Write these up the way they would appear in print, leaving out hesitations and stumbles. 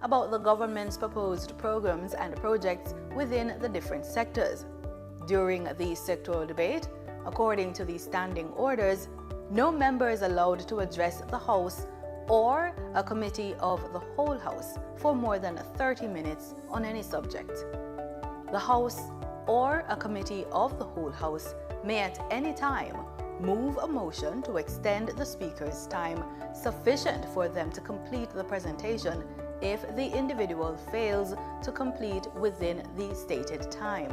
about the government's proposed programs and projects within the different sectors. During the sectoral debate, according to the standing orders, no member is allowed to address the House or a committee of the whole House for more than 30 minutes on any subject. The House or a committee of the whole House may at any time move a motion to extend the Speaker's time sufficient for them to complete the presentation if the individual fails to complete within the stated time.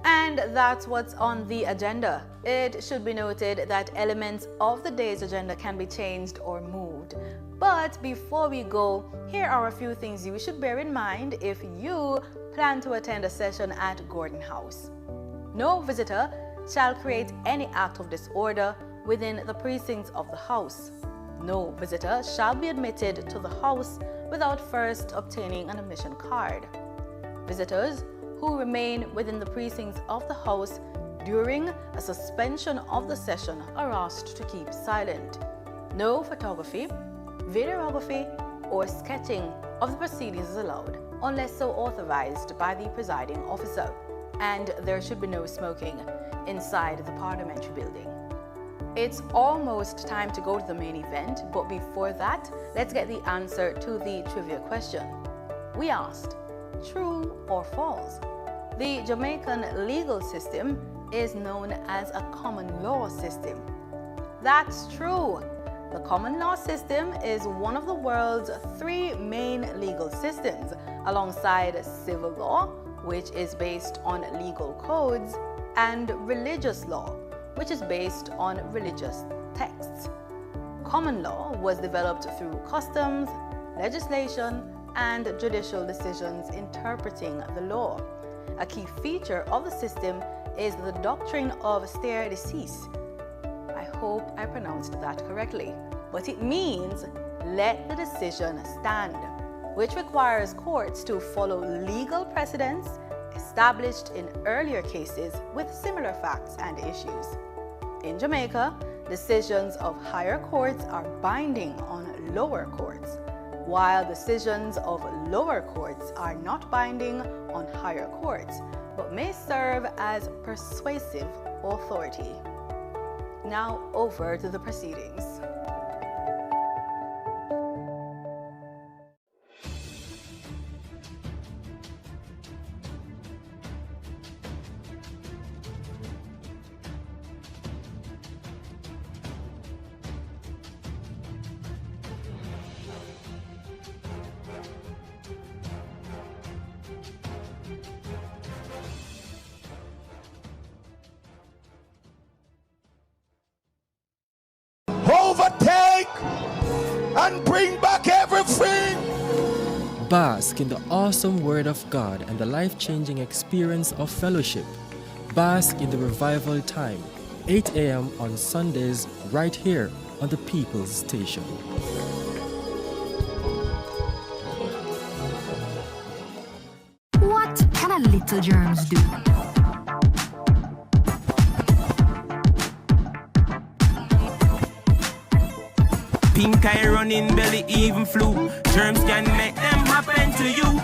And that's what's on the agenda. It should be noted that elements of the day's agenda can be changed or moved. But before we go, here are a few things you should bear in mind if you plan to attend a session at Gordon House. No visitor shall create any act of disorder within the precincts of the House. No visitor shall be admitted to the House without first obtaining an admission card. Visitors who remain within the precincts of the House during a suspension of the session are asked to keep silent. No photography, videography, or sketching of the proceedings is allowed unless so authorized by the presiding officer, and there should be no smoking inside the parliamentary building. It's almost time to go to the main event, but before that, let's get the answer to the trivia question. We asked, true or false? The Jamaican legal system is known as a common law system. That's true. The common law system is one of the world's 3 main legal systems, alongside civil law, which is based on legal codes, and religious law, which is based on religious texts. Common law was developed through customs, legislation, and judicial decisions interpreting the law. A key feature of the system is the doctrine of stare decisis. I hope I pronounced that correctly, but it means let the decision stand, which requires courts to follow legal precedents established in earlier cases with similar facts and issues. In Jamaica, decisions of higher courts are binding on lower courts, while decisions of lower courts are not binding on higher courts, but may serve as persuasive authority. Now over to the proceedings. Overtake and bring back everything. Bask in the awesome Word of God and the life-changing experience of fellowship. Bask in the revival time, 8 a.m. on Sundays, right here on the People's Station. What can a little germs do? Pink eye running belly even flu. Germs can make them happen to you.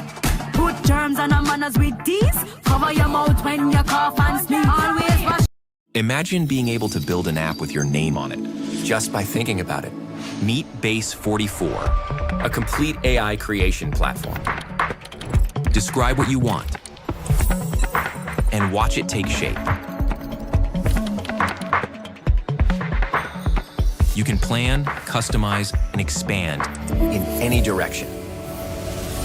Put germs on a manners with these. Cover your mouth when you cough and sneeze. Always wash. Imagine being able to build an app with your name on it, just by thinking about it. Meet Base 44, a complete AI creation platform. Describe what you want, and watch it take shape. You can plan, customize, and expand in any direction.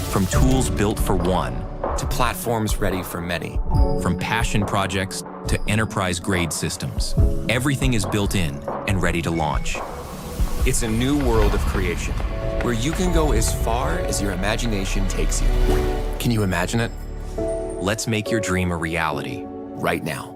From tools built for one to platforms ready for many. From passion projects to enterprise-grade systems. Everything is built in and ready to launch. It's a new world of creation, where you can go as far as your imagination takes you. Can you imagine it? Let's make your dream a reality right now.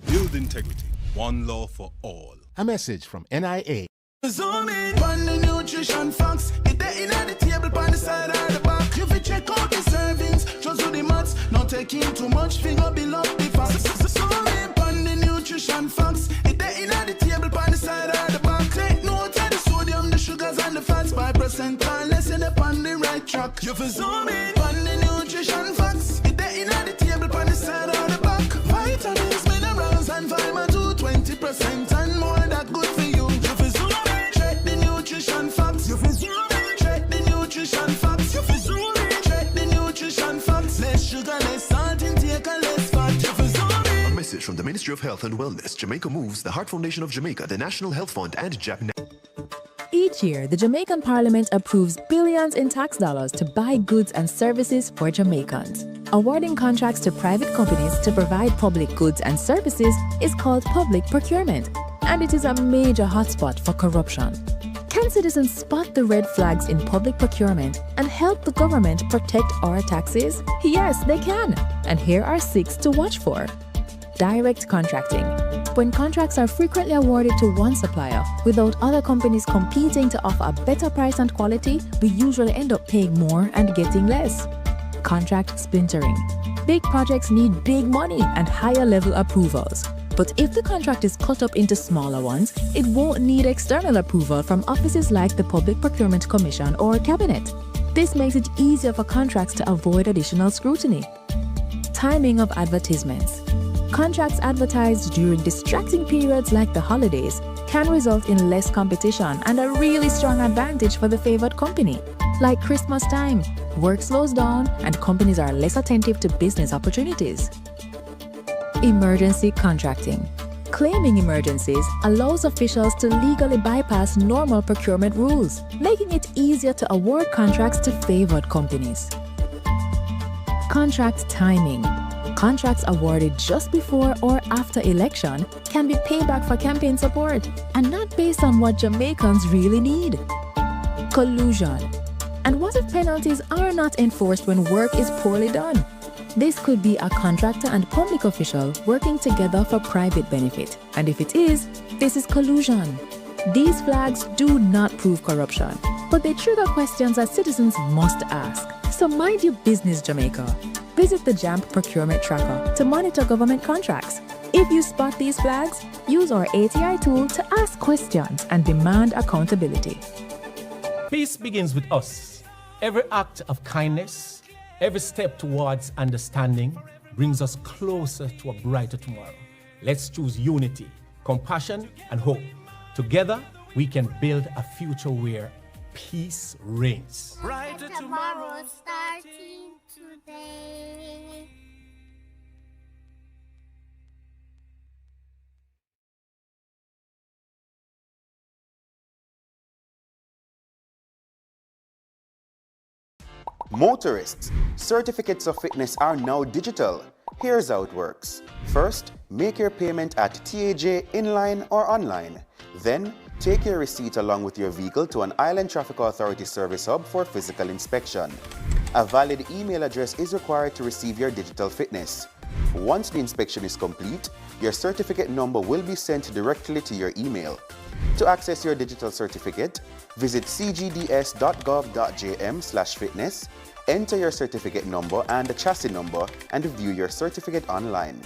Build integrity. One law for all. A message from NIA. Zoom in on the nutrition facts. It there in the table on the side or the back. You fi check out the servings, just do the maths. Not taking too much, finger below the facts. Zoom in on the nutrition facts. It there in the table on the side or the back. Take note of the sodium, the sugars and the fats. 5% or less in the on the right track. You fi zoom in on the nutrition facts. It there in the table on the side or the back. Vitamins, minerals and vitamin 2, 20% and more that good for you. You fi zoom in. Check the nutrition facts. You fi zoom in. Check the nutrition facts. You fi zoom in. Check the nutrition facts. Less sugar, less salt intake and less fat. You fi zoom in. A message from the Ministry of Health and Wellness, Jamaica Moves, the Heart Foundation of Jamaica, the National Health Fund, and JAPNET. Each year, the Jamaican Parliament approves billions in tax dollars to buy goods and services for Jamaicans. Awarding contracts to private companies to provide public goods and services is called public procurement, and it is a major hotspot for corruption. Can citizens spot the red flags in public procurement and help the government protect our taxes? Yes, they can, and here are 6 to watch for. Direct contracting. When contracts are frequently awarded to one supplier without other companies competing to offer a better price and quality, we usually end up paying more and getting less. Contract splintering. Big projects need big money and higher level approvals. But if the contract is cut up into smaller ones, it won't need external approval from offices like the Public Procurement Commission or Cabinet. This makes it easier for contracts to avoid additional scrutiny. Timing of advertisements. Contracts advertised during distracting periods like the holidays can result in less competition and a really strong advantage for the favored company. Like Christmas time, work slows down and companies are less attentive to business opportunities. Emergency contracting. Claiming emergencies allows officials to legally bypass normal procurement rules, making it easier to award contracts to favored companies. Contract timing. Contracts awarded just before or after election can be payback for campaign support and not based on what Jamaicans really need. Collusion. And what if penalties are not enforced when work is poorly done? This could be a contractor and public official working together for private benefit. And if it is, this is collusion. These flags do not prove corruption, but they trigger questions that citizens must ask. So mind your business, Jamaica. Visit the JAMP Procurement Tracker to monitor government contracts. If you spot these flags, use our ATI tool to ask questions and demand accountability. Peace begins with us. Every act of kindness, every step towards understanding brings us closer to a brighter tomorrow. Let's choose unity, compassion, and hope. Together, we can build a future where peace reigns. Brighter tomorrow starting today. Motorists, certificates of fitness are now digital. Here's how it works. First, make your payment at TAJ inline or online. Then, take your receipt along with your vehicle to an Island Traffic Authority service hub for physical inspection. A valid email address is required to receive your digital fitness. Once the inspection is complete, your certificate number will be sent directly to your email. To access your digital certificate, visit cgds.gov.jm/fitness, enter your certificate number and the chassis number, and view your certificate online.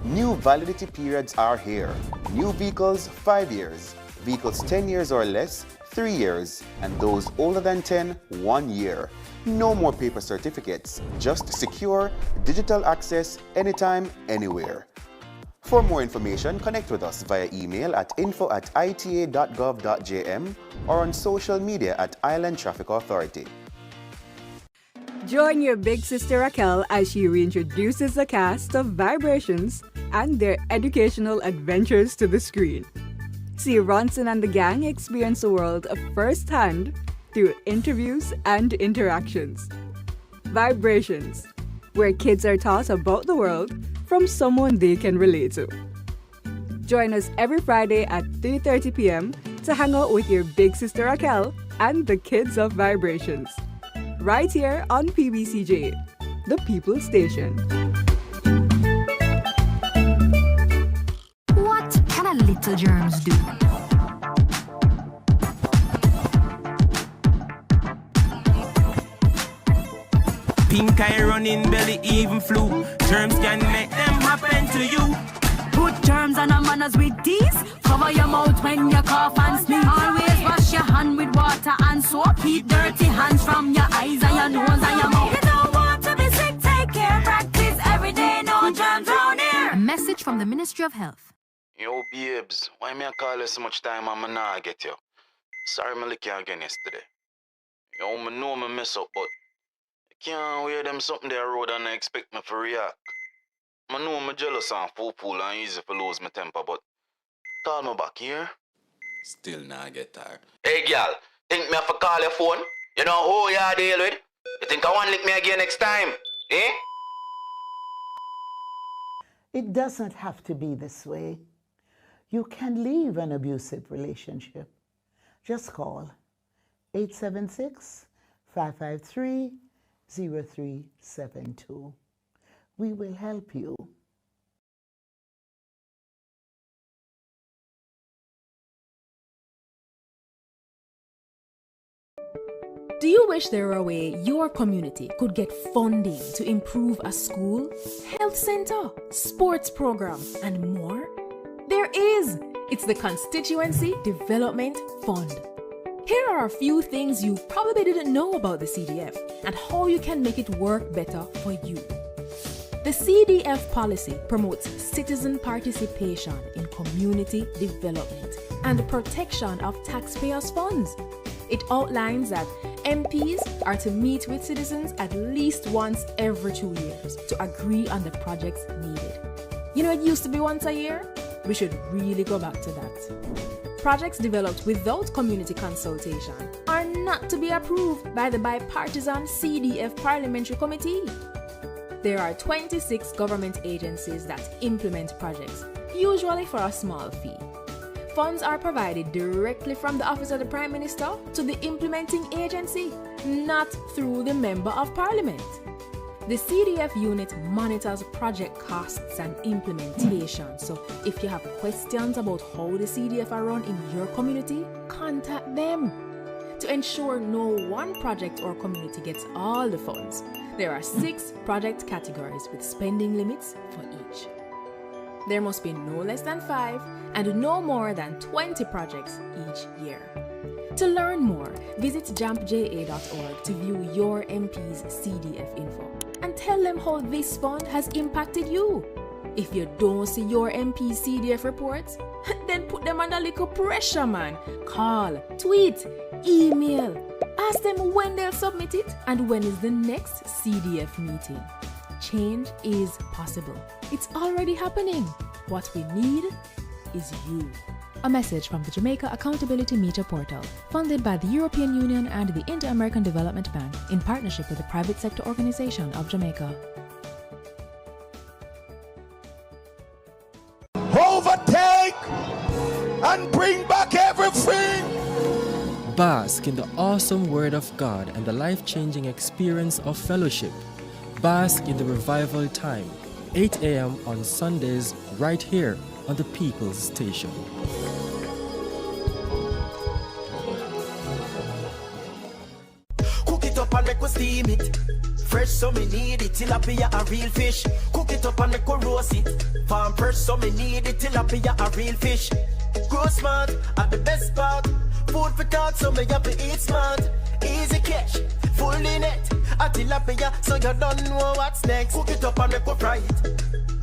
New validity periods are here. New vehicles, 5 years. Vehicles 10 years or less, 3 years. And those older than 10, 1 year. No more paper certificates. Just secure, digital access, anytime, anywhere. For more information, connect with us via email at info@ita.gov.jm or on social media at Island Traffic Authority. Join your big sister Raquel as she reintroduces the cast of Vibrations and their educational adventures to the screen. See Ronson and the gang experience the world firsthand through interviews and interactions. Vibrations, where kids are taught about the world from someone they can relate to. Join us every Friday at 3:30 p.m. to hang out with your big sister Raquel and the kids of Vibrations. Right here on PBCJ, the People's Station. battle germs do. Pink eye running belly, even flu. Germs can make them happen to you. Put germs and manners with these. Cover your mouth when you cough and sneeze. Always wash your hand with water and soap. Keep dirty hands from your eyes and your nose and your mouth. You don't want to be sick, take care. Practice every day, no germs around here. A message from the Ministry of Health. Yo, babes, why me I call you so much time and I nah get you? Sorry me lick you again yesterday. Yo, me know me mess up, but I can't wear them something there road and I expect me to react. I know I'm jealous and fool and easy to lose my temper, but call me back here. Still nah get tired. Hey, girl, think me have to call your phone? You know who you deal with? You think I want to lick me again next time? Eh? It doesn't have to be this way. You can leave an abusive relationship. Just call 876-553-0372. We will help you. Do you wish there were a way your community could get funding to improve a school, health center, sports program, and more? There is. It's the Constituency Development Fund. Here are a few things you probably didn't know about the CDF and how you can make it work better for you. The CDF policy promotes citizen participation in community development and protection of taxpayers' funds. It outlines that MPs are to meet with citizens at least once every 2 years to agree on the projects needed. You know, it used to be once a year. We should really go back to that. Projects developed without community consultation are not to be approved by the bipartisan CDF Parliamentary Committee. There are 26 government agencies that implement projects, usually for a small fee. Funds are provided directly from the Office of the Prime Minister to the implementing agency, not through the Member of Parliament. The CDF unit monitors project costs and implementation, so if you have questions about how the CDF are run in your community, contact them. To ensure no one project or community gets all the funds, there are 6 project categories with spending limits for each. There must be no less than 5 and no more than 20 projects each year. To learn more, visit jampja.org to view your MP's CDF info and tell them how this fund has impacted you. If you don't see your MP's CDF reports, then put them under little pressure, man. Call, tweet, email. Ask them when they'll submit it and when is the next CDF meeting. Change is possible. It's already happening. What we need is you. A message from the Jamaica Accountability Meter Portal, funded by the European Union and the Inter-American Development Bank in partnership with the Private Sector Organization of Jamaica. Overtake and bring back everything. Bask in the awesome Word of God and the life-changing experience of fellowship. Bask in the revival time, 8 a.m. on Sundays, right here on the People's Station. Cook it up and make us steam it. Fresh so me need it, tilapia a real fish. Cook it up and make us roast it. Farm fresh so me need it, tilapia a real fish. Grow smart at the best part. Food for thought so me have to eat smart. Easy catch, fully net. A tilapia so you don't know what's next. Cook it up and make us fry it.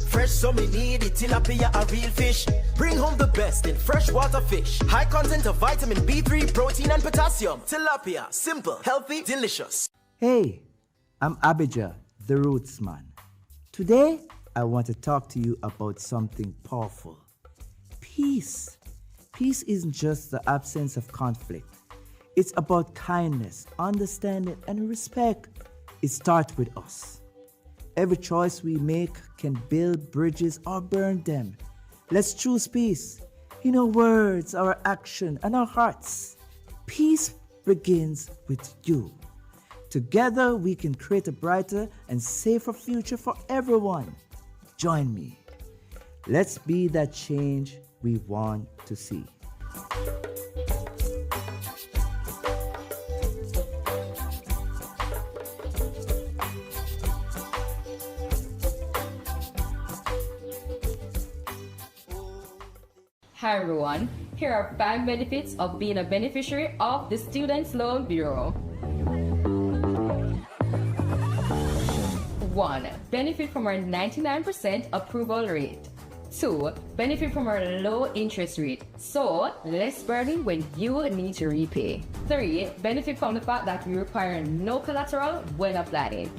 Fresh so me need it, tilapia a real fish. Bring home the best in freshwater fish. High content of vitamin B3, protein and potassium. Tilapia, simple, healthy, delicious. Hey, I'm Abijah, the Roots Man. Today, I want to talk to you about something powerful. Peace. Peace isn't just the absence of conflict. It's about kindness, understanding, and respect. It starts with us. Every choice we make can build bridges or burn them. Let's choose peace in our words, our action, and our hearts. Peace begins with you. Together, we can create a brighter and safer future for everyone. Join me. Let's be that change we want to see. Hi everyone, here are 5 benefits of being a beneficiary of the Students' Loan Bureau. 1. Benefit from our 99% approval rate. 2. Benefit from our low interest rate, so less burden when you need to repay. 3. Benefit from the fact that we require no collateral when applying.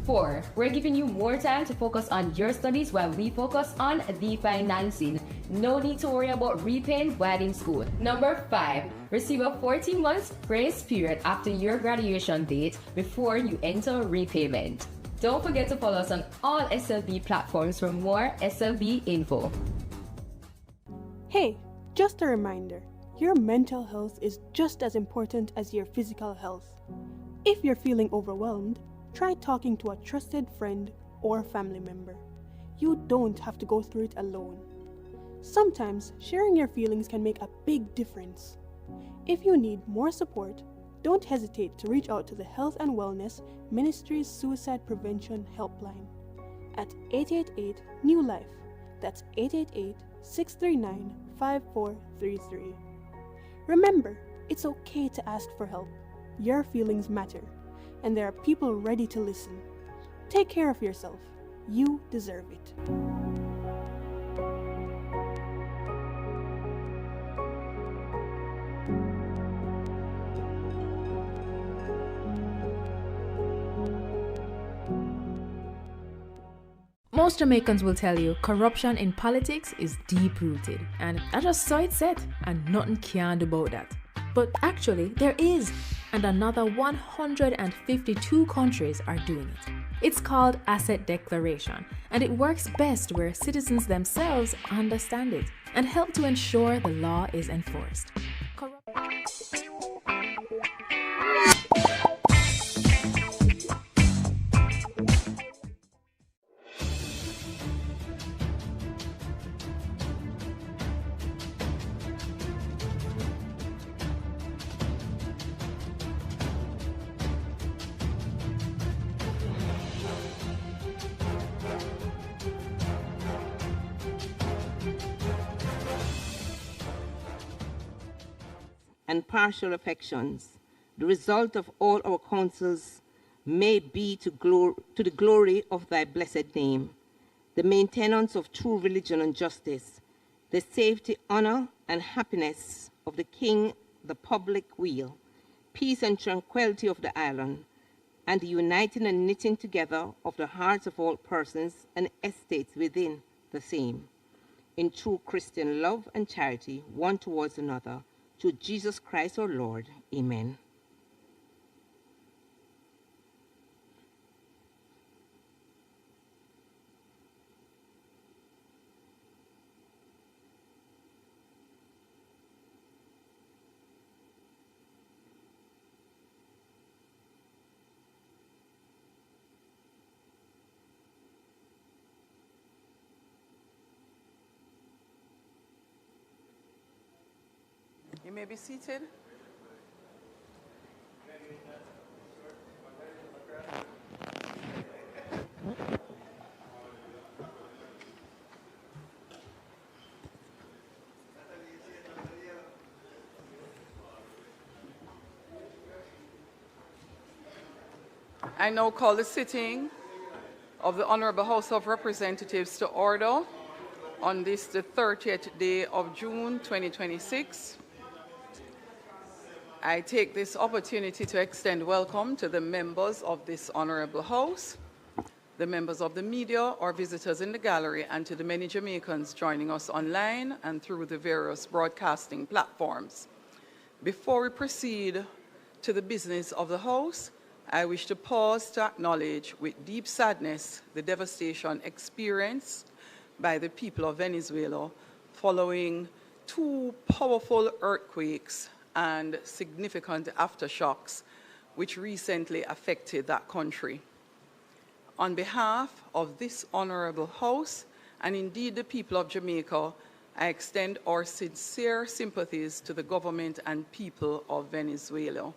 4. We're giving you more time to focus on your studies while we focus on the financing. No need to worry about repaying while in school. Number 5. Receive a 14 months grace period after your graduation date before you enter repayment. Don't forget to follow us on all SLB platforms for more SLB info. Hey, just a reminder, your mental health is just as important as your physical health. If you're feeling overwhelmed, try talking to a trusted friend or family member. You don't have to go through it alone. Sometimes sharing your feelings can make a big difference. If you need more support, don't hesitate to reach out to the Health and Wellness Ministry's Suicide Prevention Helpline at 888 New Life. That's 888-639-5433. Remember, it's okay to ask for help. Your feelings matter, and there are people ready to listen. Take care of yourself. You deserve it. Most Jamaicans will tell you corruption in politics is deep-rooted, and I just saw it set, and nothing can do about that. But actually, there is, and another 152 countries are doing it. It's called asset declaration, and it works best where citizens themselves understand it and help to ensure the law is enforced. And partial affections, the result of all our counsels may be to the glory of thy blessed name, the maintenance of true religion and justice, the safety, honor, and happiness of the king, the public weal, peace and tranquility of the island, and the uniting and knitting together of the hearts of all persons and estates within the same, in true Christian love and charity one towards another, to Jesus Christ our Lord. Amen. You may be seated. I now call the sitting of the Honorable House of Representatives to order on this, the 30th day of June 2026. I take this opportunity to extend welcome to the members of this Honorable House, the members of the media or visitors in the gallery, and to the many Jamaicans joining us online and through the various broadcasting platforms. Before we proceed to the business of the House, I wish to pause to acknowledge with deep sadness the devastation experienced by the people of Venezuela following 2 powerful earthquakes and significant aftershocks which recently affected that country. On behalf of this Honorable House, and indeed the people of Jamaica, I extend our sincere sympathies to the government and people of Venezuela.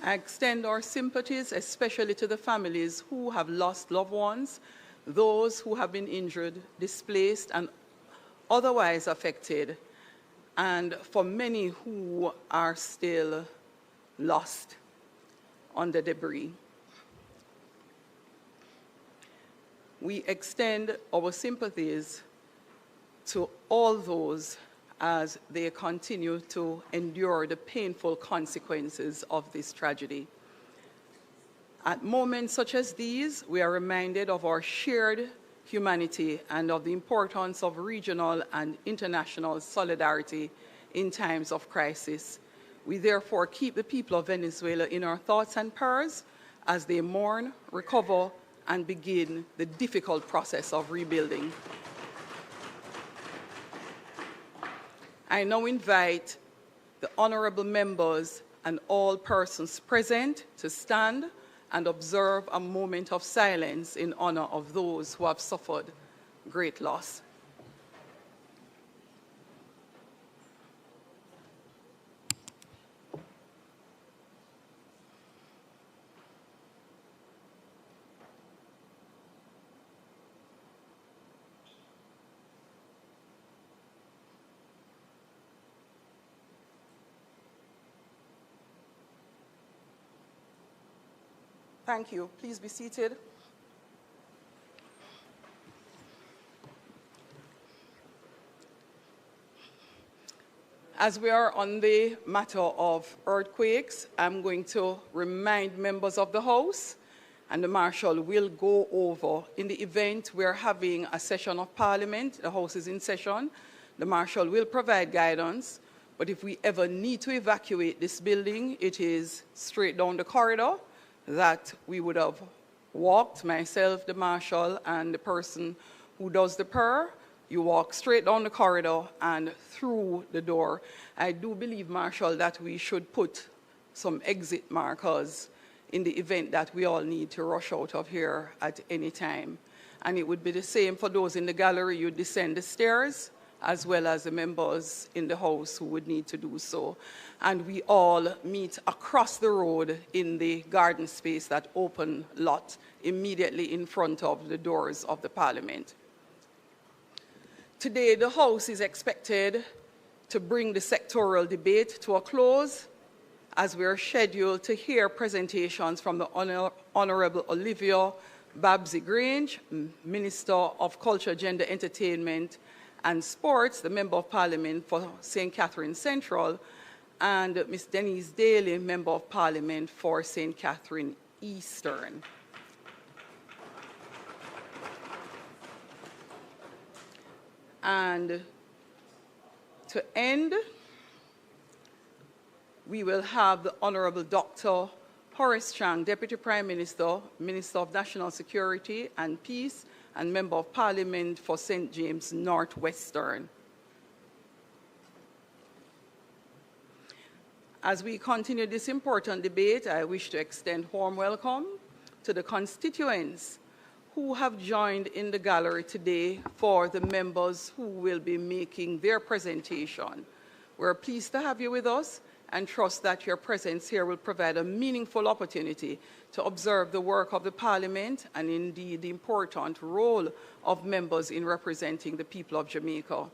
I extend our sympathies especially to the families who have lost loved ones, those who have been injured, displaced, and otherwise affected, and for many who are still lost under debris. We extend our sympathies to all those as they continue to endure the painful consequences of this tragedy. At moments such as these, we are reminded of our shared humanity and of the importance of regional and international solidarity in times of crisis. We therefore keep the people of Venezuela in our thoughts and prayers as they mourn, recover, and begin the difficult process of rebuilding. I now invite the honorable members and all persons present to stand and observe a moment of silence in honor of those who have suffered great loss. Thank you. Please be seated. As we are on the matter of earthquakes, I'm going to remind members of the House, and the Marshal will go over. In the event we're having a session of Parliament, the House is in session, the Marshal will provide guidance, but if we ever need to evacuate this building, it is straight down the corridor that we would have walked, myself, the Marshal, and the person who does the prayer. You walk straight down the corridor and through the door. I do believe, Marshal, that we should put some exit markers in the event that we all need to rush out of here at any time. And it would be the same for those in the gallery. You descend the stairs, as well as the members in the House who would need to do so. And we all meet across the road in the garden space, that open lot, immediately in front of the doors of the Parliament. Today, the House is expected to bring the sectoral debate to a close, as we are scheduled to hear presentations from the Honourable Olivia Babsy-Grange, Minister of Culture, Gender, Entertainment and Sports, the Member of Parliament for St. Catherine Central, and Ms. Denise Daly, Member of Parliament for St. Catherine Eastern. And to end, we will have the Honourable Dr. Horace Chang, Deputy Prime Minister, Minister of National Security and Peace, and Member of Parliament for St. James Northwestern. As we continue this important debate, I wish to extend warm welcome to the constituents who have joined in the gallery today for the members who will be making their presentation. We're pleased to have you with us and trust that your presence here will provide a meaningful opportunity to observe the work of the Parliament and indeed the important role of members in representing the people of Jamaica.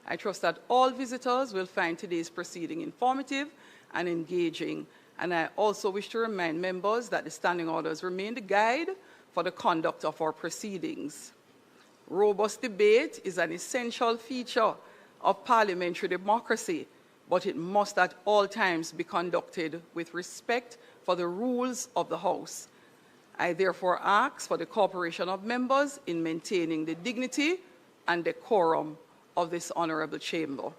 I trust that all visitors will find today's proceeding informative and engaging. And I also wish to remind members that the standing orders remain the guide for the conduct of our proceedings. Robust debate is an essential feature of parliamentary democracy, but it must at all times be conducted with respect for the rules of the House. I therefore ask for the cooperation of members in maintaining the dignity and decorum of this honourable chamber.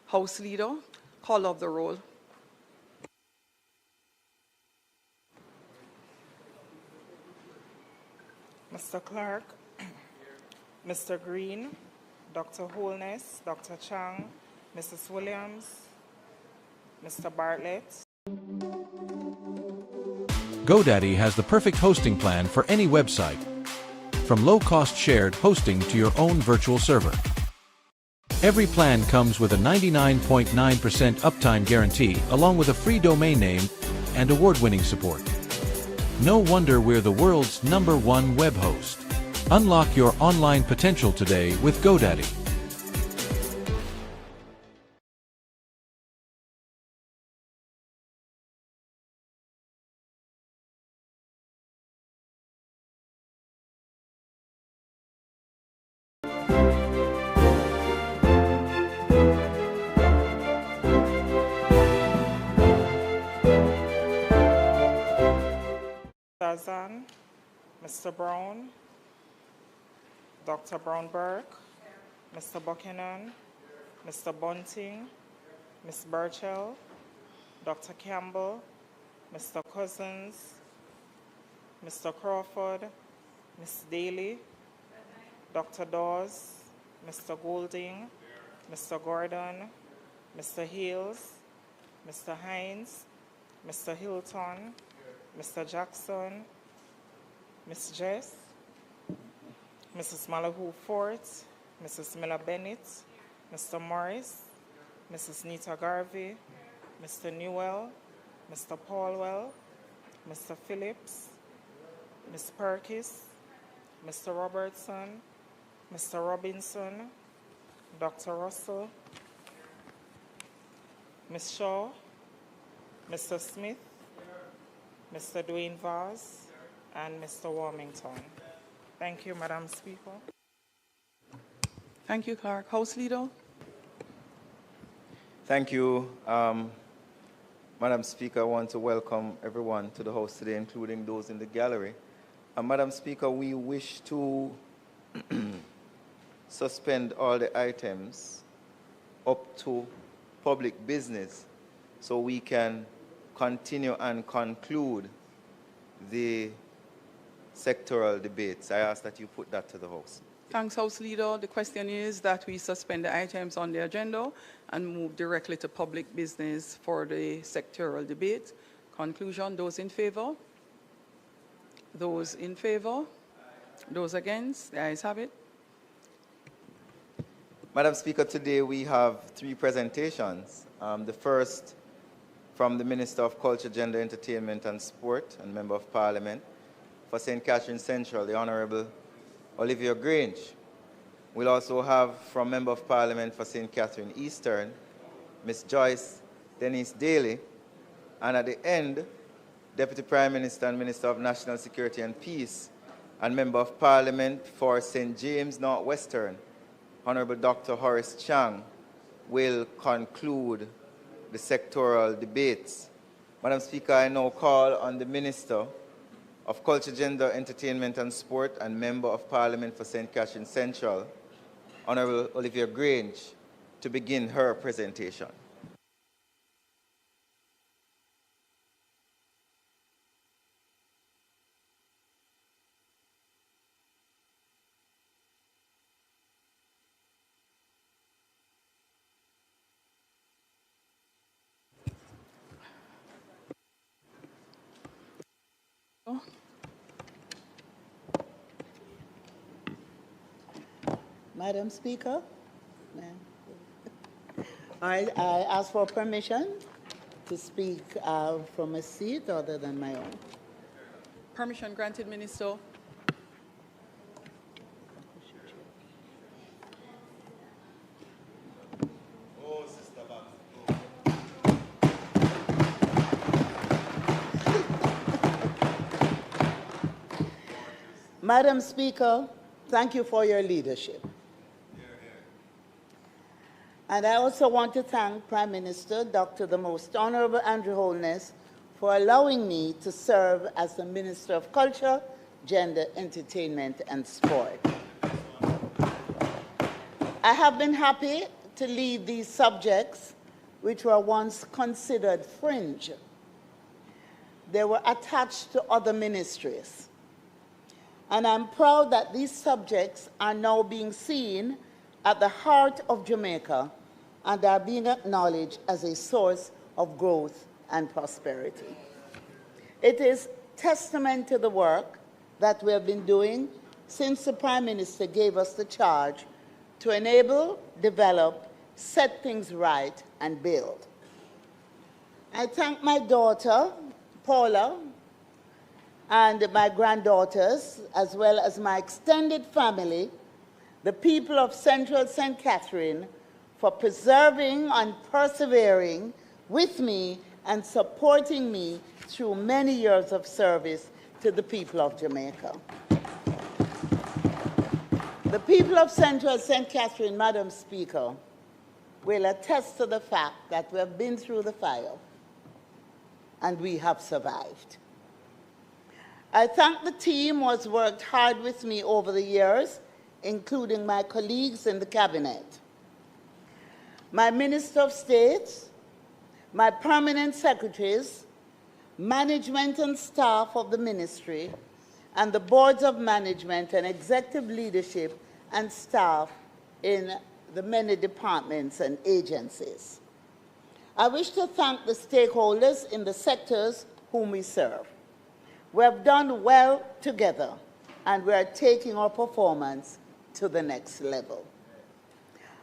House Leader, call of the roll. Mr. Clark, Mr. Green, Dr. Holness, Dr. Chang, Mrs. Williams, Mr. Bartlett. GoDaddy has the perfect hosting plan for any website. From low-cost shared hosting to your own virtual server. Every plan comes with a 99.9% uptime guarantee along with a free domain name and award-winning support. No wonder we're the world's #1 web host. Unlock your online potential today with GoDaddy. Dazan, Mr. Brown, Dr. Brown-Burke, Mr. Buchanan, Mr. Bunting, Ms. Burchell, Dr. Campbell, Mr. Cousins, Mr. Crawford, Ms. Daly, Dr. Dawes, Mr. Goulding, Mr. Gordon, Mr. Hales, Mr. Hines, Mr. Hilton, Mr. Jackson, Ms. Jess, Mrs. Malahoo Fort, Mrs. Miller Bennett, Mr. Morris, Mrs. Nita Garvey, Mr. Newell, Mr. Paulwell, Mr. Phillips, Ms. Perkis, Mr. Robertson, Mr. Robinson, Dr. Russell, Ms. Shaw, Mr. Smith, Mr. Dwayne Vaz, and Mr. Warmington. Thank you, Madam Speaker. Thank you, Clerk. House Leader. Thank you, Madam Speaker. I want to welcome everyone to the House today, including those in the gallery. Madam Speaker, we wish to suspend all the items up to public business so we can continue and conclude the sectoral debates. I ask that you put that to the House. Thanks, House Leader. The question is that we suspend the items on the agenda and move directly to public business for the sectoral debate. Conclusion, those in favor? Those in favor? Those against? The ayes have it. Madam Speaker, today we have 3 presentations. The first from the Minister of Culture, Gender, Entertainment and Sport and Member of Parliament for St. Catherine Central, the Honourable Olivia Grange. We'll also have from Member of Parliament for St. Catherine Eastern, Ms. Joyce Denise Daly, and at the end, Deputy Prime Minister and Minister of National Security and Peace and Member of Parliament for St. James Northwestern, Honourable Dr. Horace Chang, will conclude the sectoral debates. Madam Speaker, I now call on the Minister of Culture, Gender, Entertainment and Sport and Member of Parliament for St. Catherine Central, Honourable Olivia Grange, to begin her presentation. Madam Speaker, I ask for permission to speak from a seat other than my own. Permission granted, Minister. Madam Speaker, thank you for your leadership. And I also want to thank Prime Minister Dr. the Most Honorable Andrew Holness for allowing me to serve as the Minister of Culture, Gender, Entertainment and Sport. I have been happy to lead these subjects which were once considered fringe. They were attached to other ministries. And I'm proud that these subjects are now being seen at the heart of Jamaica and are being acknowledged as a source of growth and prosperity. It is testament to the work that we have been doing since the Prime Minister gave us the charge to enable, develop, set things right, and build. I thank my daughter, Paula, and my granddaughters, as well as my extended family, the people of Central St. Catherine, for preserving and persevering with me and supporting me through many years of service to the people of Jamaica. The people of Central St. Catherine, Madam Speaker, will attest to the fact that we have been through the fire and we have survived. I thank the team who has worked hard with me over the years, including my colleagues in the cabinet, my Minister of State, my permanent secretaries, management and staff of the ministry, and the boards of management and executive leadership and staff in the many departments and agencies. I wish to thank the stakeholders in the sectors whom we serve. We have done well together, and we are taking our performance to the next level.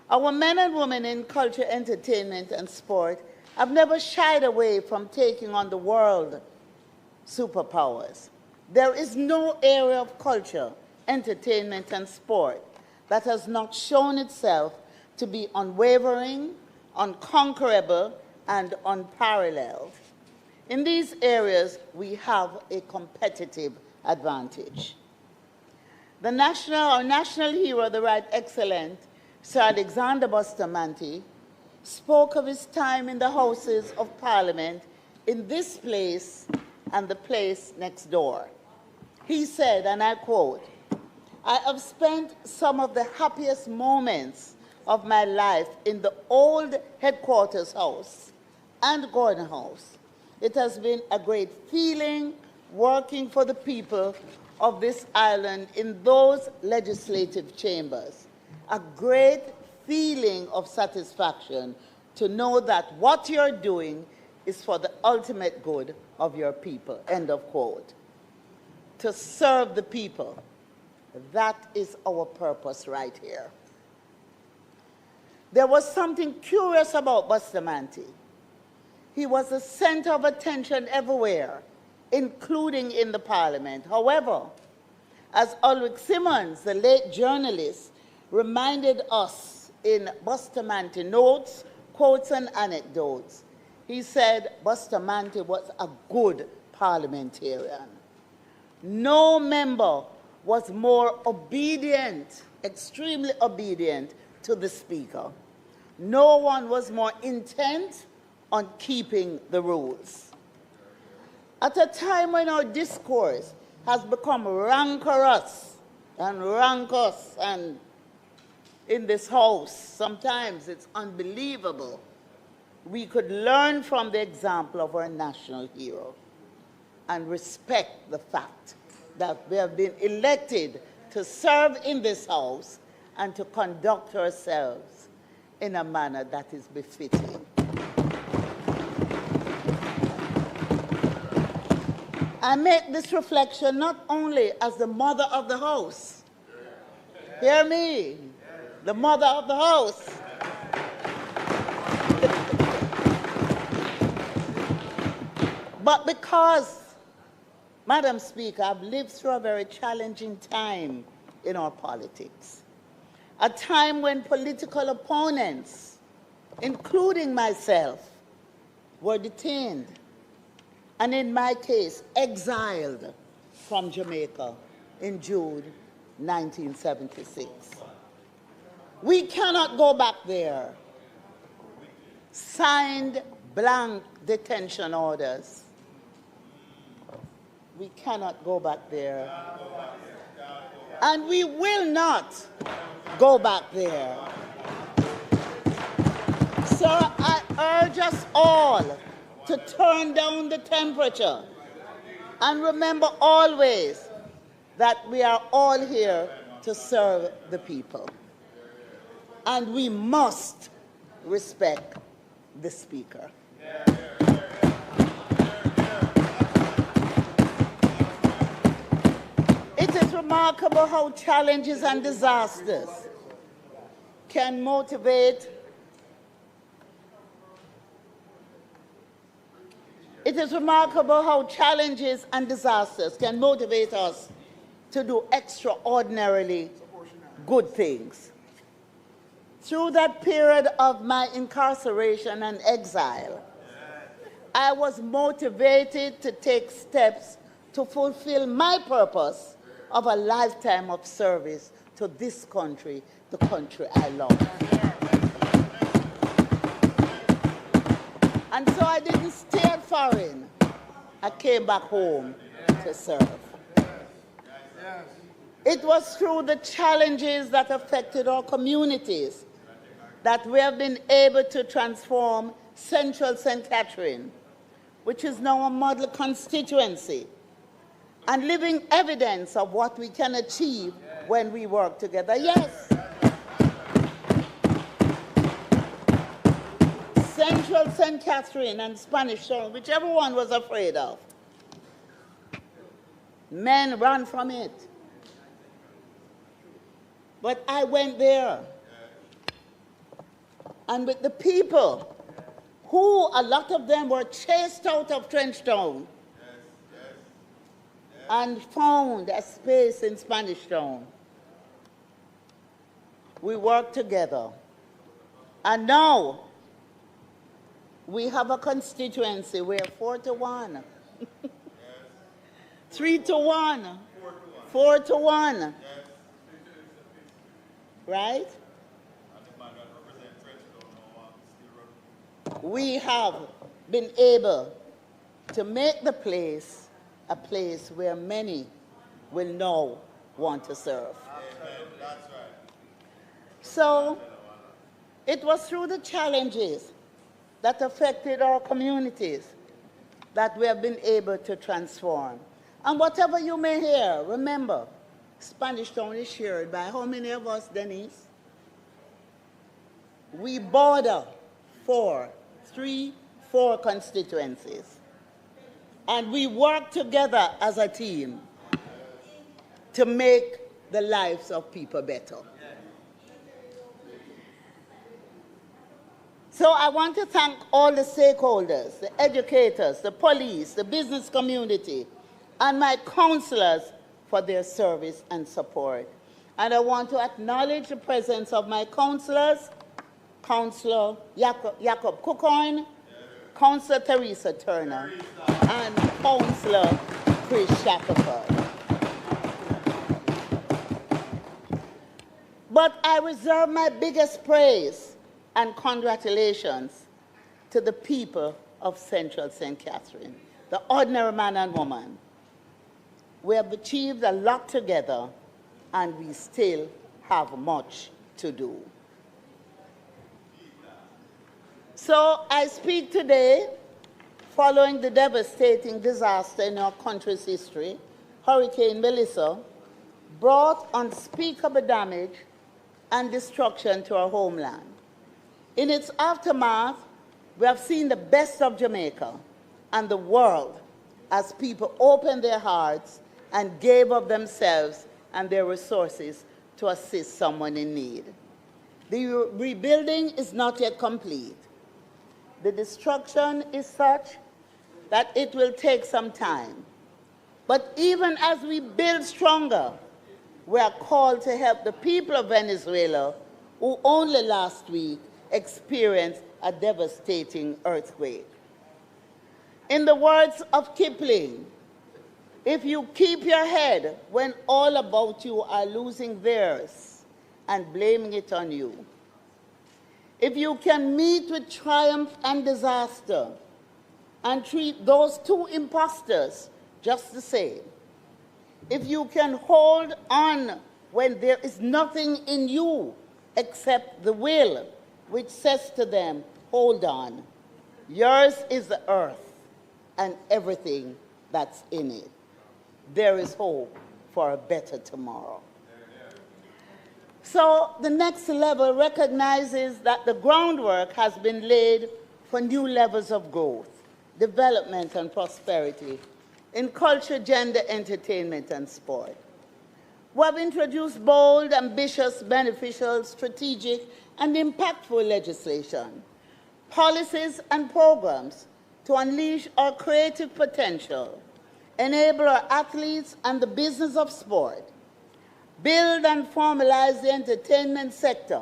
Our men and women in culture, entertainment, and sport have never shied away from taking on the world superpowers. There is no area of culture, entertainment, and sport that has not shown itself to be unwavering, unconquerable, and unparalleled. In these areas, we have a competitive advantage. Our national hero, the Right Excellent Sir Alexander Bustamante, spoke of his time in the Houses of Parliament in this place and the place next door. He said, and I quote, "I have spent some of the happiest moments of my life in the old headquarters house and Gordon House. It has been a great feeling working for the people of this island in those legislative chambers. A great feeling of satisfaction to know that what you're doing is for the ultimate good of your people," end of quote. To serve the people, that is our purpose right here. There was something curious about Bustamante. He was the center of attention everywhere, including in the Parliament. However, as Ulrich Simmons, the late journalist, reminded us in Bustamante Notes, Quotes, and Anecdotes, he said Bustamante was a good parliamentarian. No member was more obedient, extremely obedient to the Speaker. No one was more intent on keeping the rules. At a time when our discourse has become rancorous and in this house, sometimes it's unbelievable, we could learn from the example of our national hero and respect the fact that we have been elected to serve in this house and to conduct ourselves in a manner that is befitting. I make this reflection not only as the mother of the house. Hear me, the mother of the house. But because, Madam Speaker, I've lived through a very challenging time in our politics. A time when political opponents, including myself, were detained, and in my case, exiled from Jamaica in June 1976. We cannot go back there. Signed blank detention orders. We cannot go back there. And we will not go back there. So I urge us all to turn down the temperature and remember always that we are all here to serve the people. And we must respect the Speaker. remarkable how challenges and disasters can motivate. It is remarkable how challenges and disasters can motivate us to do extraordinarily good things. Through that period of my incarceration and exile, I was motivated to take steps to fulfill my purpose of a lifetime of service to this country, the country I love. And so I didn't stay at foreign. I came back home to serve. It was through the challenges that affected our communities that we have been able to transform Central St. Catherine, which is now a model constituency, and living evidence of what we can achieve when we work together. Yes. Central St. Catherine and Spanish Town, which everyone was afraid of. Men ran from it. But I went there. And with the people, who a lot of them were chased out of Trenchtown and found a space in Spanish Town. We worked together. And now, we have a constituency where 4-1, 3-1, 4-1, right? We have been able to make the place a place where many will now want to serve. So it was through the challenges that affected our communities that we have been able to transform. And whatever you may hear, remember, Spanish Town is shared by how many of us, Denise? We border 4 constituencies. And we work together as a team to make the lives of people better. So I want to thank all the stakeholders, the educators, the police, the business community, and my counselors for their service and support. And I want to acknowledge the presence of my counselors, Councillor Jacob Cookhorn, Councillor Teresa Turner, and Councillor Chris Shackelford. But I reserve my biggest praise and congratulations to the people of Central St. Catherine, the ordinary man and woman. We have achieved a lot together, and we still have much to do. So I speak today following the devastating disaster in our country's history. Hurricane Melissa brought unspeakable damage and destruction to our homeland. In its aftermath, we have seen the best of Jamaica and the world as people opened their hearts and gave of themselves and their resources to assist someone in need. The rebuilding is not yet complete. The destruction is such that it will take some time. But even as we build stronger, we are called to help the people of Venezuela who only last week experienced a devastating earthquake. In the words of Kipling, if you keep your head when all about you are losing theirs and blaming it on you, if you can meet with triumph and disaster and treat those two imposters just the same, if you can hold on when there is nothing in you except the will which says to them, hold on, yours is the earth and everything that's in it. There is hope for a better tomorrow. So the next level recognizes that the groundwork has been laid for new levels of growth, development, and prosperity in culture, gender, entertainment, and sport. We have introduced bold, ambitious, beneficial, strategic, and impactful legislation, policies, and programs to unleash our creative potential, enable our athletes and the business of sport, build and formalize the entertainment sector,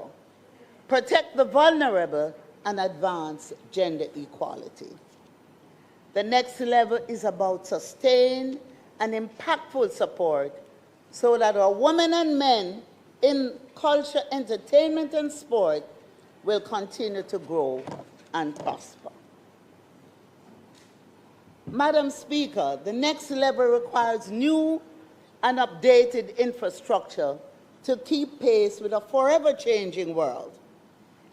protect the vulnerable, and advance gender equality. The next level is about sustained and impactful support so that our women and men in culture, entertainment, and sport will continue to grow and prosper. Madam Speaker, the next level requires new and updated infrastructure to keep pace with a forever changing world.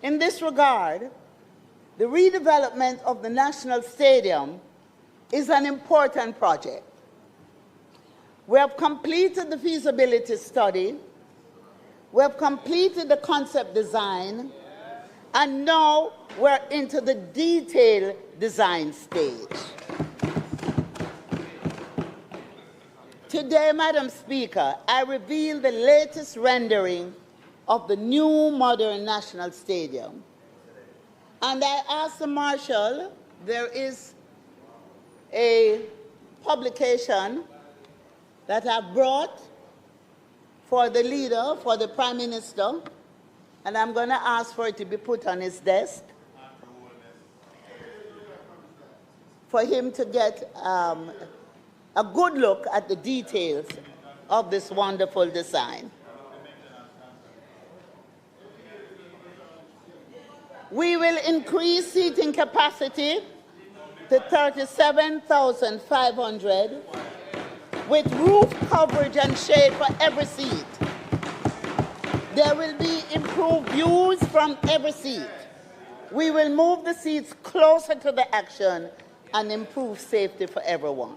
In this regard, the redevelopment of the National Stadium is an important project. We have completed the feasibility study, we have completed the concept design, and now we're into the detailed design stage. Today, Madam Speaker, I reveal the latest rendering of the new modern National Stadium. And I asked the Marshal, there is a publication that I brought for the leader, for the Prime Minister, and I'm going to ask for it to be put on his desk for him to get a good look at the details of this wonderful design. We will increase seating capacity to 37,500 with roof coverage and shade for every seat. There will be improved views from every seat. We will move the seats closer to the action and improve safety for everyone.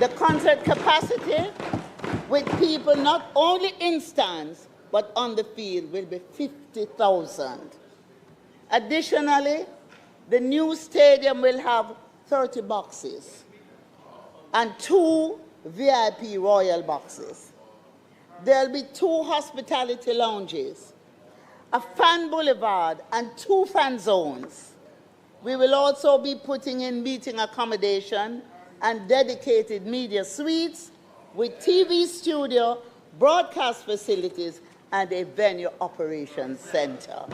The concert capacity with people not only in stands but on the field will be 50,000. Additionally, the new stadium will have 30 boxes and 2 VIP royal boxes. There will be 2 hospitality lounges, a fan boulevard, and 2 fan zones. We will also be putting in meeting accommodation and dedicated media suites with TV studio, broadcast facilities, and a venue operations center.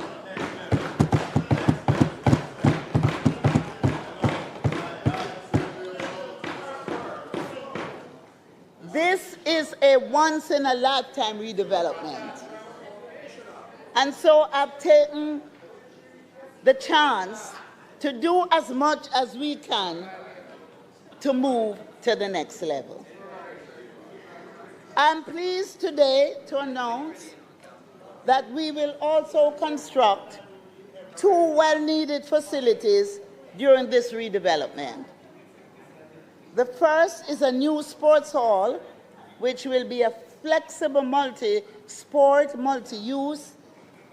This is a once-in-a-lifetime redevelopment. And so I've taken the chance to do as much as we can to move to the next level. I'm pleased today to announce that we will also construct 2 well-needed facilities during this redevelopment. The first is a new sports hall, which will be a flexible multi-sport, multi-use,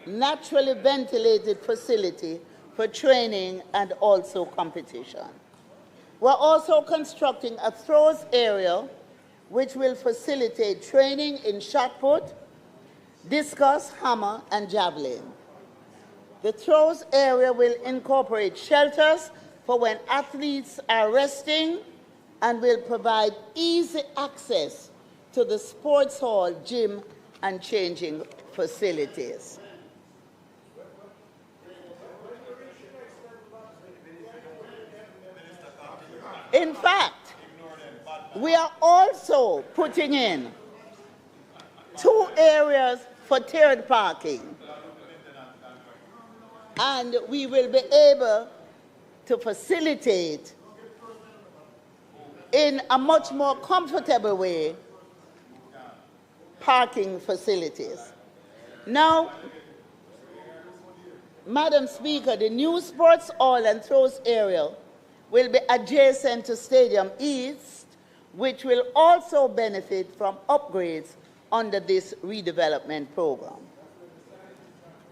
naturally ventilated facility for training and also competition. We're also constructing a throws area which will facilitate training in shot put, discus, hammer, and javelin. The throws area will incorporate shelters for when athletes are resting and will provide easy access to the sports hall, gym, and changing facilities. In fact, we are also putting in 2 areas for tiered parking. And we will be able to facilitate in a much more comfortable way parking facilities. Now, Madam Speaker, the new sports hall and throws area will be adjacent to Stadium East, which will also benefit from upgrades under this redevelopment program.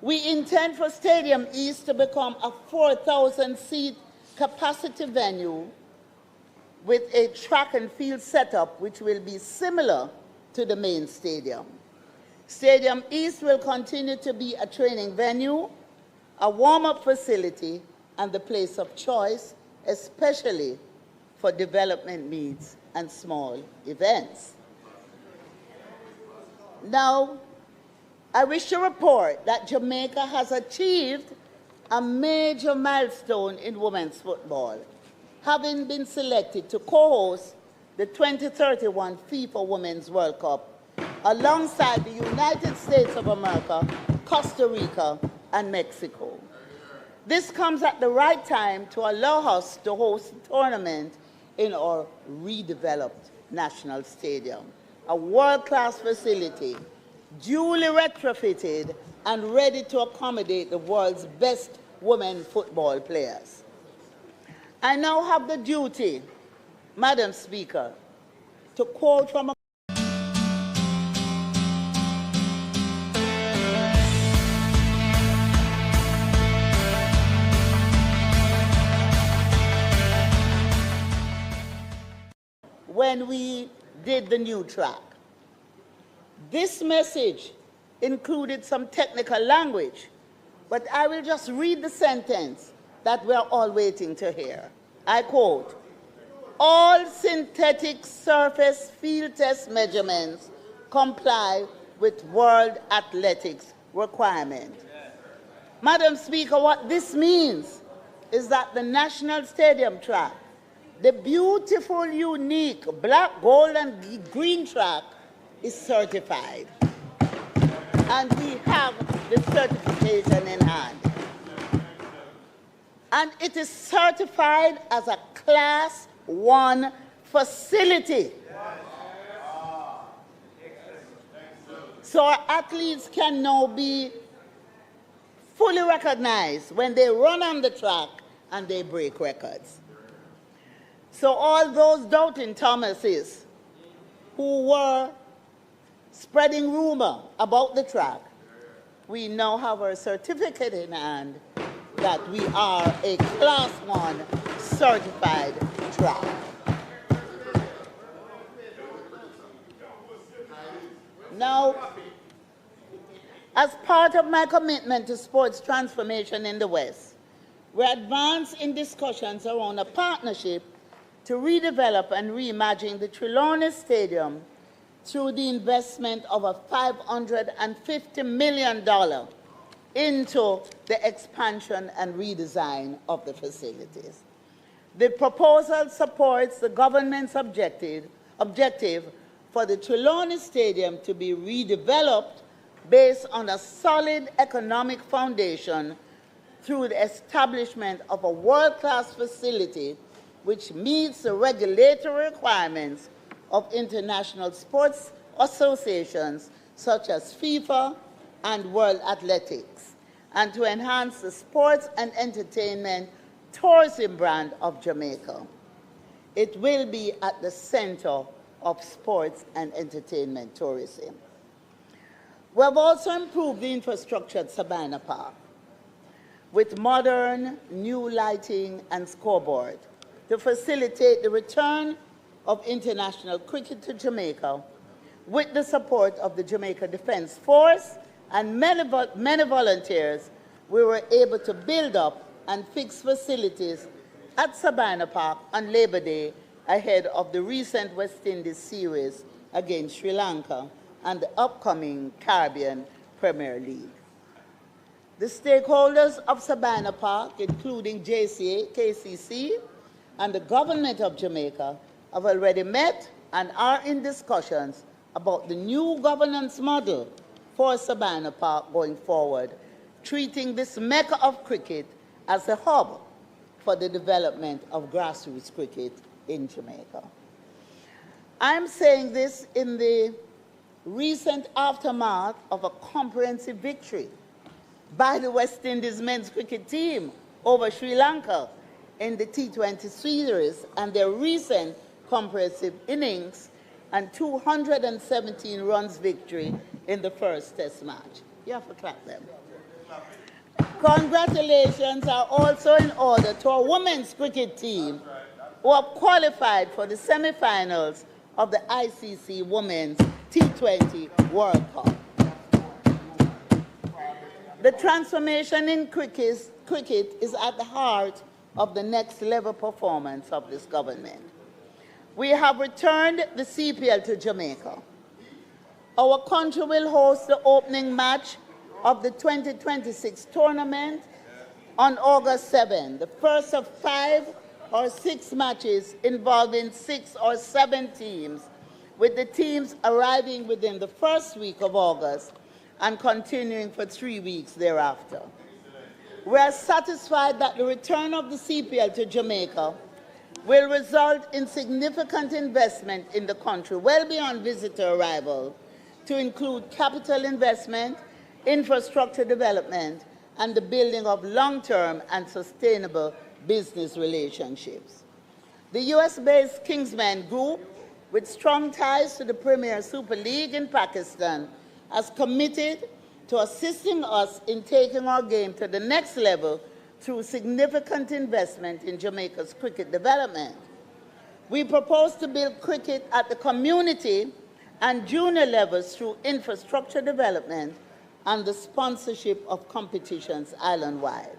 We intend for Stadium East to become a 4,000-seat capacity venue with a track and field setup which will be similar to the main stadium. Stadium East will continue to be a training venue, a warm-up facility, and the place of choice, especially for development needs and small events. Now, I wish to report that Jamaica has achieved a major milestone in women's football, having been selected to co-host the 2031 FIFA Women's World Cup alongside the United States of America, Costa Rica, and Mexico. This comes at the right time to allow us to host a tournament in our redeveloped national stadium, a world-class facility, duly retrofitted and ready to accommodate the world's best women football players. I now have the duty, Madam Speaker, to quote from a when we did the new track. This message included some technical language, but I will just read the sentence that we're all waiting to hear. I quote, "All synthetic surface field test measurements comply with World Athletics requirement." Madam Speaker, what this means is that the National Stadium track, the beautiful, unique black, gold, and green track is certified. And we have the certification in hand. And it is certified as a Class 1 facility. So our athletes can now be fully recognized when they run on the track and they break records. So all those doubting Thomases who were spreading rumor about the track, we now have our certificate in hand that we are a Class 1 certified track. Now, as part of my commitment to sports transformation in the West, we advance in discussions around a partnership to redevelop and reimagine the Trelawney Stadium through the investment of a $550 million into the expansion and redesign of the facilities. The proposal supports the government's objective for the Trelawney Stadium to be redeveloped based on a solid economic foundation through the establishment of a world-class facility which meets the regulatory requirements of international sports associations such as FIFA and World Athletics, and to enhance the sports and entertainment tourism brand of Jamaica. It will be at the center of sports and entertainment tourism. We have also improved the infrastructure at Sabina Park with modern new lighting and scoreboard to facilitate the return of international cricket to Jamaica with the support of the Jamaica Defense Force and many volunteers. We were able to build up and fix facilities at Sabina Park on Labor Day ahead of the recent West Indies series against Sri Lanka and the upcoming Caribbean Premier League. The stakeholders of Sabina Park, including JCA, KCC, and the government of Jamaica, have already met and are in discussions about the new governance model for Sabina Park going forward, treating this mecca of cricket as a hub for the development of grassroots cricket in Jamaica. I'm saying this in the recent aftermath of a comprehensive victory by the West Indies men's cricket team over Sri Lanka in the T20 series and their recent comprehensive innings and 217 runs victory in the first test match. You have to clap them. Congratulations are also in order to our women's cricket team who have qualified for the semi-finals of the ICC Women's T20 World Cup. The transformation in cricket is at the heart of the next level performance of this government. We have returned the CPL to Jamaica. Our country will host the opening match of the 2026 tournament on August 7, the first of 5 or 6 matches involving 6 or 7 teams, with the teams arriving within the first week of August and continuing for 3 weeks thereafter. We are satisfied that the return of the CPL to Jamaica will result in significant investment in the country, well beyond visitor arrival, to include capital investment, infrastructure development, and the building of long-term and sustainable business relationships. The US-based Kingsmen Group, with strong ties to the Premier Super League in Pakistan, has committed to assisting us in taking our game to the next level through significant investment in Jamaica's cricket development. We propose to build cricket at the community and junior levels through infrastructure development and the sponsorship of competitions island-wide.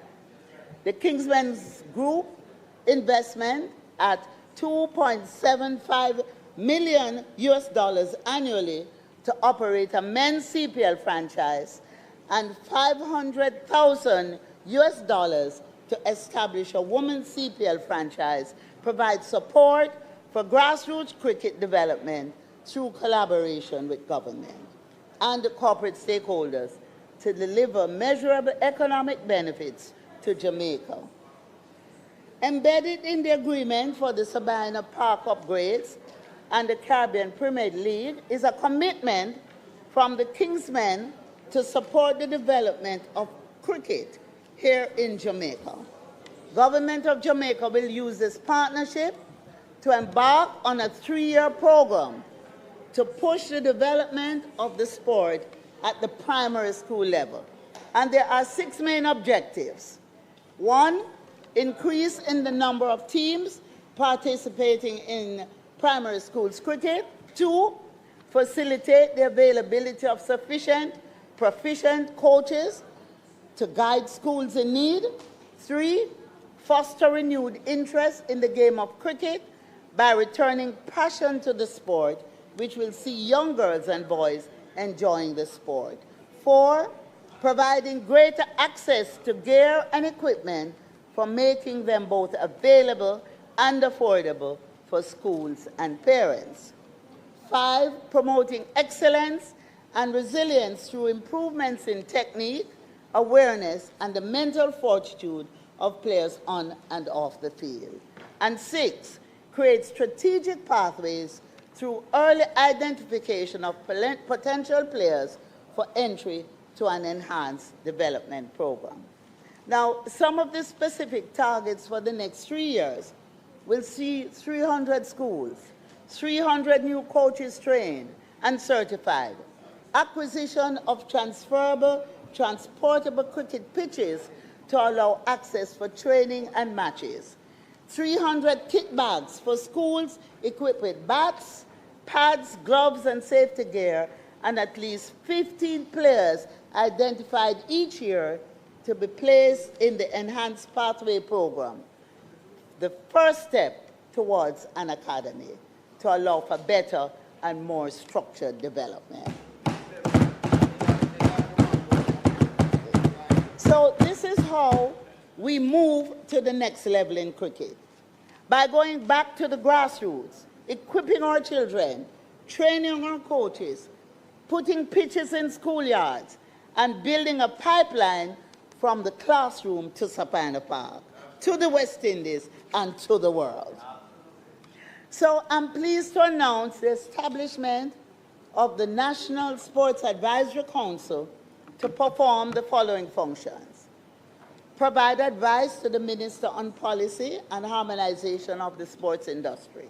The Kingsmen's Group investment at $2.75 million annually to operate a men's CPL franchise and $500,000 to establish a women's CPL franchise provides support for grassroots cricket development through collaboration with government and the corporate stakeholders to deliver measurable economic benefits to Jamaica. Embedded in the agreement for the Sabina Park upgrades and the Caribbean Premier League is a commitment from the Kingsmen to support the development of cricket here in Jamaica. Government of Jamaica will use this partnership to embark on a 3-year program to push the development of the sport at the primary school level. And there are 6 main objectives. 1, increase in the number of teams participating in primary schools cricket. 2, facilitate the availability of sufficient, proficient coaches to guide schools in need. 3, foster renewed interest in the game of cricket by returning passion to the sport, which will see young girls and boys enjoying the sport. 4, providing greater access to gear and equipment for making them both available and affordable for schools and parents. 5, promoting excellence and resilience through improvements in technique, awareness, and the mental fortitude of players on and off the field. And 6, create strategic pathways through early identification of potential players for entry to an enhanced development program. Now, some of the specific targets for the next 3 years will see 300 schools, 300 new coaches trained and certified, acquisition of transferable, transportable cricket pitches to allow access for training and matches, 300 kit bags for schools equipped with bats, pads, gloves, and safety gear, and at least 15 players identified each year to be placed in the Enhanced Pathway Program, the first step towards an academy to allow for better and more structured development. So this is how we move to the next level in cricket. By going back to the grassroots, equipping our children, training our coaches, putting pitches in schoolyards, and building a pipeline from the classroom to Sabina Park, to the West Indies, and to the world. So I'm pleased to announce the establishment of the National Sports Advisory Council to perform the following functions: provide advice to the Minister on policy and harmonization of the sports industry,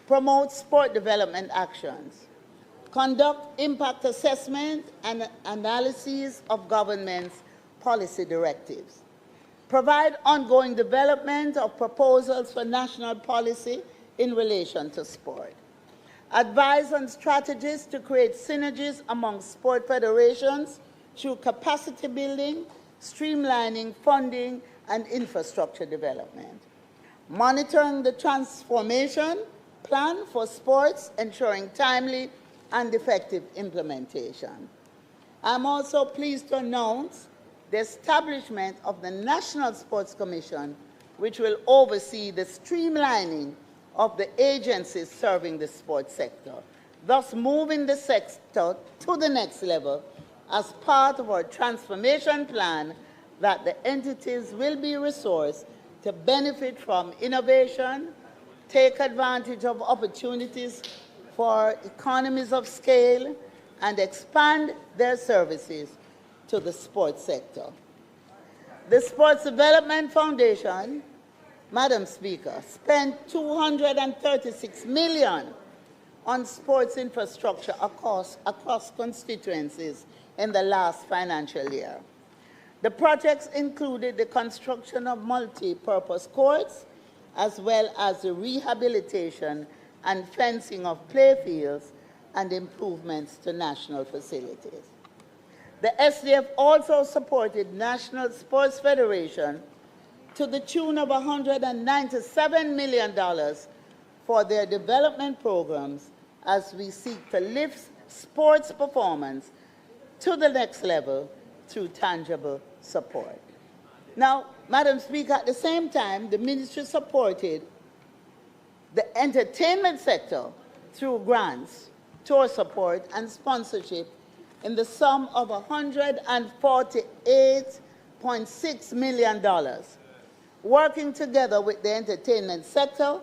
promote sport development actions, conduct impact assessment and analyses of government's policy directives, provide ongoing development of proposals for national policy in relation to sport, advise on strategies to create synergies among sport federations through capacity building, streamlining funding, and infrastructure development. Monitoring the transformation plan for sports, ensuring timely and effective implementation. I'm also pleased to announce the establishment of the National Sports Commission, which will oversee the streamlining of the agencies serving the sports sector, thus moving the sector to the next level as part of our transformation plan that the entities will be resourced to benefit from innovation, take advantage of opportunities for economies of scale, and expand their services to the sports sector. The Sports Development Foundation, Madam Speaker, spent $236 million on sports infrastructure across constituencies in the last financial year. The projects included the construction of multi-purpose courts, as well as the rehabilitation and fencing of playfields and improvements to national facilities. The SDF also supported National Sports Federation to the tune of $197 million for their development programs as we seek to lift sports performance to the next level through tangible support. Now, Madam Speaker, at the same time, the ministry supported the entertainment sector through grants, tour support, and sponsorship in the sum of $148.6 million. Working together with the entertainment sector,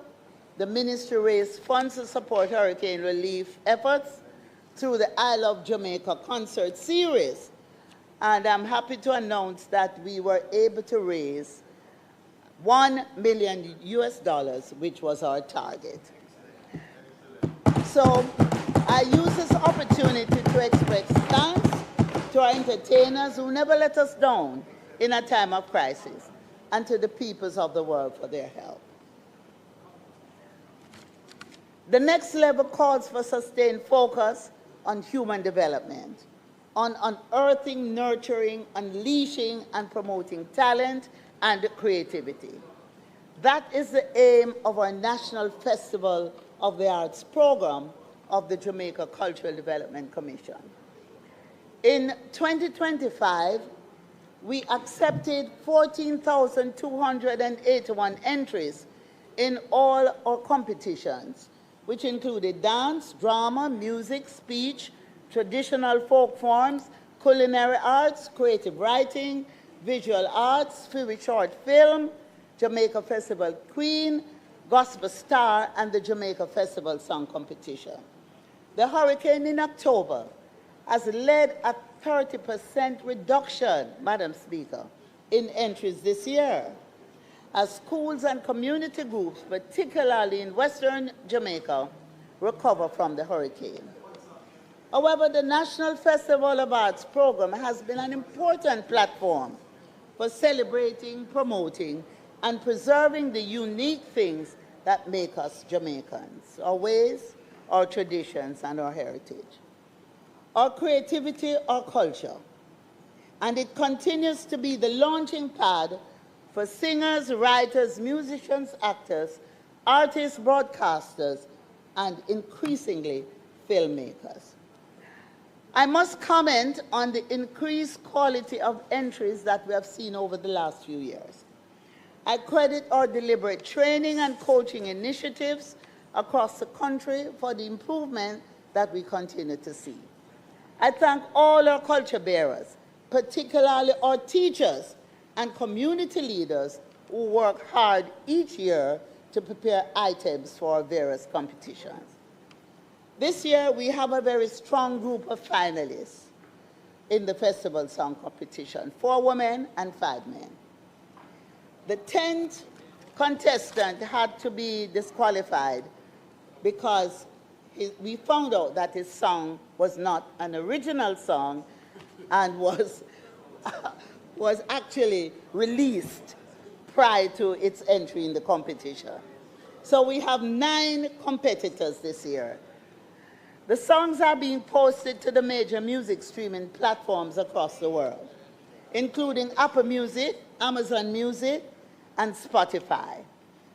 the ministry raised funds to support hurricane relief efforts through the I Love Jamaica concert series. And I'm happy to announce that we were able to raise $1 million, which was our target. So I use this opportunity to express thanks to our entertainers who never let us down in a time of crisis, and to the peoples of the world for their help. The next level calls for sustained focus on human development, on unearthing, nurturing, unleashing, and promoting talent and creativity. That is the aim of our National Festival of the Arts program of the Jamaica Cultural Development Commission. In 2025, we accepted 14,281 entries in all our competitions, which included dance, drama, music, speech, traditional folk forms, culinary arts, creative writing, visual arts, short film, Jamaica Festival Queen, Gospel Star, and the Jamaica Festival Song Competition. The hurricane in October has led a 30% reduction, Madam Speaker, in entries this year, as schools and community groups, particularly in Western Jamaica, recover from the hurricane. However, the National Festival of Arts program has been an important platform for celebrating, promoting, and preserving the unique things that make us Jamaicans, our ways, our traditions, and our heritage. Our creativity, our culture, and it continues to be the launching pad for singers, writers, musicians, actors, artists, broadcasters, and increasingly filmmakers. I must comment on the increased quality of entries that we have seen over the last few years. I credit our deliberate training and coaching initiatives across the country for the improvement that we continue to see. I thank all our culture bearers, particularly our teachers and community leaders who work hard each year to prepare items for our various competitions. This year, we have a very strong group of finalists in the Festival Song Competition, 4 women and 5 men. The 10th contestant had to be disqualified because we found out that his song was not an original song and was actually released prior to its entry in the competition. So we have 9 competitors this year. The songs are being posted to the major music streaming platforms across the world, including Apple Music, Amazon Music, and Spotify.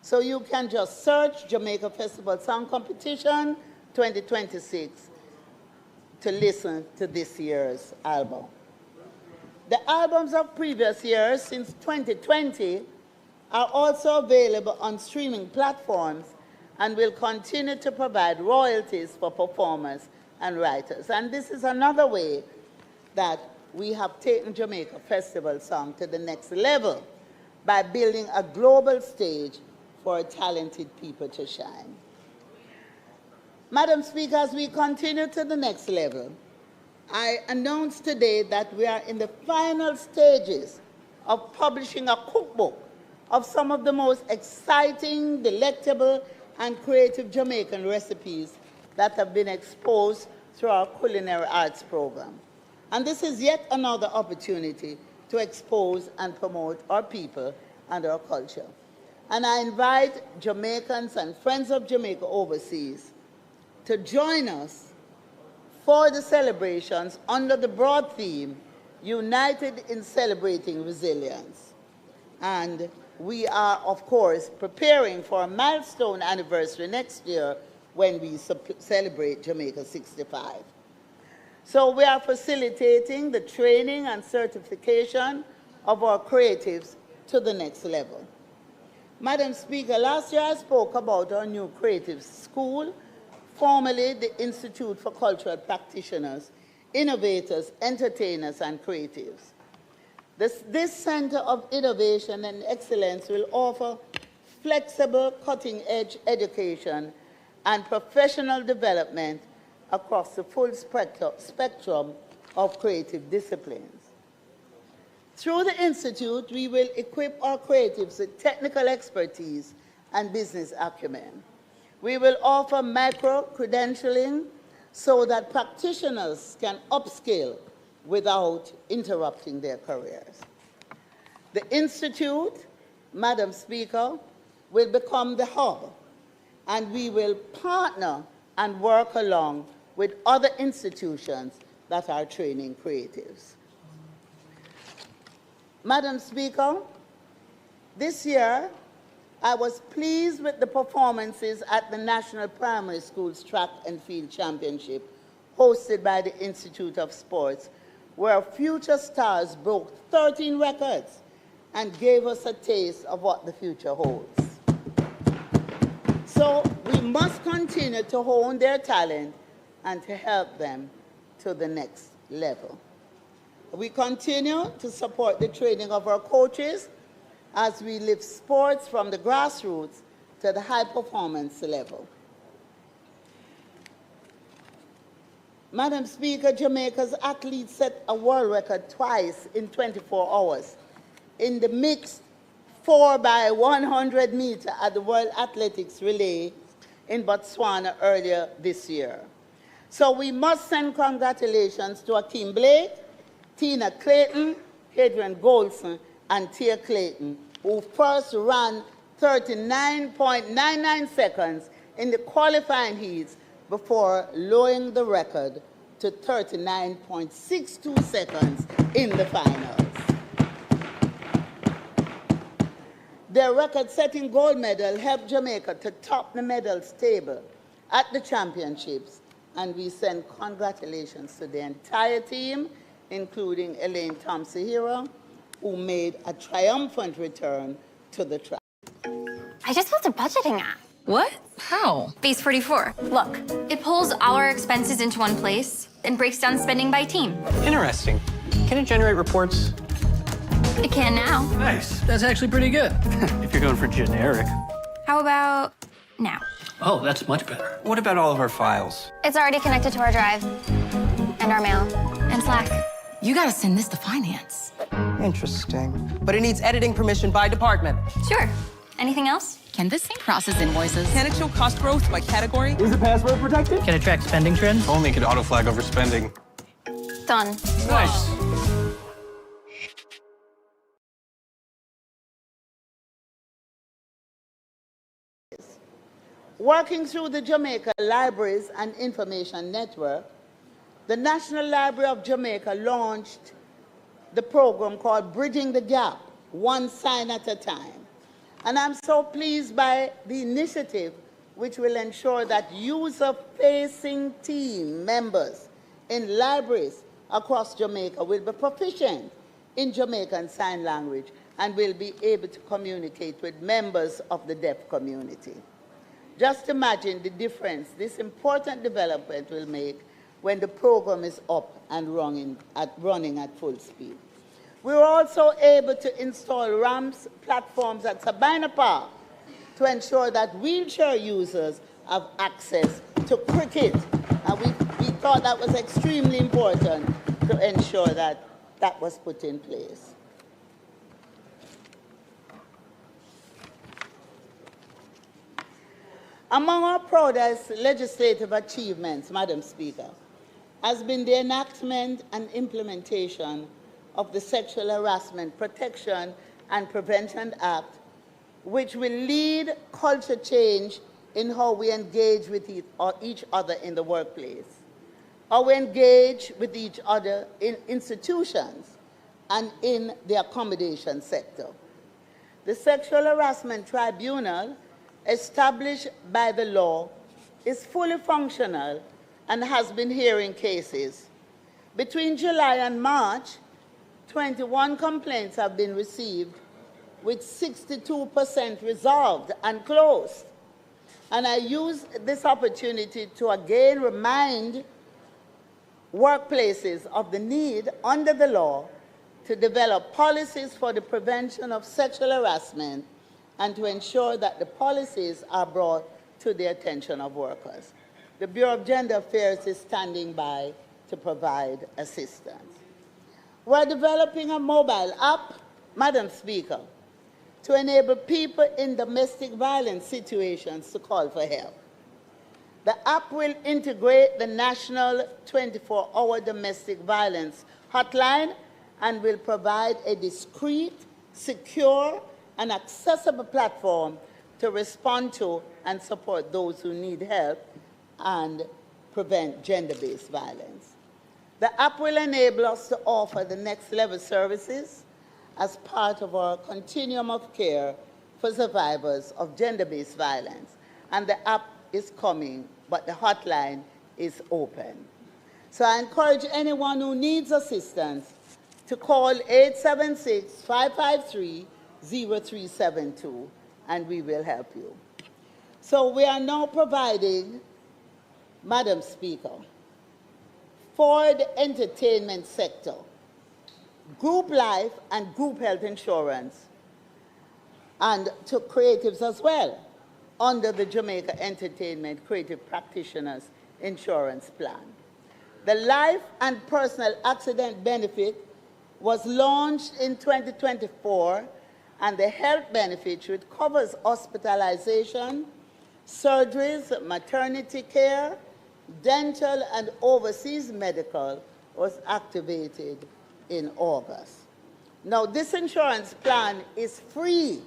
So you can just search Jamaica Festival Song Competition 2026 to listen to this year's album. The albums of previous years since 2020 are also available on streaming platforms and will continue to provide royalties for performers and writers. And this is another way that we have taken Jamaica Festival Song to the next level by building a global stage for talented people to shine. Madam Speaker, as we continue to the next level, I announce today that we are in the final stages of publishing a cookbook of some of the most exciting, delectable, and creative Jamaican recipes that have been exposed through our culinary arts program. And this is yet another opportunity to expose and promote our people and our culture. And I invite Jamaicans and friends of Jamaica overseas to join us for the celebrations under the broad theme, United in Celebrating Resilience. And we are, of course, preparing for a milestone anniversary next year when we celebrate Jamaica 65. So we are facilitating the training and certification of our creatives to the next level. Madam Speaker, last year I spoke about our new creative school, formerly the Institute for Cultural Practitioners, Innovators, Entertainers, and Creatives. This Center of Innovation and Excellence will offer flexible, cutting-edge education and professional development across the full spectrum of creative disciplines. Through the Institute, we will equip our creatives with technical expertise and business acumen. We will offer micro-credentialing so that practitioners can upskill without interrupting their careers. The Institute, Madam Speaker, will become the hub, and we will partner and work along with other institutions that are training creatives. Madam Speaker, this year, I was pleased with the performances at the National Primary Schools Track and Field Championship hosted by the Institute of Sports, where future stars broke 13 records and gave us a taste of what the future holds. So we must continue to hone their talent and to help them to the next level. We continue to support the training of our coaches as we lift sports from the grassroots to the high performance level. Madam Speaker, Jamaica's athletes set a world record twice in 24 hours in the mixed 4x100 meter at the World Athletics Relay in Botswana earlier this year. So we must send congratulations to Akeem Blake, Tina Clayton, Hadrian Goldson, and Tia Clayton, who first ran 39.99 seconds in the qualifying heats before lowering the record to 39.62 seconds in the finals. Their record-setting gold medal helped Jamaica to top the medals table at the championships, and we send congratulations to the entire team, including Elaine Thompson-Hero, who made a triumphant return to the track. I just built a budgeting app. What? How? Base 44. Look, it pulls all our expenses into one place and breaks down spending by team. Interesting. Can it generate reports? It can now. Nice. That's actually pretty good. If you're going for generic. How about now? Oh, that's much better. What about all of our files? It's already connected to our drive and our mail and Slack. You gotta send this to finance. Interesting. But it needs editing permission by department. Sure. Anything else? Can this thing process invoices? Can it show cost growth by category? Is it password protected? Can it track spending trends? Only could auto-flag overspending. Done. Nice. Working through the Jamaica Libraries and Information Network, the National Library of Jamaica launched the program called Bridging the Gap, one sign at a time. And I'm so pleased by the initiative which will ensure that user-facing team members in libraries across Jamaica will be proficient in Jamaican Sign Language and will be able to communicate with members of the deaf community. Just imagine the difference this important development will make when the program is up and running at full speed. We were also able to install ramps, platforms at Sabina Park to ensure that wheelchair users have access to cricket. And we thought that was extremely important to ensure that that was put in place. Among our proudest legislative achievements, Madam Speaker, has been the enactment and implementation of the Sexual Harassment Protection and Prevention Act, which will lead culture change in how we engage with each other in the workplace, how we engage with each other in institutions and in the accommodation sector. The Sexual Harassment Tribunal, established by the law, is fully functional and has been hearing cases. Between July and March, 21 complaints have been received, with 62% resolved and closed. And I use this opportunity to again remind workplaces of the need under the law to develop policies for the prevention of sexual harassment and to ensure that the policies are brought to the attention of workers. The Bureau of Gender Affairs is standing by to provide assistance. We're developing a mobile app, Madam Speaker, to enable people in domestic violence situations to call for help. The app will integrate the National 24-hour Domestic Violence Hotline and will provide a discreet, secure, and accessible platform to respond to and support those who need help and prevent gender-based violence. The app will enable us to offer the next level services as part of our continuum of care for survivors of gender-based violence. And the app is coming, but the hotline is open. So I encourage anyone who needs assistance to call 876-553-0372, and we will help you. So we are now providing, Madam Speaker, for the entertainment sector, group life and group health insurance, and to creatives as well, under the Jamaica Entertainment Creative Practitioners Insurance Plan. The life and personal accident benefit was launched in 2024, and the health benefit, which covers hospitalization, surgeries, maternity care, dental, and overseas medical, was activated in August. Now, this insurance plan is free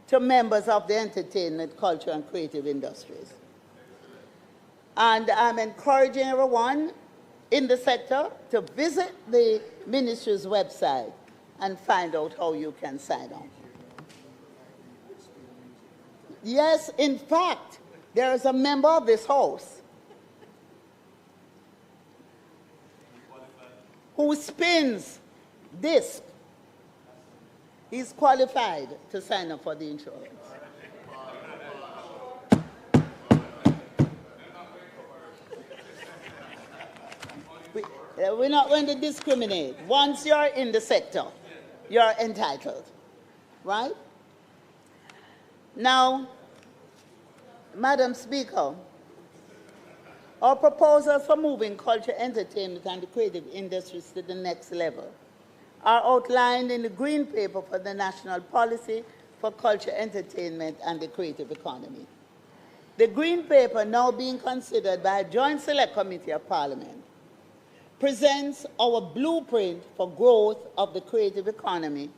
to members of the entertainment, culture, and creative industries. And I'm encouraging everyone in the sector to visit the ministry's website and find out how you can sign up. Yes, in fact, there is a member of this House who spins disc. He's qualified to sign up for the insurance. We're not going to discriminate. Once you're in the sector, you're entitled, right? Now, Madam Speaker, our proposals for moving culture, entertainment, and the creative industries to the next level are outlined in the Green Paper for the National Policy for Culture, Entertainment, and the Creative Economy. The Green Paper, now being considered by a Joint Select Committee of Parliament, presents our blueprint for growth of the creative economy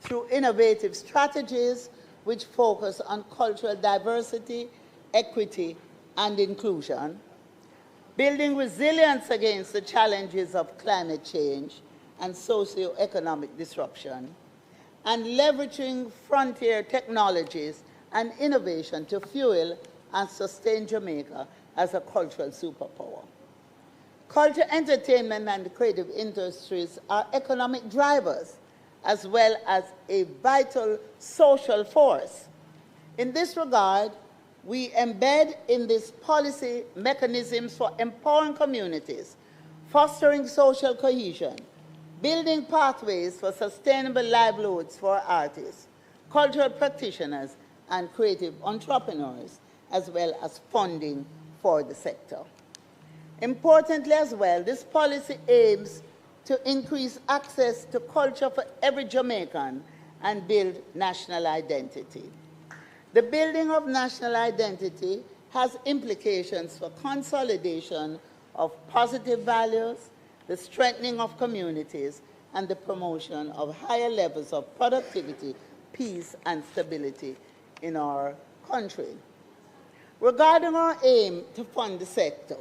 through innovative strategies which focus on cultural diversity, equity, and inclusion, building resilience against the challenges of climate change and socio-economic disruption, and leveraging frontier technologies and innovation to fuel and sustain Jamaica as a cultural superpower. Culture, entertainment, and creative industries are economic drivers as well as a vital social force. In this regard, we embed in this policy mechanisms for empowering communities, fostering social cohesion, building pathways for sustainable livelihoods for artists, cultural practitioners, and creative entrepreneurs, as well as funding for the sector. Importantly as well, this policy aims to increase access to culture for every Jamaican and build national identity. The building of national identity has implications for consolidation of positive values, the strengthening of communities, and the promotion of higher levels of productivity, peace, and stability in our country. Regarding our aim to fund the sector,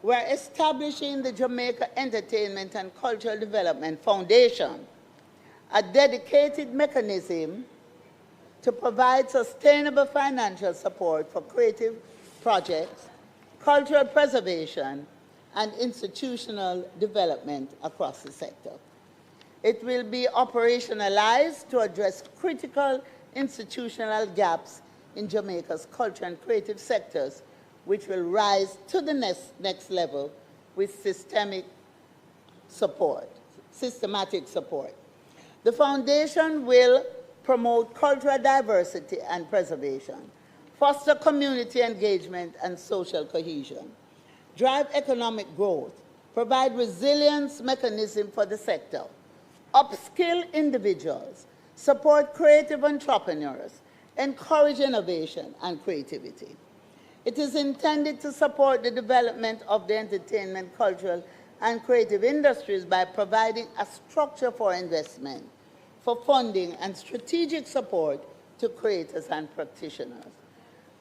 we're establishing the Jamaica Entertainment and Cultural Development Foundation, a dedicated mechanism to provide sustainable financial support for creative projects, cultural preservation, and institutional development across the sector. It will be operationalized to address critical institutional gaps in Jamaica's culture and creative sectors, which will rise to the next level with systematic support. The foundation will promote cultural diversity and preservation, foster community engagement and social cohesion, drive economic growth, provide resilience mechanism for the sector, upskill individuals, support creative entrepreneurs, encourage innovation and creativity. It is intended to support the development of the entertainment, cultural, and creative industries by providing a structure for investment, for funding and strategic support to creators and practitioners.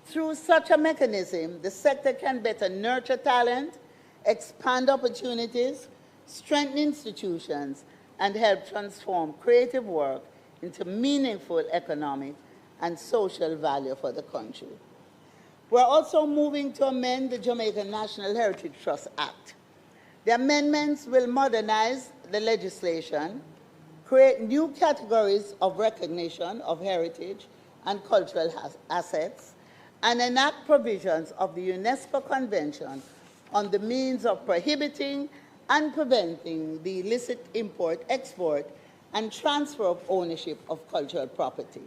Through such a mechanism, the sector can better nurture talent, expand opportunities, strengthen institutions, and help transform creative work into meaningful economic and social value for the country. We're also moving to amend the Jamaican National Heritage Trust Act. The amendments will modernize the legislation, create new categories of recognition of heritage and cultural assets, and enact provisions of the UNESCO Convention on the means of prohibiting and preventing the illicit import, export, and transfer of ownership of cultural property.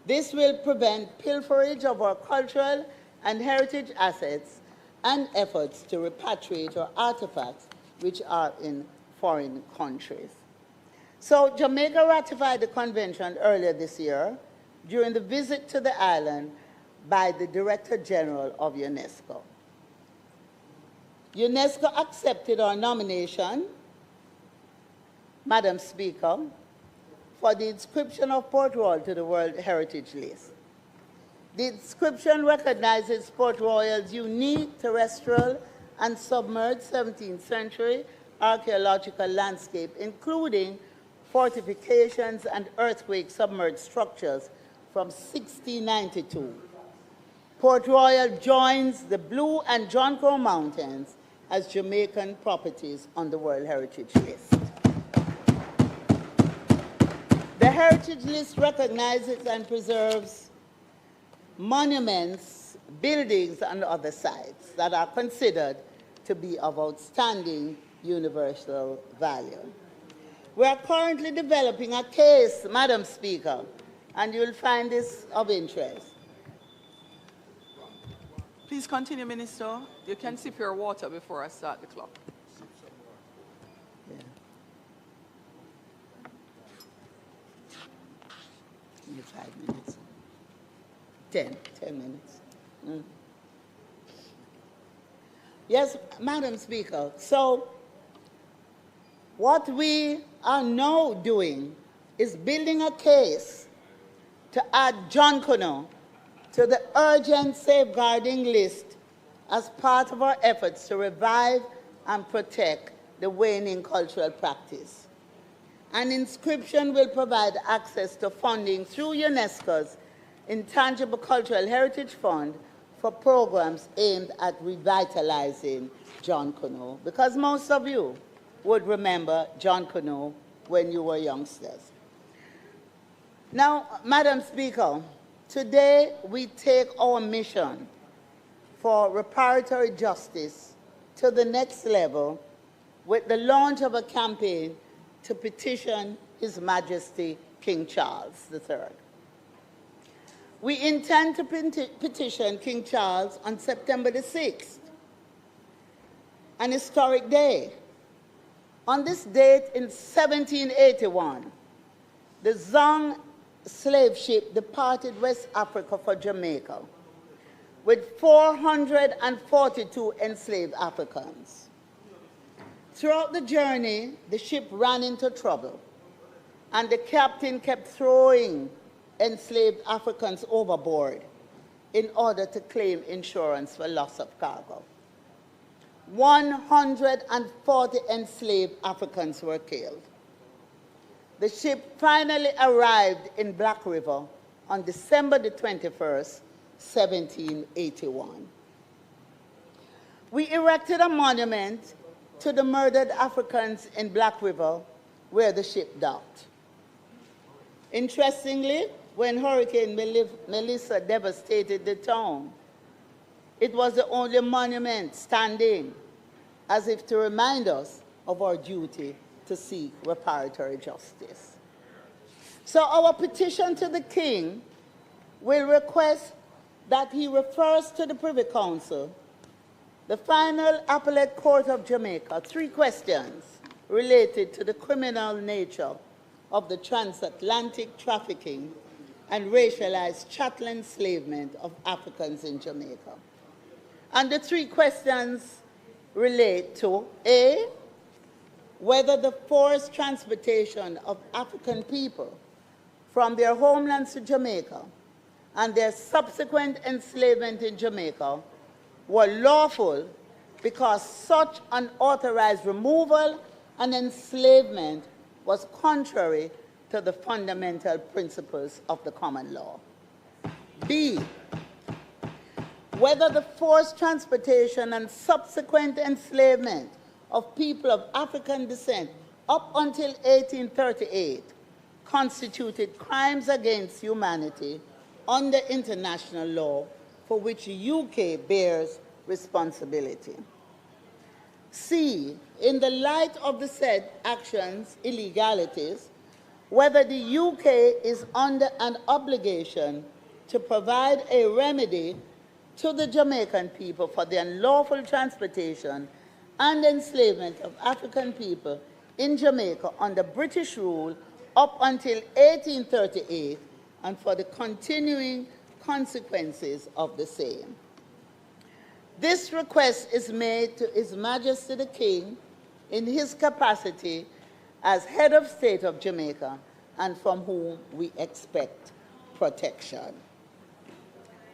This will prevent pilferage of our cultural and heritage assets and efforts to repatriate our artifacts which are in foreign countries. So Jamaica ratified the convention earlier this year during the visit to the island by the Director General of UNESCO. UNESCO accepted our nomination, Madam Speaker, for the inscription of Port Royal to the World Heritage List. The inscription recognizes Port Royal's unique terrestrial and submerged 17th century archaeological landscape, including fortifications and earthquake submerged structures from 1692. Port Royal joins the Blue and John Crow Mountains as Jamaican properties on the World Heritage List. The Heritage List recognizes and preserves monuments, buildings, and other sites that are considered to be of outstanding universal value. We are currently developing a case, Madam Speaker, and you will find this of interest. Please continue, Minister. You can sip your water before I start the clock. Yeah. Give me 5 minutes. 10 minutes. Yes, Madam Speaker. So what we are now doing is building a case to add John Connor to the urgent safeguarding list as part of our efforts to revive and protect the waning cultural practice. An inscription will provide access to funding through UNESCO's Intangible Cultural Heritage Fund for programs aimed at revitalizing John Canoe, because most of you would remember John Canoe when you were youngsters. Now, Madam Speaker, today we take our mission for reparatory justice to the next level with the launch of a campaign to petition His Majesty King Charles III. We intend to petition King Charles on September the 6th, an historic day. On this date in 1781, the Zong slave ship departed West Africa for Jamaica with 442 enslaved Africans. Throughout the journey, the ship ran into trouble, and the captain kept throwing enslaved Africans overboard in order to claim insurance for loss of cargo. 140 enslaved Africans were killed. The ship finally arrived in Black River on December the 21st, 1781. We erected a monument to the murdered Africans in Black River where the ship docked. Interestingly, when Hurricane Melissa devastated the town, it was the only monument standing, as if to remind us of our duty to seek reparatory justice. So our petition to the King will request that he refers to the Privy Council, the final appellate court of Jamaica, 3 questions related to the criminal nature of the transatlantic trafficking and racialized chattel enslavement of Africans in Jamaica. And the 3 questions relate to A, whether the forced transportation of African people from their homelands to Jamaica and their subsequent enslavement in Jamaica were lawful because such unauthorized removal and enslavement was contrary to the fundamental principles of the common law. B, whether the forced transportation and subsequent enslavement of people of African descent up until 1838 constituted crimes against humanity under international law for which the UK bears responsibility. C, in the light of the said actions, illegalities, whether the UK is under an obligation to provide a remedy to the Jamaican people for the unlawful transportation and enslavement of African people in Jamaica under British rule up until 1838 and for the continuing consequences of the same. This request is made to His Majesty the King in his capacity as head of state of Jamaica and from whom we expect protection.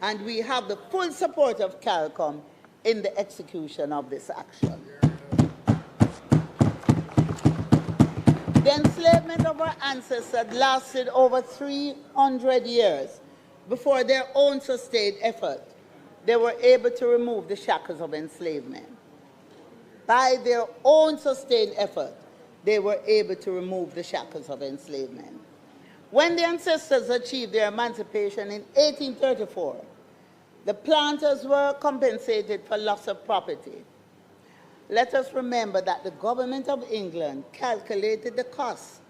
And we have the full support of CARICOM in the execution of this action. The enslavement of our ancestors lasted over 300 years before their own sustained effort they were able to remove the shackles of enslavement. By their own sustained effort, they were able to remove the shackles of enslavement. When the ancestors achieved their emancipation in 1834, the planters were compensated for loss of property. Let us remember that the government of England calculated the cost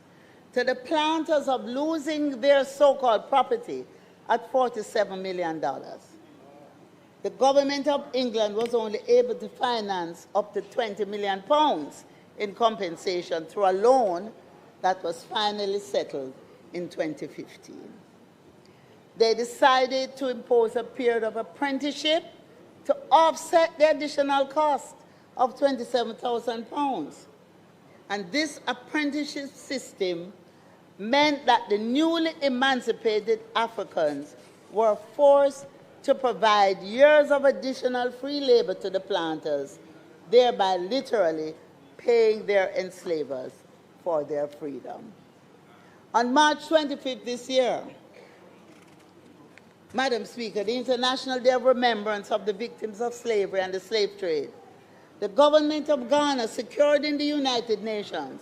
to the planters of losing their so-called property at $47 million. The government of England was only able to finance up to £20 million in compensation through a loan that was finally settled in 2015. They decided to impose a period of apprenticeship to offset the additional cost of £27,000. And this apprenticeship system meant that the newly emancipated Africans were forced to provide years of additional free labor to the planters, thereby literally paying their enslavers for their freedom. On March 25th this year, Madam Speaker, the International Day of Remembrance of the Victims of Slavery and the Slave Trade, the government of Ghana secured in the United Nations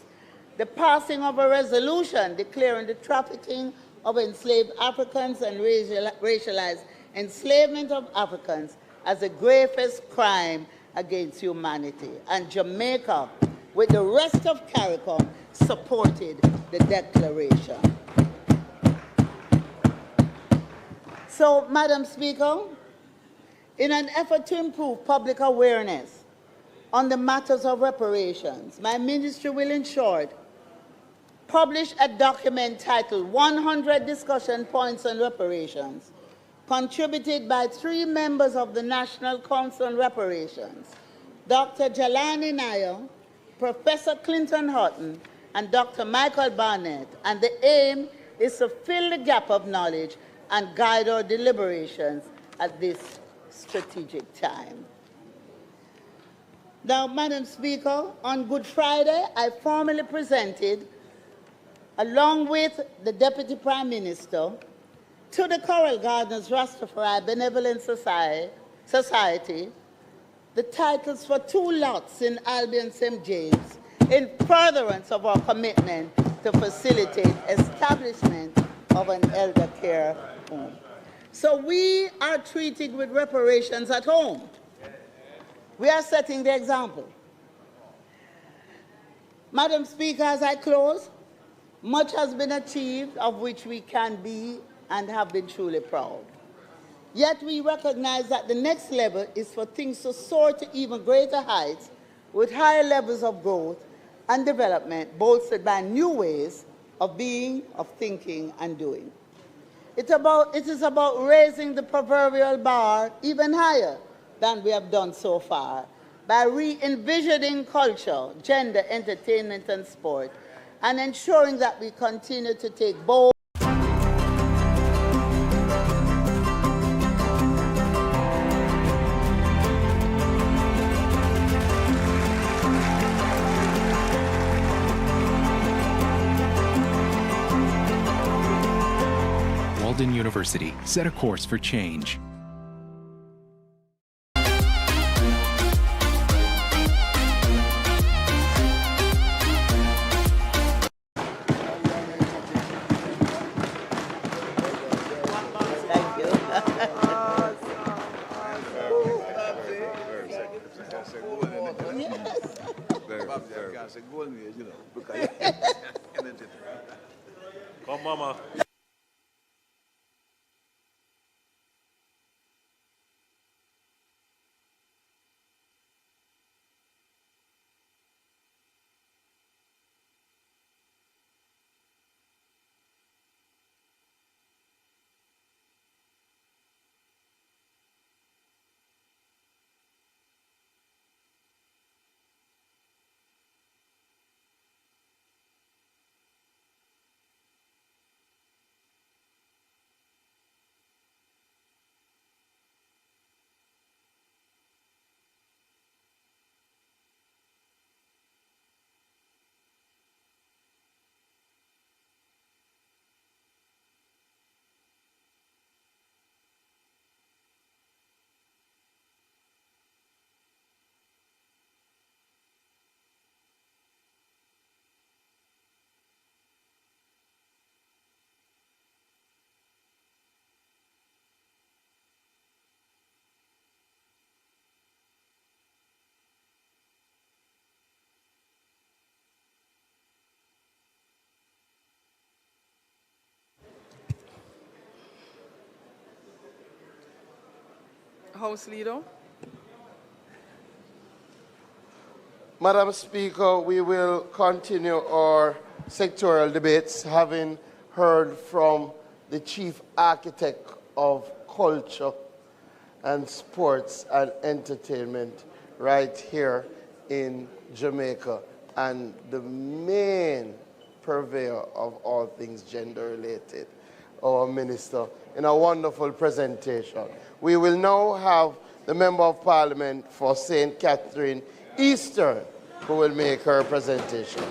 the passing of a resolution declaring the trafficking of enslaved Africans and racialized enslavement of Africans as the gravest crime against humanity. And Jamaica, with the rest of CARICOM, supported the declaration. So, Madam Speaker, in an effort to improve public awareness on the matters of reparations, my ministry will, in short, publish a document titled 100 Discussion Points on Reparations, contributed by 3 members of the National Council on Reparations, Dr. Jelani Nair, Professor Clinton Houghton, and Dr. Michael Barnett, and the aim is to fill the gap of knowledge and guide our deliberations at this strategic time. Now, Madam Speaker, on Good Friday, I formally presented, along with the Deputy Prime Minister, to the Coral Gardens Rastafari Benevolent Society the titles for 2 lots in Albion St. James in furtherance of our commitment to facilitate establishment of an elder care home. So we are treating with reparations at home. We are setting the example. Madam Speaker, as I close, much has been achieved of which we can be and have been truly proud. Yet we recognize that the next level is for things to soar to even greater heights with higher levels of growth and development bolstered by new ways of being, of thinking, and doing. It is about raising the proverbial bar even higher than we have done so far by re-envisioning culture, gender, entertainment, and sport, and ensuring that we continue to take bold Walden University, set a course for change. Come, Mama. House Leader. Madam Speaker, we will continue our sectoral debates, having heard from the Chief Architect of Culture and Sports and Entertainment right here in Jamaica, and the main purveyor of all things gender-related. our minister, in a wonderful presentation. We will now have the Member of Parliament for St. Catherine Eastern, who will make her presentation.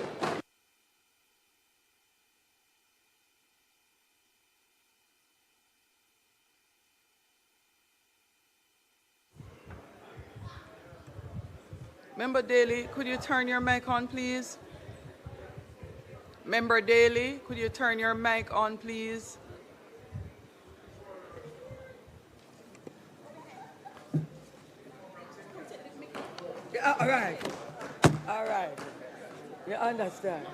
Member Daly, could you turn your mic on, please? Member Daly, could you turn your mic on, please? All right. All right. You understand.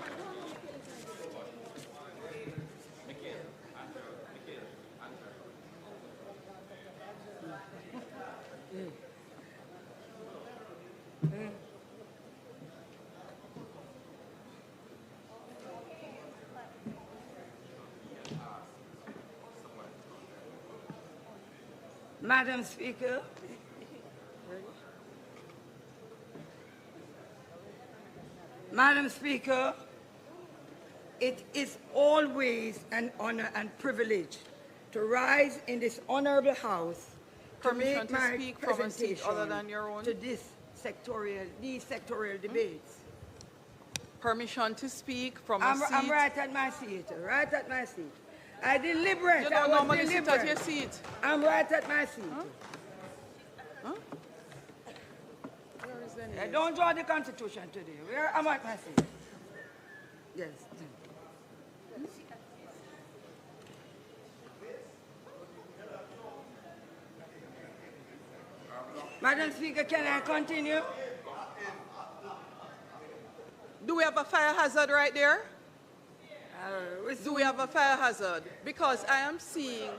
Madam Speaker, Madam Speaker, it is always an honor and privilege to rise in this honorable house to make my speak from a seat presentation other than your own? to these sectorial debates. Permission to speak from a I'm seat? right at my seat, right at my seat. I deliberate. You don't normally sit at your seat. I'm right at my seat. Huh? I don't draw the Constitution today. I'm at my seat. Yes. Madam Speaker, can I continue? Do we have a fire hazard right there? Do we have a fire hazard? Because I am seeing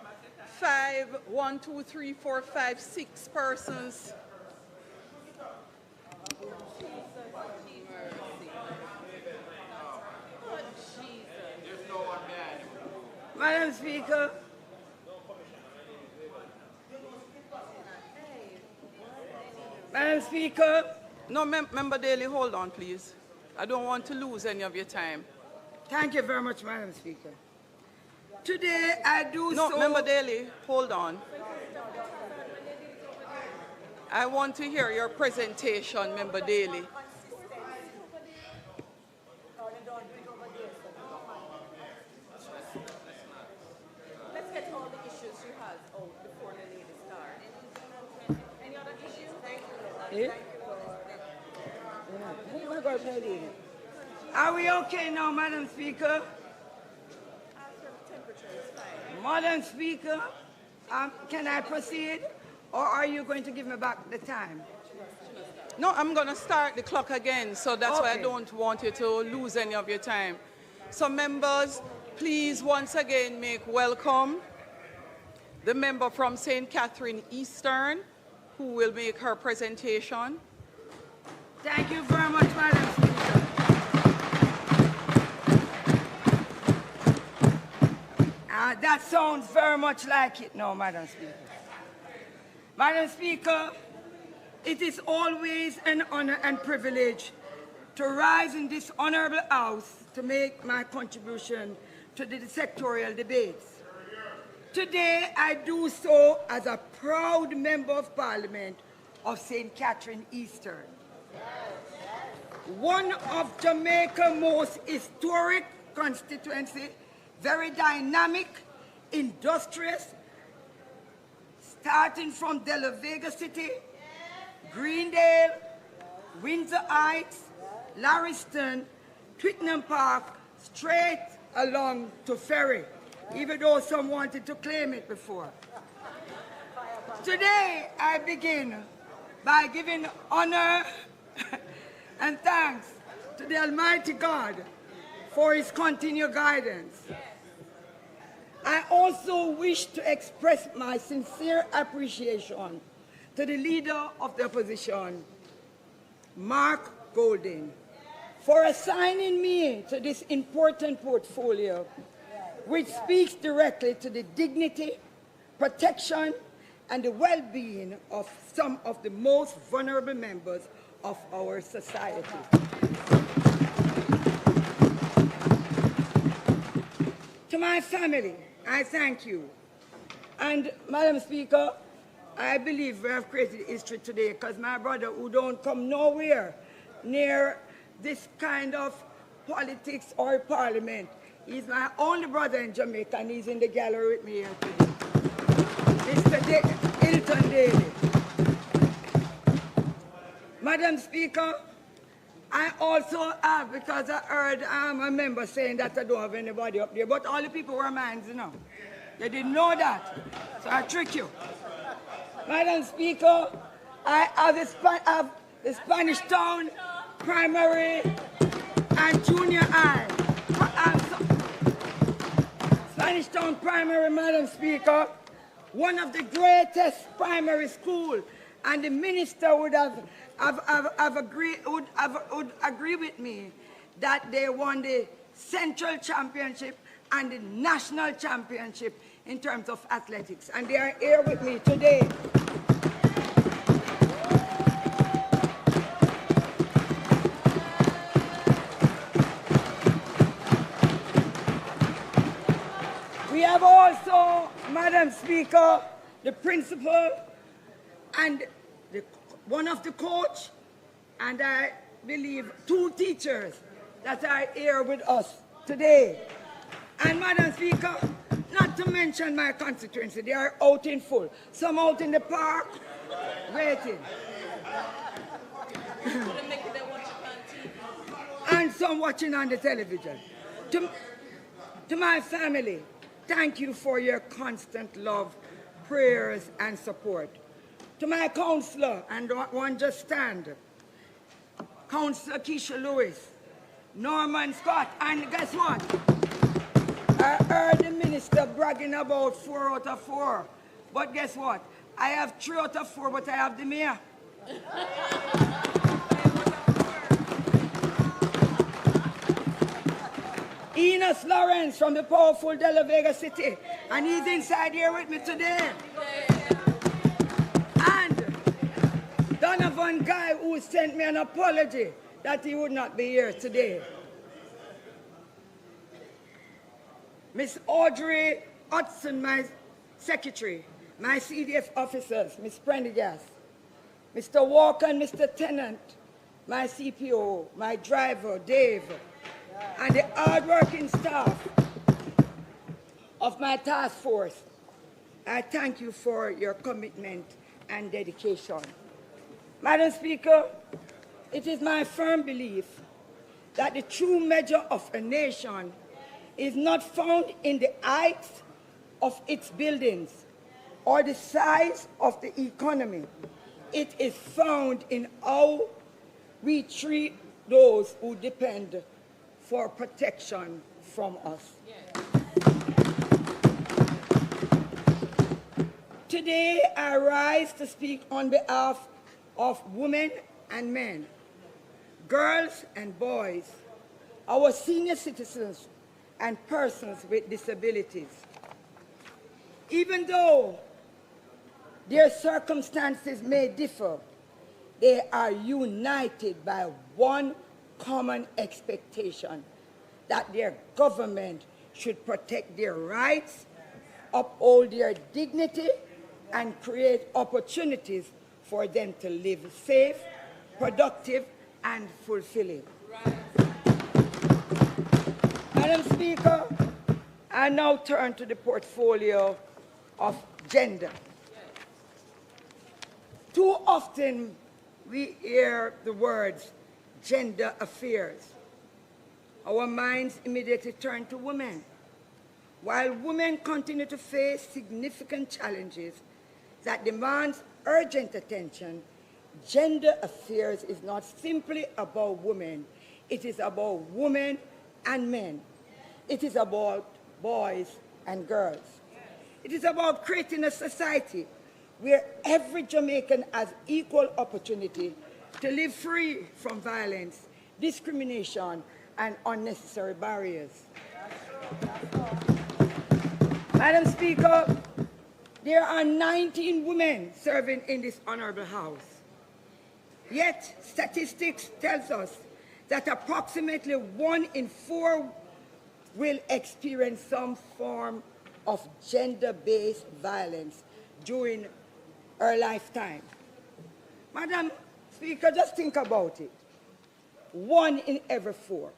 1, 2, 3, 4, 5, 6 persons. Madam Speaker. Madam Speaker. No, Member Daly, hold on, please. I don't want to lose any of your time. Thank you very much, Madam Speaker. Today, I do no, so... Member Daly, hold on. I want to hear your presentation, Member Daly. Let's get all the issues she has out before the lady start. Any other issues? Thank you. Are we okay now, Madam Speaker? Madam Speaker, can I proceed? Or are you going to give me back the time? No, I'm going to start the clock again, so that's why I Okay. don't want you to lose any of your time. So members, please once again make welcome the member from St. Catherine Eastern, who will make her presentation. Thank you very much, Madam Speaker. That sounds very much like it now, Madam Speaker. Madam Speaker, it is always an honor and privilege to rise in this honorable house to make my contribution to the sectorial debates. Today, I do so as a proud member of Parliament of St. Catherine Eastern, one of Jamaica's most historic constituency, very dynamic, industrious, starting from De La Vega City, Greendale, Windsor Heights, Larriston, Twickenham Park, straight along to Ferry, even though some wanted to claim it before. Today, I begin by giving honor and thanks to the Almighty God for His continued guidance. I also wish to express my sincere appreciation to the Leader of the Opposition, Mark Golding, for assigning me to this important portfolio, which speaks directly to the dignity, protection, and the well-being of some of the most vulnerable members of our society. To my family I thank you. And, Madam Speaker, I believe we have created history today because my brother, who don't come nowhere near this kind of politics or parliament, he's my only brother in Jamaica, and he's in the gallery with me here today. Mr. Hilton Daly. Madam Speaker, I also have, because I heard a member saying that I don't have anybody up there, but all the people were mine, you know. They didn't know that, so I trick you. Madam Speaker, I have the Spanish Town Primary and Junior High. Spanish Town Primary, Madam Speaker, one of the greatest primary schools, and the minister would agree with me that they won the Central Championship and the National Championship in terms of athletics, and they are here with me today. We have also, Madam Speaker, the principal and one of the coach, and I believe 2 teachers that are here with us today. And Madam Speaker, not to mention my constituency, they are out in full. Some out in the park, waiting. And some watching on the television. To my family, thank you for your constant love, prayers, and support. To my counselor, and one just stand, Councillor Keisha Lewis, Norman Scott, and guess what? I heard the minister bragging about 4 out of 4, but guess what? I have 3 out of 4, but I have the mayor. Enos Lawrence from the powerful De La Vega City, and he's inside here with me today. And Donovan Guy, who sent me an apology that he would not be here today. Miss Audrey Hudson, my secretary, my CDF officers, Miss Prendergast, Mr. Walker and Mr. Tennant, my CPO, my driver, Dave, and the hard-working staff of my task force. I thank you for your commitment and dedication. Madam Speaker, it is my firm belief that the true measure of a nation is not found in the height of its buildings or the size of the economy. It is found in how we treat those who depend for protection from us. Today, I rise to speak on behalf of women and men, girls and boys, our senior citizens, and persons with disabilities. Even though their circumstances may differ, they are united by one common expectation: that their government should protect their rights, uphold their dignity, and create opportunities for them to live safe, productive, and fulfilling. Madam Speaker, I now turn to the portfolio of gender. Too often we hear the words gender affairs. Our minds immediately turn to women. While women continue to face significant challenges that demand urgent attention, gender affairs is not simply about women. It is about women and men. It is about boys and girls. It is about creating a society where every Jamaican has equal opportunity to live free from violence, discrimination, and unnecessary barriers. Madam Speaker, there are 19 women serving in this honorable house. Yet, statistics tells us that approximately 1 in 4 will experience some form of gender-based violence during her lifetime. Madam Speaker, just think about it. 1 in every 4.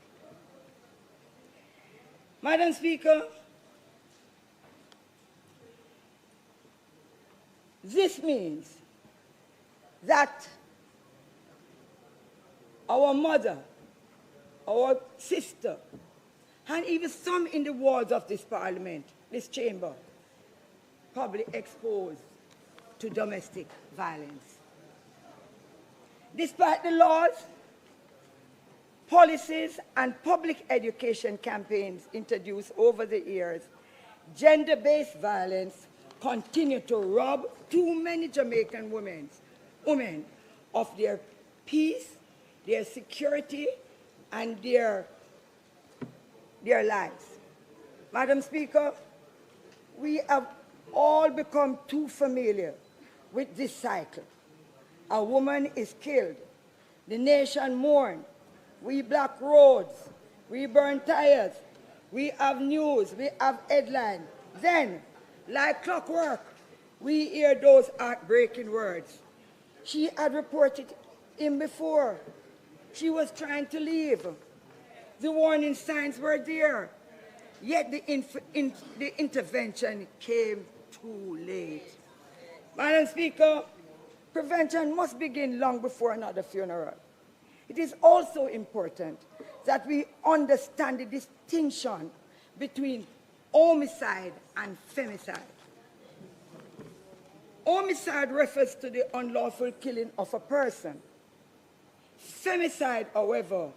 Madam Speaker, this means that our mother, our sister, and even some in the walls of this parliament, this chamber, probably exposed to domestic violence. Despite the laws, policies, and public education campaigns introduced over the years, gender-based violence continue to rob too many Jamaican women of their peace, their security, and their lives. Madam Speaker, we have all become too familiar with this cycle. A woman is killed, the nation mourns, we block roads, we burn tires, we have news, we have headlines. Then, like clockwork, we hear those heartbreaking words. She had reported him before. She was trying to leave. The warning signs were there, yet the intervention came too late. Madam Speaker, prevention must begin long before another funeral. It is also important that we understand the distinction between homicide and femicide. Homicide refers to the unlawful killing of a person. Femicide, however,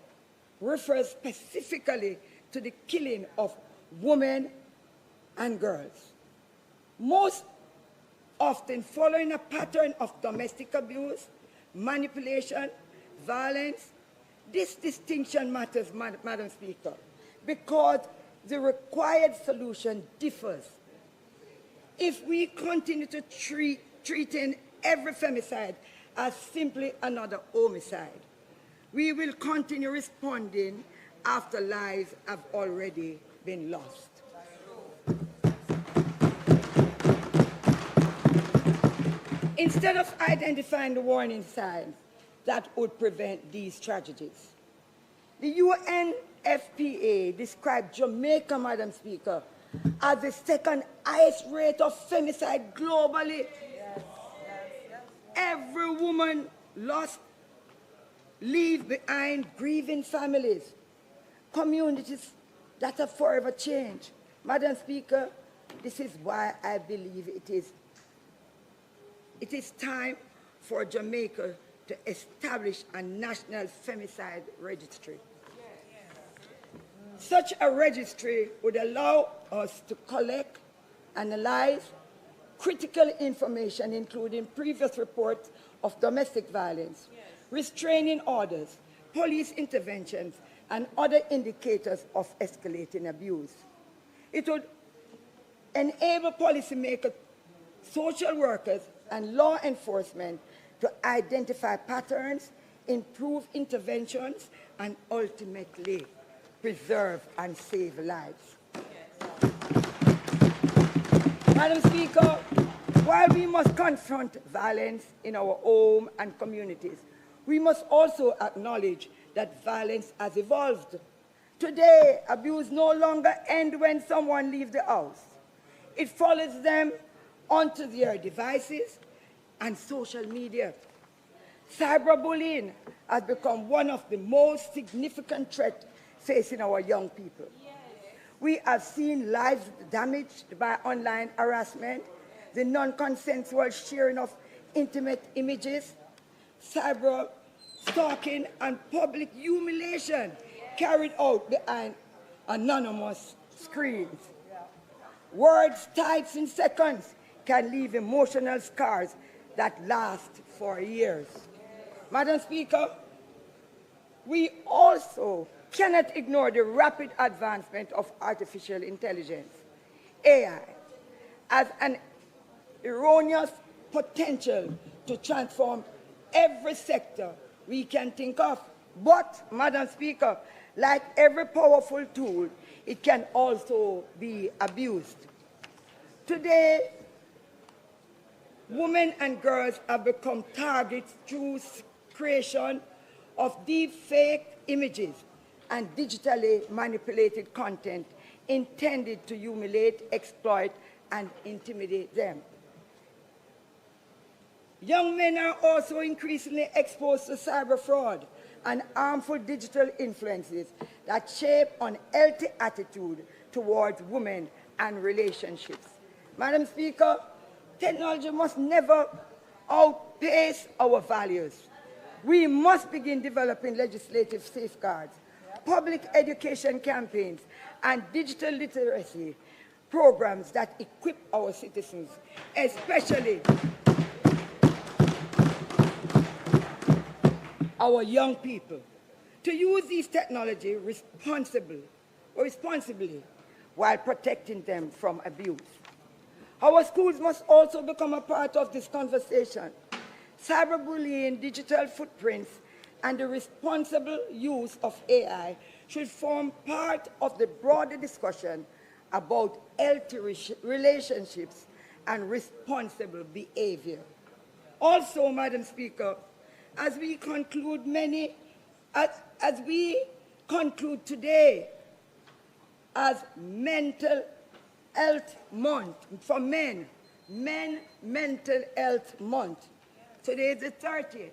refers specifically to the killing of women and girls. Most often following a pattern of domestic abuse, manipulation, violence. This distinction matters, Madam Speaker, because the required solution differs. If we continue to treating every femicide as simply another homicide, we will continue responding after lives have already been lost. Instead of identifying the warning signs that would prevent these tragedies, the UNFPA described Jamaica, Madam Speaker, as the second highest rate of femicide globally. Every woman lost leaves behind grieving families, communities that have forever changed. Madam Speaker, this is why I believe it is time for Jamaica to establish a national femicide registry. Such a registry would allow us to collect, analyze critical information, including previous reports of domestic violence, restraining orders, police interventions, and other indicators of escalating abuse. It would enable policymakers, social workers, and law enforcement to identify patterns, improve interventions, and ultimately preserve and save lives. Madam Speaker, while we must confront violence in our home and communities, we must also acknowledge that violence has evolved. Today, abuse no longer ends when someone leaves the house. It follows them onto their devices and social media. Cyberbullying has become one of the most significant threats facing our young people. We have seen lives damaged by online harassment, the non-consensual sharing of intimate images, cyber stalking, and public humiliation carried out behind anonymous screens. Words typed in seconds can leave emotional scars that last for years. Madam Speaker, we also cannot ignore the rapid advancement of artificial intelligence, AI, as an erroneous potential to transform every sector we can think of. But, Madam Speaker, like every powerful tool, it can also be abused. Today, women and girls have become targets through creation of deep fake images and digitally manipulated content intended to humiliate, exploit, and intimidate them. Young men are also increasingly exposed to cyber fraud and harmful digital influences that shape unhealthy attitude towards women and relationships. Madam Speaker, technology must never outpace our values. We must begin developing legislative safeguards, public education campaigns, and digital literacy programs that equip our citizens, especially our young people, to use these technology responsibly while protecting them from abuse. Our schools must also become a part of this conversation. Cyberbullying, digital footprints, and the responsible use of AI should form part of the broader discussion about healthy relationships and responsible behavior. Also, Madam Speaker, as we conclude today as Mental Health Month for men, Mental Health Month. Today is the 30th.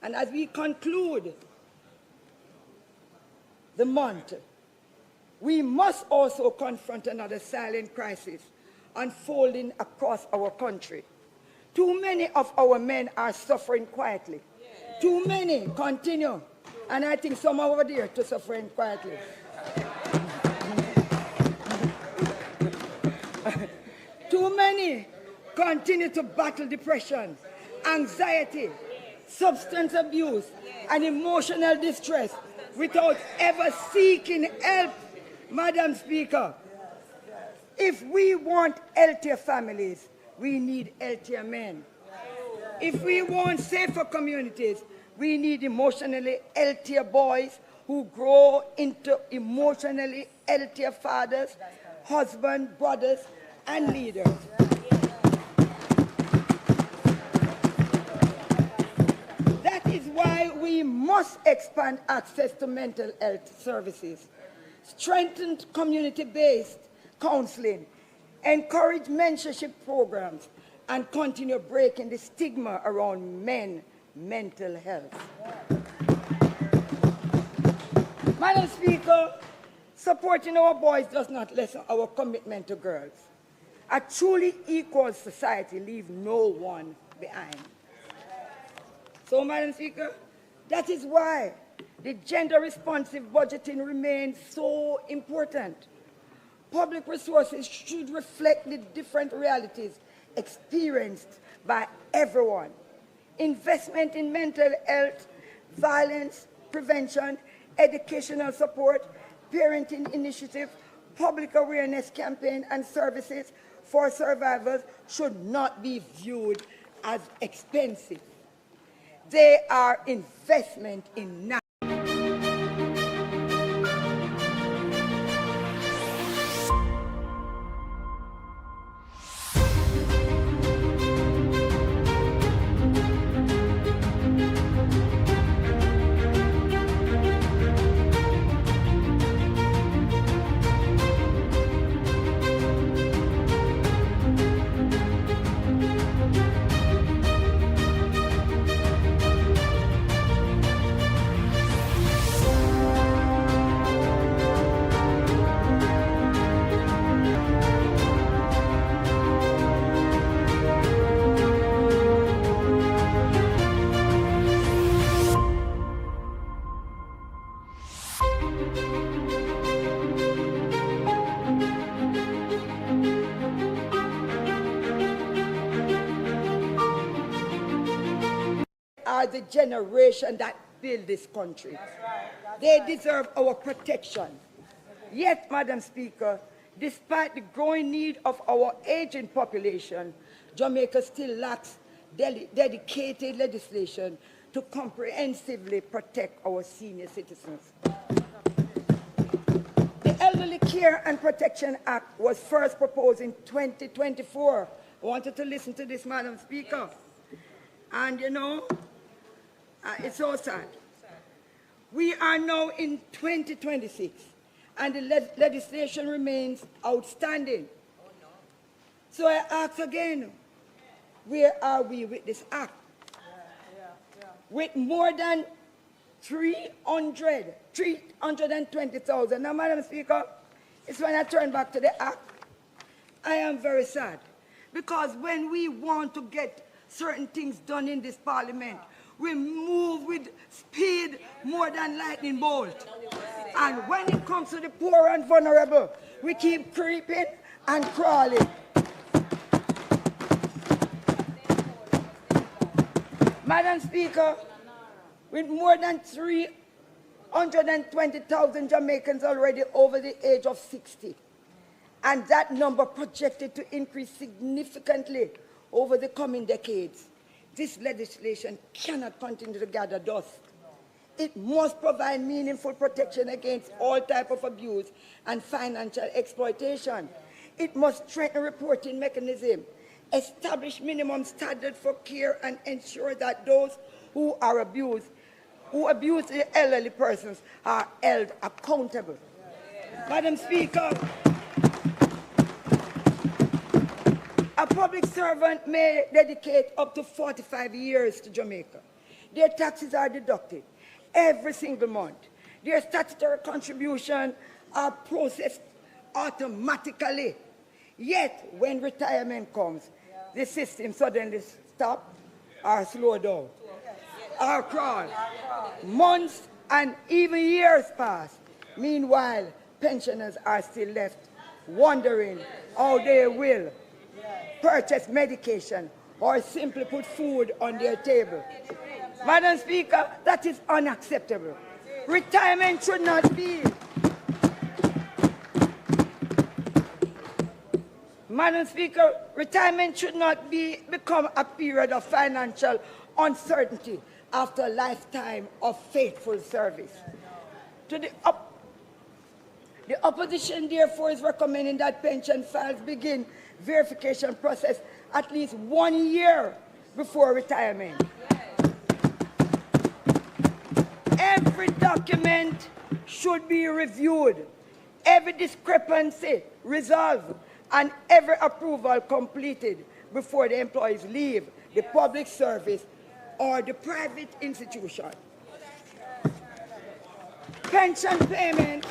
And as we conclude the month, we must also confront another silent crisis unfolding across our country. Too many of our men are suffering quietly. Too many continue, and I think some are over there to suffering quietly. Too many continue to battle depression, anxiety, substance abuse, and emotional distress without ever seeking help. Madam Speaker, if we want healthier families, we need healthier men. If we want safer communities, we need emotionally healthier boys who grow into emotionally healthier fathers, husbands, brothers, and leaders. That is why we must expand access to mental health services, strengthen community-based counseling, encourage mentorship programs, and continue breaking the stigma around mental health. Madam Speaker, supporting our boys does not lessen our commitment to girls. A truly equal society leaves no one behind. So, Madam Speaker, that is why the gender-responsive budgeting remains so important. Public resources should reflect the different realities experienced by everyone. Investment in mental health, violence prevention, educational support, parenting initiative, public awareness campaign, and services for survivors should not be viewed as expensive. They are investment in now. Are the generation that build this country. They deserve our protection. Yet, Madam Speaker, despite the growing need of our aging population, Jamaica still lacks dedicated legislation to comprehensively protect our senior citizens. The elderly care Care and Protection Act was first proposed in 2024. I wanted to listen to this, Madam Speaker. And you know, it's so sad. We are now in 2026, and the legislation remains outstanding. So I ask again, where are we with this act? With more than 320,000. Now, Madam Speaker, it's when I turn back to the act, I am very sad. Because when we want to get certain things done in this parliament, we move with speed more than lightning bolt. And when it comes to the poor and vulnerable, we keep creeping and crawling. Madam Speaker, with more than 320,000 Jamaicans already over the age of 60, and that number projected to increase significantly over the coming decades, this legislation cannot continue to gather dust. It must provide meaningful protection against all types of abuse and financial exploitation. It must strengthen reporting mechanisms, establish minimum standards for care, and ensure that those who abuse the elderly persons are held accountable. Madam Speaker, a public servant may dedicate up to 45 years to Jamaica. Their taxes are deducted every single month. Their statutory contributions are processed automatically. Yet, when retirement comes, the system suddenly stops or slows down or crawls. Months and even years pass. Meanwhile, pensioners are still left wondering how they will purchase medication or simply put food on their table. Madam Speaker, that is unacceptable. Retirement should not be. Madam Speaker, retirement should not become a period of financial uncertainty after a lifetime of faithful service. The opposition, therefore, is recommending that pension files begin verification process at least 1 year before retirement. Every document should be reviewed, every discrepancy resolved, and every approval completed before the employees leave the public service or the private institution. Pension payment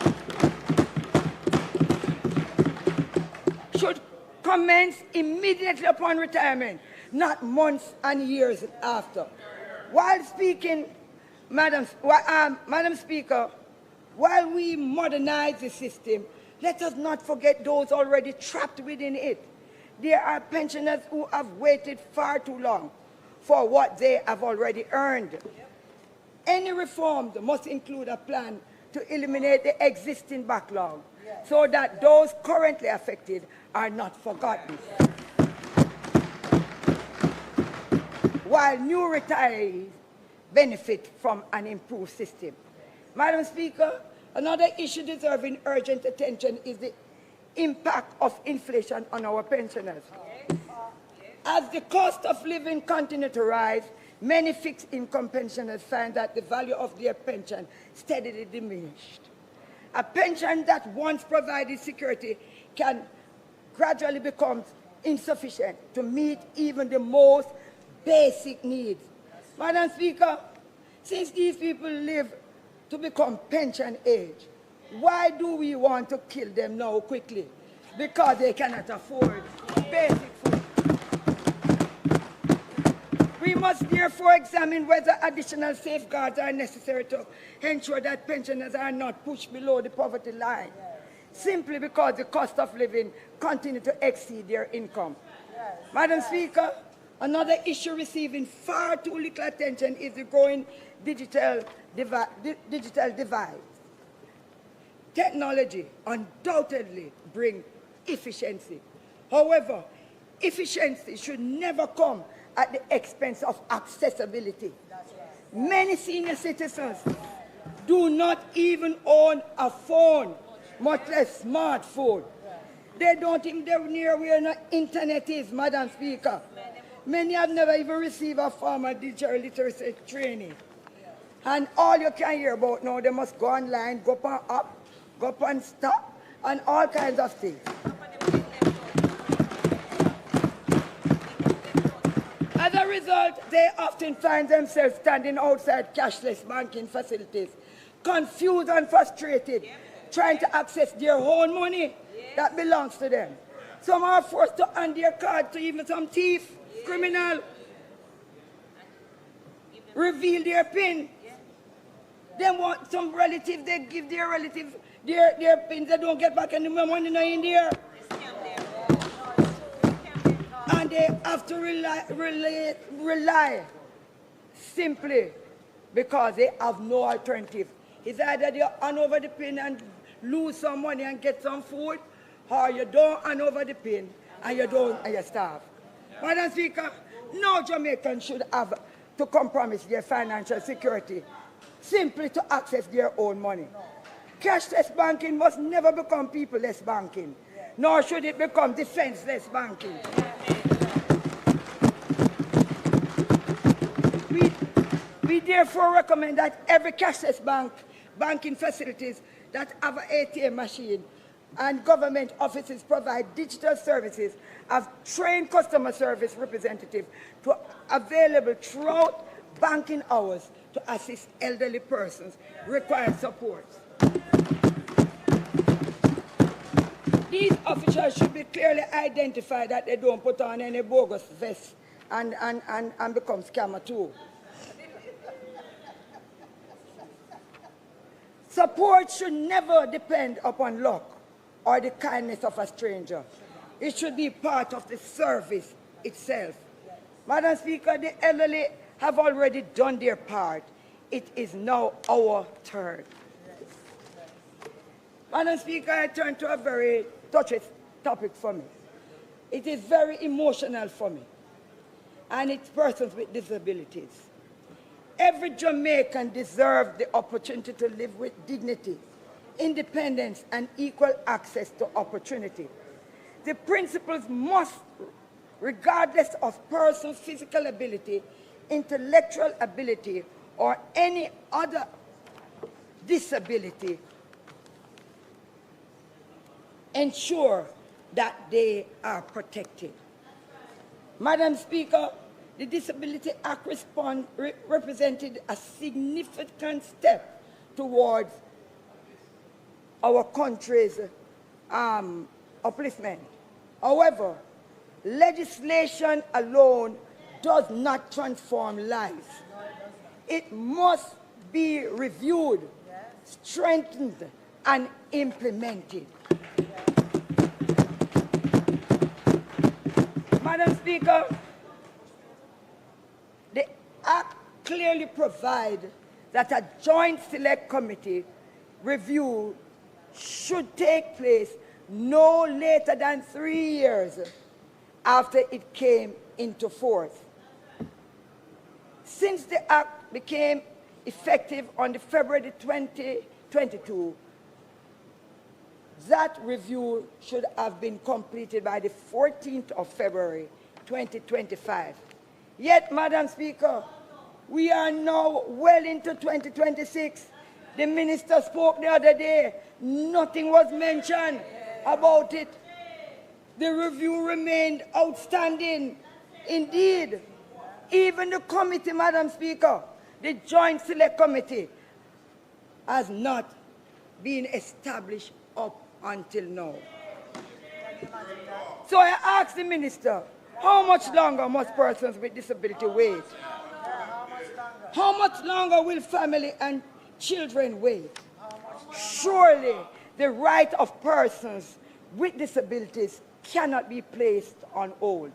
should commence immediately upon retirement, not months and years after. While speaking, Madam Speaker, while we modernize the system, let us not forget those already trapped within it. There are pensioners who have waited far too long for what they have already earned. Any reform must include a plan to eliminate the existing backlog so that those currently affected are not forgotten. While new retirees benefit from an improved system. Madam Speaker, another issue deserving urgent attention is the impact of inflation on our pensioners. As the cost of living continues to rise, many fixed-income pensioners find that the value of their pension steadily diminished. A pension that once provided security can gradually become insufficient to meet even the most basic needs. Madam Speaker, since these people live to become pension age, why do we want to kill them now quickly? Because they cannot afford basic food. We must therefore examine whether additional safeguards are necessary to ensure that pensioners are not pushed below the poverty line, simply because the cost of living continues to exceed their income. Madam Speaker, another issue receiving far too little attention is the growing digital divide. Technology undoubtedly brings efficiency. However, efficiency should never come at the expense of accessibility. Many senior citizens do not even own a phone, much less smartphone. They don't think they're near where no internet is, Madam Speaker. Many have never even received a formal digital literacy training. And all you can hear about now, they must go online, go up and up, go up and stop, and all kinds of things. As a result, they often find themselves standing outside cashless banking facilities, confused and frustrated, trying to access their own money that belongs to them. Some are forced to hand their card to even some thief, criminal, reveal their PIN. They want some relatives, they give their relatives their PIN, they don't get back any more money in there. And they have to rely simply because they have no alternative. It's either you hand over the PIN and lose some money and get some food, or you don't hand over the PIN and you starve. Madam Speaker, no Jamaican should have to compromise their financial security simply to access their own money. Cashless banking must never become people-less banking, nor should it become defenseless banking. We therefore recommend that every cashless banking facilities that have an ATM machine and government offices provide digital services have trained customer service representatives to available throughout banking hours to assist elderly persons requiring support. These officials should be clearly identified that they don't put on any bogus vests and become scammer too. Support should never depend upon luck or the kindness of a stranger. It should be part of the service itself. Madam Speaker, the elderly have already done their part. It is now our turn. Madam Speaker, I turn to a very touchy topic for me. It is very emotional for me, and it's persons with disabilities. Every Jamaican deserves the opportunity to live with dignity, independence, and equal access to opportunity. The principles must, regardless of person's physical ability, intellectual ability, or any other disability, ensure that they are protected. Madam Speaker, the Disability Act represented a significant step towards our country's upliftment. However, legislation alone does not transform lives. It must be reviewed, strengthened, and implemented. Madam Speaker, the Act clearly provides that a joint select committee review should take place no later than 3 years after it came into force. Since the Act became effective on February 2022, that review should have been completed by the 14th of February 2025. Yet, Madam Speaker, we are now well into 2026. The minister spoke the other day. Nothing was mentioned about it. The review remained outstanding. Indeed, even the committee, Madam Speaker, the Joint Select Committee, has not been established up until now. So I ask the minister, how much longer must persons with disability wait? How much longer will family and children wait? Surely the right of persons with disabilities cannot be placed on hold.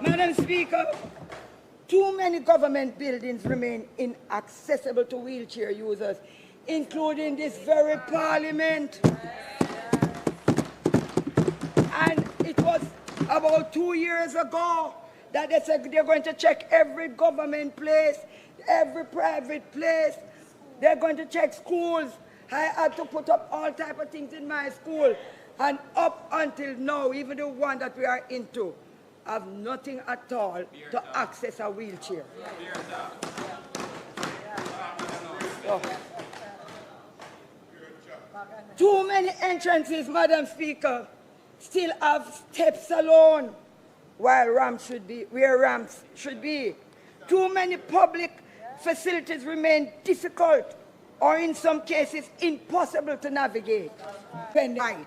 Madam Speaker, too many government buildings remain inaccessible to wheelchair users, including this very parliament. And it was about 2 years ago that they said they're going to check every government place, every private place, They're going to check schools. I had to put up all type of things in my school. And up until now, even the one that we are into, have nothing at all to access a wheelchair. So, too many entrances, Madam Speaker, still have steps alone while ramps should be where ramps should be. Too many public facilities remain difficult or in some cases impossible to navigate. Right.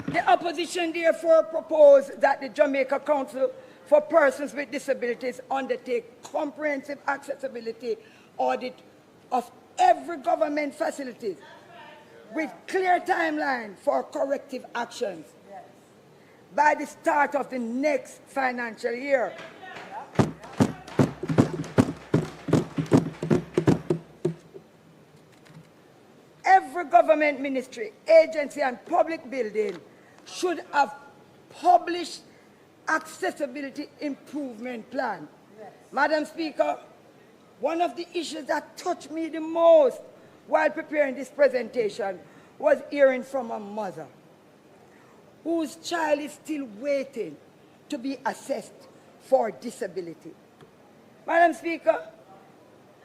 The opposition therefore proposed that the Jamaica Council for Persons with Disabilities undertake comprehensive accessibility audit of every government facility with clear timeline for corrective actions by the start of the next financial year. Every government ministry, agency, and public building should have published accessibility improvement plan. Madam Speaker, one of the issues that touched me the most while preparing this presentation was hearing from a mother whose child is still waiting to be assessed for disability. Madam Speaker,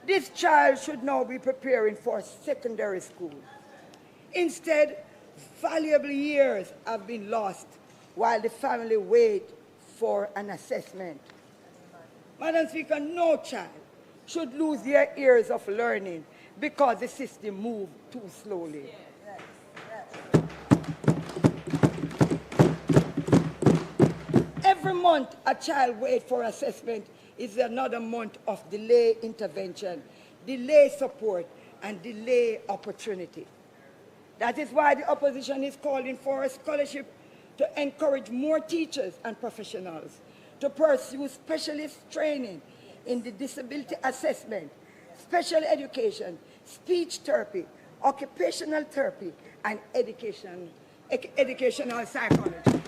this child should now be preparing for secondary school. Instead, valuable years have been lost while the family waits for an assessment. Madam Speaker, no child should lose their years of learning because the system moves too slowly. Every month a child waits for assessment is another month of delay intervention, delay support, and delay opportunity. That is why the opposition is calling for a scholarship to encourage more teachers and professionals to pursue specialist training in the disability assessment, special education, speech therapy, occupational therapy, and educational psychology.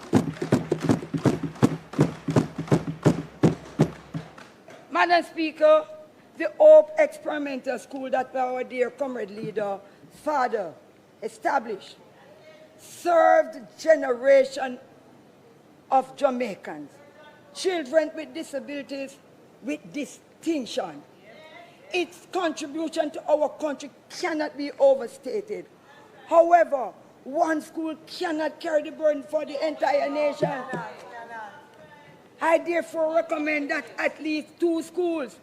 Madam Speaker, the Hope Experimental School that our dear comrade leader, father, established, served generation of Jamaicans, children with disabilities with distinction. Its contribution to our country cannot be overstated. However, one school cannot carry the burden for the entire nation. I therefore recommend that at least 2 schools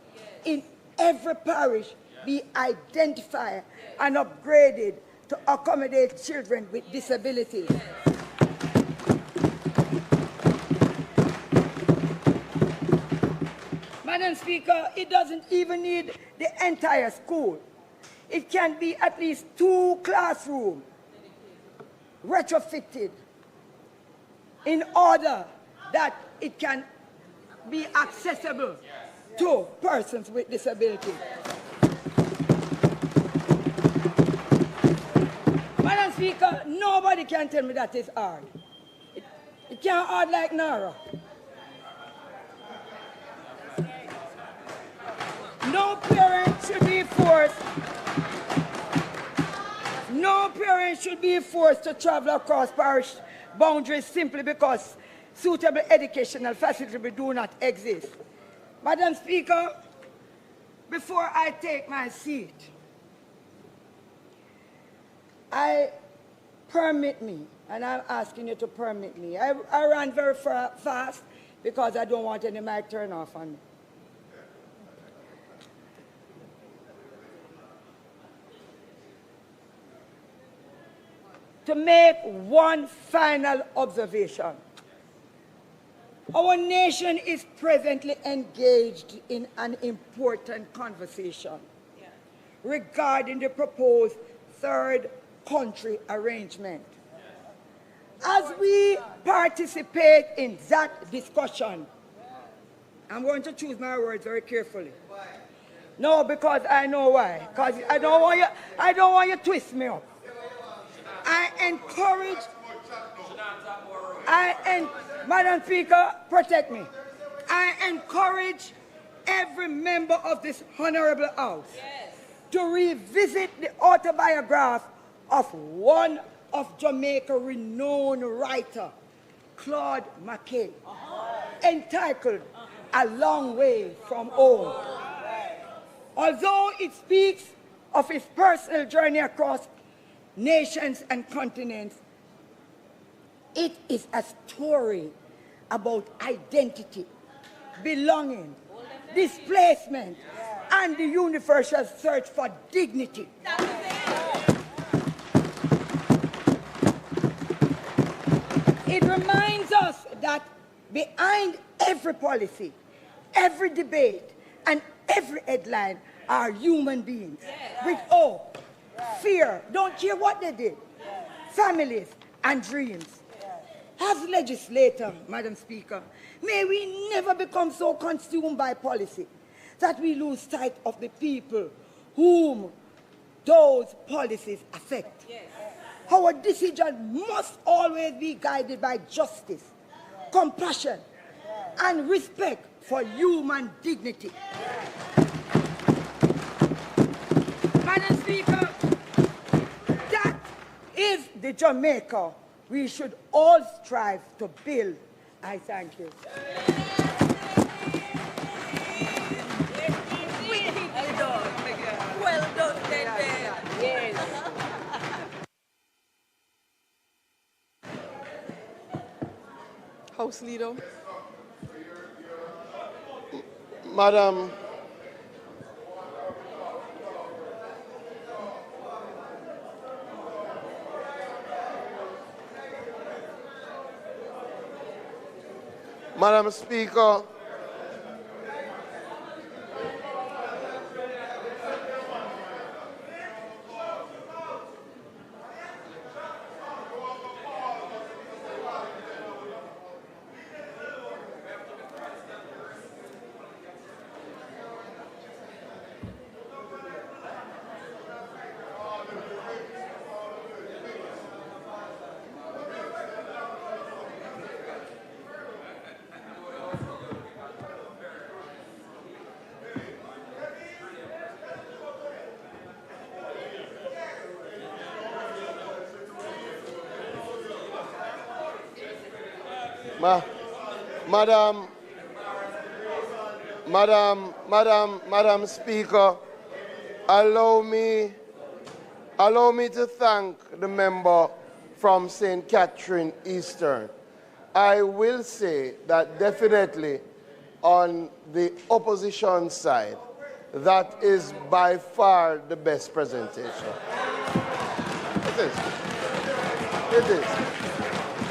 in every parish be identified and upgraded to accommodate children with disabilities. Madam Speaker, it doesn't even need the entire school. It can be at least 2 classrooms retrofitted in order that it can be accessible to persons with disability. Madam Speaker, nobody can tell me that it's hard. It can't hard like Nara. No parent should be forced. No parent should be forced to travel across parish boundaries simply because suitable educational facilities do not exist. Madam Speaker, before I take my seat, permit me, and I'm asking you to permit me. I ran very fast because I don't want any mic turn off on me. To make one final observation. Our nation is presently engaged in an important conversation regarding the proposed third country arrangement. As we participate in that discussion, I'm going to choose my words very carefully. No, because I know why. Because I don't want you to twist me up. Madam Speaker, protect me. I encourage every member of this honorable house to revisit the autobiography of one of Jamaica's renowned writer, Claude McKay, entitled A Long Way from Home. Although it speaks of his personal journey across nations and continents, it is a story about identity, belonging, displacement, and the universal search for dignity. It reminds us that behind every policy, every debate, and every headline are human beings with hope, fear, don't care what they did, families, and dreams. As legislator, Madam Speaker, may we never become so consumed by policy that we lose sight of the people whom those policies affect. Our decision must always be guided by justice, compassion, and respect for human dignity. Madam Speaker, that is the Jamaica we should all strive to build. I thank you. Well done, Dede. Yes. House Leader. Madam Speaker, Madam Speaker, allow me to thank the member from St. Catherine Eastern. I will say that definitely on the opposition side, that is by far the best presentation. It is. It is.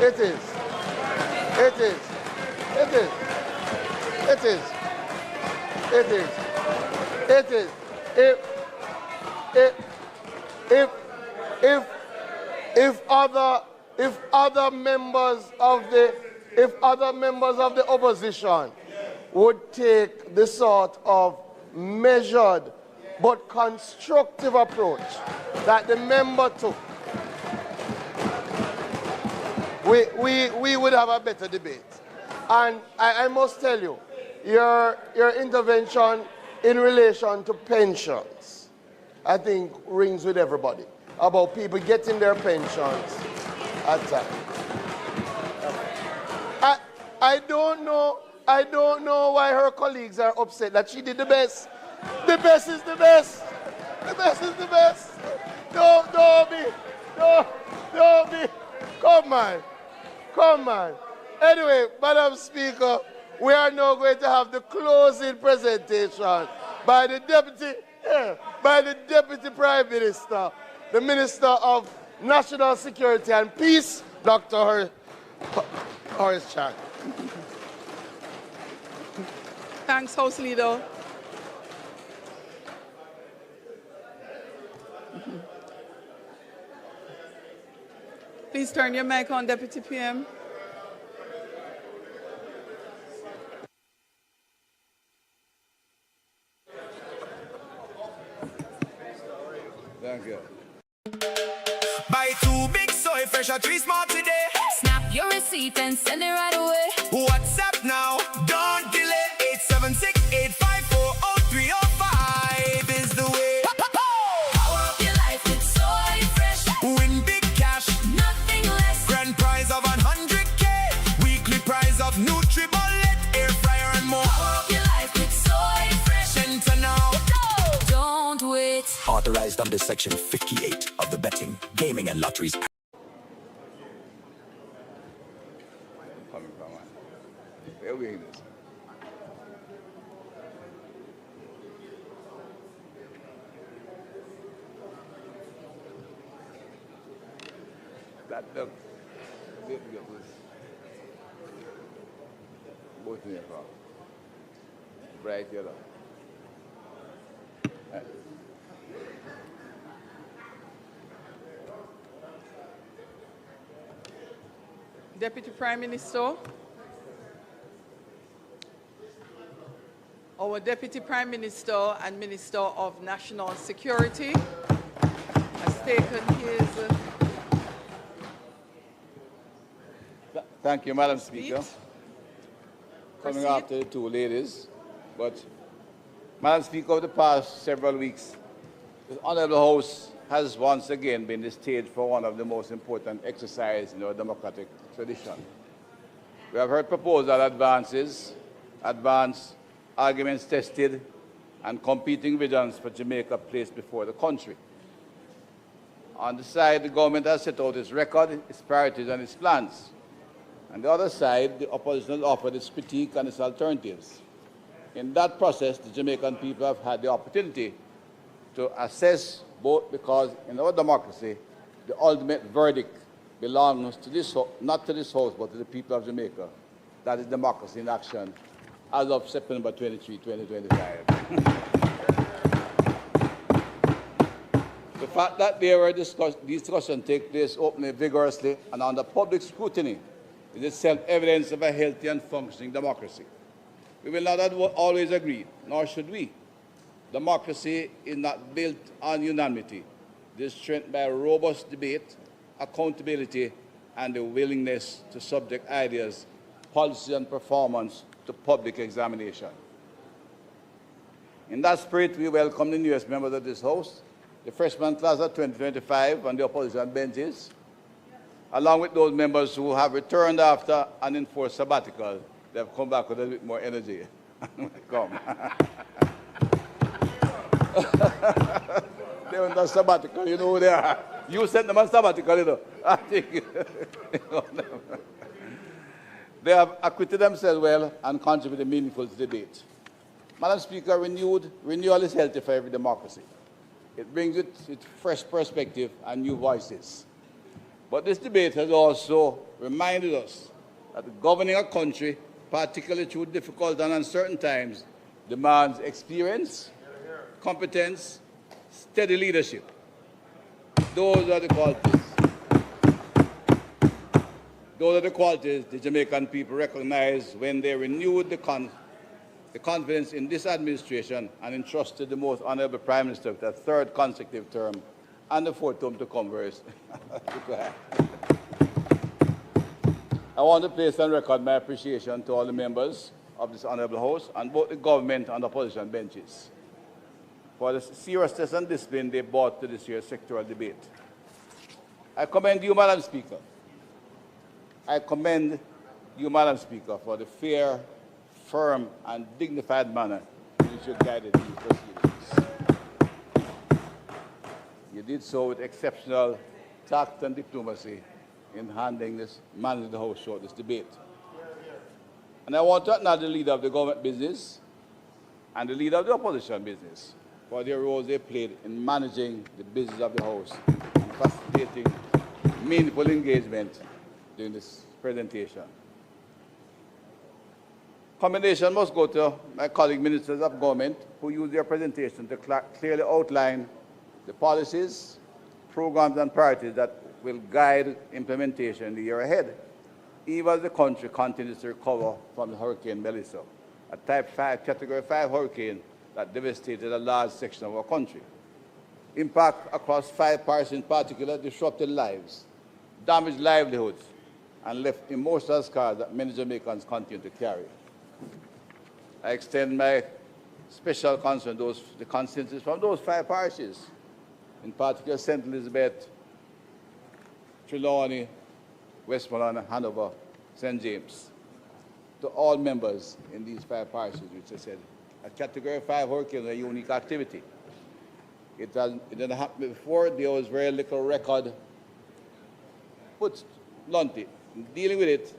It is. It is. It is. It is. It is. It is. If other members of the opposition would take the sort of measured but constructive approach that the member took, we would have a better debate. And I must tell you, your intervention in relation to pensions, I think, rings with everybody, about people getting their pensions at time. I don't know why her colleagues are upset that she did the best. The best is the best. The best is the best. Don't be. Come on. Anyway, Madam Speaker, we are now going to have the closing presentation by the Deputy Prime Minister, the Minister of National Security and Peace, Dr. Horace Chan. Thanks, House Leader. Please turn your mic on, Deputy PM. Thank you. Buy 2 big soy fresh or 3 small today. Snap your receipt and send it right away. WhatsApp now, don't delay. Authorized under Section 58 of the Betting, Gaming and Lotteries Act. Coming from, man. Where we in this? That look. Both in your car. Bright yellow. Deputy Prime Minister, our Deputy Prime Minister and Minister of National Security has taken his... Thank you, Madam Speaker. Coming Proceed. after the two ladies, but Madam Speaker, over the past several weeks, the Honourable House has once again been the stage for one of the most important exercises in our democratic tradition. We have heard proposals that advance arguments tested, and competing visions for Jamaica placed before the country. On the side, the government has set out its record, its priorities and its plans. On the other side, the opposition has offered its critique and its alternatives. In that process, the Jamaican people have had the opportunity to assess both, because in our democracy, the ultimate verdict belongs to this, not to this House, but to the people of Jamaica. That is democracy in action as of September 23, 2025. The fact that these discussions take place openly, vigorously, and under public scrutiny is itself evidence of a healthy and functioning democracy. We will not always agree, nor should we. Democracy is not built on unanimity. It is strengthened by robust debate, accountability, and the willingness to subject ideas, policy, and performance to public examination. In that spirit, we welcome the newest members of this House, the freshman class of 2025 on the opposition benches, along with those members who have returned after an enforced sabbatical. They have come back with a little bit more energy. Come. They went on sabbatical, you know who they are. You sent them on sabbatical, you know. I think they have acquitted themselves well and contributed meaningful to the debate. Madam Speaker, renewal is healthy for every democracy. It brings with it fresh perspective and new voices. But this debate has also reminded us that governing a country, particularly through difficult and uncertain times, demands experience, competence, steady leadership. Those are the qualities. Those are the qualities the Jamaican people recognized when they renewed the confidence in this administration and entrusted the most honorable Prime Minister with a third consecutive term and the fourth term to come first. I want to place on record my appreciation to all the members of this honorable House and both the government and opposition benches for the seriousness and discipline they brought to this year's sectoral debate. I commend you, Madam Speaker. I commend you, Madam Speaker, for the fair, firm, and dignified manner in which you guided these proceedings. You did so with exceptional tact and diplomacy in managing the House throughout this debate. And I want to acknowledge the leader of the government business and the leader of the opposition business for their roles they played in managing the business of the House and facilitating meaningful engagement during this presentation. Commendation must go to my colleague ministers of government who used their presentation to clearly outline the policies, programs, and priorities that will guide implementation in the year ahead, even as the country continues to recover from the Hurricane Melissa, a Category 5 hurricane that devastated a large section of our country. Impact across 5 parishes in particular disrupted lives, damaged livelihoods, and left emotional scars that many Jamaicans continue to carry. I extend my special concern to the constituencies from those 5 parishes, in particular St. Elizabeth, Trelawney, Westmoreland, Hanover, St. James, to all members in these 5 parishes, which I said, a Category 5 hurricane is a unique activity. It didn't happen before. There was very little record. Put bluntly, dealing with it,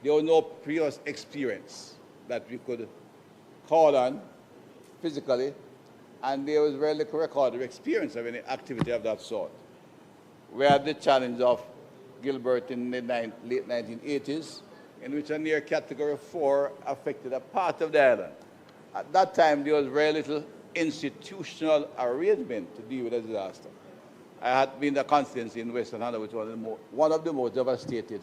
there was no previous experience that we could call on physically, and there was very little record of experience of any activity of that sort. We had the challenge of Gilbert in the late 1980s, in which a near category 4 affected a part of the island. At that time, there was very little institutional arrangement to deal with a disaster. I had been in a constituency in Western Hanover, which was one of the most devastated.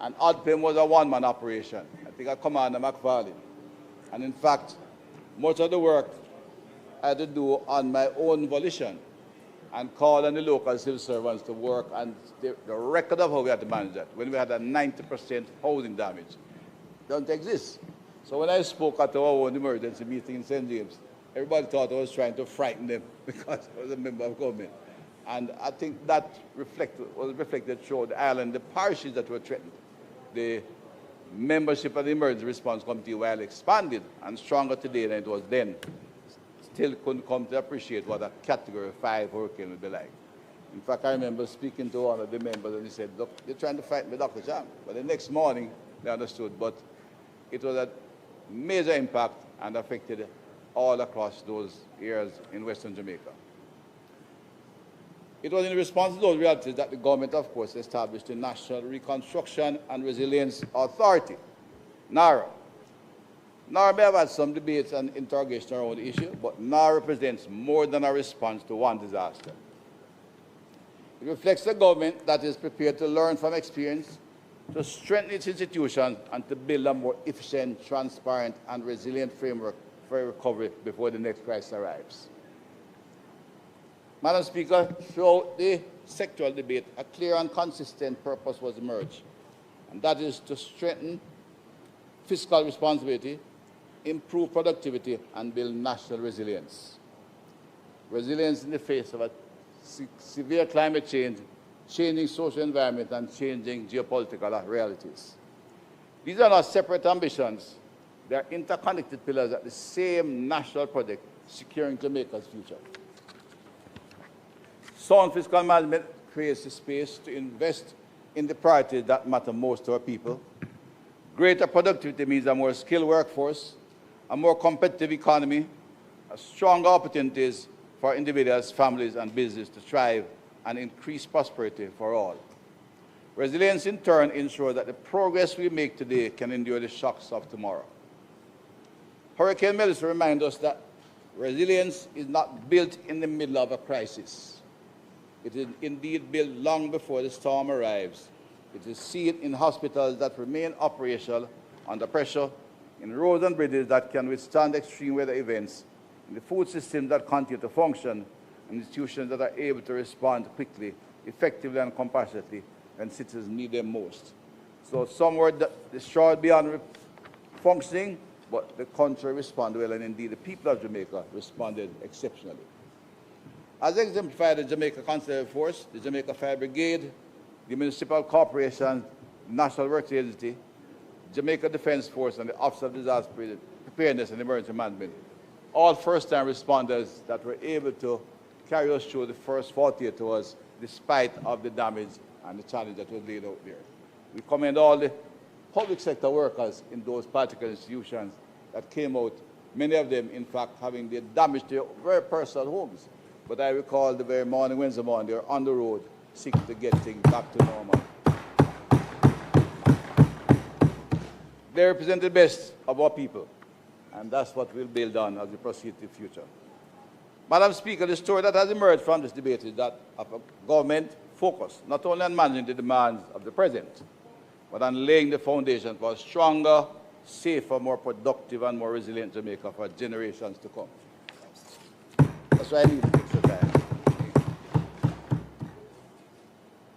And Oddpim was a one-man operation. I think I commanded McFarlane. And in fact, much of the work I had to do on my own volition and call on the local civil servants to work, and the record of how we had to manage that, when we had a 90% housing damage, don't exist. So when I spoke at our own emergency meeting in St. James, everybody thought I was trying to frighten them because I was a member of government. And I think that was reflected throughout the island, the parishes that were threatened. The membership of the Emergency Response Committee, while expanded and stronger today than it was then, still couldn't come to appreciate what a Category 5 hurricane would be like. In fact, I remember speaking to one of the members, and he said, "Look, you're trying to fight me, Dr. Cham." But the next morning, they understood. But it was a major impact and affected all across those areas in Western Jamaica. It was in response to those realities that the government, of course, established the National Reconstruction and Resilience Authority, NARA. NARA may have had some debates and interrogation around the issue, but NARA represents more than a response to one disaster. It reflects a government that is prepared to learn from experience, to strengthen its institutions, and to build a more efficient, transparent, and resilient framework for recovery before the next crisis arrives. Madam Speaker, throughout the sectoral debate, a clear and consistent purpose was emerged, and that is to strengthen fiscal responsibility, improve productivity, and build national resilience. Resilience in the face of a severe climate change, changing social environment, and changing geopolitical realities. These are not separate ambitions. They are interconnected pillars at the same national project, securing Jamaica's future. Sound fiscal management creates the space to invest in the priorities that matter most to our people. Greater productivity means a more skilled workforce, a more competitive economy, stronger opportunities for individuals, families, and businesses to thrive and increase prosperity for all. Resilience, in turn, ensures that the progress we make today can endure the shocks of tomorrow. Hurricane Melissa reminds us that resilience is not built in the middle of a crisis. It is indeed built long before the storm arrives. It is seen in hospitals that remain operational under pressure, in roads and bridges that can withstand extreme weather events, in the food systems that continue to function, and institutions that are able to respond quickly, effectively, and compassionately when citizens need them most. So some were destroyed beyond functioning, but the country responded well, and indeed the people of Jamaica responded exceptionally. As exemplified in the Jamaica Conservative Force, the Jamaica Fire Brigade, the Municipal Corporation, National Works Agency, Jamaica Defense Force, and the Office of Disaster Preparedness and Emergency Management, all first-time responders that were able to carry us through the first 48 hours despite of the damage and the challenge that was laid out there. We commend all the public sector workers in those particular institutions that came out, many of them, in fact, having the damage to their very personal homes. But I recall the very morning, Wednesday morning, they were on the road seeking to get things back to normal. They represent the best of our people, and that's what we'll build on as we proceed to the future. Madam Speaker, the story that has emerged from this debate is that of a government focused not only on managing the demands of the present, but on laying the foundation for a stronger, safer, more productive, and more resilient Jamaica for generations to come. That's why I need extra time.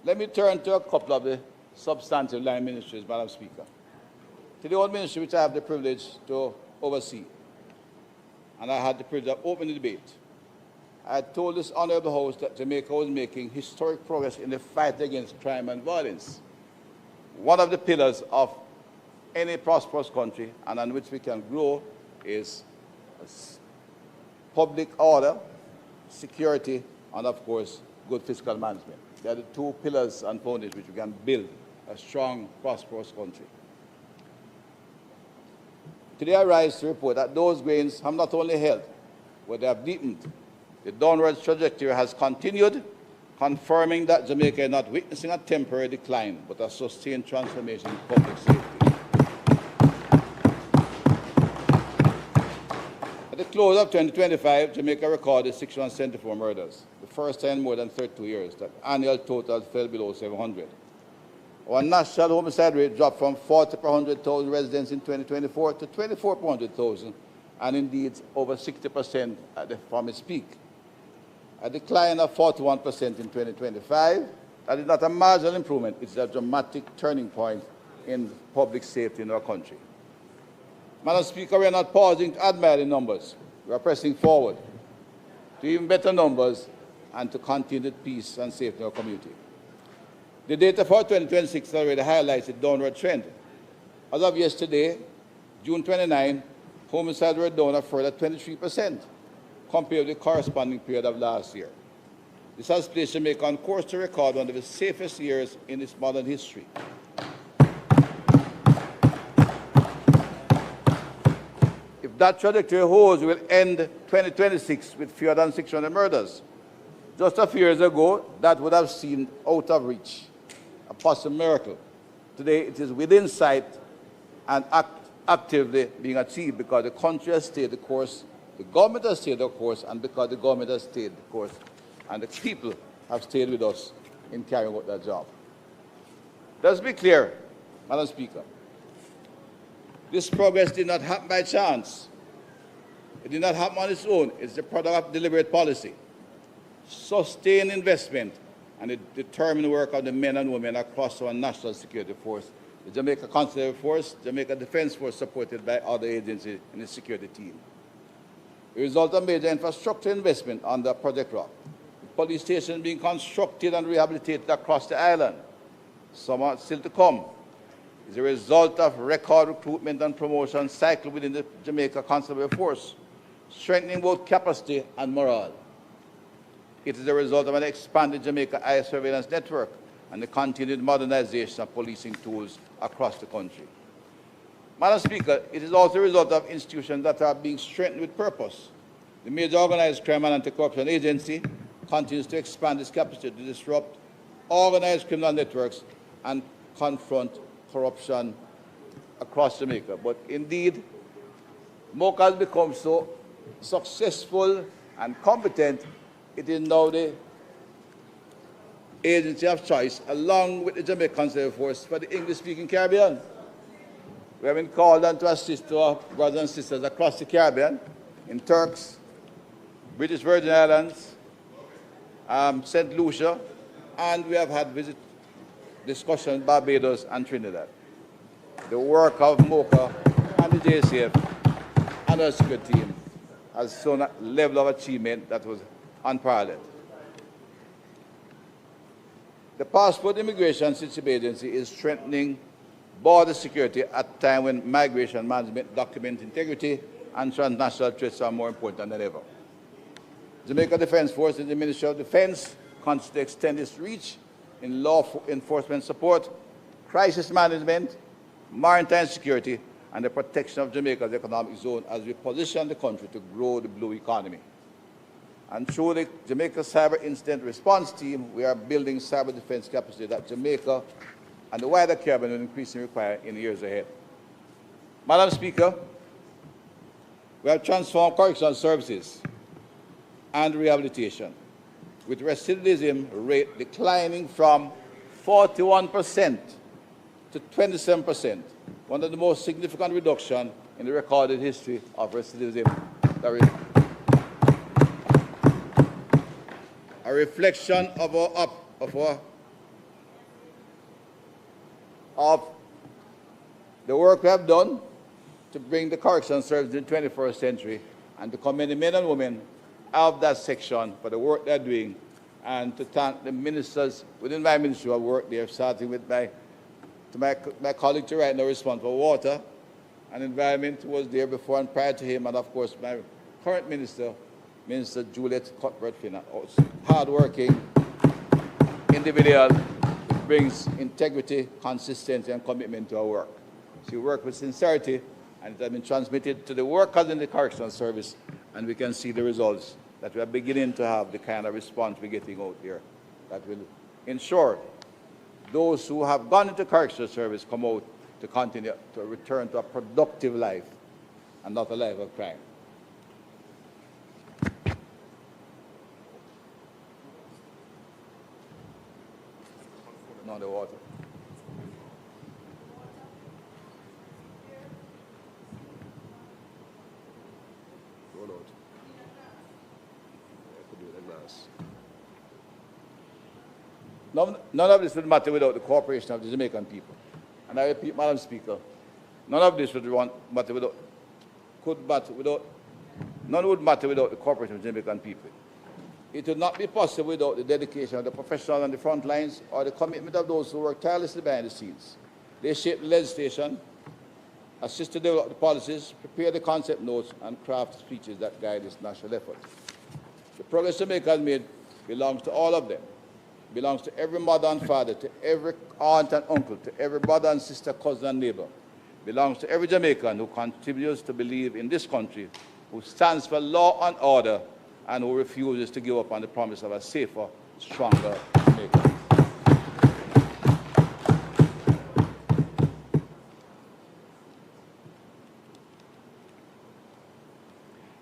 Let me turn to a couple of the substantive line ministries, Madam Speaker. To the old ministry which I have the privilege to oversee, and I had the privilege of opening the debate, I had told this honorable House that Jamaica was making historic progress in the fight against crime and violence. One of the pillars of any prosperous country and on which we can grow is public order, security, and of course, good fiscal management. They are the two pillars and foundations which we can build a strong, prosperous country. Today I rise to report that those gains have not only held, but they have deepened. The downward trajectory has continued, confirming that Jamaica is not witnessing a temporary decline, but a sustained transformation in public safety. At the close of 2025, Jamaica recorded 674 murders, the first time in more than 32 years. That annual total fell below 700. Our national homicide rate dropped from 40 per 100,000 residents in 2024 to 24 per 100,000, and indeed over 60% from its peak. A decline of 41% in 2025. That is not a marginal improvement, it's a dramatic turning point in public safety in our country. Madam Speaker, we are not pausing to admire the numbers. We are pressing forward to even better numbers and to continued peace and safety in our community. The data for 2026 already highlights a downward trend. As of yesterday, June 29, homicides were down a further 23% compared with the corresponding period of last year. This has placed Jamaica on course to record one of the safest years in its modern history. If that trajectory holds, we will end 2026 with fewer than 600 murders. Just a few years ago, that would have seemed out of reach, a possible miracle. Today, it is within sight and actively being achieved because the country has stayed the course, the government has stayed the course, and because the government has stayed the course, and the people have stayed with us in carrying out that job. Let's be clear, Madam Speaker. This progress did not happen by chance. It did not happen on its own. It's the product of deliberate policy, sustained investment, and the determined work of the men and women across our national security force, the Jamaica Consular Force, Jamaica Defense Force, supported by other agencies in the security team. The result of major infrastructure investment under Project Rock, the police station being constructed and rehabilitated across the island, some are still to come, is a result of record recruitment and promotion cycle within the Jamaica Consular Force, strengthening both capacity and morale. It is a result of an expanded Jamaica Eye surveillance network and the continued modernization of policing tools across the country. Madam Speaker, it is also a result of institutions that are being strengthened with purpose. The Major Organized Crime and Anti-Corruption Agency continues to expand its capacity to disrupt organized criminal networks and confront corruption across Jamaica. But indeed, MOCA has become so successful and competent, it is now the agency of choice, along with the Jamaica Consular Force, for the English-speaking Caribbean. We have been called on to assist our brothers and sisters across the Caribbean, in Turks, British Virgin Islands, St. Lucia, and we have had discussions in Barbados and Trinidad. The work of MOCA and the JCF and our security team has shown a level of achievement that was unparalleled. The Passport Immigration Citizenship Agency is strengthening border security at a time when migration management, document integrity, and transnational threats are more important than ever. Jamaica Defense Force and the Ministry of Defense continue to extend its reach in law enforcement support, crisis management, maritime security, and the protection of Jamaica's economic zone as we position the country to grow the blue economy. And through the Jamaica Cyber Incident Response Team, we are building cyber defense capacity that Jamaica and the wider Caribbean will increasingly require in the years ahead. Madam Speaker, we have transformed correctional services and rehabilitation, with recidivism rate declining from 41% to 27%, one of the most significant reductions in the recorded history of recidivism. A reflection of the work we have done to bring the correction service in the 21st century and to commend the men and women of that section for the work they're doing, and to thank the ministers within my ministry who have worked there, starting with my colleague to right now responsible for water and environment, who was there before and prior to him, and of course my current minister, Minister Juliet Cuthbert-Finn, hard-working individual who brings integrity, consistency, and commitment to her work. She worked with sincerity, and it has been transmitted to the workers in the correctional service, and we can see the results that we are beginning to have the kind of response we're getting out here that will ensure those who have gone into correctional service come out to continue to return to a productive life and not a life of crime. No, the water. Roll out. I could do the glass. None of this would matter without the cooperation of the Jamaican people. And I repeat, Madam Speaker, none of this would matter without, none would matter without the cooperation of the Jamaican people. It would not be possible without the dedication of the professionals on the front lines or the commitment of those who work tirelessly behind the scenes. They shape the legislation, assist to develop the policies, prepare the concept notes, and craft speeches that guide this national effort. The progress Jamaica has made belongs to all of them. It belongs to every mother and father, to every aunt and uncle, to every brother and sister, cousin and neighbor. It belongs to every Jamaican who continues to believe in this country, who stands for law and order, and who refuses to give up on the promise of a safer, stronger Jamaica.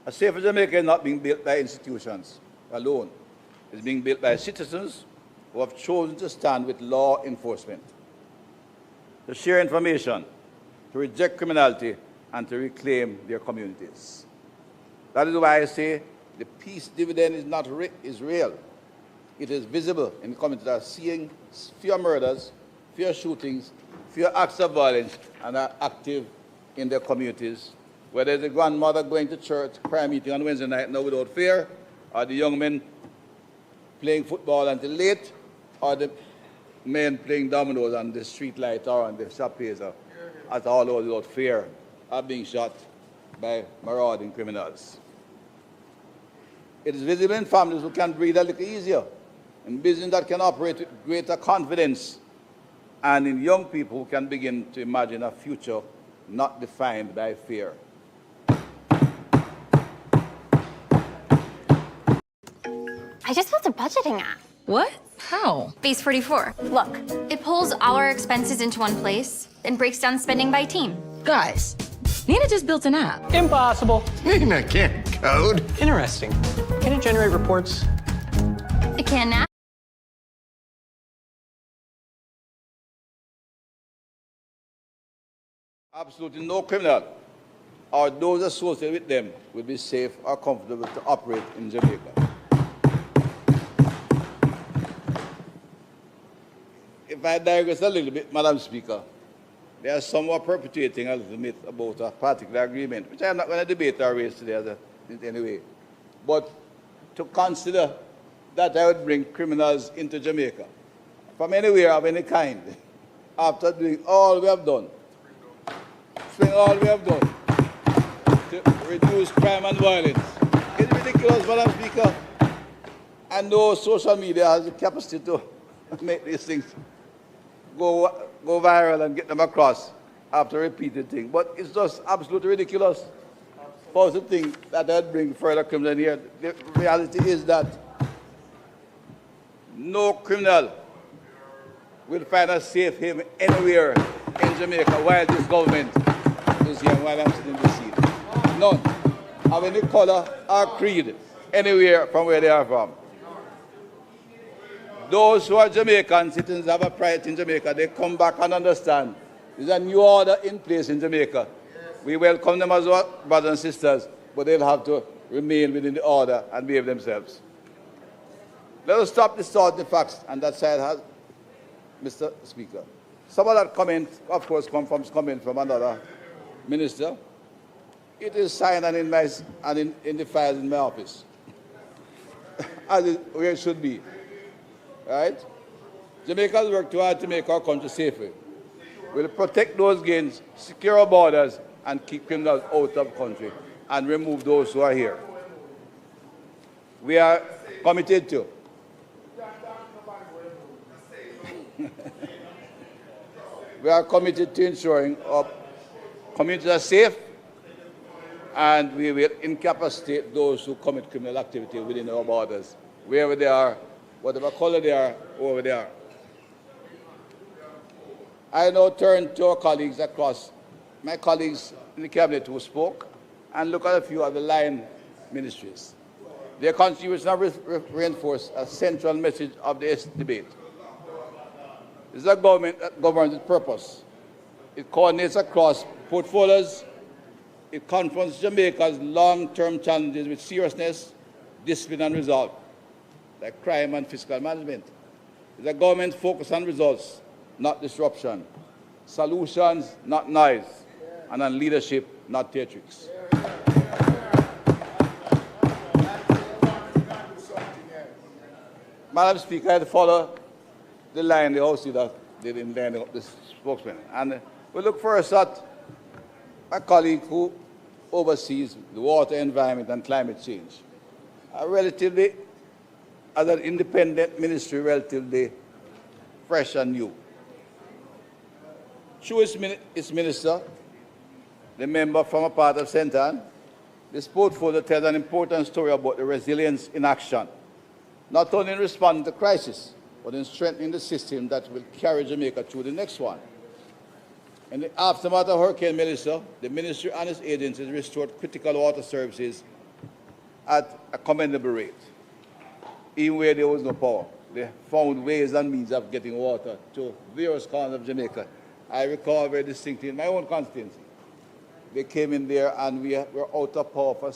A safer Jamaica is not being built by institutions alone. It's being built by citizens who have chosen to stand with law enforcement, to share information, to reject criminality, and to reclaim their communities. That is why I say the peace dividend is real. It is visible in the communities that are seeing fewer murders, fewer shootings, fewer acts of violence, and are active in their communities. Whether the grandmother going to church, prayer meeting on Wednesday night now without fear, or the young men playing football until late, or the men playing dominoes on the street light or on the shop plaza at all hours without fear of being shot by marauding criminals. It is visible in families who can breathe a little easier, in business that can operate with greater confidence, and in young people who can begin to imagine a future not defined by fear. I just built a budgeting app. What? How? Base 44. Look, it pulls our expenses into one place and breaks down spending by team. Guys, Nina just built an app. Impossible. Nina can't code. Interesting. Can it generate reports? It can now. Absolutely no criminal or those associated with them will be safe or comfortable to operate in Jamaica. If I digress a little bit, Madam Speaker, there are some who are perpetuating a little myth about a particular agreement, which I'm not going to debate or raise today in any way. But to consider that I would bring criminals into Jamaica from anywhere of any kind, after doing all we have done, spending all we have done to reduce crime and violence, it's ridiculous, Madam Speaker. I know social media has the capacity to make these things go viral and get them across after repeated things. But it's just absolutely ridiculous for us to think that I'd bring further criminals in here. The reality is that no criminal will find a safe haven anywhere in Jamaica while this government is here, while I'm sitting in the seat. None of any color or creed anywhere from where they are from. Those who are Jamaican citizens have a pride in Jamaica. They come back and understand there's a new order in place in Jamaica. We welcome them as our brothers and sisters, but they'll have to remain within the order and behave themselves. Let us stop distorting the facts, and that side has, Mr. Speaker. Some of that comment, of course, comes from another minister. It is signed and in the files in my office, where it should be. Right? Jamaicans work too hard to make our country safer. We'll protect those gains, secure our borders, and keep criminals out of the country, and remove those who are here. we are committed to. We are committed to ensuring our communities are safe, and we will incapacitate those who commit criminal activity within our borders, wherever they are, whatever color they are, wherever they are. I now turn to our colleagues across, my colleagues in the cabinet who spoke, and look at a few of the line ministries. Their contributions have reinforced a central message of this debate. This is a government that governs its purpose. It coordinates across portfolios. It confronts Jamaica's long-term challenges with seriousness, discipline, and resolve, like crime and fiscal management. It's a government focused on results, not disruption, solutions, not noise, and on leadership, not theatrics. Madam Speaker, I had to follow the line the House leader did in line up the spokesman. And we look first at my colleague who oversees the water, environment, and climate change. Relatively, as an independent ministry, relatively fresh and new. Through its minister, the member from a part of St. Ann, this portfolio tells an important story about the resilience in action, not only in responding to crisis, but in strengthening the system that will carry Jamaica through the next one. In the aftermath of Hurricane Melissa, the ministry and its agencies restored critical water services at a commendable rate, even where there was no power. They found ways and means of getting water to various corners of Jamaica. I recall very distinctly in my own constituency. They came in there and we were out of power for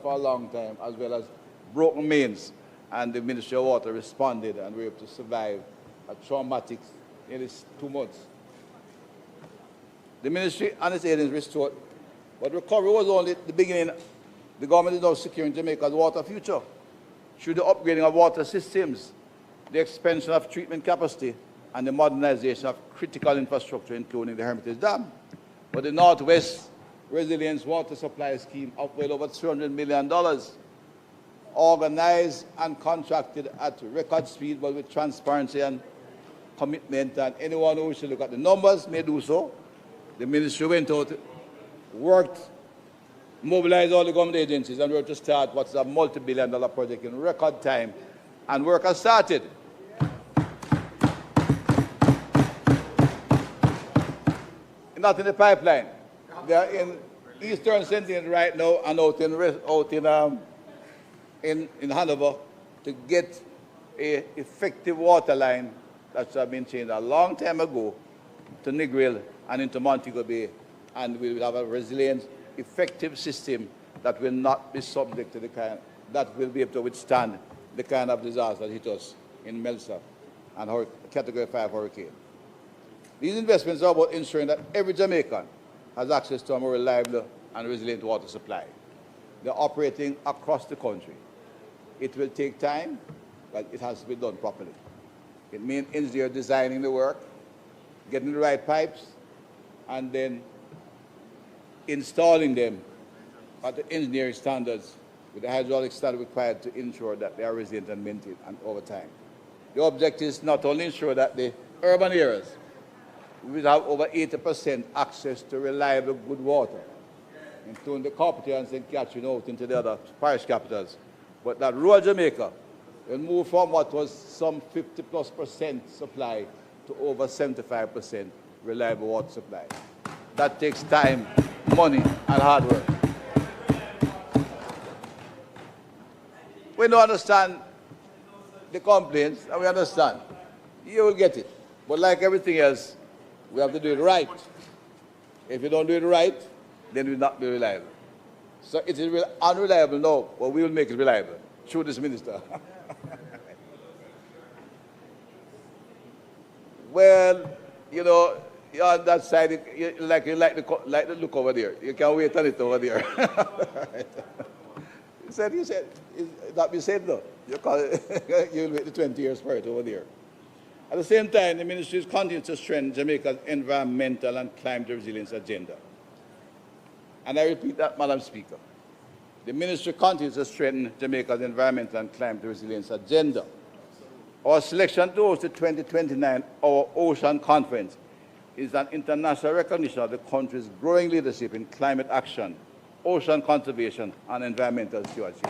a long time, as well as broken mains. And the Ministry of Water responded, and we were able to survive a traumatic nearly 2 months. The ministry and its agencies restored, but recovery was only the beginning. The government is now securing Jamaica's water future through the upgrading of water systems, the expansion of treatment capacity, and the modernization of critical infrastructure, including the Hermitage Dam. But the Northwest Resilience Water Supply Scheme of well over $300 million, organized and contracted at record speed, but with transparency and commitment. And anyone who wishes to look at the numbers may do so. The ministry went out, worked, mobilized all the government agencies, and we were to start what's a multi-billion-dollar project in record time. And work has started. Not in the pipeline. They are in Eastern St. Ann right now and out in Hanover to get an effective water line that should have been changed a long time ago to Negril and into Montego Bay, and we will have a resilient, effective system that will not be subject to the kind, that will be able to withstand the kind of disaster that hit us in Melissa and Category 5 hurricane. These investments are about ensuring that every Jamaican has access to a more reliable and resilient water supply. They're operating across the country. It will take time, but it has to be done properly. It means engineers designing the work, getting the right pipes, and then installing them at the engineering standards with the hydraulic standard required to ensure that they are resilient and maintained and over time. The objective is not only ensure that the urban areas will have over 80% access to reliable, good water, including the Carpenter and St. Catherine out into the other parish capitals, but that rural Jamaica will move from what was some 50+% supply to over 75% reliable water supply. That takes time, money, and hard work. We don't understand the complaints, and we understand. You will get it. But like everything else, we have to do it right. If you don't do it right, then it will not be reliable. So it is unreliable now, but we will make it reliable through this minister. Well, you know, you're on that side, you like the look over there. You can wait on it over there. He said, that be said though. You'll wait the 20 years for it over there. At the same time, the ministry continues to strengthen Jamaica's environmental and climate resilience agenda. And I repeat that, Madam Speaker. The ministry continues to strengthen Jamaica's environmental and climate resilience agenda. Our selection to host the 2029 Our Ocean Conference is an international recognition of the country's growing leadership in climate action, ocean conservation, and environmental stewardship.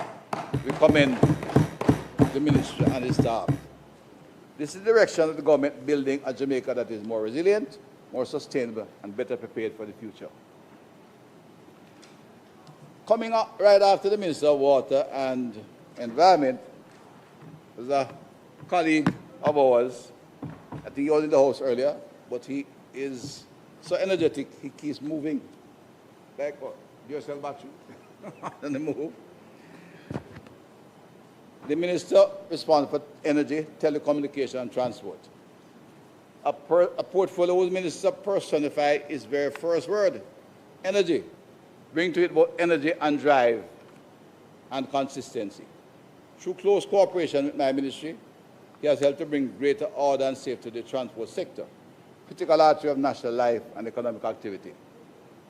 We commend the ministry and his staff. This is the direction of the government, building a Jamaica that is more resilient, more sustainable, and better prepared for the future. Coming up right after the Minister of Water and Environment was a colleague of ours. I think he was in the house earlier, but he is so energetic, he keeps moving. Like what? Yourself battery on the move. The Minister responsible for energy, telecommunication, and transport. A portfolio whose minister personifies his very first word, energy. Bring to it both energy and drive and consistency. Through close cooperation with my ministry, he has helped to bring greater order and safety to the transport sector, critical artery of national life and economic activity.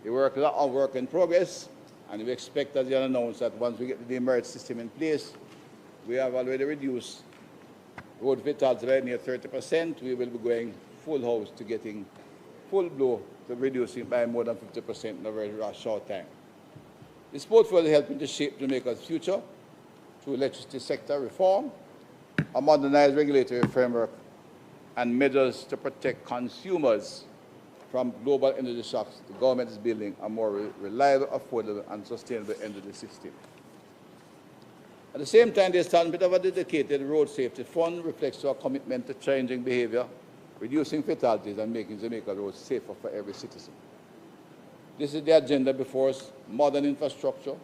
The work is a work in progress, and we expect, as you announced, that once we get the demerit system in place, we have already reduced road fatalities by near 30%. We will be going full house to getting full blow to reducing by more than 50% in a very short time. This portfolio is helping to shape Jamaica's future through electricity sector reform, a modernized regulatory framework, and measures to protect consumers from global energy shocks. The government is building a more reliable, affordable, and sustainable energy system. At the same time, the establishment of a dedicated road safety fund reflects our commitment to changing behavior, reducing fatalities, and making Jamaica roads safer for every citizen. This is the agenda before us: modern infrastructure,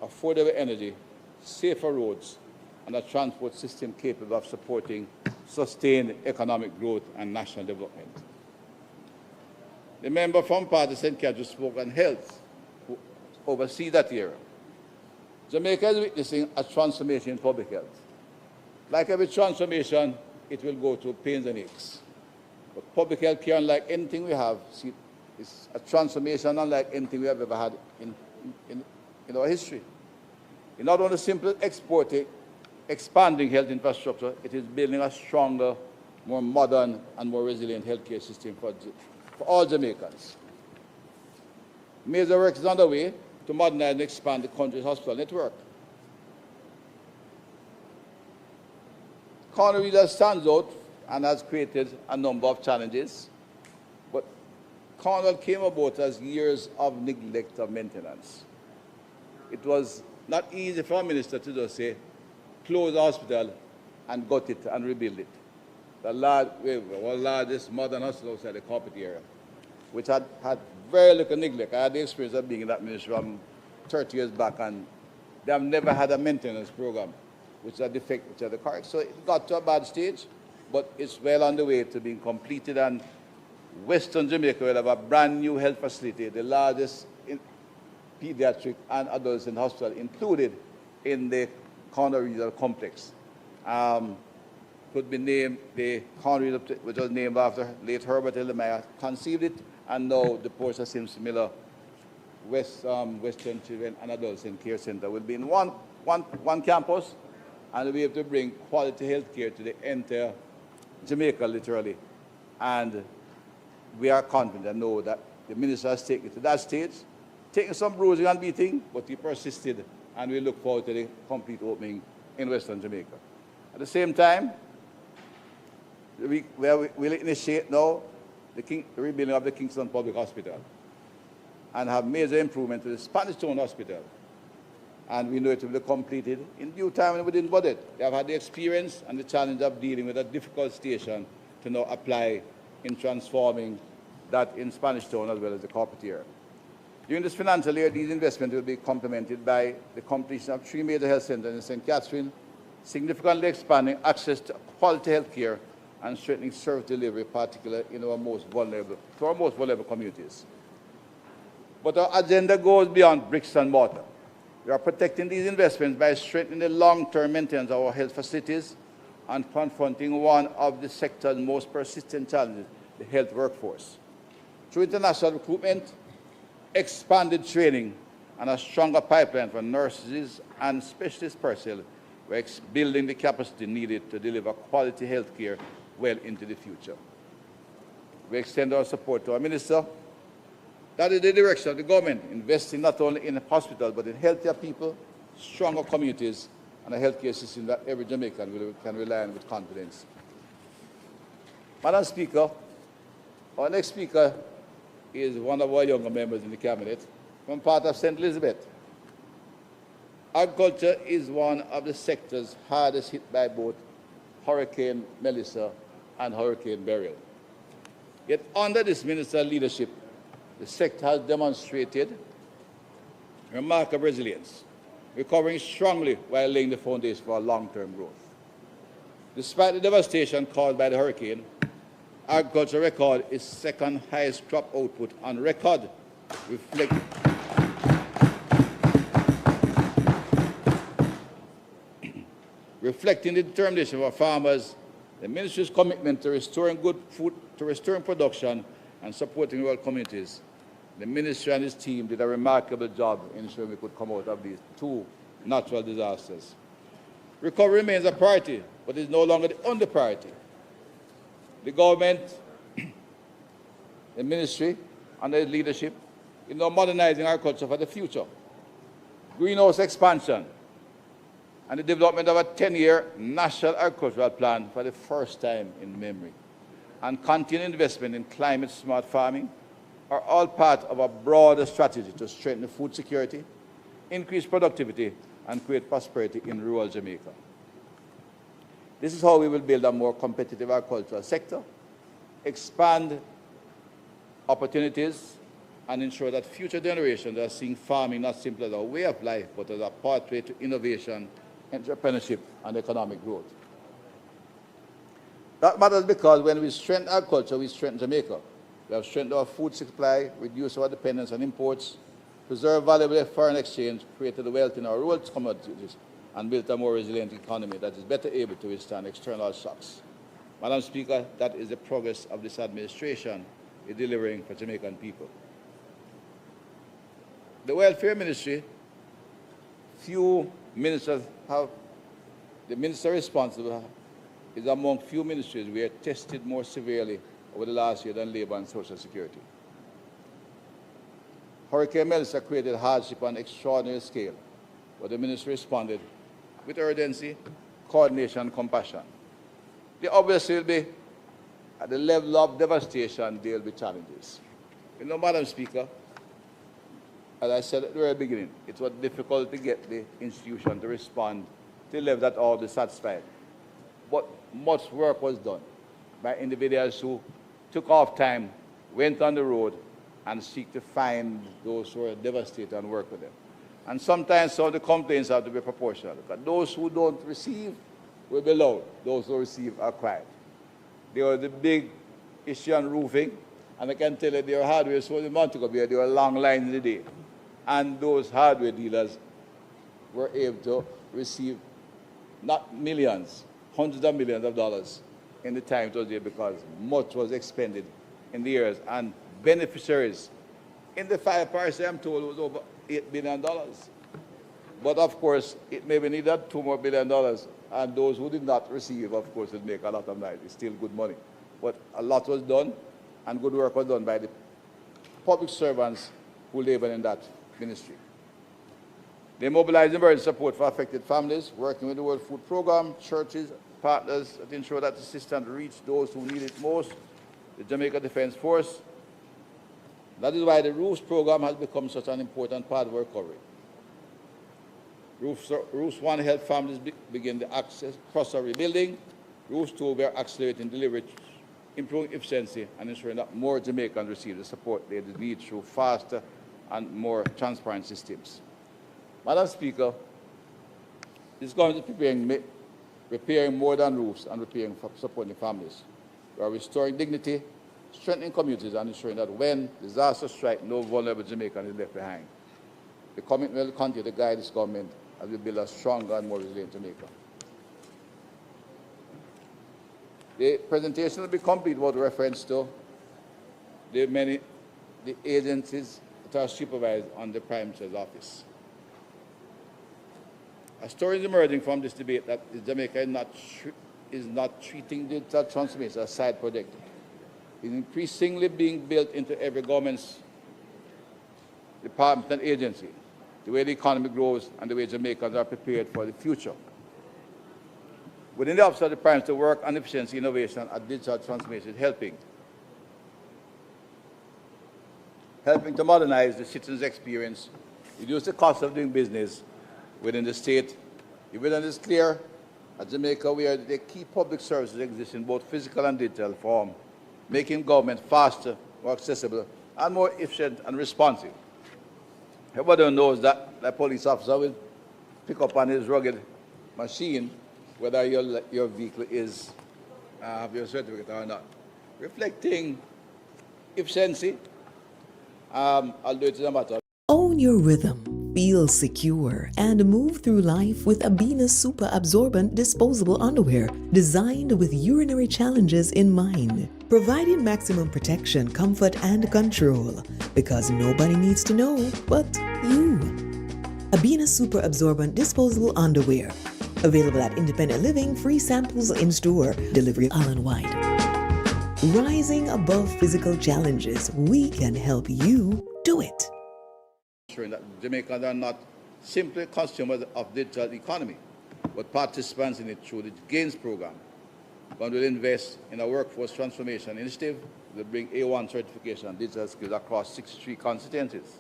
affordable energy, safer roads, and a transport system capable of supporting sustained economic growth and national development. The member from Party St. Catherine spoke on health, who oversee that area. Jamaica is witnessing a transformation in public health. Like every transformation, it will go through pains and aches. But public health care, unlike anything we have, is a transformation unlike anything we have ever had in our history. It's not only simply expanding health infrastructure, it is building a stronger, more modern, and more resilient healthcare system for all Jamaicans. Major work is underway to modernize and expand the country's hospital network. Cornwall stands out and has created a number of challenges, but Cornwall came about as years of neglect of maintenance. It was not easy for a minister to just say, close the hospital and gut it and rebuild it. The largest modern hospital outside the corporate area, which had very little neglect. I had the experience of being in that ministry from 30 years back, and they have never had a maintenance program, which is a defect, which are the correct. So it got to a bad stage, but it's well on the way to being completed, and Western Jamaica will have a brand new health facility, the largest in pediatric and adolescent hospital included in the Corner Regional Complex. Could be named the Corner, which was named after late Herbert Elemiah, conceived it, and now the Portia Sims Miller Western Children and Adolescent Care Center will be in one campus, and we'll be able to bring quality health care to the entire Jamaica, literally. And we are confident and know that the minister has taken it to that stage, taking some bruising and beating, but he persisted, and we look forward to the complete opening in Western Jamaica. At the same time, we'll initiate now the rebuilding of the Kingston Public Hospital and have major improvement to the Spanish Town Hospital. And we know it will be completed in due time and within budget. They have had the experience and the challenge of dealing with a difficult station to now apply in transforming that in Spanish Town as well as the corporate area. During this financial year, these investments will be complemented by the completion of 3 major health centers in St. Catherine, significantly expanding access to quality health care and strengthening service delivery, particularly in our most vulnerable communities. But our agenda goes beyond bricks and mortar. We are protecting these investments by strengthening the long-term maintenance of our health facilities and confronting one of the sector's most persistent challenges, the health workforce. Through international recruitment, expanded training, and a stronger pipeline for nurses and specialist personnel, we're building the capacity needed to deliver quality health care well into the future. We extend our support to our minister. That is the direction of the government, investing not only in hospitals, but in healthier people, stronger communities, and a healthcare system that every Jamaican can rely on with confidence. Madam Speaker, our next speaker is one of our younger members in the cabinet from part of St. Elizabeth. Agriculture is one of the sectors hardest hit by both Hurricane Melissa and Hurricane Beryl. Yet under this minister's leadership, the sector has demonstrated remarkable resilience, recovering strongly while laying the foundation for long-term growth. Despite the devastation caused by the hurricane, agriculture record its second highest crop output on record, reflecting the determination of our farmers, the ministry's commitment to restoring good food, to restoring production and supporting rural communities. The ministry and his team did a remarkable job ensuring we could come out of these two natural disasters. Recovery remains a priority, but is no longer the only priority. The government, the ministry, under its leadership, is now modernizing agriculture for the future. Greenhouse expansion and the development of a 10-year national agricultural plan for the first time in memory, and continued investment in climate-smart farming are all part of a broader strategy to strengthen food security, increase productivity, and create prosperity in rural Jamaica. This is how we will build a more competitive agricultural sector, expand opportunities, and ensure that future generations are seeing farming not simply as a way of life, but as a pathway to innovation, entrepreneurship, and economic growth. That matters because when we strengthen agriculture, we strengthen Jamaica. We have strengthened our food supply, reduced our dependence on imports, preserved valuable foreign exchange, created wealth in our rural communities, and built a more resilient economy that is better able to withstand external shocks. Madam Speaker, that is the progress of this administration in delivering for Jamaican people. The Welfare Ministry, few ministers have, the minister responsible is among few ministries we are tested more severely over the last year than Labour and Social Security. Hurricane Melissa created hardship on an extraordinary scale, but the ministry responded with urgency, coordination, and compassion. There obviously will be, at the level of devastation, there will be challenges. You know, Madam Speaker, as I said at the very beginning, it was difficult to get the institution to respond to the level that all be satisfied. But much work was done by individuals who took off time, went on the road, and seek to find those who are devastated and work with them. And sometimes some of the complaints have to be proportional, because those who don't receive will be loud, those who receive are quiet. There was the big issue on roofing, and I can tell you there were hardware stores in Montego Bay, there were long lines in the day. And those hardware dealers were able to receive not millions, hundreds of millions of dollars in the time it was there, because much was expended in the years. And beneficiaries in the fire parish, I'm told, was over $8 billion. But of course, it maybe needed $2 billion more, and those who did not receive, of course, will make a lot of money. It's still good money. But a lot was done, and good work was done by the public servants who labor in that ministry. They mobilized emergency support for affected families, working with the World Food Program, churches, partners to ensure that assistance reached those who need it most, the Jamaica Defense Force. That is why the ROOFs program has become such an important part of our recovery. ROOFs 1 helped families begin the access process of rebuilding. ROOFs 2 were accelerating delivery, improving efficiency, and ensuring that more Jamaicans receive the support they need through faster and more transparent systems. Madam Speaker, this government is repairing more than roofs and supporting families. We are restoring dignity, strengthening communities, and ensuring that when disaster strikes, no vulnerable Jamaican is left behind. The commitment will continue to guide this government as we build a stronger and more resilient Jamaica. The presentation will be complete with reference to the agencies that are supervised under the Prime Minister's office. A story is emerging from this debate that Jamaica is not treating digital transformation as a side project. It is increasingly being built into every government's department and agency, the way the economy grows and the way Jamaicans are prepared for the future. Within the Office of the Prime Minister, work on efficiency, innovation, and digital transformation is helping to modernize the citizens' experience, reduce the cost of doing business within the state. The vision is clear. At Jamaica, where the key public services exist in both physical and digital form, making government faster, more accessible, and more efficient and responsive. Everybody knows that the police officer will pick up on his rugged machine whether your vehicle is have your certificate or not. Reflecting efficiency, although it is a matter of Own your rhythm, feel secure, and move through life with Abina Super Absorbent Disposable Underwear, designed with urinary challenges in mind, providing maximum protection, comfort, and control, because nobody needs to know but you. Abina Super Absorbent Disposable Underwear, available at Independent Living, free samples in store, delivery island-wide. Rising above physical challenges, we can help you do it. ensuring that Jamaicans are not simply consumers of the digital economy, but participants in it through the GAINS program. One will invest in a workforce transformation initiative that will bring A1 certification and digital skills across 63 constituencies.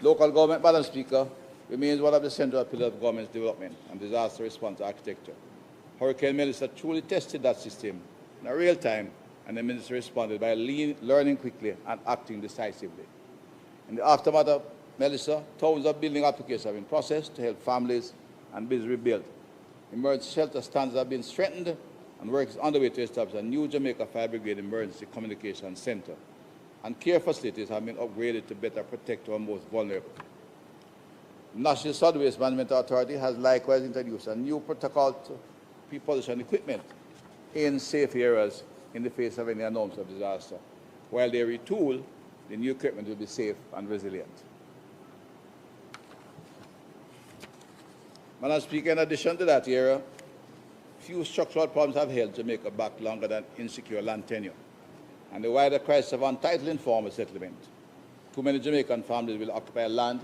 Local government, Madam Speaker, remains one of the central pillars of government's development and disaster response architecture. Hurricane Melissa truly tested that system in real time, and the minister responded by learning quickly and acting decisively. In the aftermath of Melissa, thousands of building applications have been processed to help families and businesses rebuild. Emergency shelter standards have been strengthened, and work is underway to establish a new Jamaica Fire Brigade Emergency Communication Center. And care facilities have been upgraded to better protect our most vulnerable. The National Solid Waste Management Authority has likewise introduced a new protocol to pre-position equipment in safe areas in the face of any unknowns of disaster. While they retool, the new equipment will be safe and resilient. Madam Speaker, in addition to that area, few structural problems have held Jamaica back longer than insecure land tenure and the wider crisis of untitled informal settlement. Too many Jamaican families will occupy land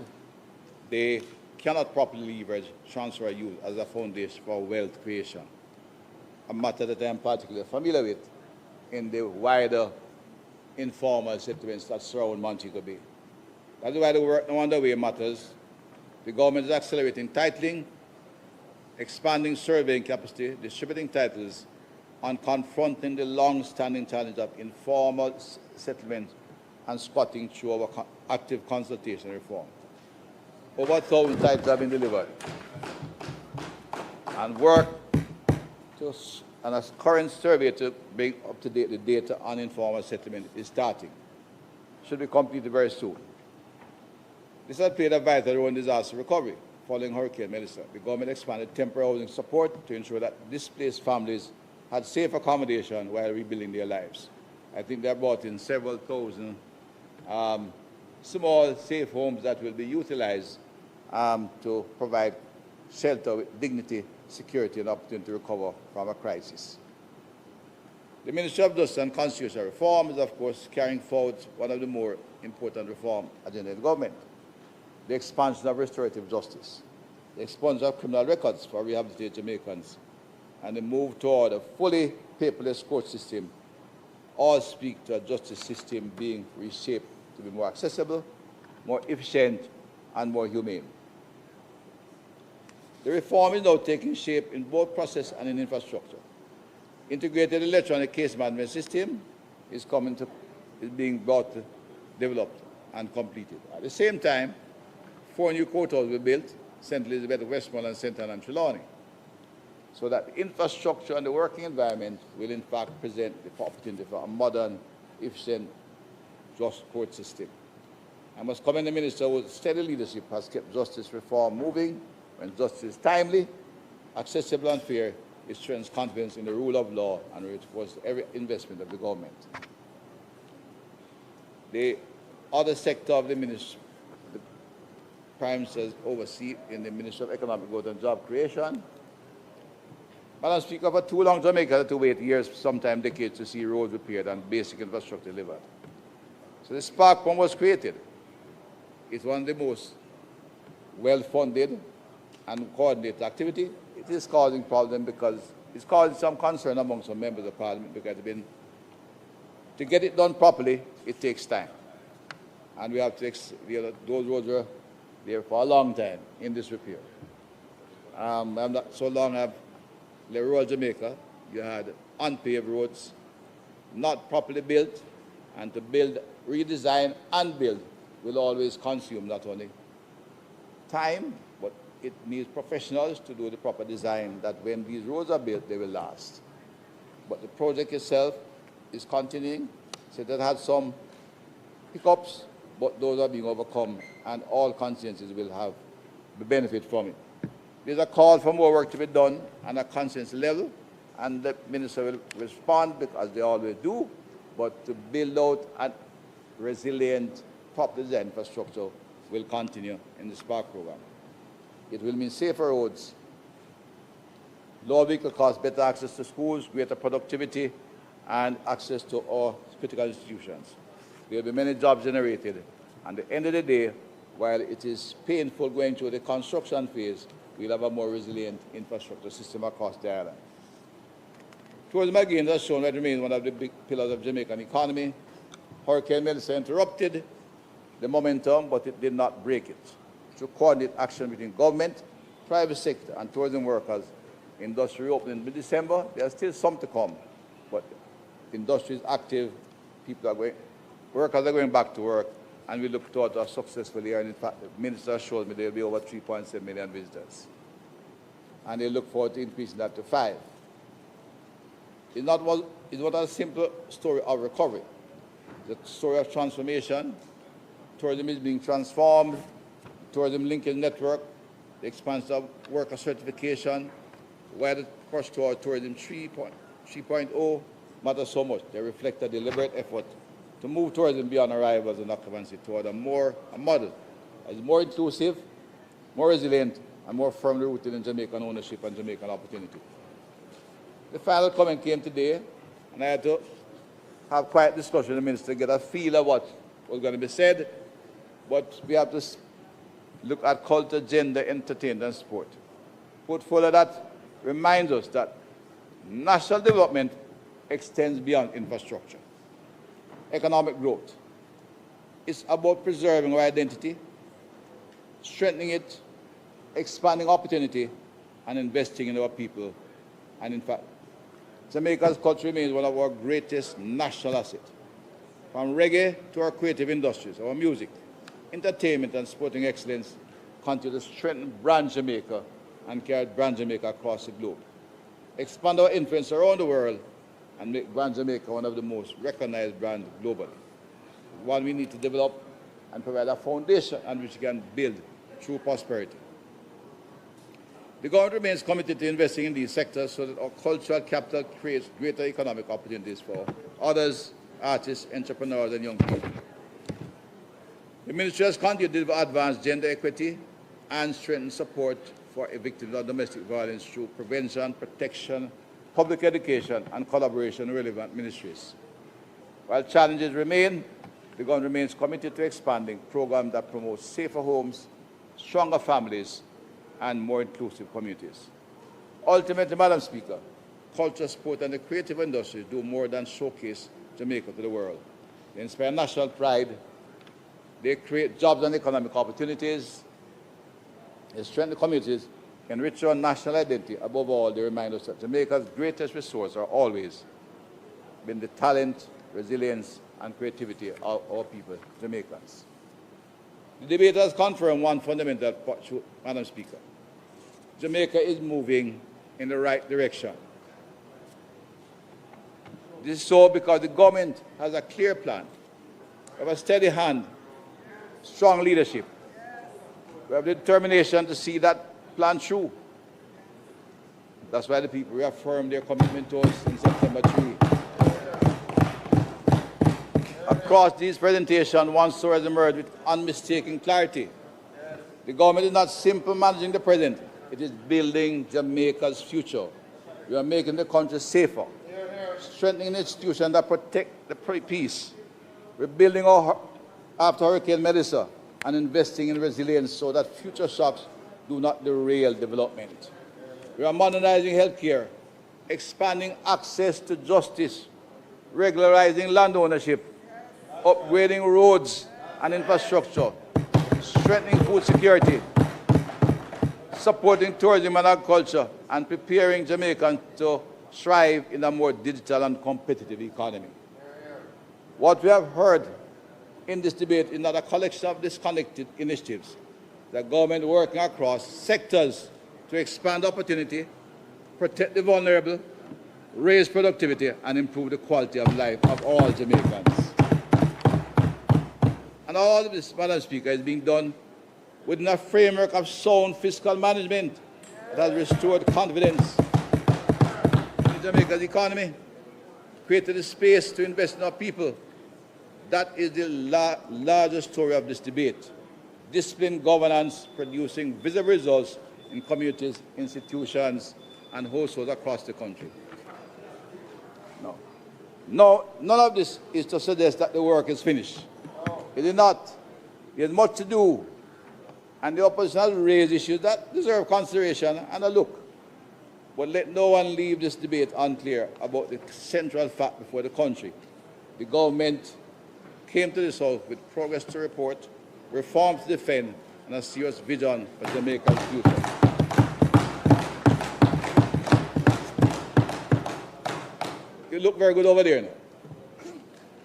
they cannot properly leverage, transfer, or use as a foundation for wealth creation, a matter that I am particularly familiar with in the wider informal settlements that surround Montego Bay. That's why the work no underway matters. The government is accelerating titling, expanding surveying capacity, distributing titles, and confronting the long-standing challenge of informal settlement and squatting through our active consultation reform. Over 1,000 titles have been delivered, and work and a current survey to bring up to date the data on informal settlement is starting. Should be completed very soon. This has played a vital role in disaster recovery following Hurricane Melissa. The government expanded temporary housing support to ensure that displaced families had safe accommodation while rebuilding their lives. I think they have brought in several thousand small, safe homes that will be utilized to provide shelter with dignity, security, and opportunity to recover from a crisis. The Ministry of Justice and Constitutional Reform is, of course, carrying forward one of the more important reform agenda of the government: the expansion of restorative justice, the expansion of criminal records for rehabilitated Jamaicans, and the move toward a fully paperless court system all speak to a justice system being reshaped to be more accessible, more efficient, and more humane. The reform is now taking shape in both process and in infrastructure. Integrated electronic case management system is being developed and completed. At the same time, 4 new courthouses were built: St. Elizabeth, Westmoreland, St. Anne, and Trelawney, so that the infrastructure and the working environment will in fact present the opportunity for a modern, efficient, just court system. I must commend the Minister whose steady leadership has kept justice reform moving. When justice is timely, accessible, and fair, it strengthens confidence in the rule of law and reinforces every investment of the government. The other sector of the ministry, the Prime Minister's oversee in the Ministry of Economic Growth and Job Creation. Madam Speaker, for too long, Jamaica had to wait years, sometimes decades, to see roads repaired and basic infrastructure delivered. So the Spark Fund was created. It's one of the most well-funded and coordinated activity. It is causing problems because it's causing some concern among some members of Parliament because to get it done properly, it takes time. And we have to, those roads were there for a long time in this repair. So long I've rural Jamaica, you had unpaved roads, not properly built, and to build, redesign, and build will always consume not only time, but it needs professionals to do the proper design that when these roads are built, they will last. But the project itself is continuing, so that had some hiccups, but those are being overcome, and all constituencies will have the benefit from it. There's a call for more work to be done on a consensus level, and the Minister will respond because they always do, but to build out a resilient, proper design infrastructure will continue in the Spark program. It will mean safer roads, lower vehicle costs, better access to schools, greater productivity, and access to all critical institutions. There will be many jobs generated. And at the end of the day, while it is painful going through the construction phase, we'll have a more resilient infrastructure system across the island. Tourism again has shown that remains one of the big pillars of Jamaican economy. Hurricane Melissa interrupted the momentum, but it did not break it. Through coordinated action between government, private sector, and tourism workers, industry reopening in December, there's still some to come. But the industry is active, workers are going back to work, and we look toward a successful year. And in fact, the Minister showed me there will be over 3.7 million visitors. And they look forward to increasing that to 5. It's not a simple story of recovery. It's a story of transformation. Tourism is being transformed. Tourism linkage network, the expansion of worker certification, wider push toward tourism 3.0 matters so much. They reflect a deliberate effort to move tourism beyond arrivals and occupancy toward a model that is more inclusive, more resilient, and more firmly rooted in Jamaican ownership and Jamaican opportunity. The final comment came today, and I had to have quiet discussion with the Minister to get a feel of what was going to be said, but we have to look at culture, gender, entertainment, and sport. Portfolio that reminds us that national development extends beyond infrastructure. Economic growth is about preserving our identity, strengthening it, expanding opportunity, and investing in our people. And in fact, Jamaica's culture remains one of our greatest national assets. From reggae to our creative industries, our music, entertainment, and sporting excellence continue to strengthen brand Jamaica and carry brand Jamaica across the globe. Expand our influence around the world and make brand Jamaica one of the most recognized brands globally. One we need to develop and provide a foundation on which we can build true prosperity. The government remains committed to investing in these sectors so that our cultural capital creates greater economic opportunities for others, artists, entrepreneurs, and young people. The Ministry has continued to advance gender equity and strengthen support for victims of domestic violence through prevention, protection, public education, and collaboration with relevant ministries. While challenges remain, the government remains committed to expanding programs that promote safer homes, stronger families, and more inclusive communities. Ultimately, Madam Speaker, culture, sport, and the creative industries do more than showcase Jamaica to the world. They inspire national pride, they create jobs and economic opportunities, they strengthen communities, enrich our national identity. Above all, they remind us that Jamaica's greatest resource are always been the talent, resilience, and creativity of our people, Jamaicans. The debate has confirmed one fundamental truth, Madam Speaker. Jamaica is moving in the right direction. This is so because the government has a clear plan. We have a steady hand, strong leadership. We have the determination to see that plan through. That's why the people reaffirmed their commitment to us in September 3. Across these presentations, one story has emerged with unmistakable clarity. The government is not simply managing the present, it is building Jamaica's future. We are making the country safer, strengthening institutions that protect the peace, rebuilding after Hurricane Melissa, and investing in resilience so that future shocks do not derail development. We are modernizing healthcare, expanding access to justice, regularizing land ownership, upgrading roads and infrastructure, strengthening food security, supporting tourism and agriculture, and preparing Jamaicans to thrive in a more digital and competitive economy. What we have heard in this debate is not a collection of disconnected initiatives. The government working across sectors to expand opportunity, protect the vulnerable, raise productivity, and improve the quality of life of all Jamaicans. And all of this, Madam Speaker, is being done within a framework of sound fiscal management that has restored confidence in Jamaica's economy, created a space to invest in our people. That is the largest story of this debate. Disciplined governance producing visible results in communities, institutions, and households across the country. No, none of this is to suggest that the work is finished. It is not. There is much to do, and the opposition has raised issues that deserve consideration and a look. But let no one leave this debate unclear about the central fact before the country. The government came to this House with progress to report, reforms to defend, and a serious vision for Jamaica's future. You look very good over there now.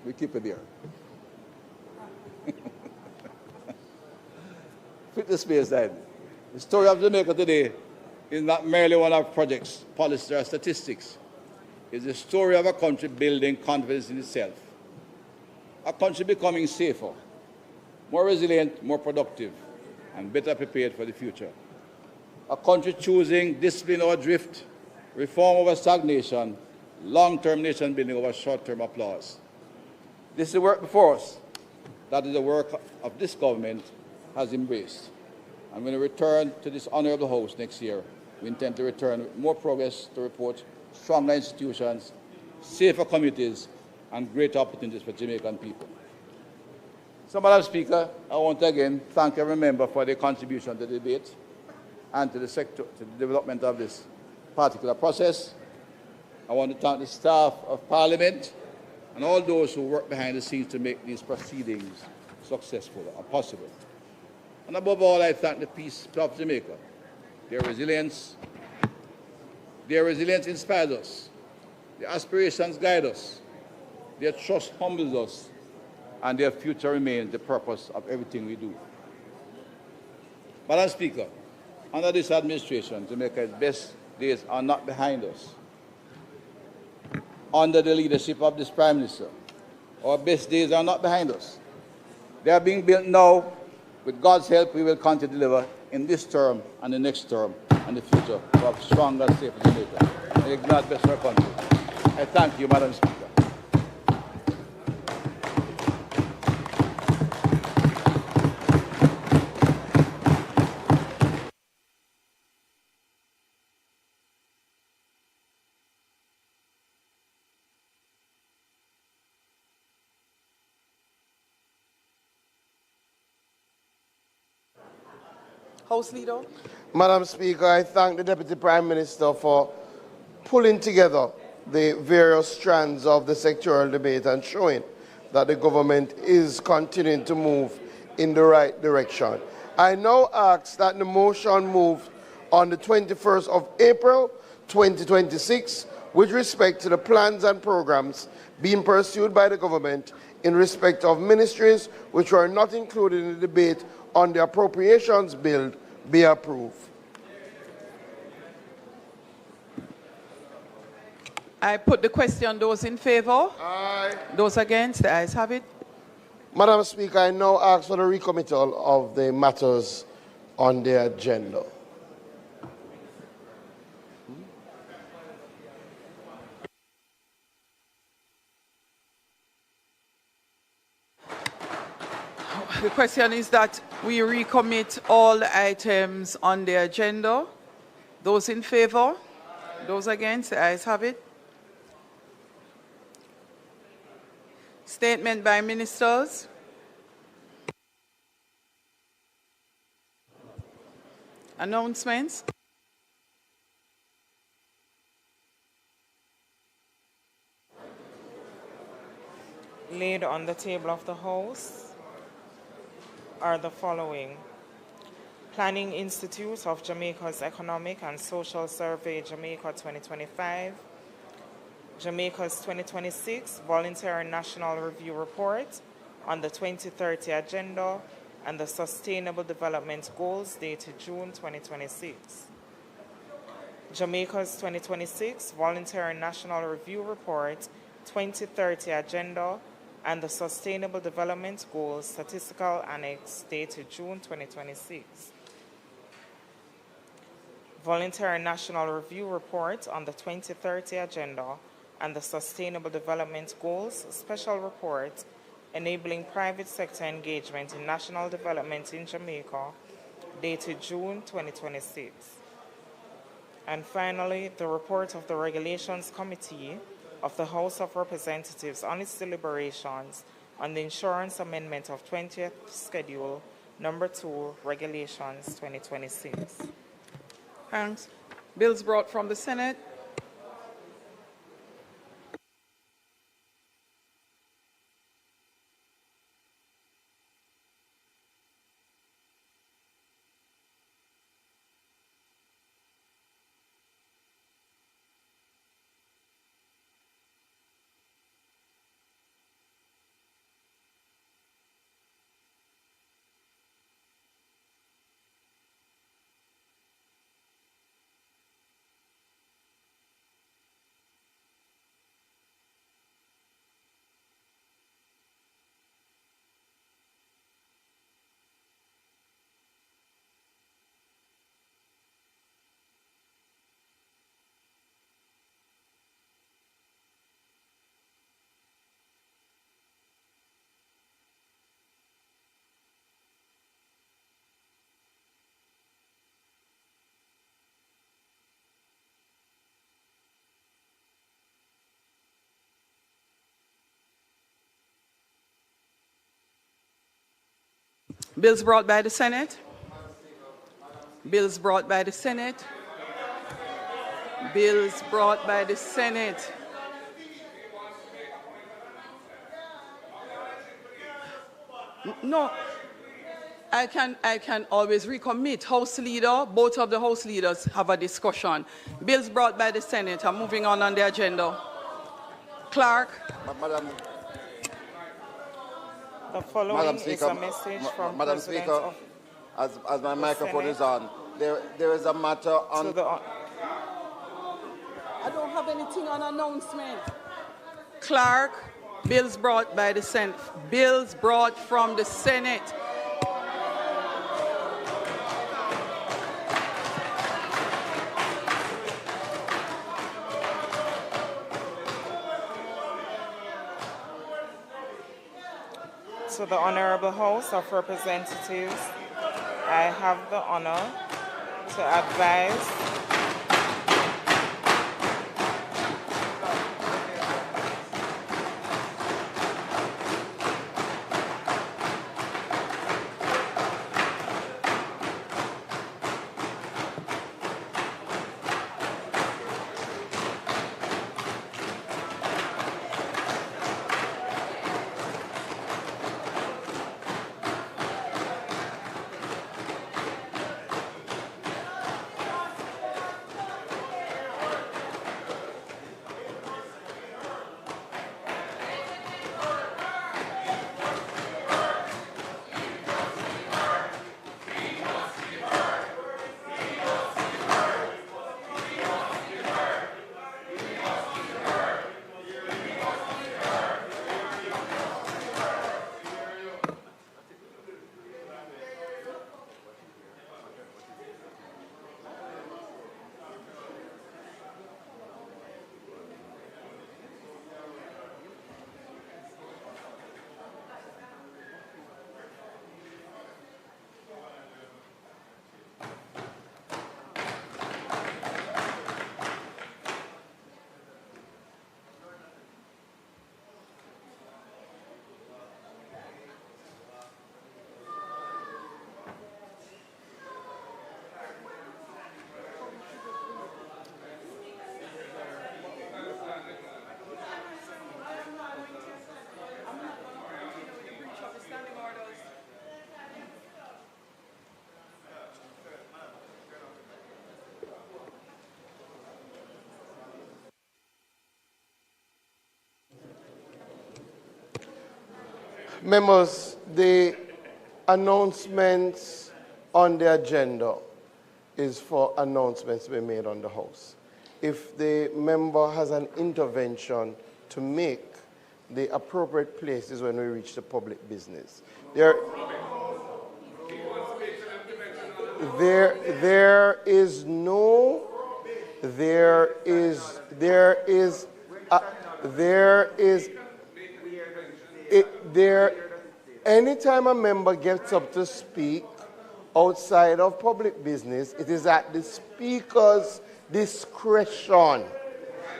We keep it there. Put the space aside. The story of Jamaica today is not merely one of projects, policies, or statistics. It's the story of a country building confidence in itself. A country becoming safer, more resilient, more productive, and better prepared for the future. A country choosing discipline over drift, reform over stagnation, long-term nation building over short-term applause. This is the work before us. That is the work of this government has embraced. And when we return to this honourable House next year, we intend to return with more progress to report, stronger institutions, safer communities, and greater opportunities for Jamaican people. So, Madam Speaker, I want to again thank every member for their contribution to the debate and to the development of this particular process. I want to thank the staff of Parliament and all those who work behind the scenes to make these proceedings successful and possible. And above all, I thank the people of Jamaica. Their resilience inspires us. Their aspirations guide us. Their trust humbles us. And their future remains the purpose of everything we do. Madam Speaker, under this administration, Jamaica's best days are not behind us. Under the leadership of this Prime Minister, our best days are not behind us. They are being built now. With God's help, we will continue to deliver in this term and the next term and the future for a stronger, safer Jamaica. And ignite best for our country. I thank you, Madam Speaker. House Leader. Madam Speaker, I thank the Deputy Prime Minister for pulling together the various strands of the sectoral debate and showing that the government is continuing to move in the right direction. I now ask that the motion move on the 21st of April 2026 with respect to the plans and programs being pursued by the government in respect of ministries which were not included in the debate on the appropriations bill be approved. I put the question. Those in favour? Aye. Those against? The ayes have it. Madam Speaker, I now ask for the recommittal of the matters on the agenda. The question is that we recommit all items on the agenda. Those in favor? Those against? The ayes have it. Statement by ministers. Announcements. Laid on the table of the House are the following. Planning Institute of Jamaica's Economic and Social Survey, Jamaica 2025. Jamaica's 2026 Voluntary National Review Report on the 2030 Agenda and the Sustainable Development Goals dated June 2026. Jamaica's 2026 Voluntary National Review Report, 2030 Agenda and the Sustainable Development Goals Statistical Annex dated June 2026. Voluntary National Review Report on the 2030 Agenda and the Sustainable Development Goals Special Report enabling private sector engagement in national development in Jamaica dated June 2026. And finally, the report of the Regulations Committee of the House of Representatives on its deliberations on the Insurance Amendment of 20th Schedule, Number 2, Regulations 2026. Thanks. Bills brought from the Senate. Bills brought by the Senate. Bills brought by the Senate. Bills brought by the Senate. No, I can always recommit. House Leader, both of the House Leaders have a discussion. Bills brought by the Senate are moving on the agenda. Clerk. Madam. The following Madam Speaker, is a message from Madam President Speaker, as my microphone Senate is on, there is a matter on... I don't have anything on announcement. Clerk, bills brought by the Senate. Bills brought from the Senate. To the Honorable House of Representatives, I have the honor to advise Members, the announcements on the agenda is for announcements to be made on the House. If the member has an intervention to make, the appropriate place is when we reach the public business. There is anytime a member gets up to speak outside of public business, it is at the speaker's discretion.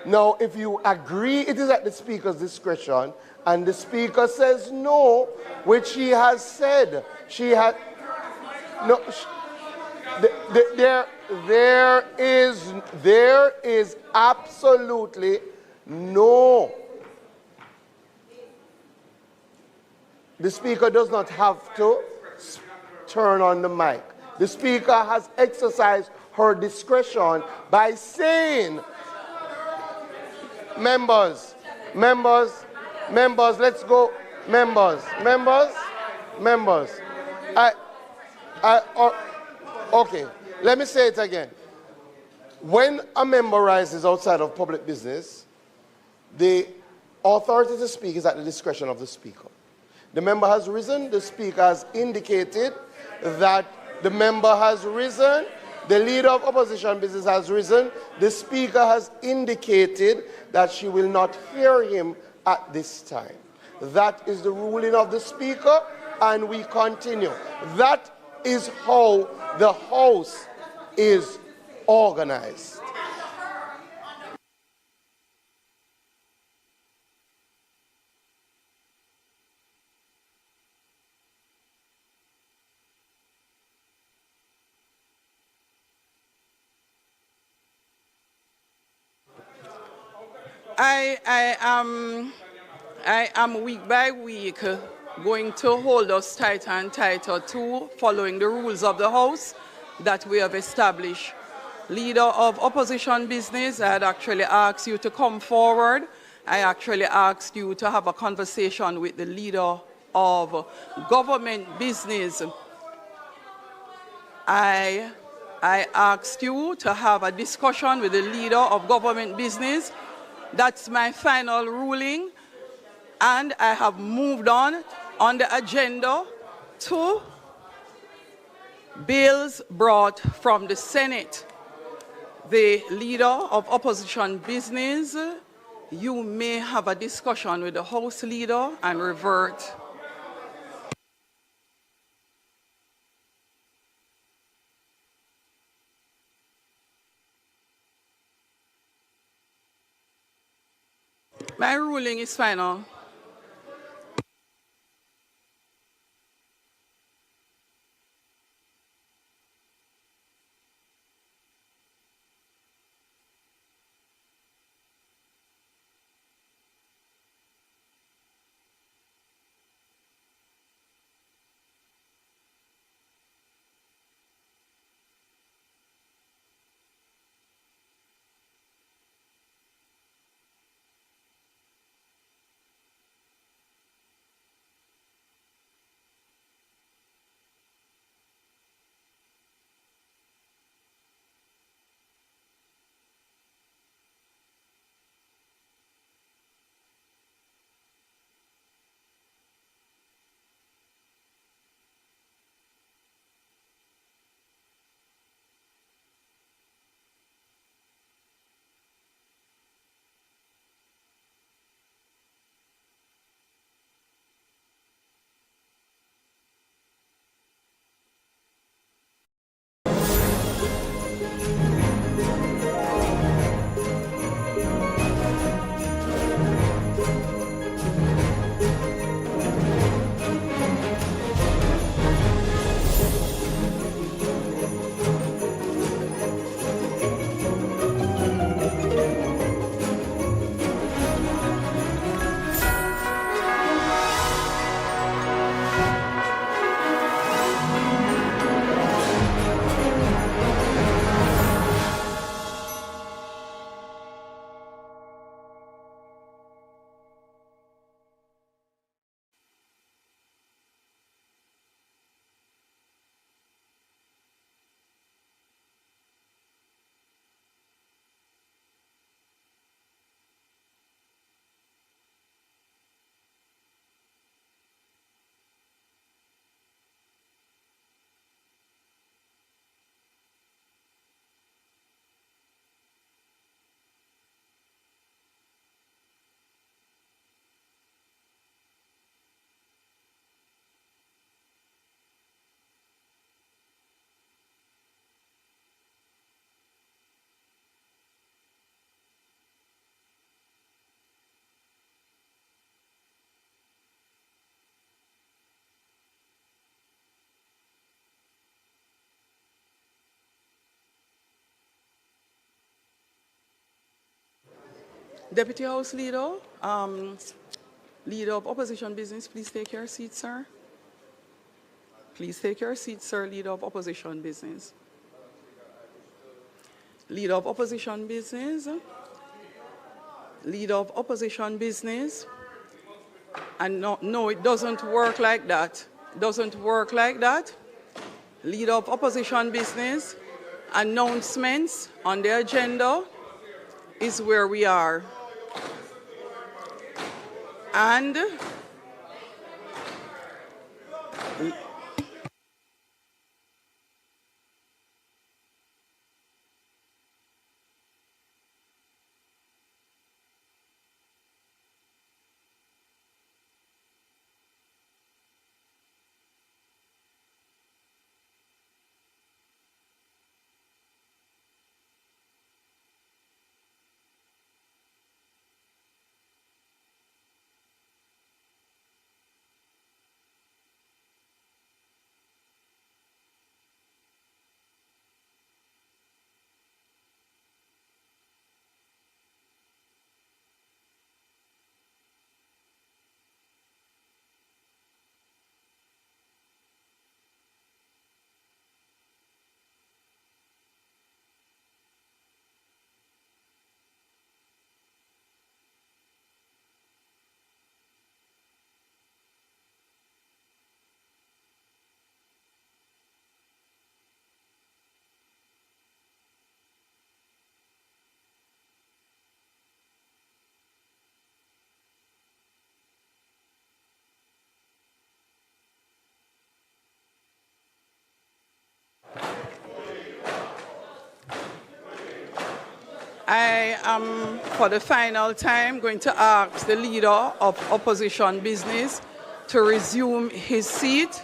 Now, if you agree it is at the speaker's discretion, and the speaker says no, which she has said, she had no. There is absolutely no. The speaker does not have to turn on the mic. The speaker has exercised her discretion by saying, members, let's go, members. Okay, let me say it again. When a member rises outside of public business, the authority to speak is at the discretion of the speaker. The member has risen, the speaker has indicated that the member has risen, the leader of opposition business has risen, the speaker has indicated that she will not hear him at this time. That is the ruling of the speaker, and we continue. That is how the House is organized. I am week by week going to hold us tighter and tighter to following the rules of the House that we have established. Leader of opposition business, I had actually asked you to come forward. I actually asked you to have a conversation with the leader of government business. I asked you to have a discussion with the leader of government business. That's my final ruling. And I have moved on the agenda to bills brought from the Senate. The leader of opposition business, you may have a discussion with the House leader and revert. My ruling is final. Deputy House Leader, Leader of Opposition Business, please take your seat, sir. Please take your seat, sir, Leader of Opposition Business. Leader of Opposition Business. Leader of Opposition Business. And no, it doesn't work like that. It doesn't work like that. Leader of Opposition Business. Announcements on the agenda is where we are. And I am, for the final time, going to ask the Leader of Opposition Business to resume his seat.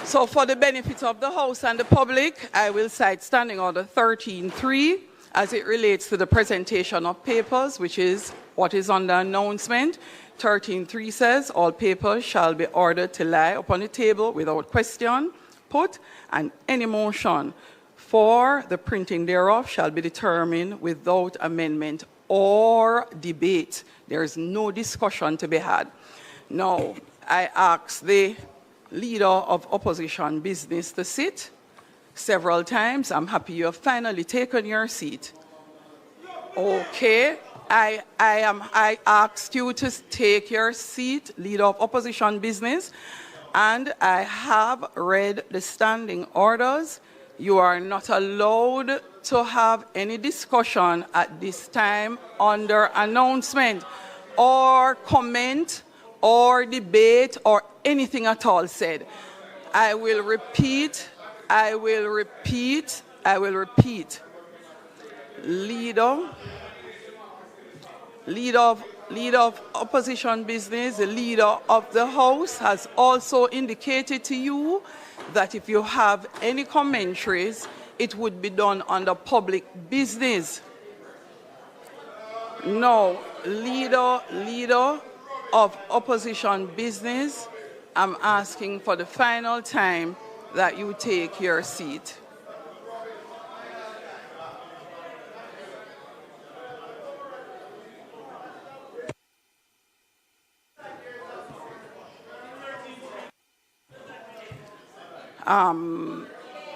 So for the benefit of the House and the public, I will cite Standing Order 13.3 as it relates to the presentation of papers, which is what is on the announcement. 13.3 says, all papers shall be ordered to lie upon the table without question put, and any motion for the printing thereof shall be determined without amendment or debate. There is no discussion to be had. Now, I ask the leader of opposition business to sit several times. I'm happy you have finally taken your seat. Okay, I asked you to take your seat, leader of opposition business, and I have read the standing orders. You are not allowed to have any discussion at this time under announcement or comment or debate or anything at all said. I will repeat. Leader of opposition business, the leader of the House has also indicated to you that if you have any commentaries, it would be done under public business. No, leader of opposition business, I'm asking for the final time that you take your seat.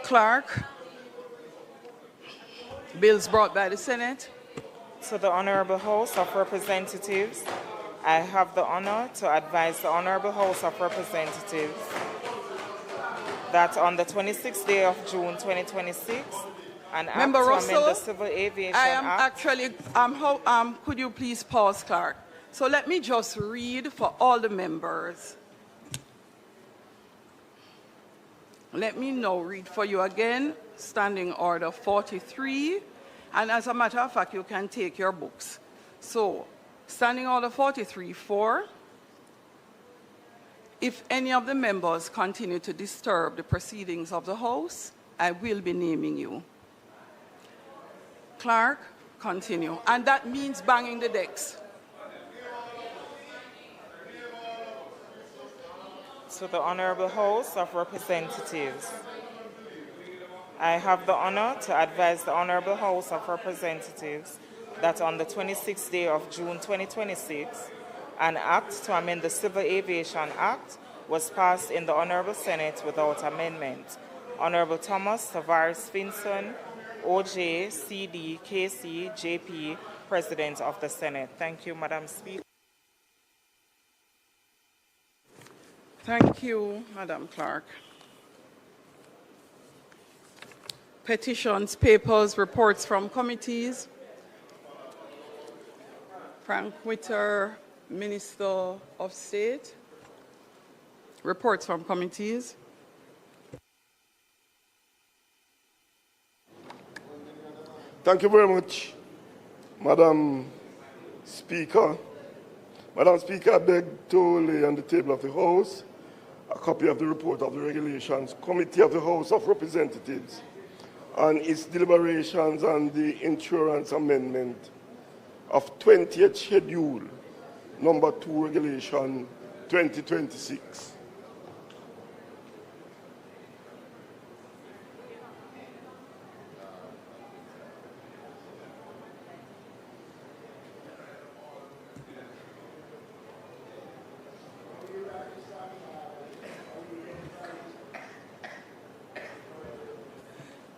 Clerk, bills brought by the Senate. To the Honorable House of Representatives, I have the honor to advise the Honorable House of Representatives that on the 26th day of June 2026, an act Member to Russell, amend the Civil Aviation I am Act. actually, could you please pause, Clerk? So let me just read for all the members. Let me now read for you again, Standing Order 43. And as a matter of fact, you can take your books. So, Standing Order 43.4. If any of the members continue to disturb the proceedings of the House, I will be naming you. Clerk, continue. And that means banging the decks. To the Honorable House of Representatives, I have the honor to advise the Honorable House of Representatives that on the 26th day of June 2026, an act to amend the Civil Aviation Act was passed in the Honorable Senate without amendment. Honorable Thomas Tavares Finson, OJ, CD, KC, JP, President of the Senate. Thank you, Madam Speaker. Thank you, Madam Clerk. Petitions, papers, reports from committees. Frank Witter, Minister of State. Reports from committees. Thank you very much, Madam Speaker. Madam Speaker, I beg to lay on the table of the House a copy of the report of the Regulations Committee of the House of Representatives on its deliberations on the insurance amendment of 20th Schedule, number 2, Regulation 2026.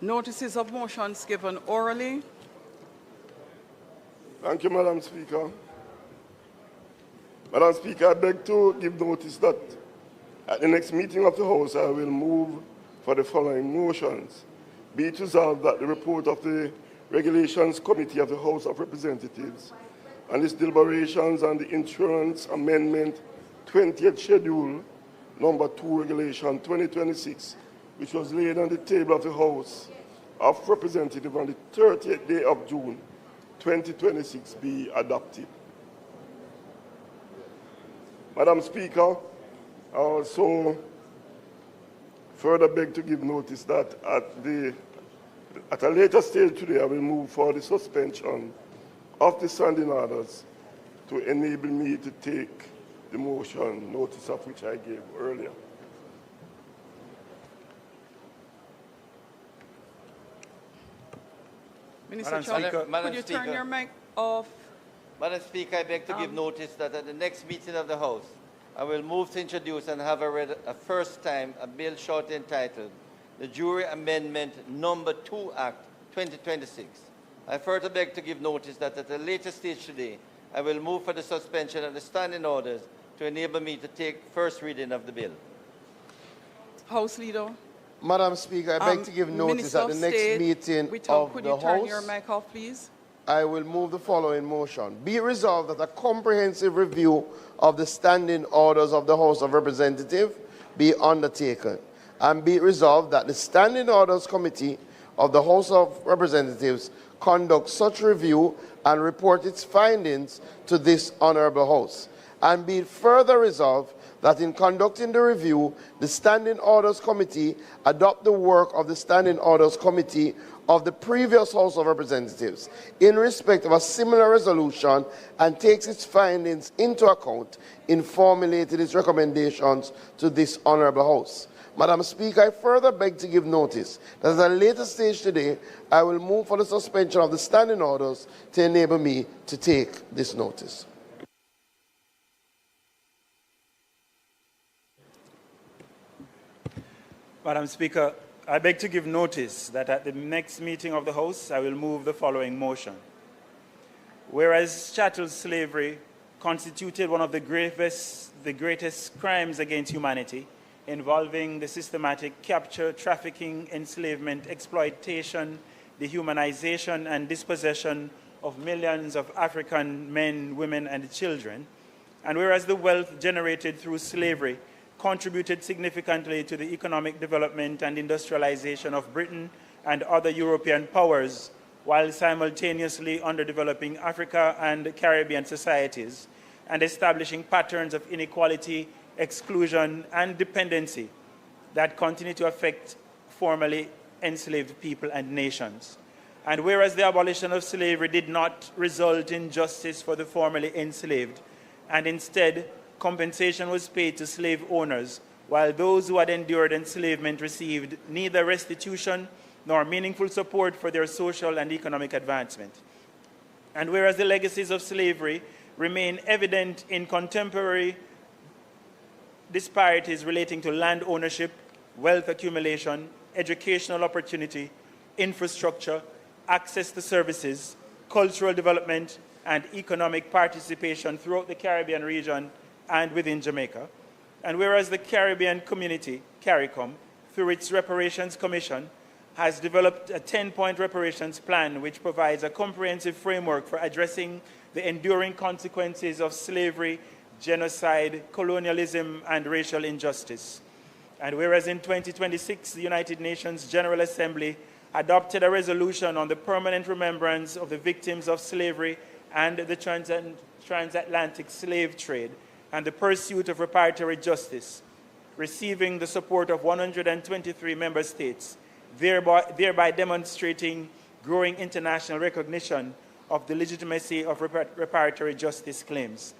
Notices of motions given orally. Thank you, Madam Speaker. Madam Speaker, I beg to give notice that at the next meeting of the House, I will move for the following motions. Be it resolved that the report of the Regulations Committee of the House of Representatives and its deliberations on the Insurance Amendment 20th Schedule, number 2, Regulation 2026, which was laid on the table of the House of Representatives on the 30th day of June 2026, be adopted. Madam Speaker, I also further beg to give notice that at a later stage today, I will move for the suspension of the standing orders to enable me to take the motion, notice of which I gave earlier. Minister Chung, could you turn your mic off? Madam Speaker, I beg to give notice that at the next meeting of the House, I will move to introduce and have read a first time a bill shortly entitled the Jury Amendment Number 2 Act 2026. I further beg to give notice that at a later stage today, I will move for the suspension of the standing orders to enable me to take first reading of the bill. House Leader. Madam Speaker, I beg to give notice at the next meeting of could the you turn House. your mic off, please? I will move the following motion. Be it resolved that a comprehensive review of the standing orders of the House of Representatives be undertaken. And be it resolved that the Standing Orders Committee of the House of Representatives conduct such review and report its findings to this Honourable House. And be it further resolved that in conducting the review, the Standing Orders Committee adopt the work of the Standing Orders Committee of the previous House of Representatives in respect of a similar resolution and takes its findings into account in formulating its recommendations to this Honourable House. Madam Speaker, I further beg to give notice that at a later stage today, I will move for the suspension of the standing orders to enable me to take this notice. Madam Speaker, I beg to give notice that at the next meeting of the House, I will move the following motion. Whereas chattel slavery constituted one of the greatest crimes against humanity, involving the systematic capture, trafficking, enslavement, exploitation, dehumanization, and dispossession of millions of African men, women, and children, and whereas the wealth generated through slavery contributed significantly to the economic development and industrialization of Britain and other European powers, while simultaneously underdeveloping Africa and Caribbean societies, and establishing patterns of inequality, exclusion, and dependency that continue to affect formerly enslaved people and nations. And whereas the abolition of slavery did not result in justice for the formerly enslaved, and instead compensation was paid to slave owners, while those who had endured enslavement received neither restitution nor meaningful support for their social and economic advancement. And whereas the legacies of slavery remain evident in contemporary disparities relating to land ownership, wealth accumulation, educational opportunity, infrastructure, access to services, cultural development, and economic participation throughout the Caribbean region and within Jamaica. And whereas the Caribbean community, CARICOM, through its Reparations Commission, has developed a 10-point reparations plan which provides a comprehensive framework for addressing the enduring consequences of slavery, genocide, colonialism, and racial injustice. And whereas in 2026, the United Nations General Assembly adopted a resolution on the permanent remembrance of the victims of slavery and the transatlantic slave trade and the pursuit of reparatory justice, receiving the support of 123 member states, thereby demonstrating growing international recognition of the legitimacy of reparatory justice claims.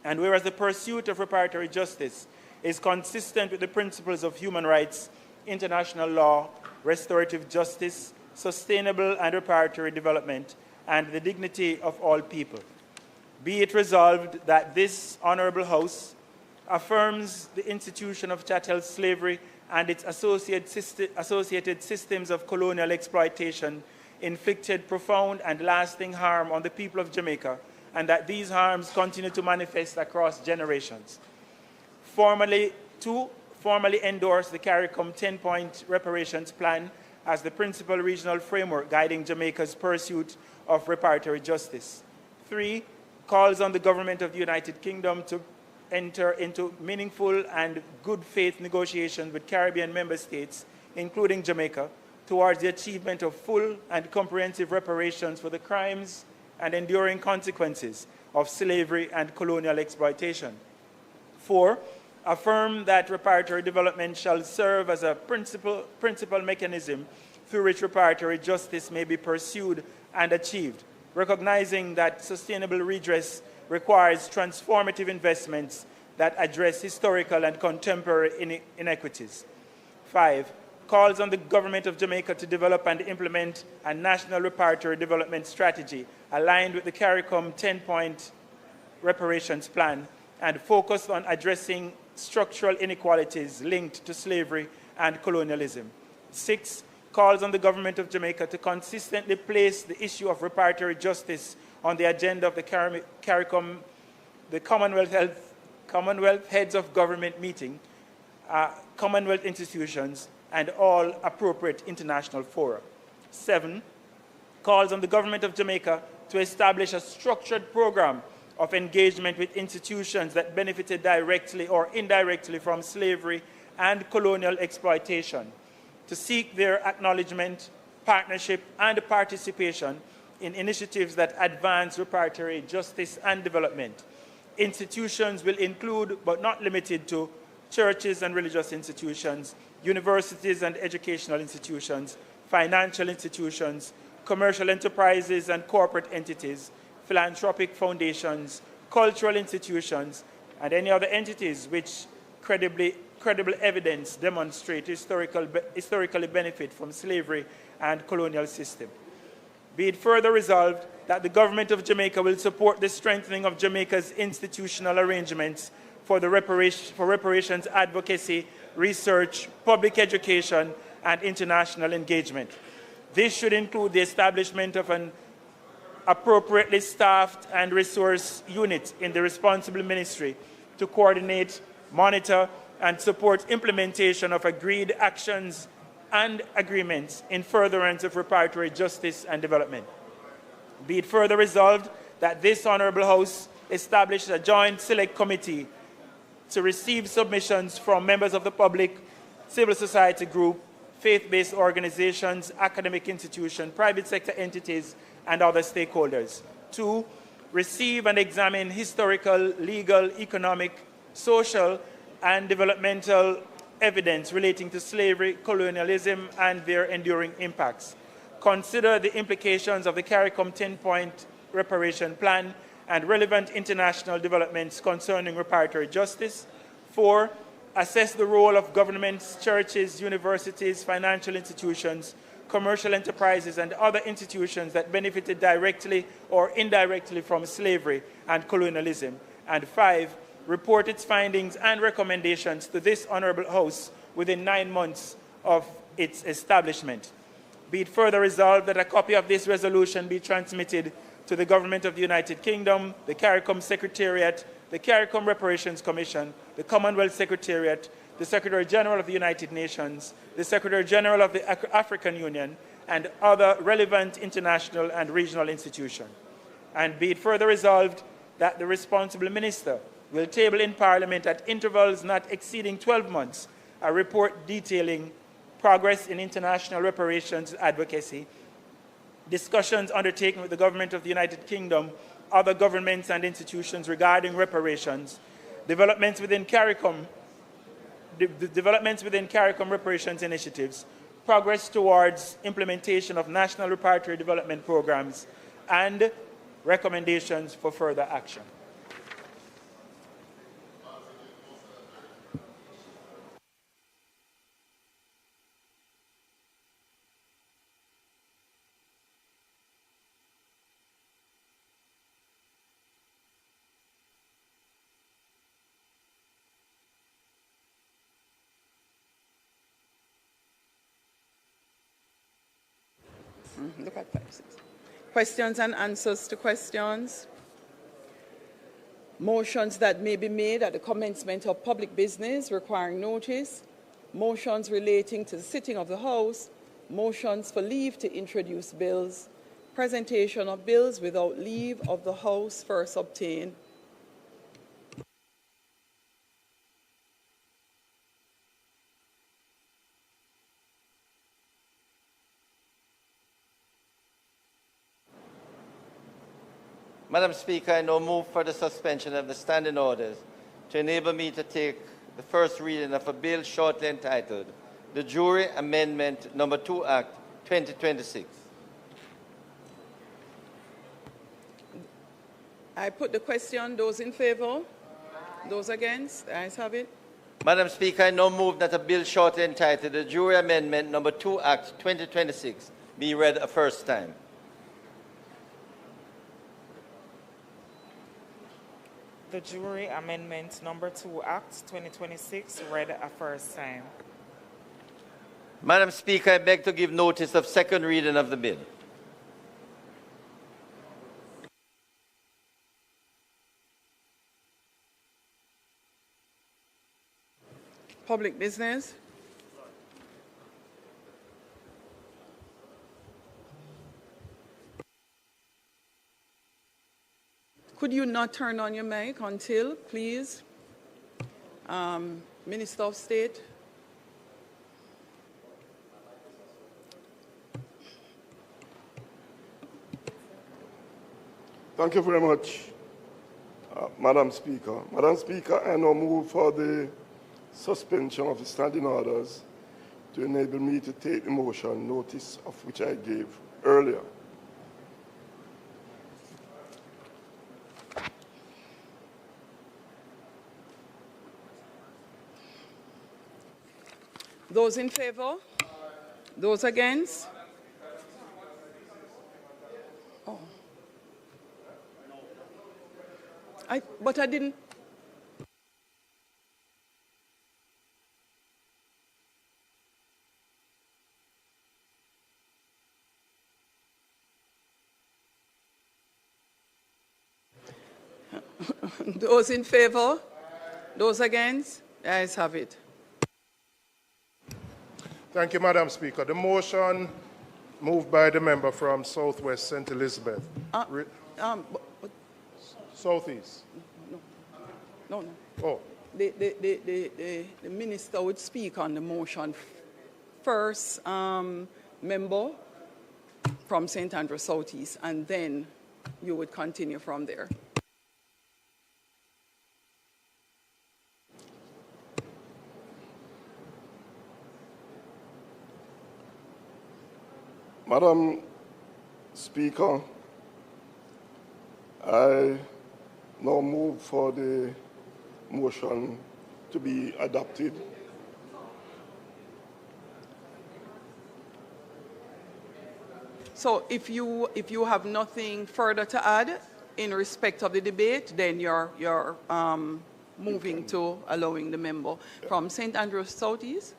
And whereas the pursuit of reparatory justice is consistent with the principles of human rights, international law, restorative justice, sustainable and reparatory development, and the dignity of all people. Be it resolved that this Honourable House affirms the institution of chattel slavery and its associated systems of colonial exploitation inflicted profound and lasting harm on the people of Jamaica, and that these harms continue to manifest across generations. Formally endorse the CARICOM 10-point reparations plan as the principal regional framework guiding Jamaica's pursuit of reparatory justice. 3, calls on the government of the United Kingdom to enter into meaningful and good faith negotiations with Caribbean member states, including Jamaica, towards the achievement of full and comprehensive reparations for the crimes and enduring consequences of slavery and colonial exploitation. 4, affirm that reparatory development shall serve as a principal mechanism through which reparatory justice may be pursued and achieved, recognizing that sustainable redress requires transformative investments that address historical and contemporary inequities. 5, calls on the government of Jamaica to develop and implement a national reparatory development strategy aligned with the CARICOM 10-point reparations plan and focused on addressing structural inequalities linked to slavery and colonialism. 6, calls on the government of Jamaica to consistently place the issue of reparatory justice on the agenda of the CARICOM, the Commonwealth Heads of Government meeting, Commonwealth institutions, and all appropriate international fora. 7, calls on the government of Jamaica to establish a structured program of engagement with institutions that benefited directly or indirectly from slavery and colonial exploitation, to seek their acknowledgement, partnership, and participation in initiatives that advance reparatory justice and development. Institutions will include, but not limited to, churches and religious institutions, universities and educational institutions, financial institutions, commercial enterprises and corporate entities, philanthropic foundations, cultural institutions, and any other entities which credible evidence demonstrate historically benefit from slavery and colonial system. Be it further resolved that the government of Jamaica will support the strengthening of Jamaica's institutional arrangements for reparations advocacy, research, public education, and international engagement. This should include the establishment of an appropriately staffed and resourced unit in the responsible ministry to coordinate, monitor, and support implementation of agreed actions and agreements in furtherance of reparatory justice and development. Be it further resolved that this Honourable House establish a joint select committee to receive submissions from members of the public, civil society group, faith-based organizations, academic institutions, private sector entities, and other stakeholders. 2, receive and examine historical, legal, economic, social, and developmental evidence relating to slavery, colonialism, and their enduring impacts. Consider the implications of the CARICOM 10-point reparation plan and relevant international developments concerning reparatory justice. 4, assess the role of governments, churches, universities, financial institutions, commercial enterprises, and other institutions that benefited directly or indirectly from slavery and colonialism. And 5, report its findings and recommendations to this Honourable House within 9 months of its establishment. Be it further resolved that a copy of this resolution be transmitted to the Government of the United Kingdom, the CARICOM Secretariat, the CARICOM Reparations Commission, the Commonwealth Secretariat, the Secretary General of the United Nations, the Secretary General of the African Union, and other relevant international and regional institutions. And be it further resolved that the responsible minister will table in Parliament at intervals not exceeding 12 months a report detailing progress in international reparations advocacy, discussions undertaken with the Government of the United Kingdom, other governments and institutions regarding reparations, developments within CARICOM reparations initiatives, progress towards implementation of national reparatory development programs, and recommendations for further action. Look at 5, 6. Questions and answers to questions. Motions that may be made at the commencement of public business requiring notice. Motions relating to the sitting of the House. Motions for leave to introduce bills. Presentation of bills without leave of the House first obtained. Madam Speaker, I now move for the suspension of the standing orders to enable me to take the first reading of a bill shortly entitled the Jury Amendment Number 2 Act 2026. I put the question. Those in favor? Those against? The ayes have it. Madam Speaker, I now move that a bill shortly entitled the Jury Amendment Number 2 Act 2026 be read a first time. The Jury Amendment Number 2 Act 2026 read a first time. Madam Speaker, I beg to give notice of second reading of the bill. Public business. Could you not turn on your mic until, please? Minister of State. Thank you very much, Madam Speaker. Madam Speaker, I now move for the suspension of the standing orders to enable me to take the motion, notice of which I gave earlier. Those in favor? Those against? Oh. But I didn't. Those in favor? Those against? The ayes have it. Thank you, Madam Speaker. The motion moved by the member from Southwest St. Elizabeth. Southeast. No. Oh. The minister would speak on the motion first, member from St. Andrew Southeast, and then you would continue from there. Madam Speaker, I now move for the motion to be adopted. So if you have nothing further to add in respect of the debate, then you're moving to allowing the member from St. Andrews Southeast.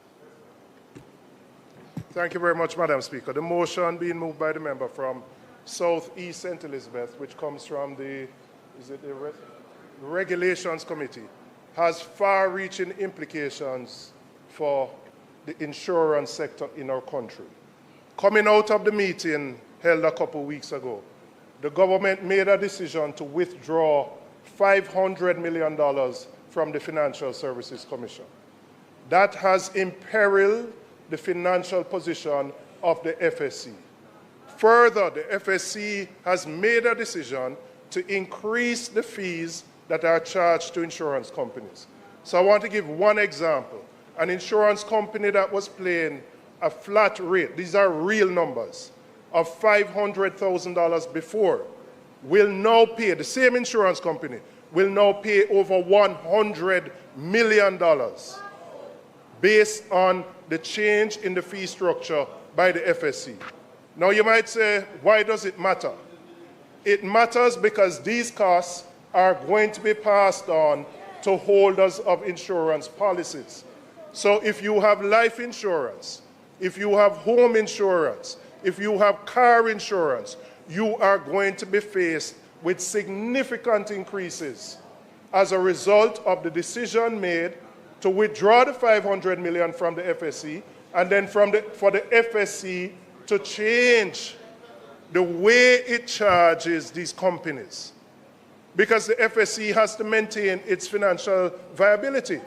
Thank you very much, Madam Speaker. The motion being moved by the member from Southeast St. Elizabeth, which comes from the Regulations Committee, has far-reaching implications for the insurance sector in our country. Coming out of the meeting held a couple of weeks ago, the government made a decision to withdraw $500 million from the Financial Services Commission. That has imperiled the financial position of the FSC. Further, the FSC has made a decision to increase the fees that are charged to insurance companies. So I want to give one example. An insurance company that was paying a flat rate, these are real numbers, of $500,000 before, will now pay, the same insurance company, will now pay over $100 million based on the change in the fee structure by the FSC. Now you might say, why does it matter? It matters because these costs are going to be passed on to holders of insurance policies. So if you have life insurance, if you have home insurance, if you have car insurance, you are going to be faced with significant increases as a result of the decision made to withdraw the $500 million from the FSC, and then for the FSC to change the way it charges these companies. Because the FSC has to maintain its financial viability.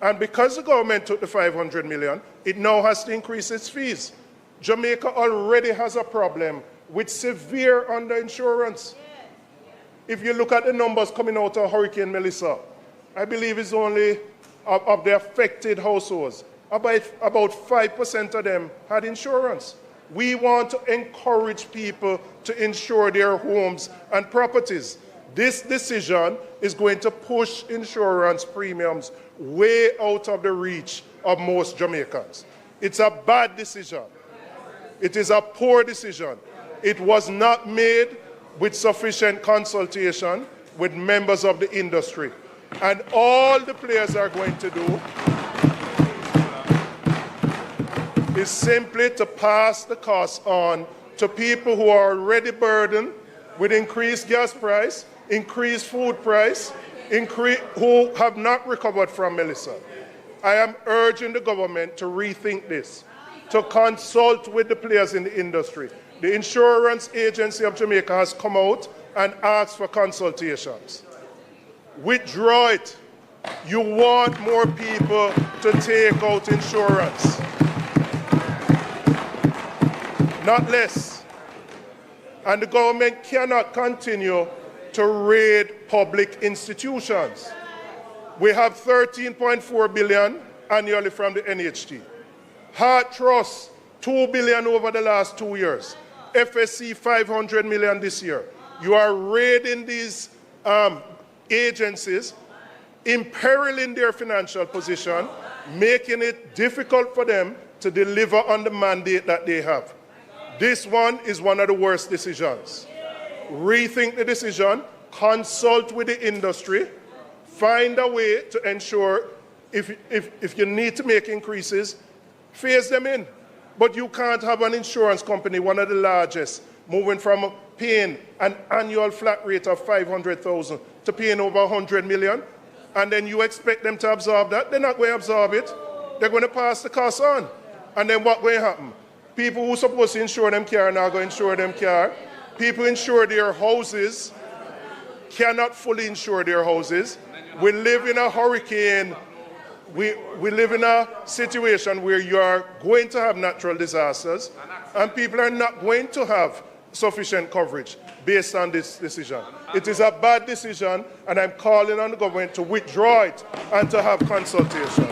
And because the government took the $500 million, it now has to increase its fees. Jamaica already has a problem with severe underinsurance. If you look at the numbers coming out of Hurricane Melissa, I believe it's only of the affected households, about 5% of them had insurance. We want to encourage people to insure their homes and properties. This decision is going to push insurance premiums way out of the reach of most Jamaicans. It's a bad decision. It is a poor decision. It was not made with sufficient consultation with members of the industry. And all the players are going to do is simply to pass the cost on to people who are already burdened with increased gas price, increased food price, who have not recovered from Melissa. I am urging the government to rethink this, to consult with the players in the industry. The Insurance Agency of Jamaica has come out and asked for consultations. Withdraw it. You want more people to take out insurance, not less. And the government cannot continue to raid public institutions. We have 13.4 billion annually from the NHT. Heart Trust, 2 billion over the last 2 years. FSC, 500 million this year. You are raiding these agencies, imperiling their financial position, making it difficult for them to deliver on the mandate that they have. This one is one of the worst decisions. Rethink the decision, consult with the industry, find a way to ensure if you need to make increases, phase them in. But you can't have an insurance company, one of the largest, moving from paying an annual flat rate of 500,000 to paying over 100 million, and then you expect them to absorb that. They're not going to absorb it. They're going to pass the cost on. And then what going to happen? People who are supposed to insure them car are not going to insure them car. People insure their houses, cannot fully insure their houses. We live in a hurricane. We live in a situation where you are going to have natural disasters, and people are not going to have sufficient coverage based on this decision. It is a bad decision, and I'm calling on the government to withdraw it and to have consultation.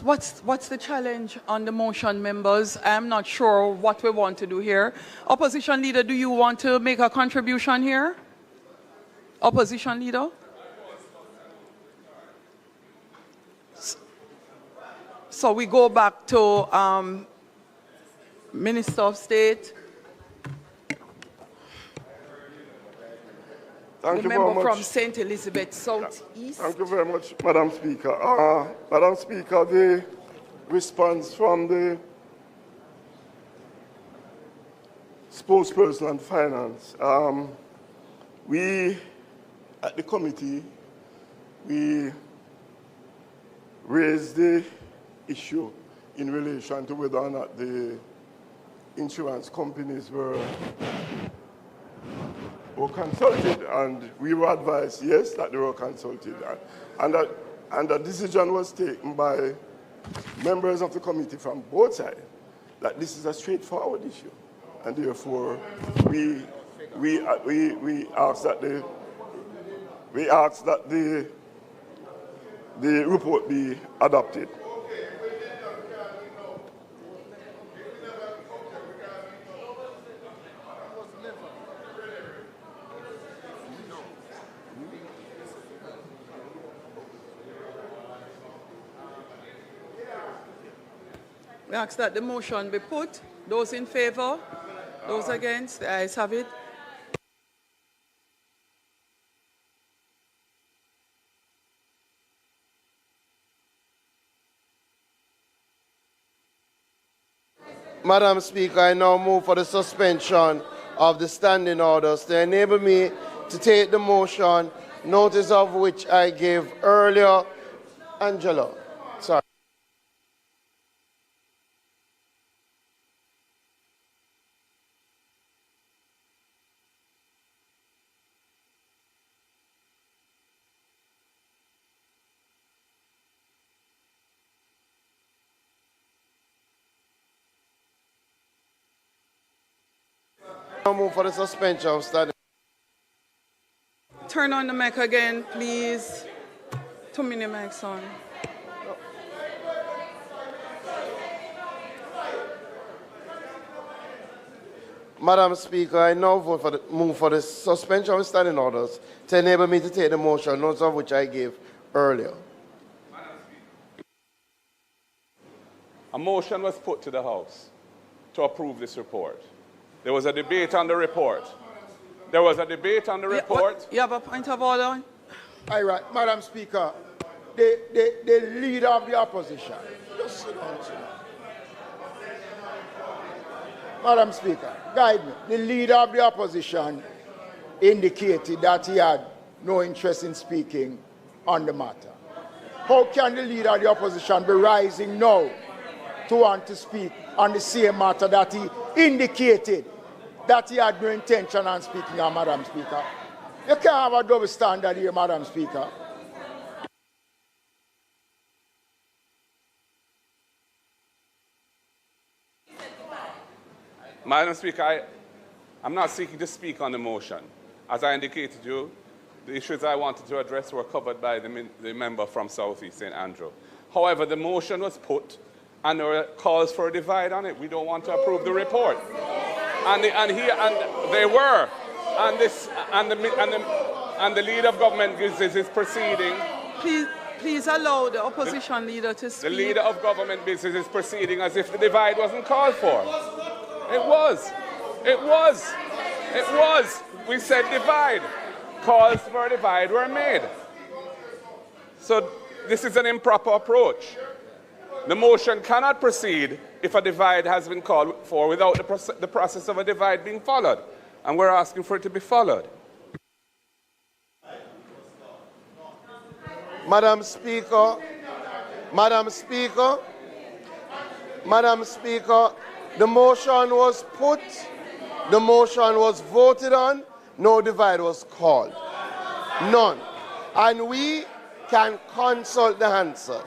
What's the challenge on the motion, members? I'm not sure what we want to do here. Opposition Leader, do you want to make a contribution here? Opposition Leader? So we go back to Minister of State. Thank you very member much. From St. Elizabeth South East. Thank you very much, Madam Speaker. Madam Speaker, the response from the spokesperson on finance. We, at the committee, we raised the issue in relation to whether or not the insurance companies were consulted, and we were advised, yes, that they were consulted. And a decision was taken by members of the committee from both sides that this is a straightforward issue. And therefore, we ask that the report be adopted. We ask that the motion be put. Those in favor? Those against? The ayes have it. Madam Speaker, I now move for the suspension of the standing orders to enable me to take the motion, notice of which I gave earlier. Angela, sorry. I move for the suspension of standing. Turn on the mic again, please. Too many mics on. Madam Speaker, I now move for the suspension of standing orders to enable me to take the motion, notice of which I gave earlier. A motion was put to the House to approve this report. There was a debate on the report. There was a debate on the report. You have a point of order? All right, Madam Speaker, the leader of the opposition. Just sit down, sit down. Madam Speaker, guide me. The leader of the opposition indicated that he had no interest in speaking on the matter. How can the leader of the opposition be rising now to want to speak on the same matter that he indicated that he had no intention on speaking on, Madam Speaker? You can't have a double standard here, Madam Speaker. Madam Speaker, I'm not seeking to speak on the motion. As I indicated to you, the issues I wanted to address were covered by the member from South East St. Andrew. However, the motion was put and there were calls for a divide on it. We don't want to approve the report. And they were. And the leader of government is proceeding. Please allow the opposition leader to speak. The leader of government business is proceeding as if the divide wasn't called for. It was. It was. It was. We said divide. Calls for a divide were made. So this is an improper approach. The motion cannot proceed if a divide has been called for without the process of a divide being followed. And we're asking for it to be followed. Madam Speaker, Madam Speaker, Madam Speaker, the motion was put, the motion was voted on, no divide was called. None. And we can consult the answer.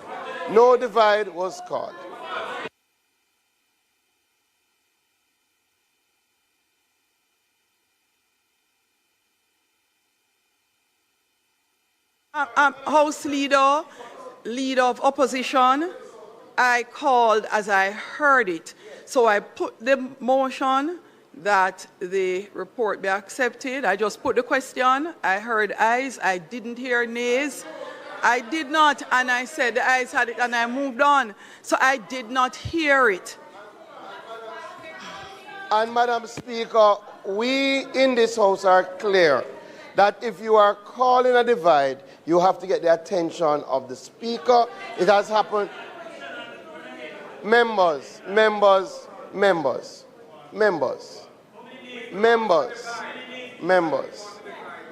No divide was called. House Leader, Leader of Opposition, I called as I heard it. So I put the motion that the report be accepted. I just put the question. I heard ayes. I didn't hear nays. I did not, and I said the ayes had it, and I moved on. So I did not hear it. And Madam Speaker, we in this House are clear that if you are calling a divide, you have to get the attention of the Speaker. It has happened. Members, members, members, members, members, members,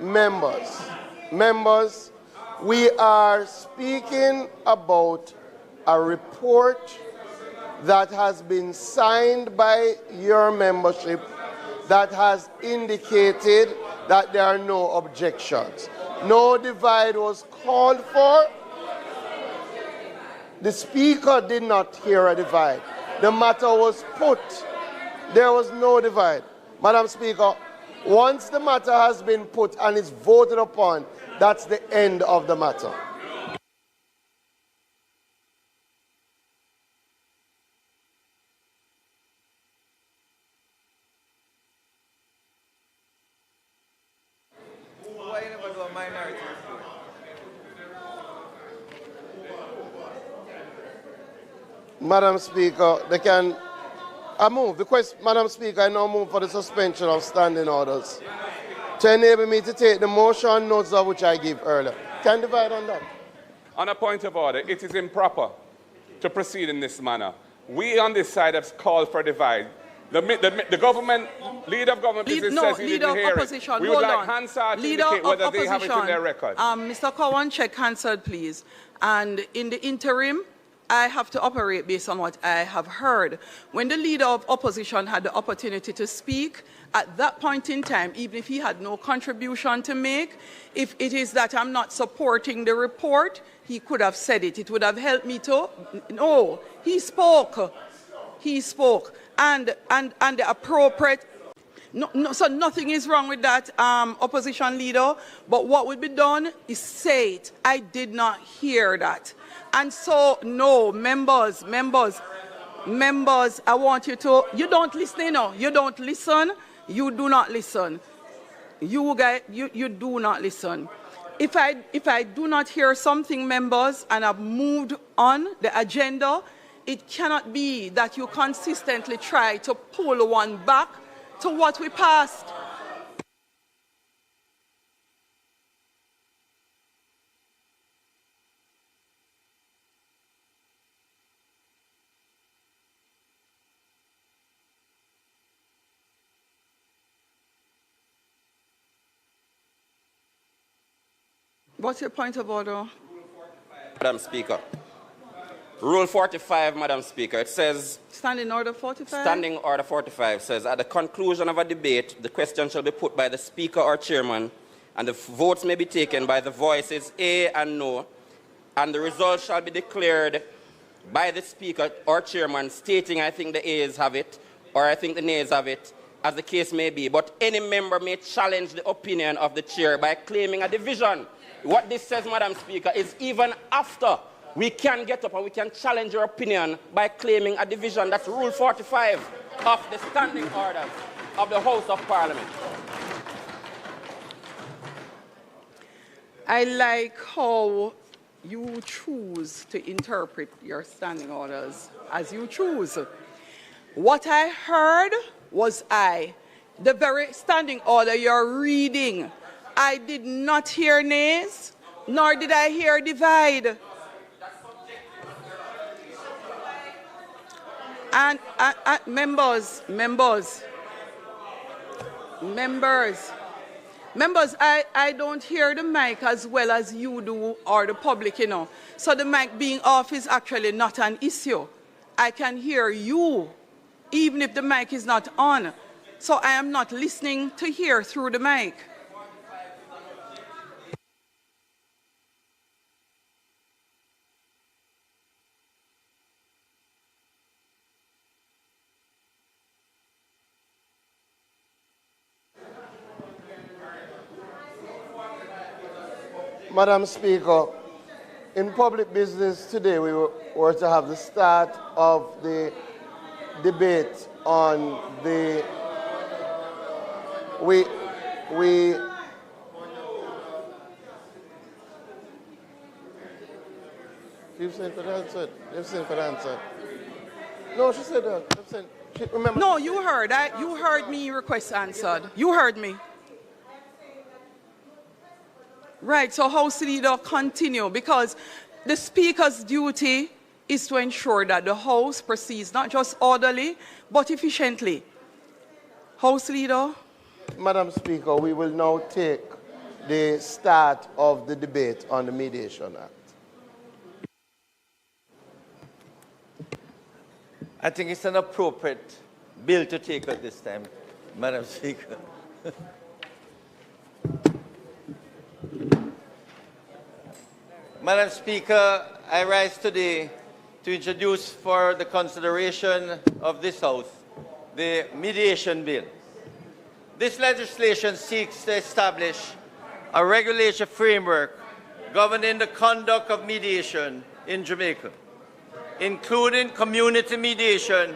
members, members. We are speaking about a report that has been signed by your membership that has indicated that there are no objections. No divide was called for. The Speaker did not hear a divide. The matter was put. There was no divide. Madam Speaker, once the matter has been put and is voted upon, that's the end of the matter. Madam Speaker, Madam Speaker, I now move for the suspension of standing orders to enable me to take the motion, notes of which I gave earlier. Can divide on that? On a point of order, it is improper to proceed in this manner. We on this side have called for a divide. The government, leader of government says he didn't hear opposition, it. We would like Hansard to indicate whether they have it in their record. Mr. Cowan, check Hansard, please. And in the interim, I have to operate based on what I have heard. When the leader of opposition had the opportunity to speak, at that point in time, even if he had no contribution to make, if it is that I'm not supporting the report, he could have said it. It would have helped me to. No, he spoke. He spoke. And the appropriate. No, so nothing is wrong with that, opposition leader. But what would be done is say it. I did not hear that. And so, no, members, I want you to, you don't listen, you know. You don't listen. You do not listen. You guys, you do not listen. If I do not hear something, members, and I've moved on the agenda, it cannot be that you consistently try to pull one back to what we passed. What's your point of order? Madam Speaker. Rule 45, Madam Speaker, it says... Standing Order 45? Standing Order 45 says, at the conclusion of a debate, the question shall be put by the Speaker or Chairman, and the votes may be taken by the voices A and no, and the result shall be declared by the Speaker or Chairman, stating, I think the A's have it, or I think the nays have it, as the case may be. But any member may challenge the opinion of the Chair by claiming a division. What this says, Madam Speaker, is even after we can get up and we can challenge your opinion by claiming a division. That's Rule 45 of the Standing Orders of the House of Parliament. I like how you choose to interpret your standing orders as you choose. What I heard was the very standing order you're reading. I did not hear nays, nor did I hear divide. And members, I don't hear the mic as well as you do or the public, you know. So the mic being off is actually not an issue. I can hear you, even if the mic is not on. So I am not listening to hear through the mic. Madam Speaker, in public business today, we were to have the start of the debate on the You've sent for the answer. You've sent for the answer. No, she said that. Remember? No, you heard. You heard me request answered. You heard me. Right, so House Leader, continue, because the Speaker's duty is to ensure that the House proceeds not just orderly, but efficiently. House Leader. Madam Speaker, we will now take the start of the debate on the Mediation Act. I think it's an appropriate bill to take at this time, Madam Speaker. Madam Speaker, I rise today to introduce for the consideration of this House the Mediation Bill. This legislation seeks to establish a regulatory framework governing the conduct of mediation in Jamaica, including community mediation,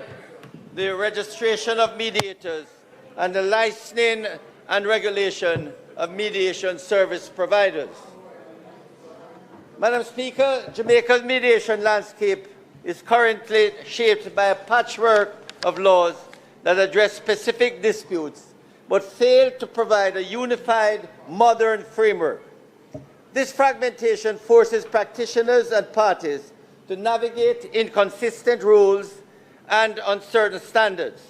the registration of mediators, and the licensing and regulation of mediation service providers. Madam Speaker, Jamaica's mediation landscape is currently shaped by a patchwork of laws that address specific disputes, but fail to provide a unified, modern framework. This fragmentation forces practitioners and parties to navigate inconsistent rules and uncertain standards.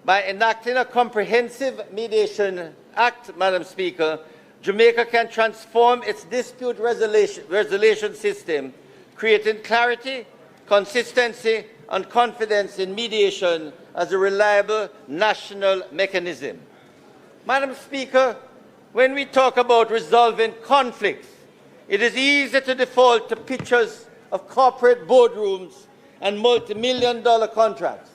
By enacting a comprehensive mediation act, Madam Speaker, Jamaica can transform its dispute resolution system, creating clarity, consistency, and confidence in mediation as a reliable national mechanism. Madam Speaker, when we talk about resolving conflicts, it is easy to default to pictures of corporate boardrooms and multi-million-dollar contracts.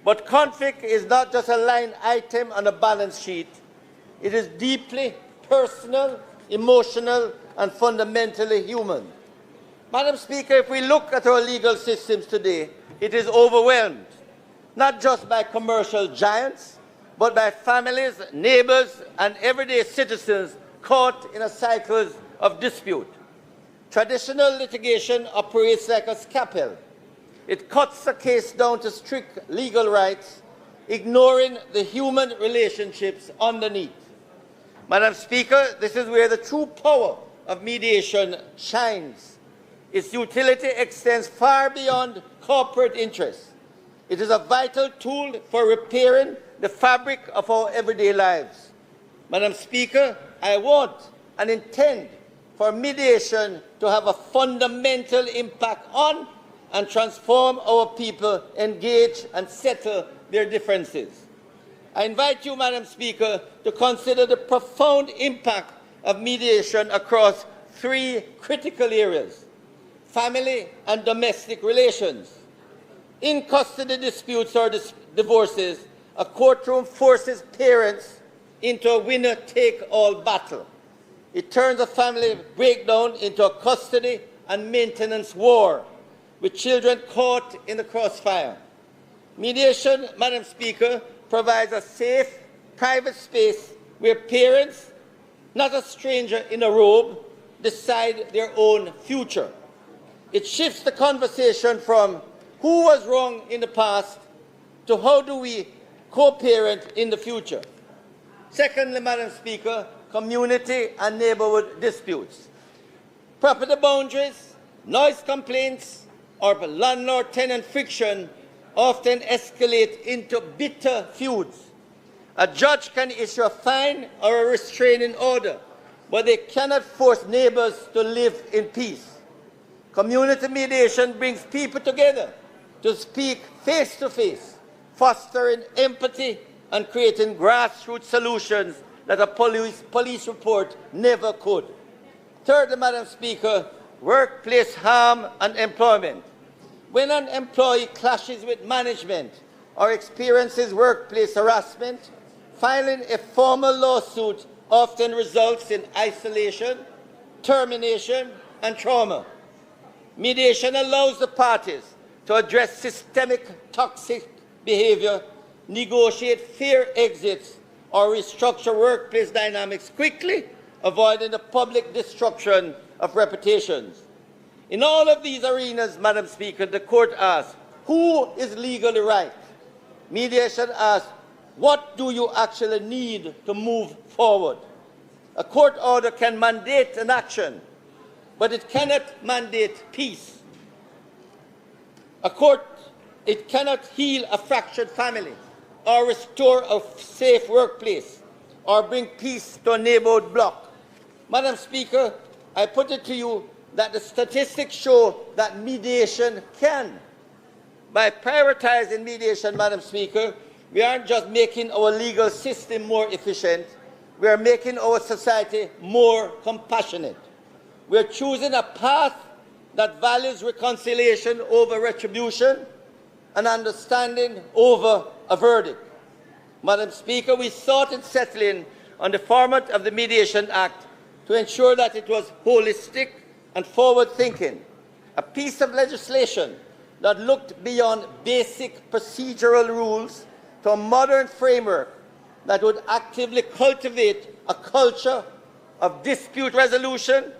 But conflict is not just a line item on a balance sheet. It is deeply personal, emotional, and fundamentally human. Madam Speaker, if we look at our legal systems today, it is overwhelmed, not just by commercial giants, but by families, neighbors, and everyday citizens caught in a cycle of dispute. Traditional litigation operates like a scalpel. It cuts a case down to strict legal rights, ignoring the human relationships underneath. Madam Speaker, this is where the true power of mediation shines. Its utility extends far beyond corporate interests. It is a vital tool for repairing the fabric of our everyday lives. Madam Speaker, I want and intend for mediation to have a fundamental impact on and transform our people, engage and settle their differences. I invite you, Madam Speaker, to consider the profound impact of mediation across three critical areas: family and domestic relations. In custody disputes or divorces, a courtroom forces parents into a winner-take-all battle. It turns a family breakdown into a custody and maintenance war, with children caught in the crossfire. Mediation, Madam Speaker, provides a safe, private space where parents, not a stranger in a robe, decide their own future. It shifts the conversation from who was wrong in the past to how do we co-parent in the future. Secondly, Madam Speaker, community and neighborhood disputes. Property boundaries, noise complaints, or landlord-tenant friction often escalate into bitter feuds. A judge can issue a fine or a restraining order, but they cannot force neighbors to live in peace. Community mediation brings people together to speak face to face, fostering empathy and creating grassroots solutions that a police report never could. Thirdly, Madam Speaker, workplace harm and employment. When an employee clashes with management or experiences workplace harassment, filing a formal lawsuit often results in isolation, termination, and trauma. Mediation allows the parties to address systemic toxic behavior, negotiate fair exits, or restructure workplace dynamics quickly, avoiding the public destruction of reputations. In all of these arenas, Madam Speaker, the court asks, who is legally right? Mediation asks, what do you actually need to move forward? A court order can mandate an action, but it cannot mandate peace. It cannot heal a fractured family, or restore a safe workplace, or bring peace to a neighborhood block. Madam Speaker, I put it to you that the statistics show that mediation can. By prioritizing mediation, Madam Speaker, we aren't just making our legal system more efficient, we are making our society more compassionate. We are choosing a path that values reconciliation over retribution and understanding over a verdict. Madam Speaker, we sought in settling on the format of the Mediation Act to ensure that it was holistic and forward-thinking, a piece of legislation that looked beyond basic procedural rules to a modern framework that would actively cultivate a culture of dispute resolution,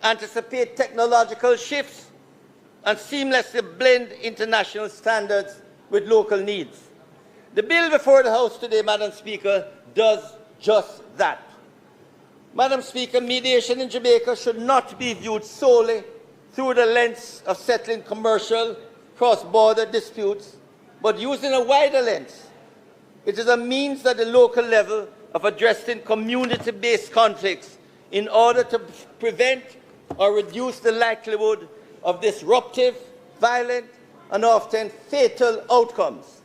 anticipate technological shifts, and seamlessly blend international standards with local needs. The bill before the House today, Madam Speaker, does just that. Madam Speaker, mediation in Jamaica should not be viewed solely through the lens of settling commercial cross-border disputes. but using a wider lens. It is a means at the local level of addressing community-based conflicts in order to prevent or reduce the likelihood of disruptive, violent, and often fatal outcomes.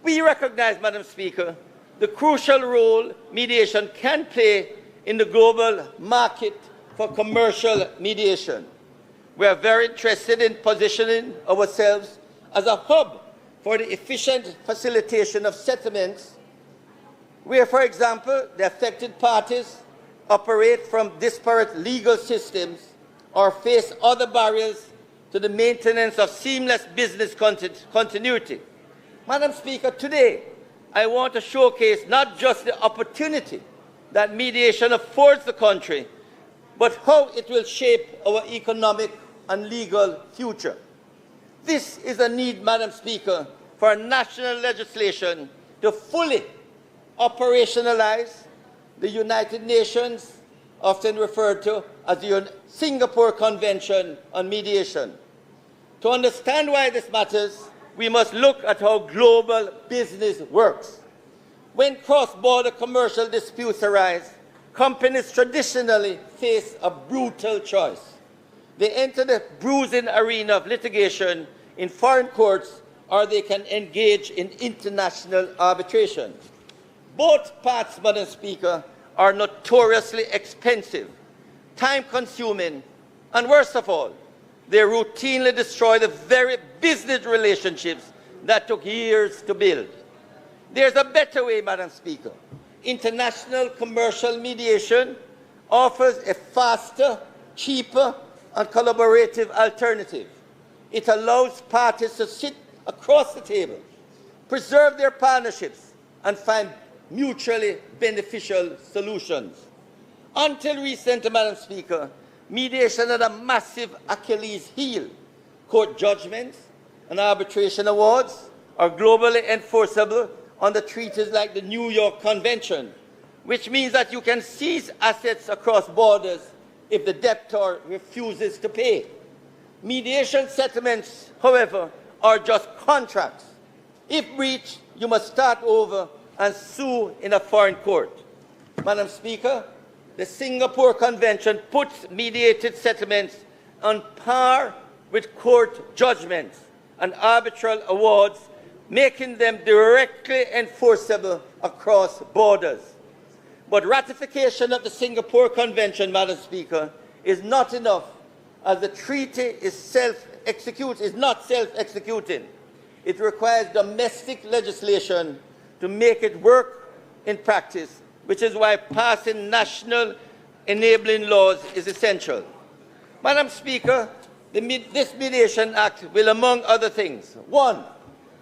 We recognize, Madam Speaker, the crucial role mediation can play in the global market for commercial mediation. We are very interested in positioning ourselves as a hub for the efficient facilitation of settlements where, for example, the affected parties operate from disparate legal systems or face other barriers to the maintenance of seamless business continuity. Madam Speaker, today I want to showcase not just the opportunity that mediation affords the country, but how it will shape our economic and legal future. This is a need, Madam Speaker, for national legislation to fully operationalize the United Nations, often referred to as the Singapore Convention on Mediation. To understand why this matters, we must look at how global business works. When cross-border commercial disputes arise, companies traditionally face a brutal choice. They enter the bruising arena of litigation in foreign courts, or they can engage in international arbitration. Both paths, Madam Speaker, are notoriously expensive, time-consuming, and worst of all, they routinely destroy the very business relationships that took years to build. There's a better way, Madam Speaker. International commercial mediation offers a faster, cheaper, and collaborative alternative. It allows parties to sit across the table, preserve their partnerships, and find mutually beneficial solutions. Until recently, Madam Speaker, mediation had a massive Achilles heel. Court judgments and arbitration awards are globally enforceable under treaties like the New York Convention, which means that you can seize assets across borders if the debtor refuses to pay. Mediation settlements, however, are just contracts. If breached, you must start over and sue in a foreign court. Madam Speaker, the Singapore Convention puts mediated settlements on par with court judgments and arbitral awards, making them directly enforceable across borders. But ratification of the Singapore Convention, Madam Speaker, is not enough, as the treaty is not self-executing. It requires domestic legislation to make it work in practice, which is why passing national enabling laws is essential. Madam Speaker, this Mediation Act will, among other things, 1,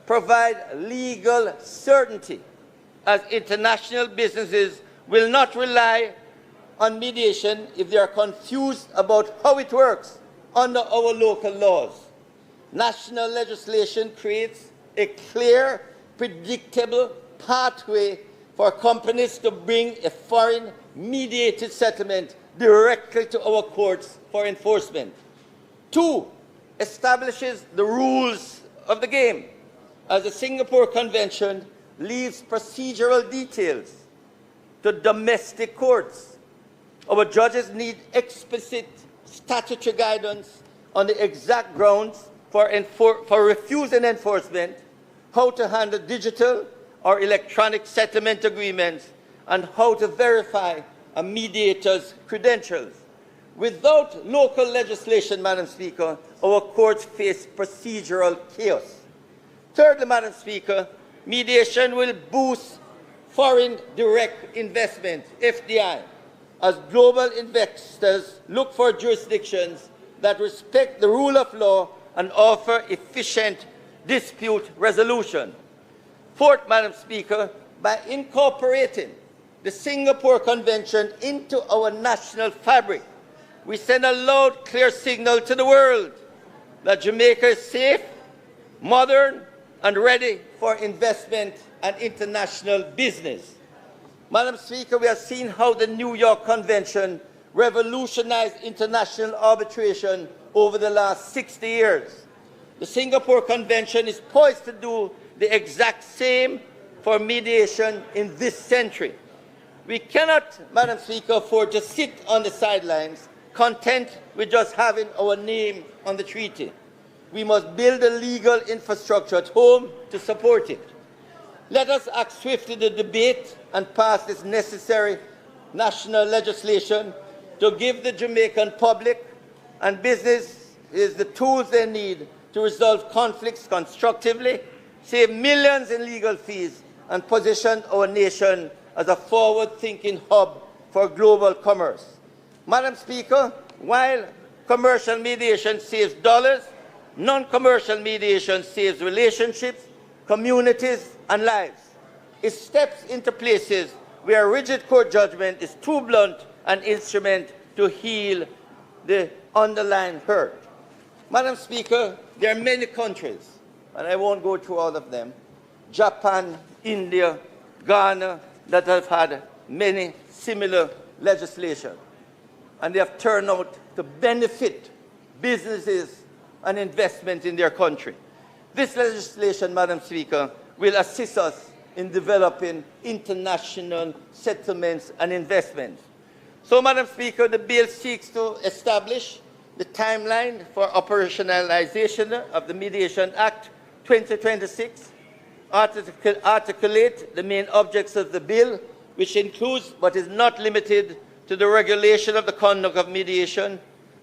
provide legal certainty, as international businesses will not rely on mediation if they are confused about how it works under our local laws. National legislation creates a clear, predictable pathway for companies to bring a foreign mediated settlement directly to our courts for enforcement. 2, establishes the rules of the game, as the Singapore Convention leaves procedural details to domestic courts. Our judges need explicit statutory guidance on the exact grounds for refusing enforcement, how to handle digital or electronic settlement agreements, and how to verify a mediator's credentials. Without local legislation, Madam Speaker, our courts face procedural chaos. Thirdly, Madam Speaker, mediation will boost foreign direct investment, FDI, as global investors look for jurisdictions that respect the rule of law and offer efficient dispute resolution. Fourth, Madam Speaker, by incorporating the Singapore Convention into our national fabric, we send a loud, clear signal to the world that Jamaica is safe, modern, and ready for investment and international business. Madam Speaker, we have seen how the New York Convention revolutionized international arbitration over the last 60 years. The Singapore Convention is poised to do the exact same for mediation in this century. We cannot, Madam Speaker, afford to sit on the sidelines, content with just having our name on the treaty. We must build a legal infrastructure at home to support it. Let us act swiftly to debate and pass this necessary national legislation to give the Jamaican public and business the tools they need to resolve conflicts constructively, save millions in legal fees, and position our nation as a forward-thinking hub for global commerce. Madam Speaker, while commercial mediation saves dollars, non-commercial mediation saves relationships, communities, and lives. It steps into places where rigid court judgment is too blunt an instrument to heal the underlying hurt. Madam Speaker, there are many countries, and I won't go through all of them, Japan, India, Ghana, that have had many similar legislation. And they have turned out to benefit businesses and investment in their country. This legislation, Madam Speaker, will assist us in developing international settlements and investments. So, Madam Speaker, the bill seeks to establish the timeline for operationalization of the Mediation Act 2026, articulate the main objects of the bill, which includes but is not limited to the regulation of the conduct of mediation,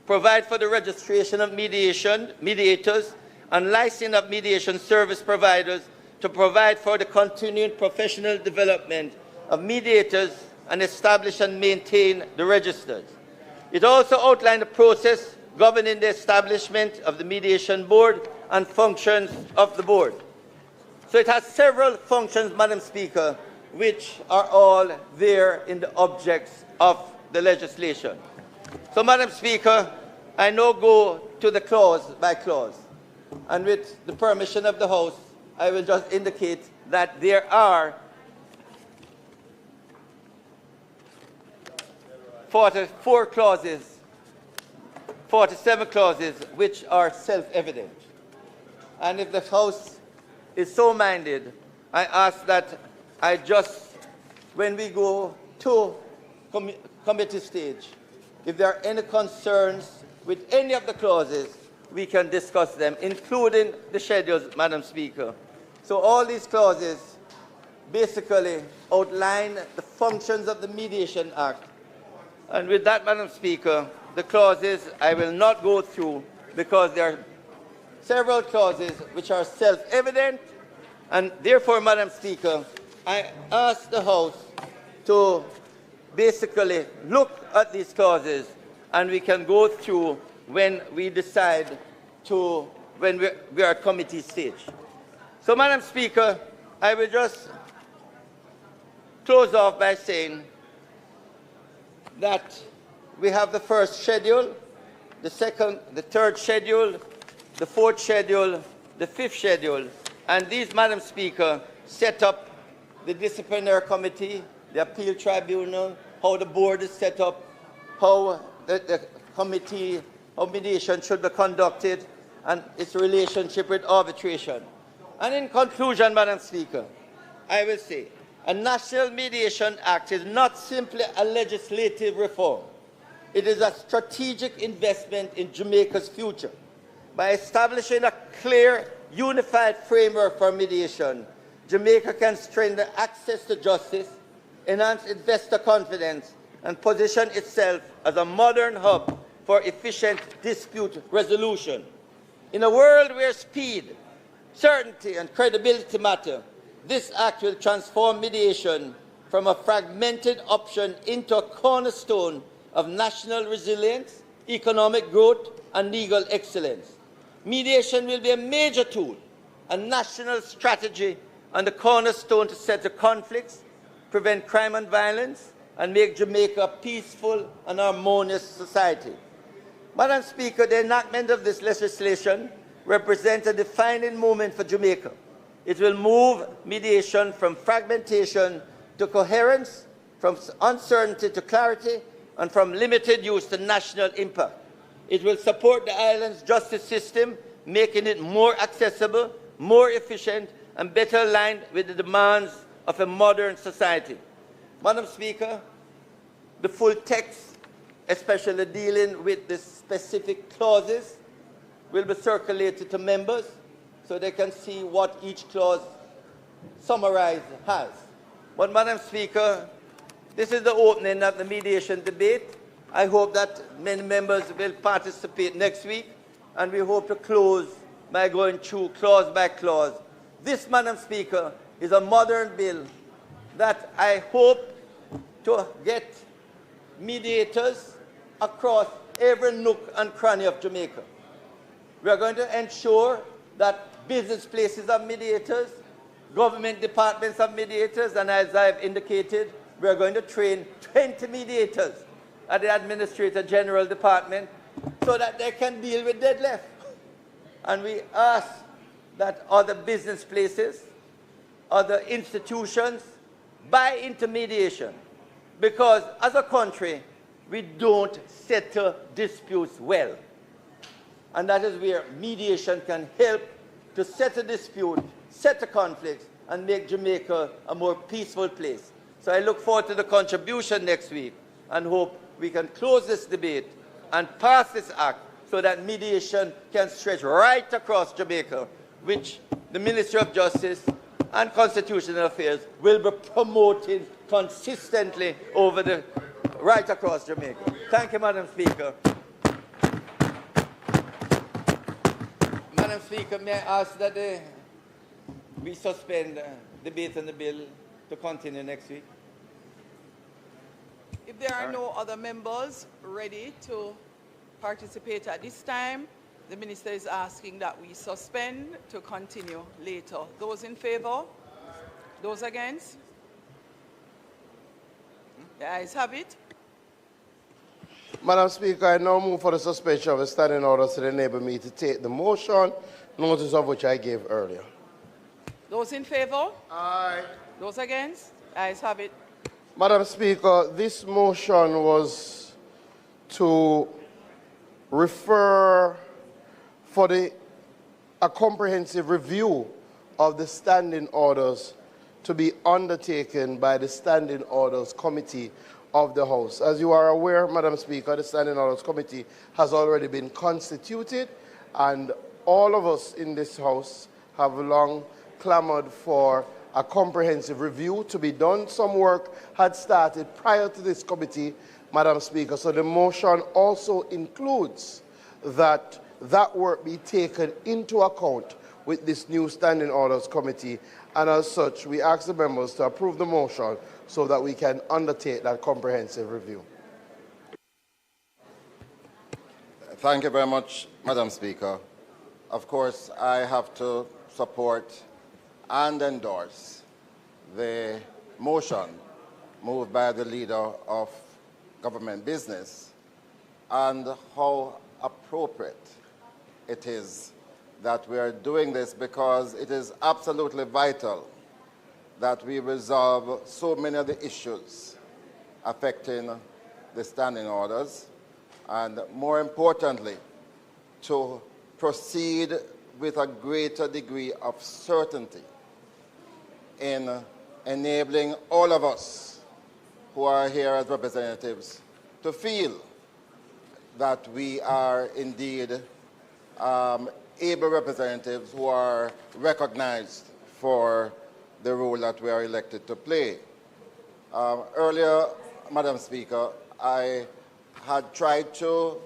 provide for the registration of mediators, and licensing of mediation service providers to provide for the continued professional development of mediators and establish and maintain the registers. It also outlined the process governing the establishment of the mediation board and functions of the board. So it has several functions, Madam Speaker, which are all there in the objects of the legislation. So, Madam Speaker, I now go to the clause by clause. And with the permission of the House, I will just indicate that there are 44 clauses, 47 clauses, which are self-evident. And if the House is so minded, I ask that when we go to committee stage, if there are any concerns with any of the clauses, we can discuss them, including the schedules, Madam Speaker. So all these clauses basically outline the functions of the Mediation Act. And with that, Madam Speaker, the clauses I will not go through because there are several clauses which are self-evident, and therefore, Madam Speaker, I ask the House to basically look at these clauses, and we can go through when we decide to, when we are at committee stage. So, Madam Speaker, I will just close off by saying that we have the first schedule, the second, the third schedule, the fourth schedule, the fifth schedule, and these, Madam Speaker, set up the disciplinary committee, the appeal tribunal, how the board is set up, how the committee, how mediation should be conducted, and its relationship with arbitration. And in conclusion, Madam Speaker, I will say, a National Mediation Act is not simply a legislative reform. It is a strategic investment in Jamaica's future. By establishing a clear, unified framework for mediation, Jamaica can strengthen access to justice, enhance investor confidence, and position itself as a modern hub for efficient dispute resolution. In a world where speed, certainty, and credibility matter, this act will transform mediation from a fragmented option into a cornerstone of national resilience, economic growth, and legal excellence. Mediation will be a major tool, a national strategy, and the cornerstone to settle conflicts, prevent crime and violence, and make Jamaica a peaceful and harmonious society. Madam Speaker, the enactment of this legislation represents a defining moment for Jamaica. It will move mediation from fragmentation to coherence, from uncertainty to clarity, and from limited use to national impact. It will support the island's justice system, making it more accessible, more efficient, and better aligned with the demands of a modern society. Madam Speaker, the full text, especially dealing with the specific clauses, will be circulated to members so they can see what each clause summarized has. But Madam Speaker, this is the opening of the mediation debate. I hope that many members will participate next week, and we hope to close by going through clause by clause. This, Madam Speaker, is a modern bill that I hope to get mediators across every nook and cranny of Jamaica. We are going to ensure that business places have mediators, government departments have mediators, and as I've indicated, we are going to train 20 mediators at the Administrator General Department so that they can deal with deadlift. And we ask that other business places, other institutions buy into mediation, because as a country, we don't settle disputes well. And that is where mediation can help to settle dispute, settle conflicts, and make Jamaica a more peaceful place. So I look forward to the contribution next week and hope we can close this debate and pass this act so that mediation can stretch right across Jamaica, which the Ministry of Justice and Constitutional Affairs will be promoting consistently right across Jamaica. Thank you, Madam Speaker. Madam Speaker, may I ask that we suspend debate on the bill to continue next week? If there are no other members ready to participate at this time, the Minister is asking that we suspend to continue later. Those in favor? Those against? The ayes have it. Madam Speaker, I now move for the suspension of the standing orders to enable me to take the motion, notice of which I gave earlier. Those in favor? Aye. Those against? The ayes have it. Madam Speaker, this motion was to refer for a comprehensive review of the standing orders to be undertaken by the Standing Orders Committee of the House. As you are aware, Madam Speaker, the Standing Orders Committee has already been constituted, and all of us in this House have long clamored for a comprehensive review to be done. Some work had started prior to this committee, Madam Speaker, so the motion also includes that work be taken into account with this new Standing Orders Committee, and as such, we ask the members to approve the motion so that we can undertake that comprehensive review. Thank you very much, Madam Speaker. Of course, I have to support and endorse the motion moved by the leader of government business, and how appropriate it is that we are doing this, because it is absolutely vital that we resolve so many of the issues affecting the standing orders, and more importantly, to proceed with a greater degree of certainty in enabling all of us who are here as representatives to feel that we are indeed able representatives who are recognized for the role that we are elected to play. Earlier, Madam Speaker, I had tried to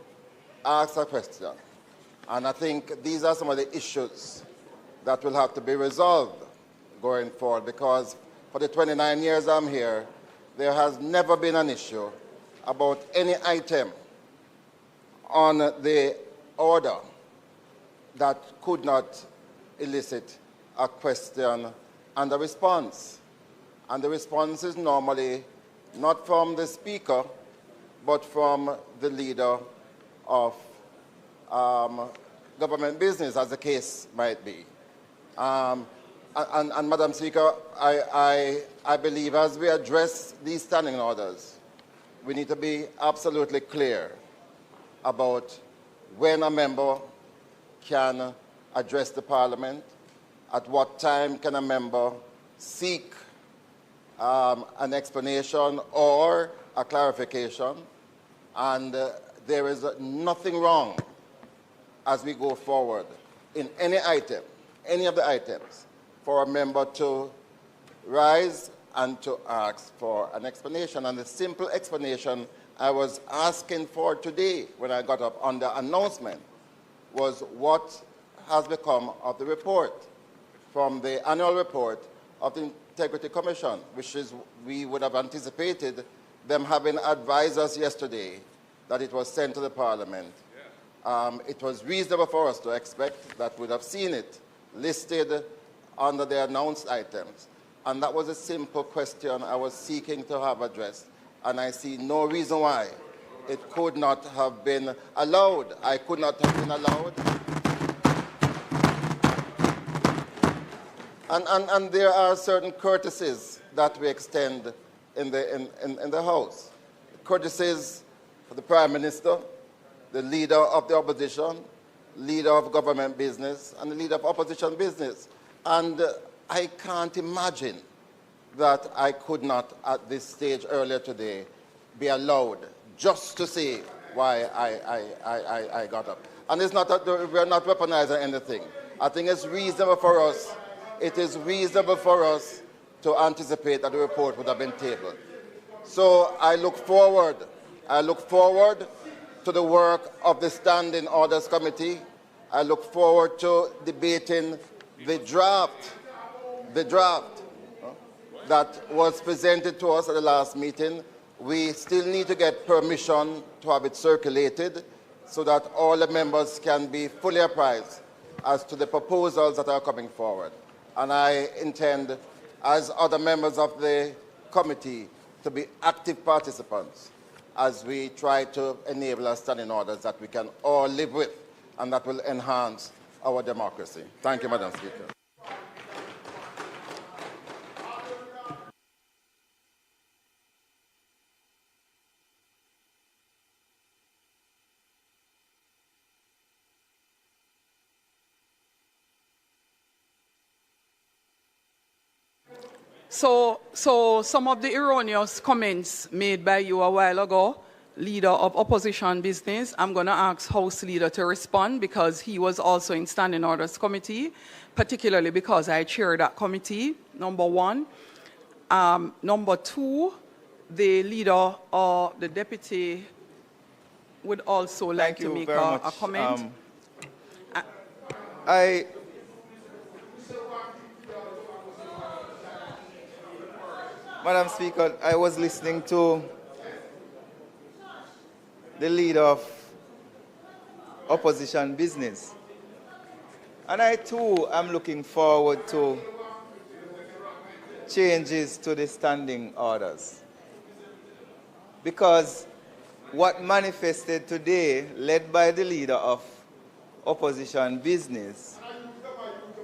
ask a question, and I think these are some of the issues that will have to be resolved going forward, because for the 29 years I'm here, there has never been an issue about any item on the order that could not elicit a question and a response. And the response is normally not from the Speaker, but from the leader of government business, as the case might be. And Madam Speaker, I believe as we address these standing orders, we need to be absolutely clear about when a member can address the Parliament, at what time can a member seek an explanation or a clarification, and there is nothing wrong as we go forward in any item, any of the items, for a member to rise and to ask for an explanation. And the simple explanation I was asking for today when I got up on the announcement was what has become of the report from the annual report of the Integrity Commission, which is, we would have anticipated them having advised us yesterday that it was sent to the Parliament. It was reasonable for us to expect that we'd have seen it listed under the announced items. And that was a simple question I was seeking to have addressed. And I see no reason why it could not have been allowed. I could not have been allowed. And there are certain courtesies that we extend in the House. Courtesies for the Prime Minister, the Leader of the Opposition, Leader of Government Business, and the Leader of Opposition Business. And I can't imagine that I could not, at this stage earlier today, be allowed just to say why I got up. And it's not that we're not weaponizing anything. I think it's reasonable for us. It is reasonable for us to anticipate that the report would have been tabled. So I look forward to the work of the Standing Orders Committee. I look forward to debating the draft that was presented to us at the last meeting. We still need to get permission to have it circulated so that all the members can be fully apprised as to the proposals that are coming forward. And I intend, as other members of the committee, to be active participants as we try to enable our standing orders that we can all live with and that will enhance our democracy. Thank you, Madam Speaker. So some of the erroneous comments made by you a while ago, Leader of Opposition Business, I'm going to ask House Leader to respond because he was also in Standing Orders Committee, particularly because I chair that committee, number one. Number two, the Leader or the Deputy would also like to make a comment. Madam Speaker, I was listening to the Leader of Opposition Business. And I too am looking forward to changes to the standing orders. Because what manifested today, led by the Leader of Opposition Business,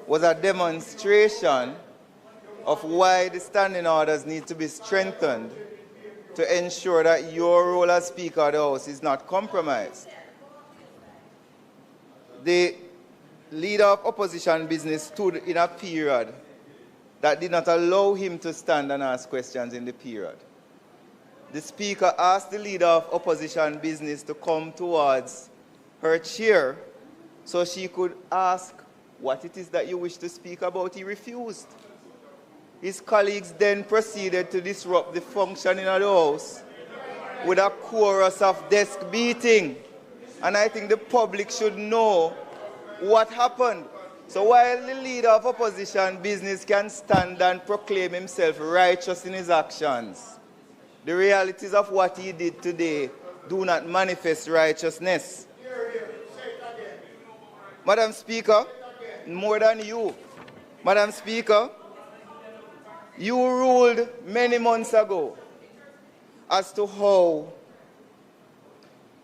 was a demonstration of why the standing orders need to be strengthened to ensure that your role as Speaker of the House is not compromised. The Leader of Opposition Business stood in a period that did not allow him to stand and ask questions in the period. The Speaker asked the Leader of Opposition Business to come towards her chair so she could ask what it is that you wish to speak about. He refused. His colleagues then proceeded to disrupt the functioning of the House with a chorus of desk beating. And I think the public should know what happened. So while the Leader of Opposition Business can stand and proclaim himself righteous in his actions, the realities of what he did today do not manifest righteousness. Madam Speaker, more than you, Madam Speaker, you ruled many months ago as to how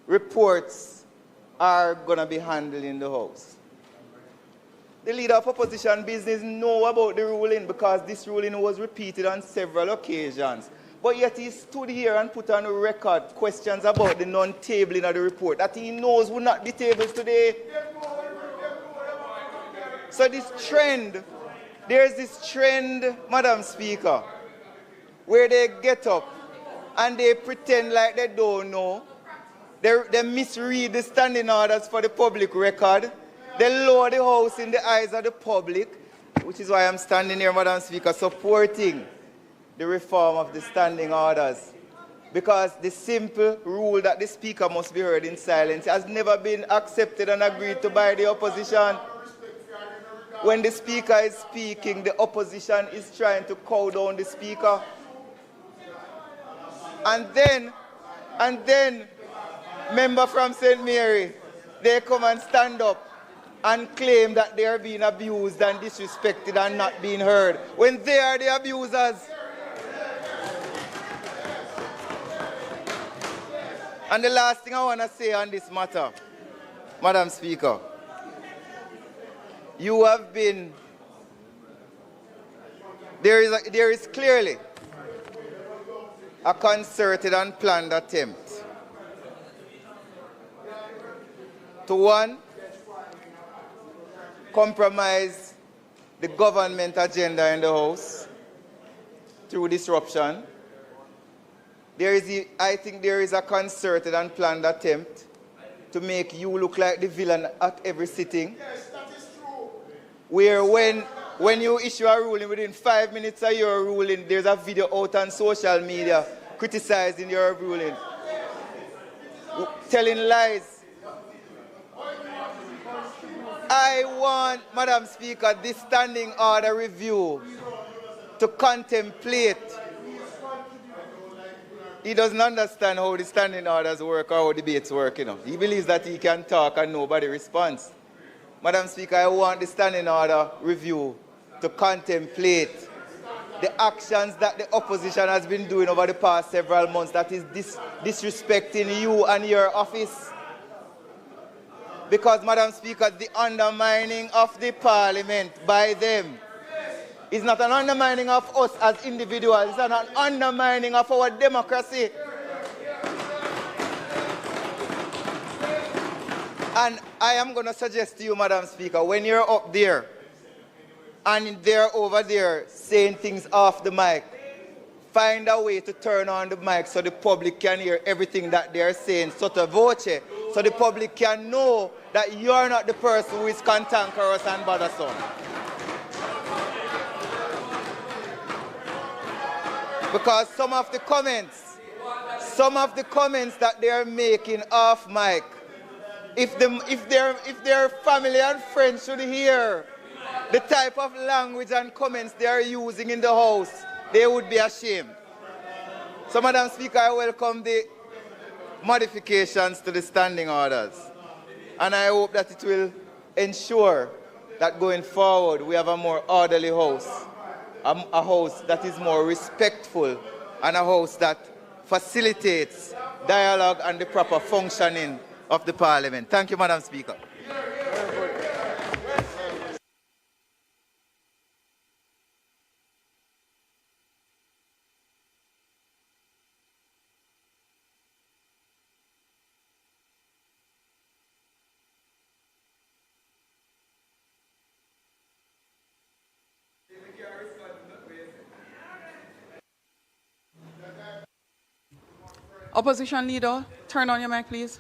reports are going to be handled in the House. The Leader of Opposition Business know about the ruling because this ruling was repeated on several occasions. But yet he stood here and put on record questions about the non-tabling of the report that he knows will not be tabled today. So this trend there's this trend, Madam Speaker, where they get up and they pretend like they don't know. They misread the standing orders for the public record. They lower the House in the eyes of the public, which is why I'm standing here, Madam Speaker, supporting the reform of the standing orders. Because the simple rule that the Speaker must be heard in silence has never been accepted and agreed to by the opposition. When the Speaker is speaking, the opposition is trying to cow down the Speaker. And then, member from St. Mary, they come and stand up and claim that they are being abused and disrespected and not being heard, when they are the abusers. And the last thing I want to say on this matter, Madam Speaker, you have been, there is clearly a concerted and planned attempt to, one, compromise the government agenda in the House through disruption. I think there is a concerted and planned attempt to make you look like the villain at every sitting. Yes, that is true. Where when you issue a ruling, within 5 minutes of your ruling, there's a video out on social media criticizing your ruling, telling lies. I want, Madam Speaker, this standing order review to contemplate. He doesn't understand how the standing orders work or how debates work, you know. He believes that he can talk and nobody responds. Madam Speaker, I want the standing order review to contemplate the actions that the opposition has been doing over the past several months that is disrespecting you and your office. Because, Madam Speaker, the undermining of the Parliament by them is not an undermining of us as individuals, it's an undermining of our democracy. And I am going to suggest to you, Madam Speaker, when you're up there and they're over there saying things off the mic, find a way to turn on the mic so the public can hear everything that they're saying, sotto voce, so the public can know that you're not the person who is cantankerous and bothersome. Because some of the comments that they are making off mic, if their family and friends should hear the type of language and comments they are using in the House, they would be ashamed. So, Madam Speaker, I welcome the modifications to the standing orders. And I hope that it will ensure that going forward we have a more orderly House, a House that is more respectful, and a House that facilitates dialogue and the proper functioning of the Parliament. Thank you, Madam Speaker. Opposition Leader, turn on your mic, please.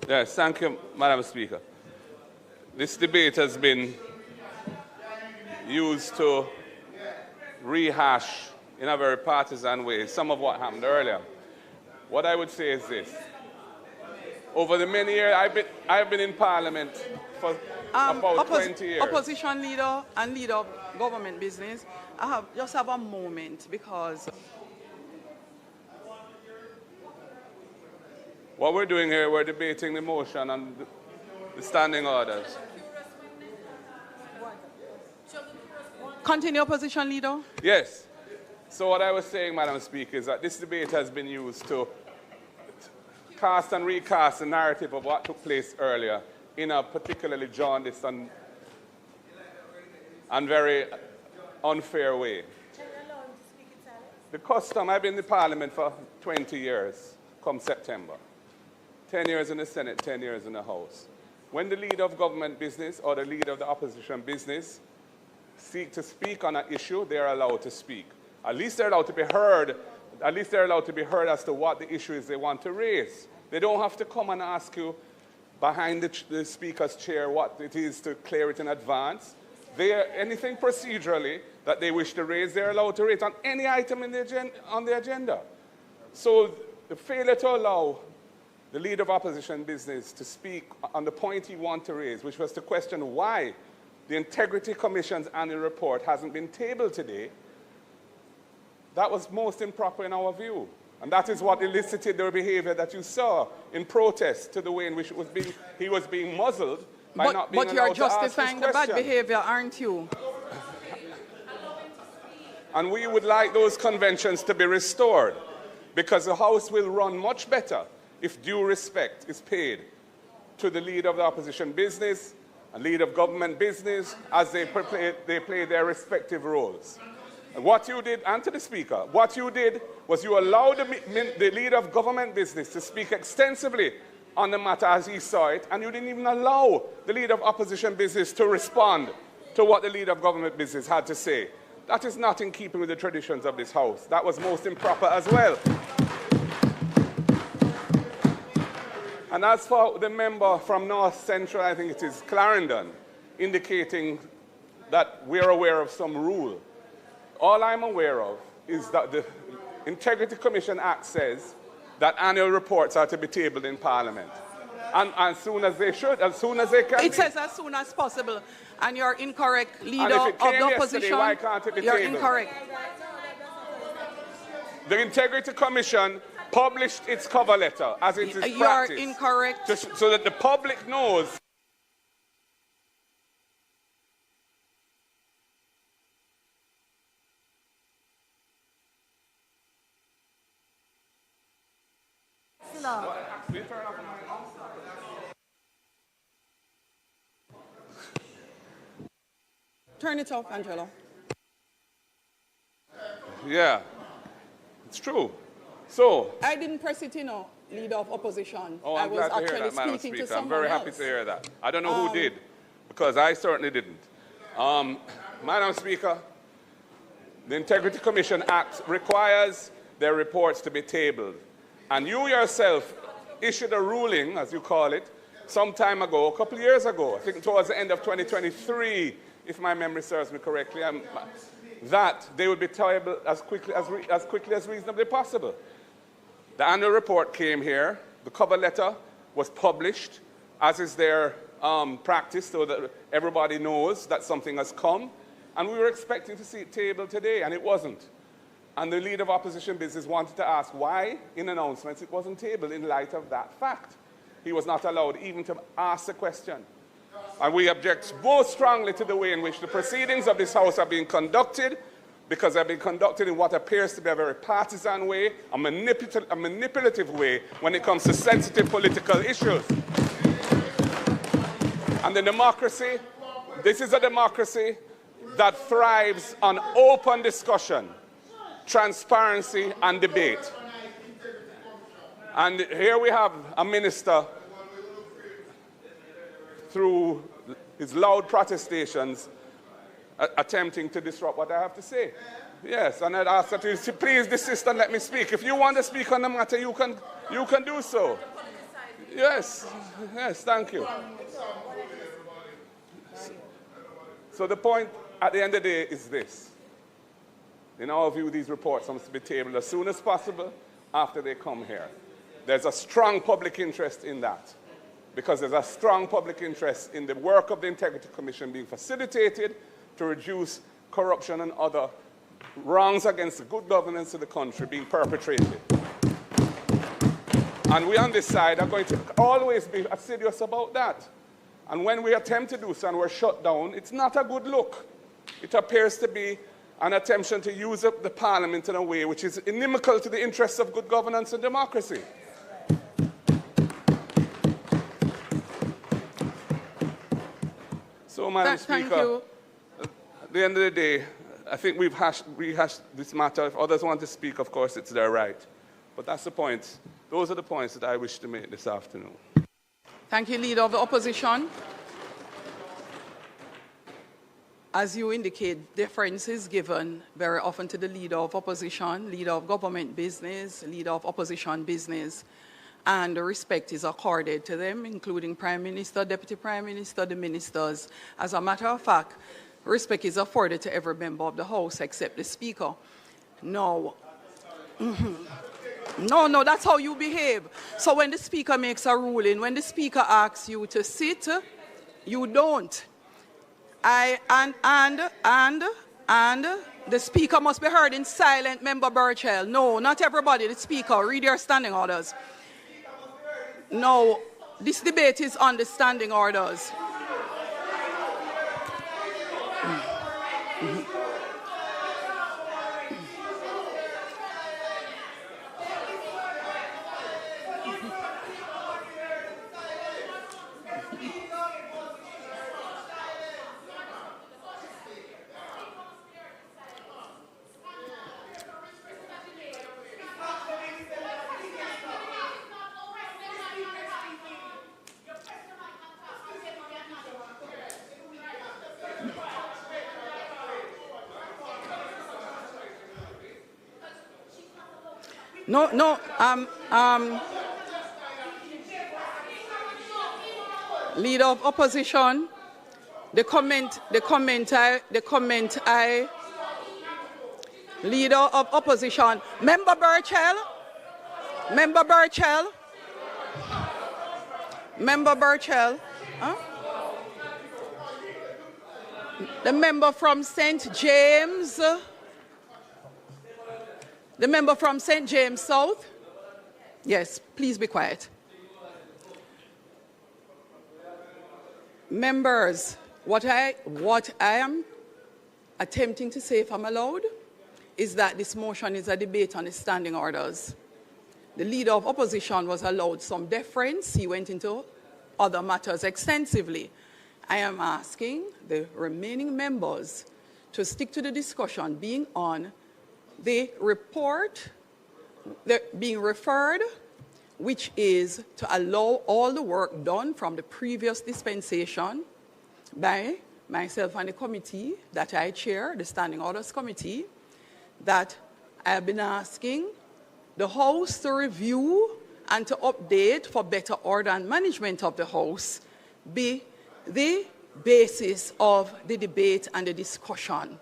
Yes, thank you, Madam Speaker. This debate has been used to rehash in a very partisan way some of what happened earlier. What I would say is this. Over the many years, I've been in Parliament for about 20 years. Opposition Leader and Leader of Government Business, I just have a moment because what we're doing here, we're debating the motion and the standing orders. Continue, Opposition Leader. Yes. So what I was saying, Madam Speaker, is that this debate has been used to cast and recast the narrative of what took place earlier in a particularly jaundiced and very unfair way. The custom, I've been in the Parliament for 20 years, come September. 10 years in the Senate, 10 years in the House. When the leader of government business or the leader of the opposition business seek to speak on an issue, they are allowed to speak. At least they're allowed to be heard. At least they're allowed to be heard as to what the issue is they want to raise. They don't have to come and ask you behind the speaker's chair what it is to clear it in advance. Anything procedurally that they wish to raise, they're allowed to raise on any item on the agenda. So the failure to allow the leader of opposition business to speak on the point he wanted to raise, which was to question why the Integrity Commission's annual report hasn't been tabled today, that was most improper in our view. And that is what elicited the behavior that you saw in protest to the way in which he was being muzzled by not being allowed to ask his question. But you're justifying the bad behavior, aren't you? And we would like those conventions to be restored, because the House will run much better if due respect is paid to the leader of the opposition business and leader of government business as they play their respective roles. And what you did, and to the Speaker, what you did was you allowed the leader of government business to speak extensively on the matter as he saw it, and you didn't even allow the leader of opposition business to respond to what the leader of government business had to say. That is not in keeping with the traditions of this House. That was most improper as well. And as for the member from North Central, I think it is Clarendon, indicating that we're aware of some rule. All I'm aware of is that the Integrity Commission Act says that annual reports are to be tabled in Parliament. And as soon as they should, as soon as they can. It says as soon as possible. And you're incorrect, leader and if it came of the opposition. Why can't it be you're tabled? Incorrect. The Integrity Commission published its cover letter as it is practice. You are incorrect. So that the public knows. Turn it off, Angelo. Yeah, it's true. So I didn't press it, leader of opposition. Oh, I'm glad to hear that, Madam Speaker. I'm very happy to hear that. I don't know who did, because I certainly didn't. Madam Speaker, the Integrity Commission Act requires their reports to be tabled. And you yourself issued a ruling, as you call it, some time ago, a couple of years ago, I think towards the end of 2023, if my memory serves me correctly, that they would be tabled as quickly as reasonably possible. The annual report came here. The cover letter was published, as is their practice, so that everybody knows that something has come. And we were expecting to see it tabled today, and it wasn't. And the leader of opposition business wanted to ask why, in announcements, it wasn't tabled in light of that fact. He was not allowed even to ask the question. And we object most strongly to the way in which the proceedings of this House are being conducted, because they're being conducted in what appears to be a very partisan way, a manipulative way when it comes to sensitive political issues. And the democracy, this is a democracy that thrives on open discussion, transparency, and debate. And here we have a minister, through his loud protestations, attempting to disrupt what I have to say. Yes, and I'd ask that you please desist and let me speak. If you want to speak on the matter, you can do so. Yes, thank you. So the point at the end of the day is this. In our view, these reports must be tabled as soon as possible after they come here. There's a strong public interest in that, because there's a strong public interest in the work of the Integrity Commission being facilitated to reduce corruption and other wrongs against the good governance of the country being perpetrated. And we on this side are going to always be assiduous about that. And when we attempt to do so and we're shut down, it's not a good look. It appears to be an attempt to use up the Parliament in a way which is inimical to the interests of good governance and democracy. So, Madam Speaker, at the end of the day, I think we've rehashed this matter. If others want to speak, of course, it's their right. But that's the point. Those are the points that I wish to make this afternoon. Thank you, Leader of the Opposition. as you indicate, deference is given very often to the leader of opposition, leader of government business, leader of opposition business, and respect is accorded to them, including Prime Minister, Deputy Prime Minister, the ministers. As a matter of fact, respect is afforded to every member of the House except the Speaker. No. No, that's how you behave. So when the Speaker makes a ruling, when the Speaker asks you to sit, you don't. And the Speaker must be heard in silent, Member Burchell. No, not everybody. The Speaker, read your standing orders. No, this debate is on the standing orders. No, leader of opposition, the comment I, leader of opposition, Member Burchell, huh? The member from St. James, the member from St. James South. Yes, please be quiet. Members, what I am attempting to say, if I'm allowed, is that this motion is a debate on the standing orders. The leader of opposition was allowed some deference. He went into other matters extensively. I am asking the remaining members to stick to the discussion being on the report being referred, which is to allow all the work done from the previous dispensation by myself and the committee that I chair, the Standing Orders Committee, that I have been asking the House to review and to update for better order and management of the House be the basis of the debate and the discussion.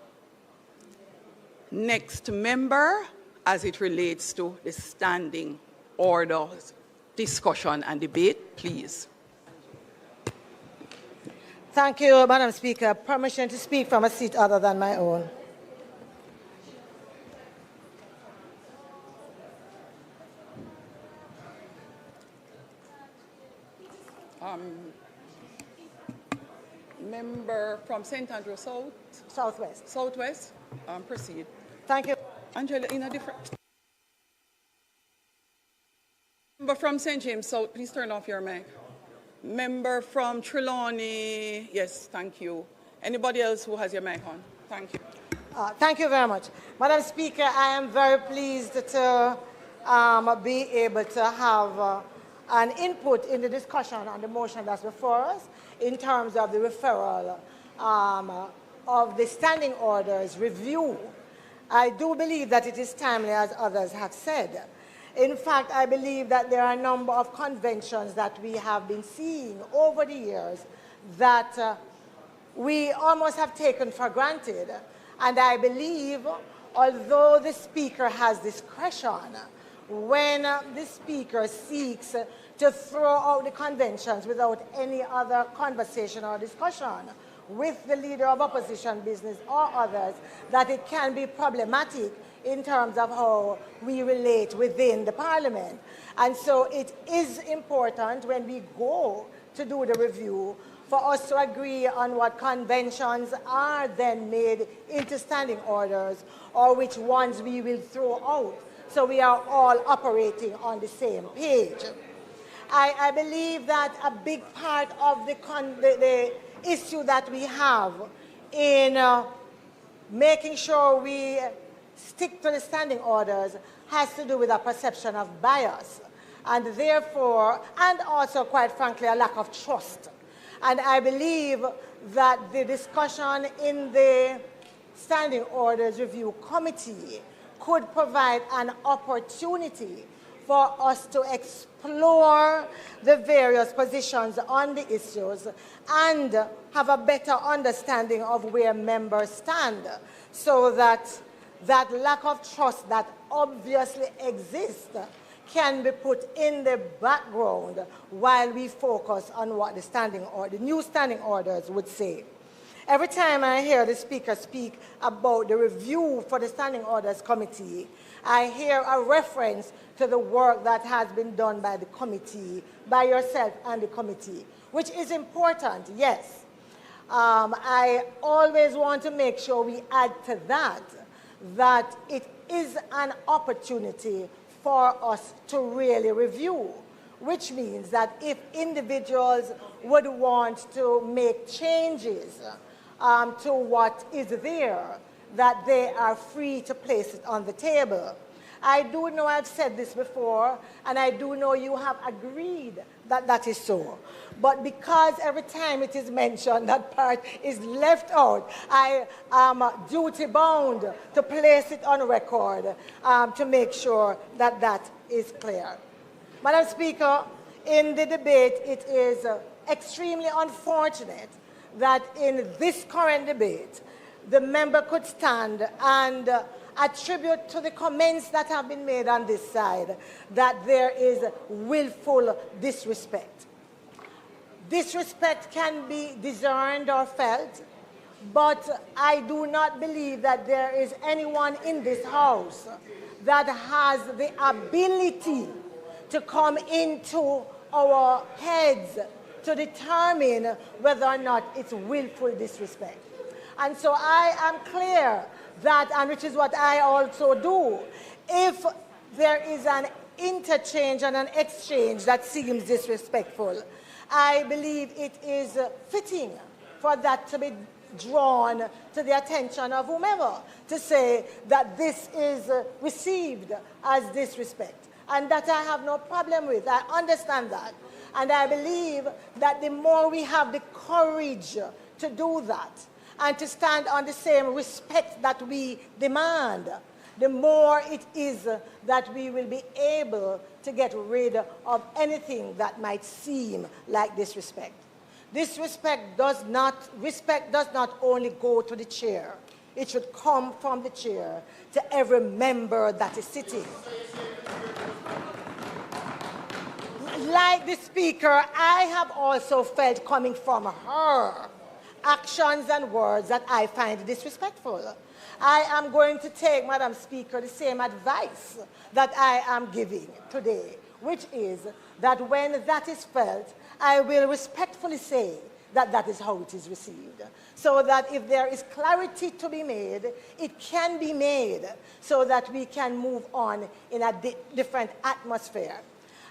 Next member, as it relates to the standing orders, discussion and debate, please. Thank you, Madam Speaker. Permission to speak from a seat other than my own. Member from St. Andrew South? Southwest. Southwest, proceed. Thank you. Angela, in a different... Member from St. James South, please turn off your mic. Member from Trelawney, yes, thank you. Anybody else who has your mic on? Thank you. Thank you very much. Madam Speaker, I am very pleased to be able to have an input in the discussion on the motion that's before us in terms of the referral of the standing orders review. I do believe that it is timely, as others have said. In fact, I believe that there are a number of conventions that we have been seeing over the years that we almost have taken for granted. And I believe, although the Speaker has discretion, when the Speaker seeks to throw out the conventions without any other conversation or discussion with the leader of opposition business or others, that it can be problematic in terms of how we relate within the Parliament. And so it is important when we go to do the review for us to agree on what conventions are then made into standing orders or which ones we will throw out, so we are all operating on the same page. I believe that a big part of the issue that we have in making sure we stick to the standing orders has to do with a perception of bias, and therefore, and also, quite frankly, a lack of trust. And I believe that the discussion in the Standing Orders Review Committee could provide an opportunity for us to explore the various positions on the issues and have a better understanding of where members stand, so that that lack of trust that obviously exists can be put in the background while we focus on what the new standing orders would say. Every time I hear the speaker speak about the review for the Standing Orders Committee, I hear a reference to the work that has been done by the committee, by yourself and the committee, which is important, yes. I always want to make sure we add to that it is an opportunity for us to really review, which means that if individuals would want to make changes to what is there, that they are free to place it on the table. I do know I've said this before, and I do know you have agreed that that is so. But because every time it is mentioned, that part is left out, I am duty-bound to place it on record to make sure that that is clear. Madam Speaker, in the debate, it is extremely unfortunate that in this current debate, the member could stand and attribute to the comments that have been made on this side that there is willful disrespect. Disrespect can be discerned or felt, but I do not believe that there is anyone in this House that has the ability to come into our heads to determine whether or not it's willful disrespect. And so I am clear that, and which is what I also do, if there is an interchange and an exchange that seems disrespectful, I believe it is fitting for that to be drawn to the attention of whomever to say that this is received as disrespect. And that I have no problem with. I understand that. And I believe that the more we have the courage to do that and to stand on the same respect that we demand, the more it is that we will be able to get rid of anything that might seem like disrespect. Respect does not only go to the chair. It should come from the chair to every member that is sitting. Like the speaker, I have also felt coming from her actions and words that I find disrespectful. I am going to take, Madam Speaker, the same advice that I am giving today, which is that when that is felt, I will respectfully say that that is how it is received. So that if there is clarity to be made, it can be made so that we can move on in a different atmosphere.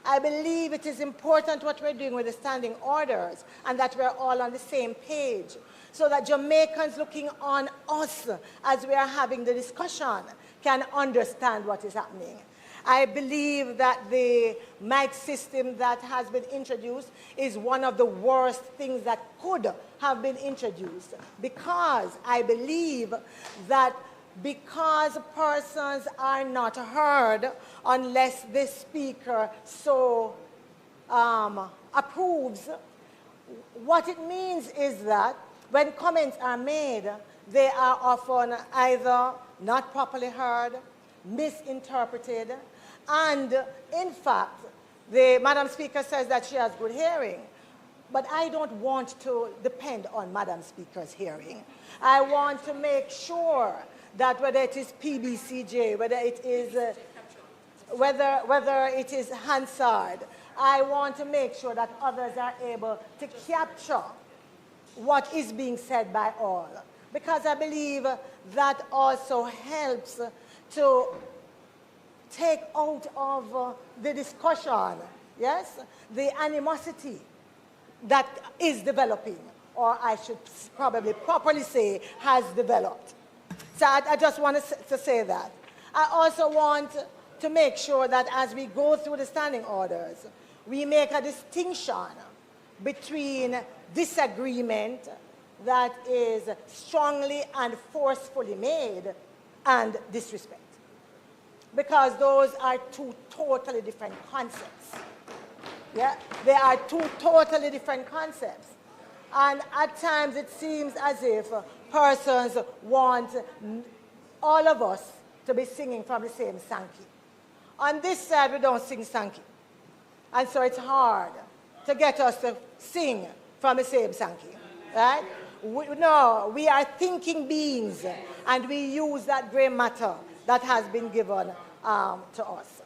I believe it is important what we're doing with the standing orders and that we're all on the same page so that Jamaicans looking on us as we are having the discussion can understand what is happening. I believe that the mic system that has been introduced is one of the worst things that could have been introduced, because I believe that because persons are not heard unless the speaker so approves, what it means is that when comments are made, they are often either not properly heard, misinterpreted, and in fact, the Madam Speaker says that she has good hearing, but I don't want to depend on Madam Speaker's hearing. I want to make sure that whether it is PBCJ, whether it is Hansard, I want to make sure that others are able to capture what is being said by all. Because I believe that also helps to take out of the discussion, yes, the animosity that is developing, or I should probably properly say has developed. So I just want to say that. I also want to make sure that as we go through the standing orders, we make a distinction between disagreement that is strongly and forcefully made and disrespect. Because those are two totally different concepts. Yeah? They are two totally different concepts. And at times it seems as if persons want all of us to be singing from the same Sankey. On this side, we don't sing Sankey. And so it's hard to get us to sing from the same Sankey, right? No, we are thinking beings, and we use that gray matter that has been given to us.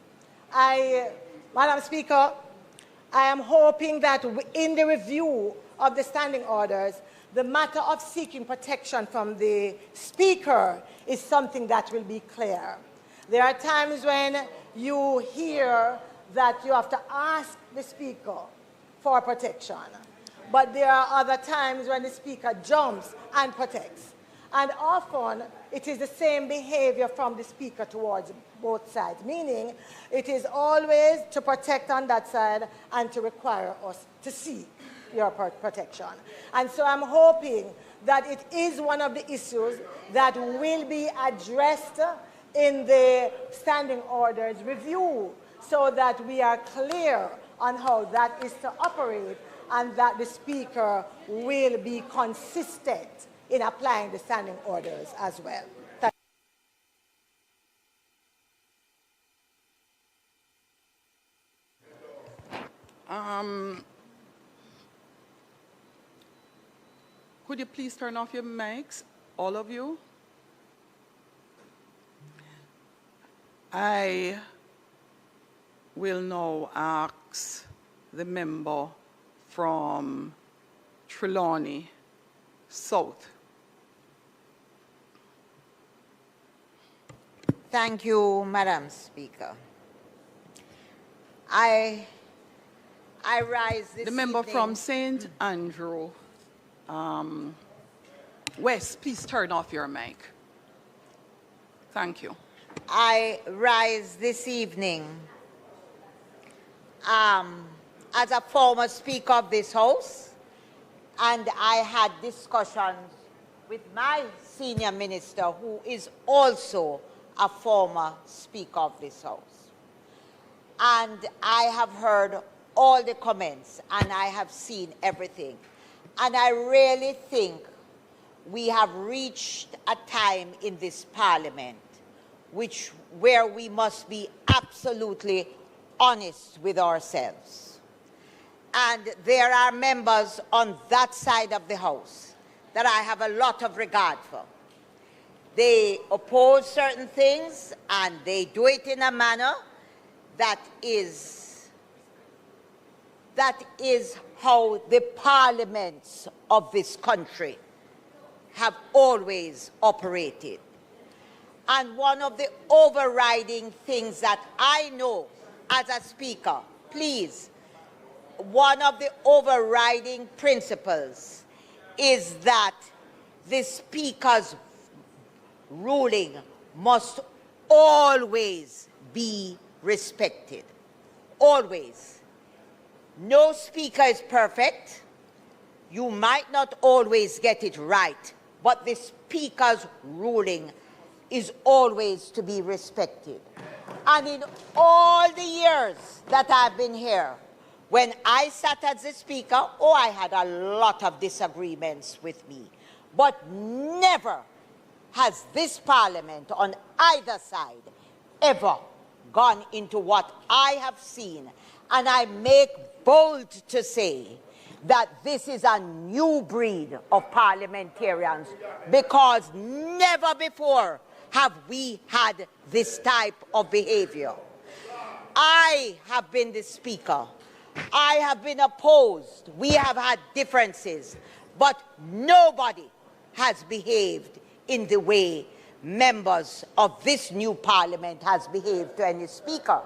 Madam Speaker, I am hoping that in the review of the standing orders, the matter of seeking protection from the Speaker is something that will be clear. There are times when you hear that you have to ask the Speaker for protection. But there are other times when the Speaker jumps and protects. And often, it is the same behavior from the Speaker towards both sides, meaning it is always to protect on that side and to require us to seek your protection. And so I'm hoping that it is one of the issues that will be addressed in the standing orders review so that we are clear on how that is to operate and that the Speaker will be consistent in applying the standing orders as well. Could you please turn off your mics, all of you? I will now ask the member from Trelawney South. Thank you, Madam Speaker. I rise this The member evening. from St. Andrew West, please turn off your mic. Thank you. I rise this evening as a former Speaker of this House, and I had discussions with my senior minister, who is also a former Speaker of this House. And I have heard all the comments, and I have seen everything. And I really think we have reached a time in this Parliament where we must be absolutely honest with ourselves. And there are members on that side of the House that I have a lot of regard for. They oppose certain things, and they do it in a manner that is how the parliaments of this country have always operated. And one of the overriding things that I know as a Speaker, please, one of the overriding principles is that the Speaker's ruling must always be respected. Always. No Speaker is perfect. You might not always get it right, but the Speaker's ruling is always to be respected. And in all the years that I've been here, when I sat as the Speaker, I had a lot of disagreements with me. But never has this Parliament on either side ever gone into what I have seen. And I make bold to say that this is a new breed of parliamentarians, because never before have we had this type of behavior. I have been the Speaker. I have been opposed. We have had differences, but nobody has behaved in the way members of this new Parliament has behaved to any Speaker.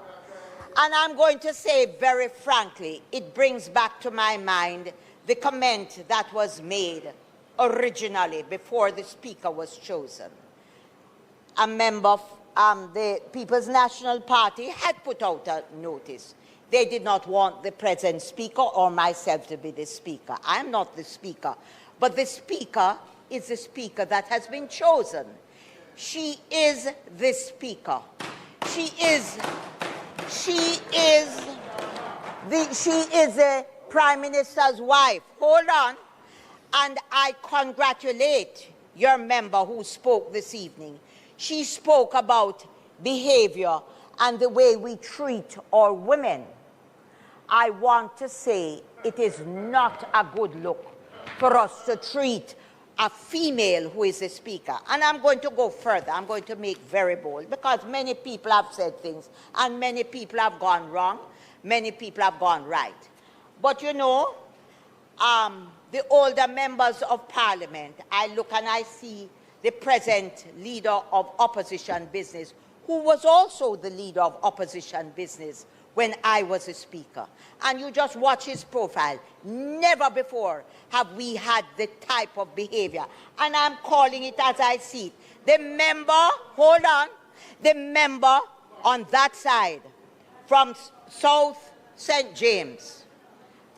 And I'm going to say very frankly, it brings back to my mind the comment that was made originally before the Speaker was chosen. A member of the People's National Party had put out a notice They did not want the present speaker or myself to be the speaker. I'm not the speaker. But the speaker is the speaker that has been chosen. She is the speaker. She is the Prime Minister's wife. Hold on. And I congratulate your member who spoke this evening. She spoke about behavior and the way we treat our women. I want to say it is not a good look for us to treat a female who is a speaker. And I'm going to go further. I'm going to make very bold, because many people have said things and many people have gone wrong, many people have gone right. But you know, the older members of Parliament, I look and I see the present leader of opposition business, who was also the leader of opposition business when I was a speaker. And you just watch his profile. Never before have we had the type of behavior. And I'm calling it as I see it. The member, hold on, the member on that side from South St. James,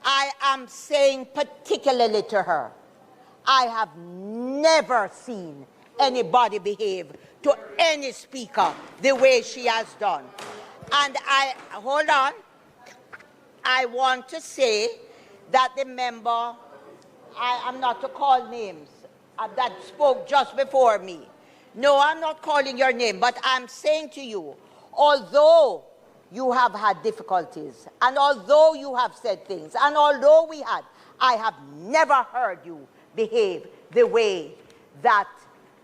I am saying particularly to her, I have never seen anybody behave to any speaker the way she has done. And hold on, I want to say that the member, I am not to call names, that spoke just before me. No, I'm not calling your name, but I'm saying to you, although you have had difficulties, and although you have said things, and although I have never heard you behave the way that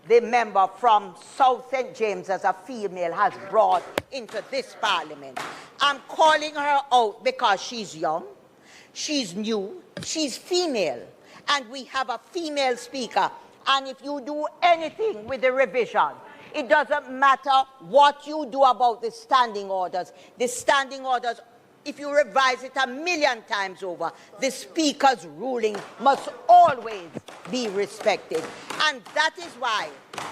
the member from South St. James as a female has brought into this Parliament. I'm calling her out because she's young, she's new, she's female, and we have a female speaker. And if you do anything with the revision, it doesn't matter what you do about the standing orders. The standing orders, if you revise it 1,000,000 times over, the Speaker's ruling must always be respected. And that is why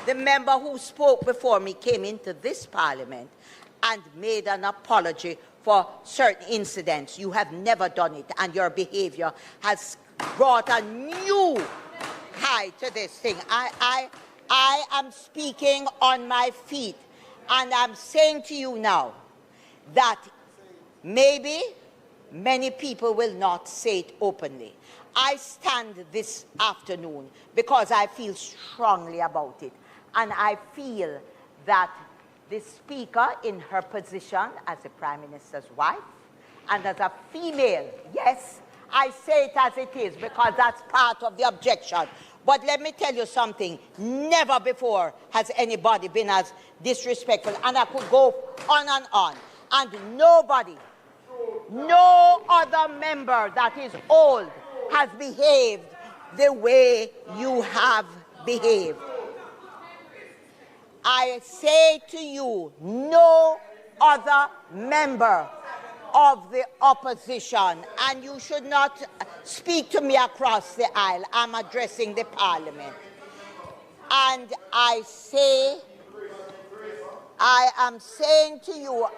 the member who spoke before me came into this Parliament and made an apology for certain incidents. You have never done it, and your behavior has brought a new high to this thing. I am speaking on my feet, and I'm saying to you now that maybe many people will not say it openly. I stand this afternoon because I feel strongly about it. And I feel that the Speaker, in her position as the Prime Minister's wife and as a female, yes, I say it as it is because that's part of the objection. But let me tell you something. Never before has anybody been as disrespectful. And I could go on and on. And nobody, no other member that is old has behaved the way you have behaved. I say to you, no other member of the opposition, and you should not speak to me across the aisle. I'm addressing the Parliament. And I am saying to you,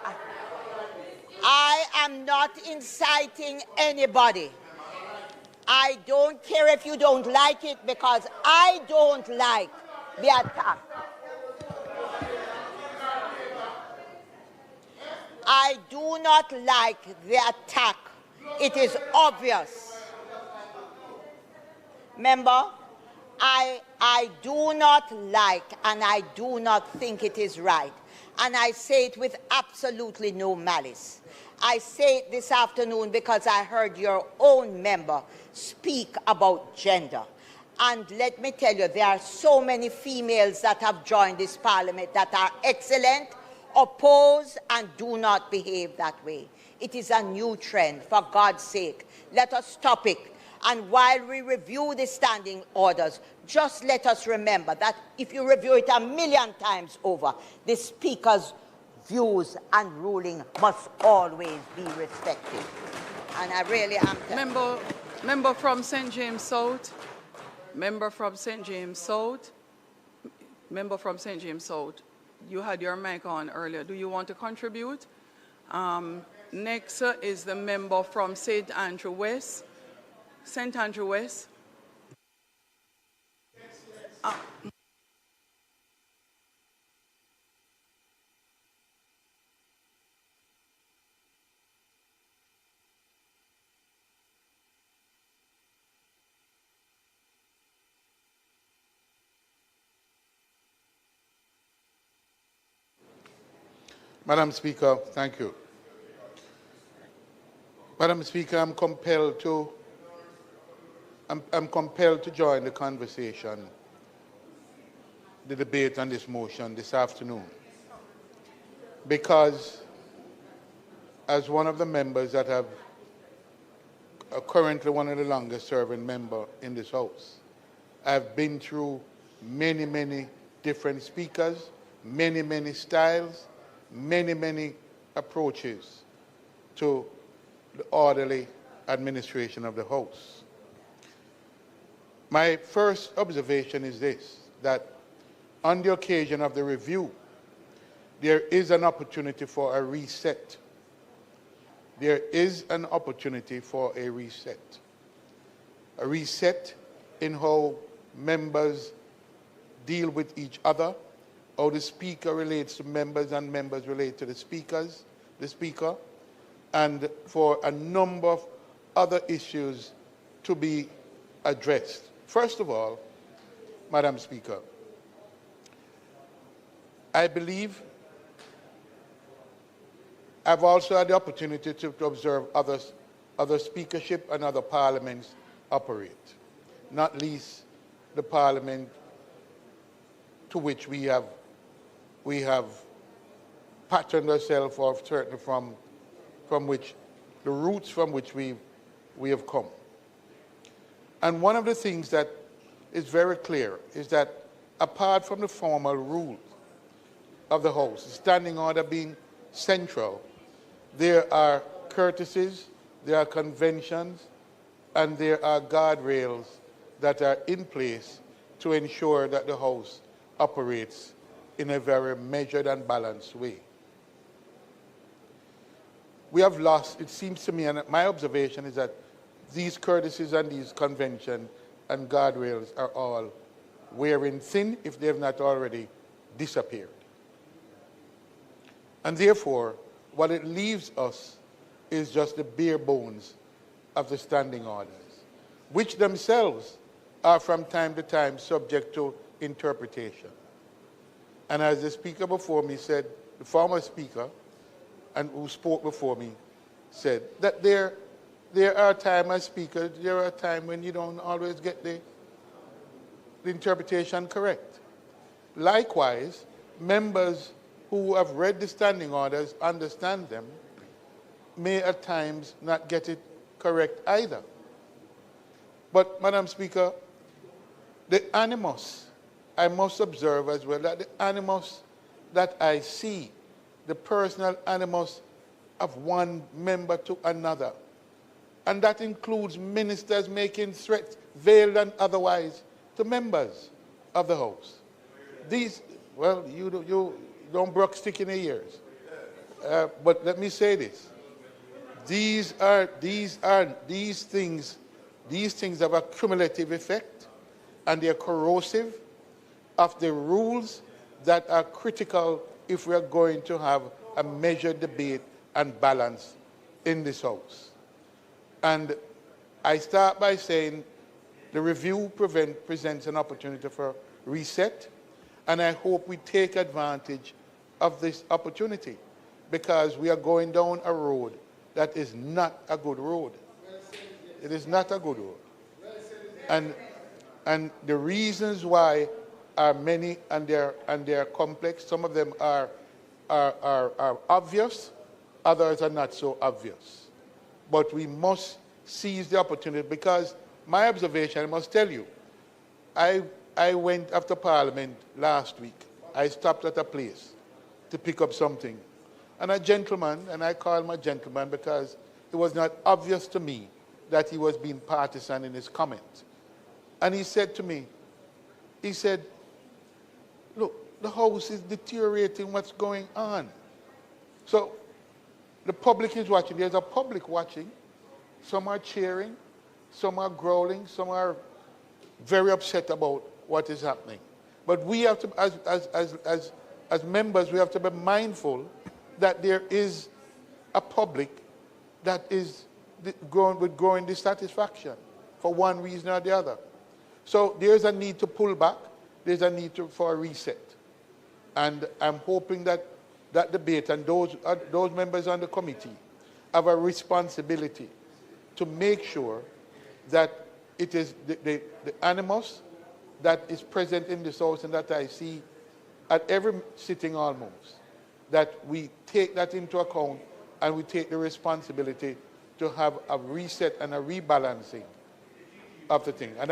I am not inciting anybody. I don't care if you don't like it, because I don't like the attack. I do not like the attack. It is obvious. Member, I do not like and I do not think it is right. And I say it with absolutely no malice. I say it this afternoon because I heard your own member speak about gender. And let me tell you, there are so many females that have joined this Parliament that are excellent, oppose, and do not behave that way. It is a new trend. For God's sake, let us stop it. And while we review the standing orders, just let us remember that if you review it 1,000,000 times over, the Speaker's views and ruling must always be respected. And I really am... Member from St. James South. Member from St. James South. Member from St. James South. You had your mic on earlier. Do you want to contribute? Next is the member from St. Andrew West. St. Andrew West. Madam Speaker, thank you. Madam Speaker, I'm compelled to join the conversation, the debate on this motion this afternoon, because as one of the members that have currently one of the longest serving members in this House, I've been through many, many different speakers, many, many styles, many, many approaches to the orderly administration of the House. My first observation is this, that on the occasion of the review, there is an opportunity for a reset. There is an opportunity for a reset. A reset in how members deal with each other, how the Speaker relates to members and members relate to the speaker, and for a number of other issues to be addressed. First of all, Madam Speaker, I believe I've also had the opportunity to observe other speakership and other parliaments operate, not least the parliament to which we have patterned ourselves or certainly from which the roots from which we have come. And one of the things that is very clear is that apart from the formal rules of the House, the standing order being central, there are courtesies, there are conventions, and there are guardrails that are in place to ensure that the House operates in a very measured and balanced way. We have lost, it seems to me, and my observation is that these courtesies and these conventions and guardrails are all wearing thin if they have not already disappeared. And therefore, what it leaves us is just the bare bones of the standing orders, which themselves are from time to time subject to interpretation. And as the speaker before me said, the former speaker, and who spoke before me, said that there are times as speaker, there are times when you don't always get the interpretation correct. Likewise, members who have read the standing orders, understand them, may at times not get it correct either. But, Madam Speaker, the animus, I must observe as well that the animus that I see, the personal animus of one member to another, and that includes ministers making threats, veiled and otherwise, to members of the House. These, well, you don't brook stick in the ears. But let me say this. These things have a cumulative effect, and they're corrosive of the rules that are critical if we are going to have a measured debate and balance in this House. And I start by saying the review presents an opportunity for reset, and I hope we take advantage of this opportunity, because we are going down a road that is not a good road. It is not a good road. And the reasons why are many, and they're complex. Some of them are obvious, others are not so obvious. But we must seize the opportunity, because my observation, I must tell you, I went after Parliament last week. I stopped at a place to pick up something. And a gentleman, and I call him a gentleman because it was not obvious to me that he was being partisan in his comments. And he said to me, he said, look, the House is deteriorating, what's going on? So the public is watching. There's a public watching. Some are cheering, some are growling, some are very upset about what is happening. But we have to, as members, we have to be mindful that there is a public that is with growing dissatisfaction for one reason or the other. So there's a need to pull back. There's a need for a reset. And I'm hoping that that debate and those members on the committee have a responsibility to make sure that it is the animus that is present in this House and that I see at every sitting almost, that we take that into account and we take the responsibility to have a reset and a rebalancing of the thing. And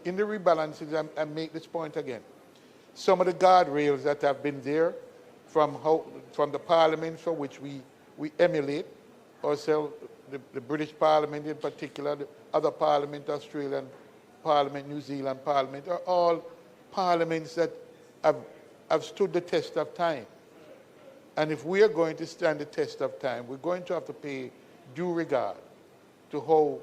in the rebalancing, I make this point again. Some of the guardrails that have been there from the parliament for which we emulate ourselves, the British Parliament in particular, the other Parliament, Australian Parliament, New Zealand Parliament, are all parliaments that have stood the test of time. And if we are going to stand the test of time, we're going to have to pay due regard to how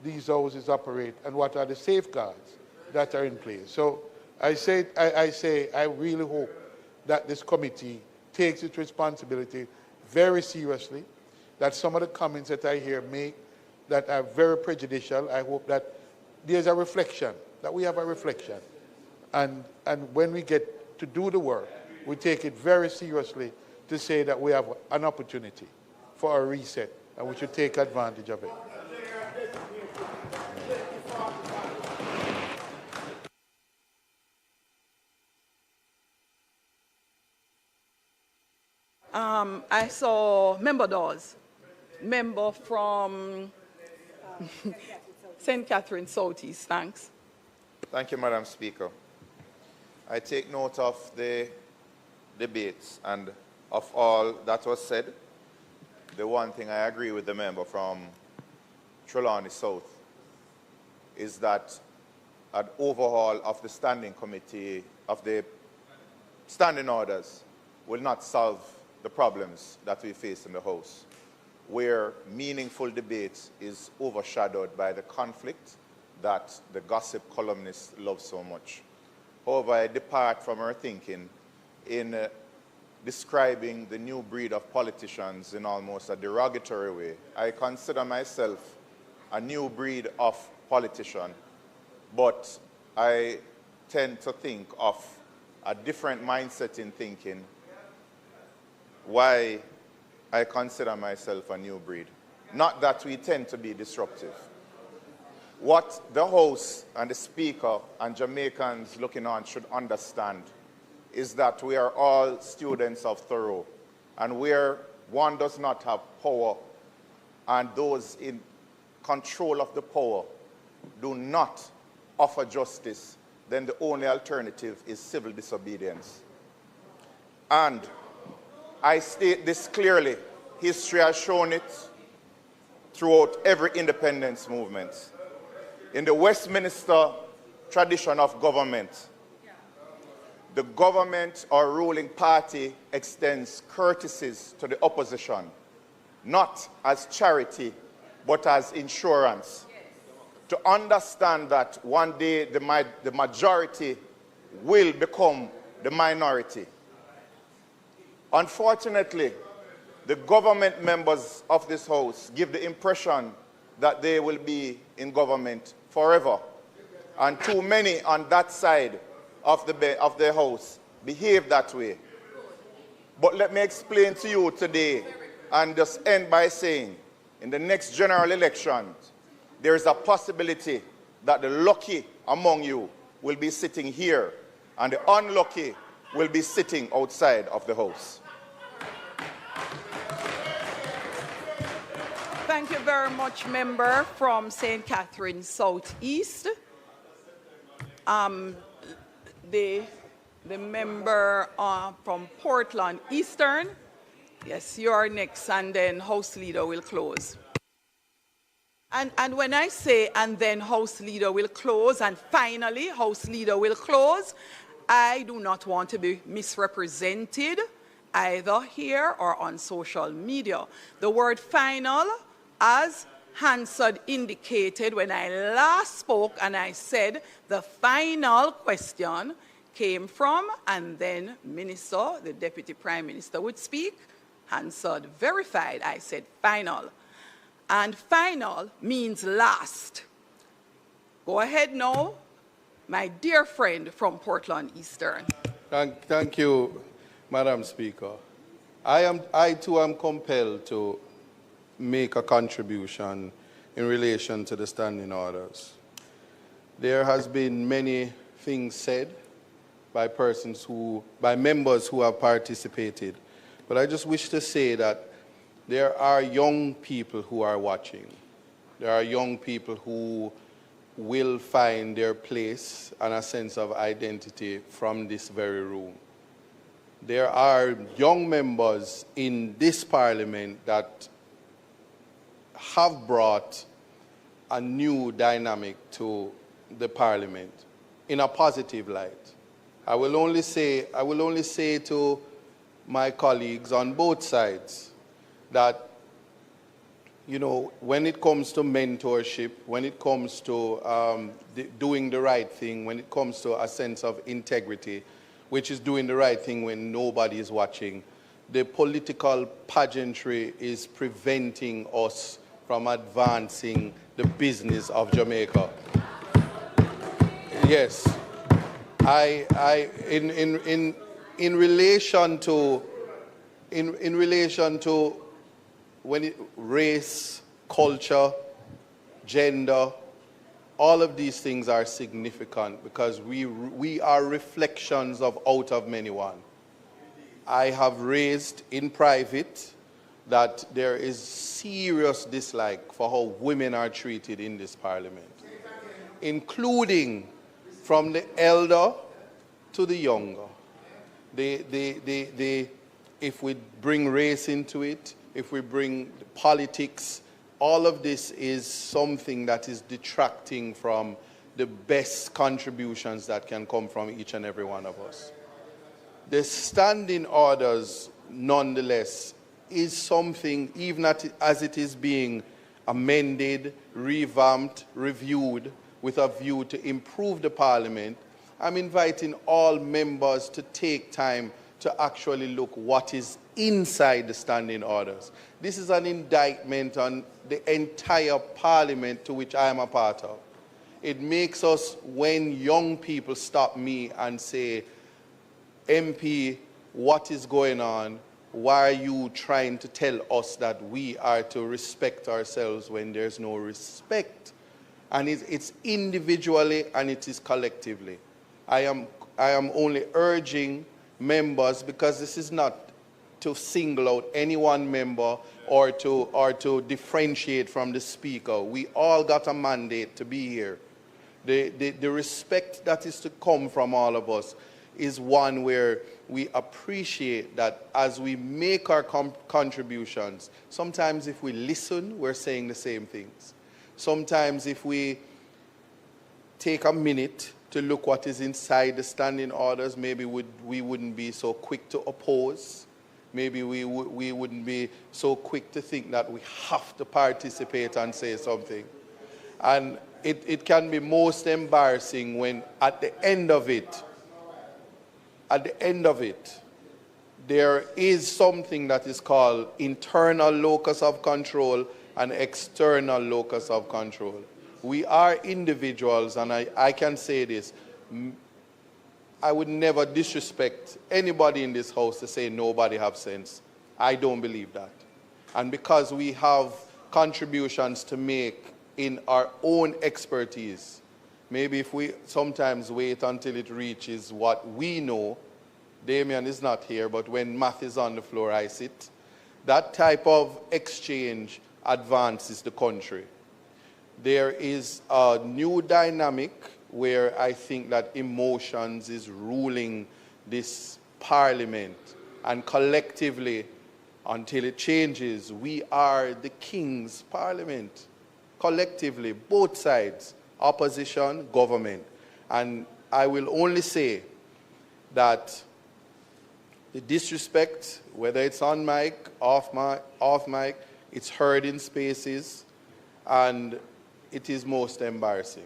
these houses operate and what are the safeguards that are in place. So I really hope that this committee takes its responsibility very seriously, that some of the comments that I hear make that are very prejudicial, I hope that there's a reflection, that we have a reflection. And when we get to do the work, we take it very seriously to say that we have an opportunity for a reset and we should take advantage of it. I saw Member Dawes, member from St. Catherine Southeast. Thanks. Thank you, Madam Speaker. I take note of the debates and of all that was said. The one thing I agree with the member from Trelawney South is that an overhaul of the standing committee, of the standing orders, will not solve the problems that we face in the House, where meaningful debate is overshadowed by the conflict that the gossip columnists love so much. However, I depart from her thinking in describing the new breed of politicians in almost a derogatory way. I consider myself a new breed of politician, but I tend to think of a different mindset in thinking why I consider myself a new breed. Not that we tend to be disruptive. What the House and the Speaker and Jamaicans looking on should understand is that we are all students of Thoreau, and where one does not have power and those in control of the power do not offer justice, then the only alternative is civil disobedience. And I state this clearly. History has shown it throughout every independence movement. In the Westminster tradition of government, the government or ruling party extends courtesies to the opposition, not as charity, but as insurance. To understand that one day the majority will become the minority. Unfortunately, the government members of this House give the impression that they will be in government forever. And too many on that side of the House behave that way. But let me explain to you today and just end by saying, in the next general election, there is a possibility that the lucky among you will be sitting here and the unlucky will be sitting outside of the House. Thank you very much, member from St. Catherine Southeast. The member from Portland Eastern. Yes, you are next, and then House Leader will close. And when I say, and then House Leader will close, and finally House Leader will close, I do not want to be misrepresented either here or on social media. The word final, as Hansard indicated when I last spoke, and I said the final question came from, and then Minister, the Deputy Prime Minister would speak. Hansard verified, I said final. And final means last. Go ahead now, my dear friend from Portland Eastern. Thank you, Madam Speaker. I too am compelled to make a contribution in relation to the standing orders. There has been many things said by members who have participated, but I just wish to say that there are young people who are watching. There are young people who will find their place and a sense of identity from this very room. There are young members in this parliament that have brought a new dynamic to the parliament in a positive light. I will only say to my colleagues on both sides that, you know, when it comes to mentorship, when it comes to doing the right thing, when it comes to a sense of integrity, which is doing the right thing when nobody is watching, the political pageantry is preventing us from advancing the business of Jamaica. Yes, in relation to race, culture, gender, all of these things are significant because we are reflections of out of many one. I have raised in private that there is serious dislike for how women are treated in this parliament, including from the elder to the younger. If we bring race into it, if we bring politics, all of this is something that is detracting from the best contributions that can come from each and every one of us. The standing orders, nonetheless, is something, even as it is being amended, revamped, reviewed, with a view to improve the parliament, I'm inviting all members to take time to actually look what is inside the standing orders. This is an indictment on the entire parliament to which I am a part of. It makes us, when young people stop me and say, MP, what is going on? Why are you trying to tell us that we are to respect ourselves when there's no respect? And it's individually and it is collectively. I am only urging members, because this is not to single out any one member or to differentiate from the speaker. We all got a mandate to be here. The respect that is to come from all of us is one where we appreciate that as we make our contributions, sometimes if we listen, we're saying the same things. Sometimes if we take a minute to look what is inside the standing orders, maybe we wouldn't be so quick to oppose. Maybe we wouldn't be so quick to think that we have to participate and say something. And it can be most embarrassing when at the end of it, there is something that is called internal locus of control and external locus of control. We are individuals, and I can say this, I would never disrespect anybody in this house to say nobody have sense. I don't believe that. And because we have contributions to make in our own expertise, maybe if we sometimes wait until it reaches what we know, Damien is not here, but when math is on the floor, I sit. That type of exchange advances the country. There is a new dynamic where I think that emotions is ruling this parliament. And collectively, until it changes, we are the king's parliament. Collectively, both sides, opposition, government. And I will only say that The disrespect, whether it's on mic, off mic, it's heard in spaces, and it is most embarrassing.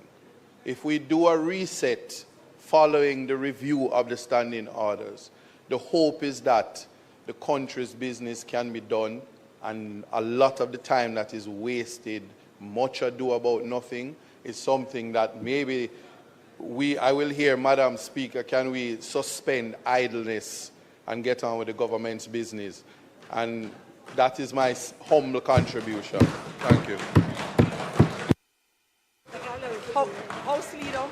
If we do a reset following the review of the standing orders, the hope is that the country's business can be done, and a lot of the time that is wasted, much ado about nothing, is something that maybe I will hear, Madam Speaker, can we suspend idleness and get on with the government's business? And that is my humble contribution. Thank you. House Leader.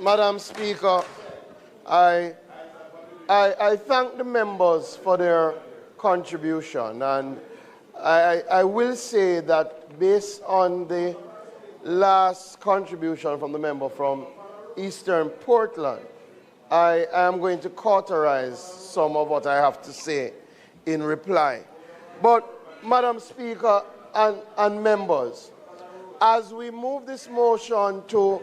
Madam Speaker, I thank the members for their contribution, and I will say that based on the last contribution from the member from Eastern Portland, I am going to cauterize some of what I have to say in reply. But, Madam Speaker and members, as we move this motion to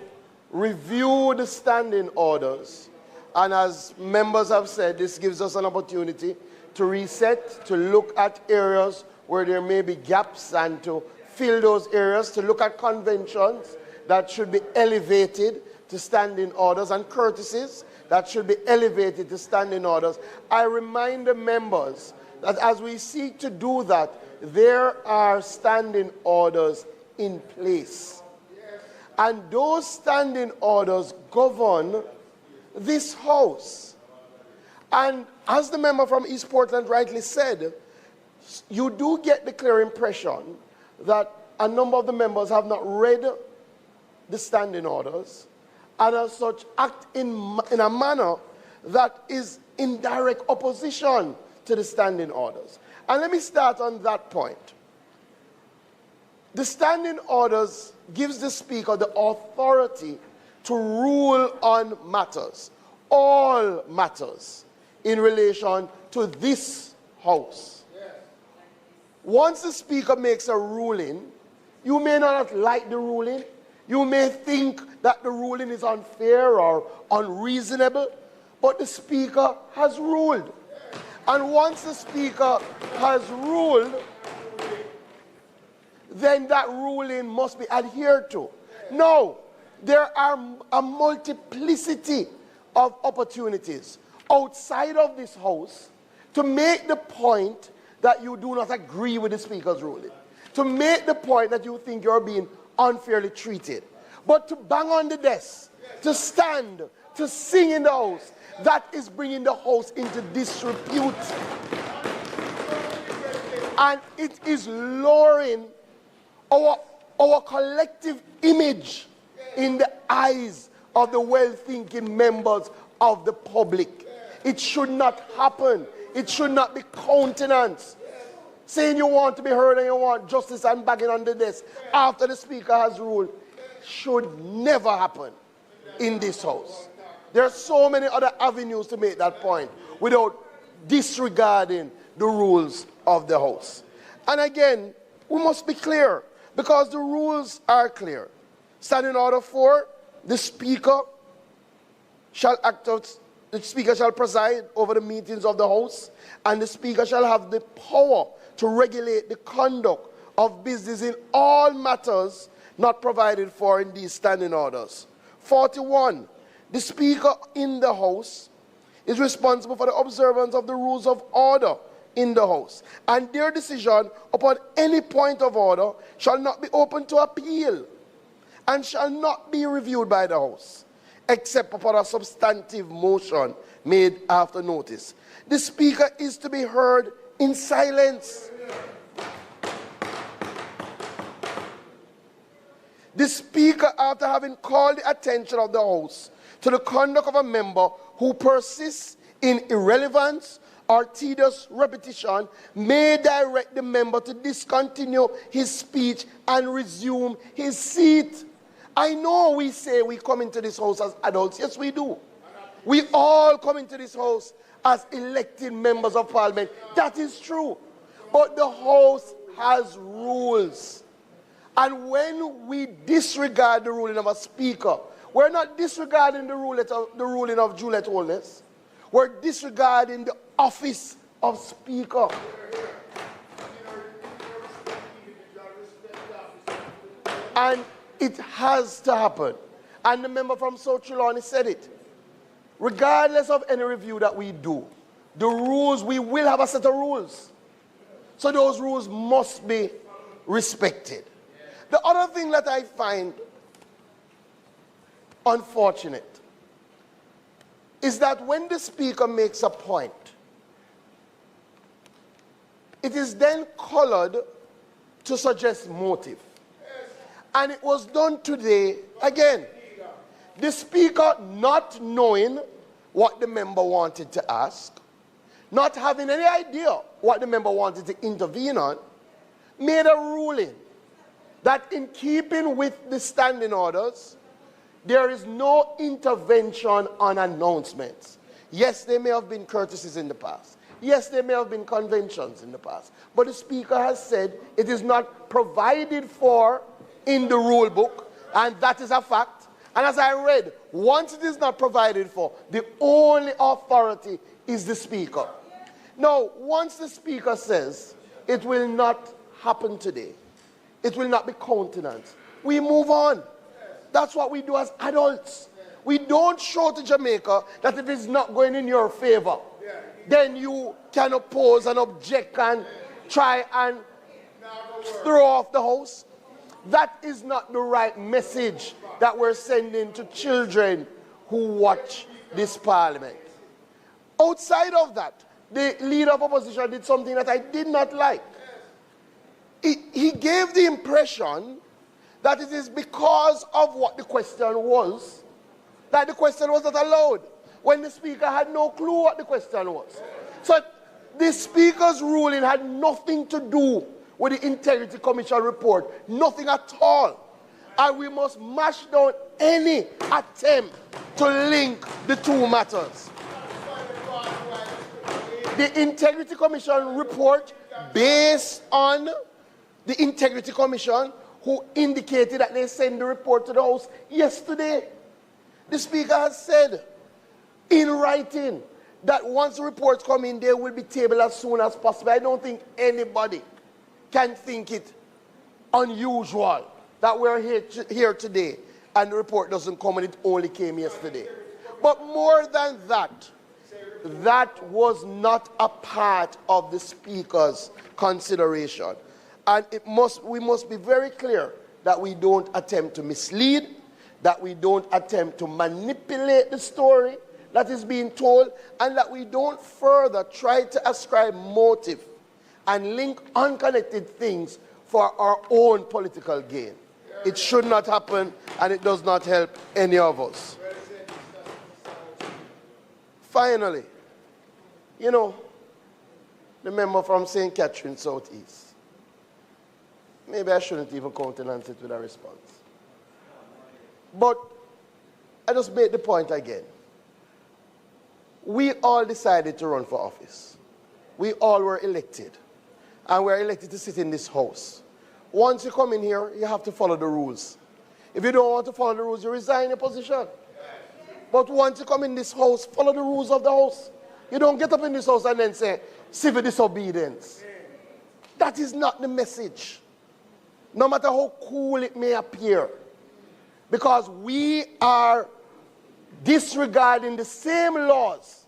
review the standing orders, and as members have said, this gives us an opportunity to reset, to look at areas where there may be gaps and to fill those areas, to look at conventions that should be elevated to standing orders and courtesies that should be elevated to standing orders. I remind the members that as we seek to do that, there are standing orders in place. And those standing orders govern this House. And as the member from East Portland rightly said, you do get the clear impression that a number of the members have not read the standing orders and as such act in a manner that is in direct opposition to the standing orders. And let me start on that point. The standing orders gives the Speaker the authority to rule on matters, all matters, in relation to this House. Once the Speaker makes a ruling, you may not like the ruling. You may think that the ruling is unfair or unreasonable, but the Speaker has ruled. And once the Speaker has ruled, then that ruling must be adhered to. Now, there are a multiplicity of opportunities outside of this House to make the point that you do not agree with the Speaker's ruling, to make the point that you think you're being unfairly treated. But to bang on the desk, to stand, to sing in the House, that is bringing the House into disrepute. And it is lowering our collective image in the eyes of the well-thinking members of the public. It should not happen. It should not be countenanced. Saying you want to be heard and you want justice and banging on the desk after the Speaker has ruled should never happen in this House. There are so many other avenues to make that point without disregarding the rules of the House. And again, we must be clear because the rules are clear. Standing Order 4, the Speaker shall preside over the meetings of the House, and the Speaker shall have the power to regulate the conduct of business in all matters not provided for in these standing orders. 41, the Speaker in the House is responsible for the observance of the rules of order in the House, and their decision upon any point of order shall not be open to appeal and shall not be reviewed by the House, except upon a substantive motion made after notice. The Speaker is to be heard in silence. The Speaker, after having called the attention of the House to the conduct of a member who persists in irrelevance or tedious repetition, may direct the member to discontinue his speech and resume his seat. I know we say we come into this House as adults. Yes, we do. We all come into this House as elected members of Parliament. That is true. But the House has rules. And when we disregard the ruling of a Speaker We're not disregarding the ruling of Juliet Holness. We're disregarding the office of Speaker. And it has to happen. And the member from South Trelawney said it. Regardless of any review that we do, the rules, we will have a set of rules. So those rules must be respected. The other thing that I find unfortunate is that when the Speaker makes a point, it is then colored to suggest motive. And it was done today again. The Speaker, not knowing what the member wanted to ask, not having any idea what the member wanted to intervene on, made a ruling that in keeping with the standing orders, there is no intervention on announcements. Yes, there may have been courtesies in the past. Yes, there may have been conventions in the past. But the Speaker has said it is not provided for in the rule book, and that is a fact. And as I read, once it is not provided for, the only authority is the Speaker. Now, once the Speaker says it will not happen today, it will not be countenanced, we move on. That's what we do as adults. We don't show to Jamaica that if it's not going in your favor, then you can oppose and object and try and throw off the house. That is not the right message that we're sending to children who watch this parliament. Outside of that, the leader of opposition did something that I did not like. He gave the impression that it is because of what the question was that the question was not allowed, when the Speaker had no clue what the question was. So the Speaker's ruling had nothing to do with the Integrity Commission report, nothing at all. And we must mash down any attempt to link the two matters. The Integrity Commission report, based on the Integrity Commission, who indicated that they send the report to the House yesterday. The Speaker has said in writing that once the reports come in, they will be tabled as soon as possible. I don't think anybody can think it unusual that we're here today and the report doesn't come and it only came yesterday. But more than that, that was not a part of the Speaker's consideration. And we must be very clear that we don't attempt to mislead, that we don't attempt to manipulate the story that is being told, and that we don't further try to ascribe motive and link unconnected things for our own political gain. It should not happen, and it does not help any of us. Finally, you know, the member from St. Catherine Southeast. Maybe I shouldn't even countenance it with a response. But I just made the point again. We all decided to run for office. We all were elected. And we are elected to sit in this house. Once you come in here, you have to follow the rules. If you don't want to follow the rules, you resign your position. But once you come in this house, follow the rules of the house. You don't get up in this house and then say, civil disobedience. That is not the message. No matter how cool it may appear. Because we are disregarding the same laws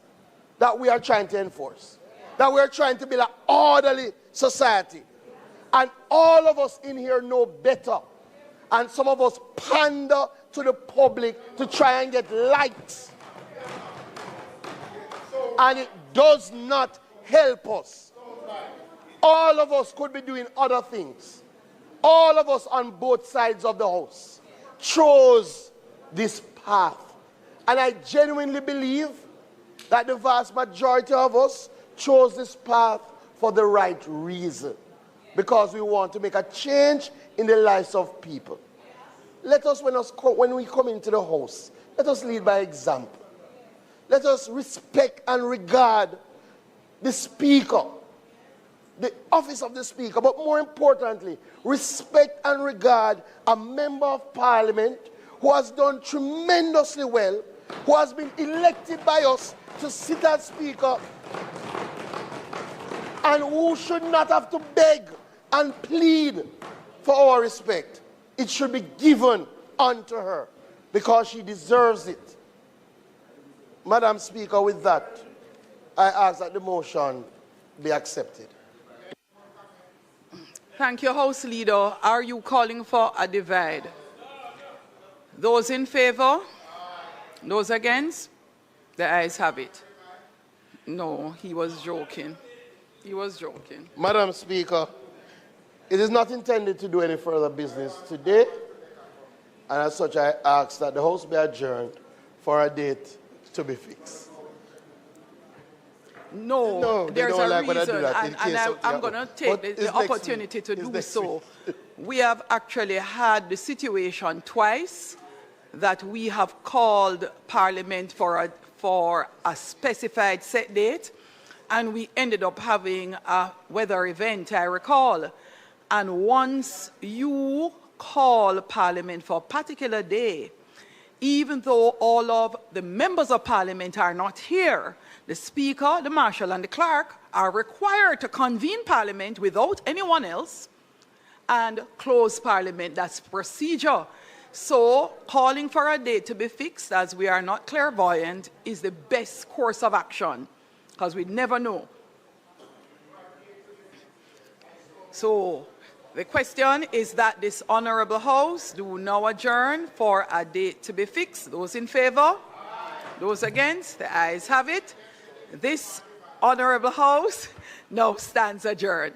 that we are trying to enforce. That we are trying to build an orderly society. And all of us in here know better. And some of us pander to the public to try and get likes. And it does not help us. All of us could be doing other things. All of us on both sides of the house chose this path. And I genuinely believe that the vast majority of us chose this path for the right reason. Because we want to make a change in the lives of people. Let us, when we come into the house, let us lead by example. Let us respect and regard the Speaker, the office of the Speaker, but more importantly, respect and regard a member of Parliament who has done tremendously well, who has been elected by us to sit as Speaker, and who should not have to beg and plead for our respect. It should be given unto her because she deserves it. Madam Speaker, with that, I ask that the motion be accepted. Thank you, House Leader. Are you calling for a divide? Those in favor? Those against? The ayes have it. No, he was joking. He was joking. Madam Speaker, it is not intended to do any further business today, and as such I ask that the House be adjourned for a date to be fixed. No, there's don't a like when I do reason, that, in and case I'm going to take the opportunity to do so. We have actually had the situation twice that we have called Parliament for a specified set date, and we ended up having a weather event, I recall. And once you call Parliament for a particular day, even though all of the members of Parliament are not here, the Speaker, the Marshal, and the Clerk are required to convene Parliament without anyone else and close Parliament. That's procedure. So calling for a date to be fixed, as we are not clairvoyant, is the best course of action, because we never know. So the question is that this Honourable House do now adjourn for a date to be fixed. Those in favour? Those against? The ayes have it. This Honourable House now stands adjourned.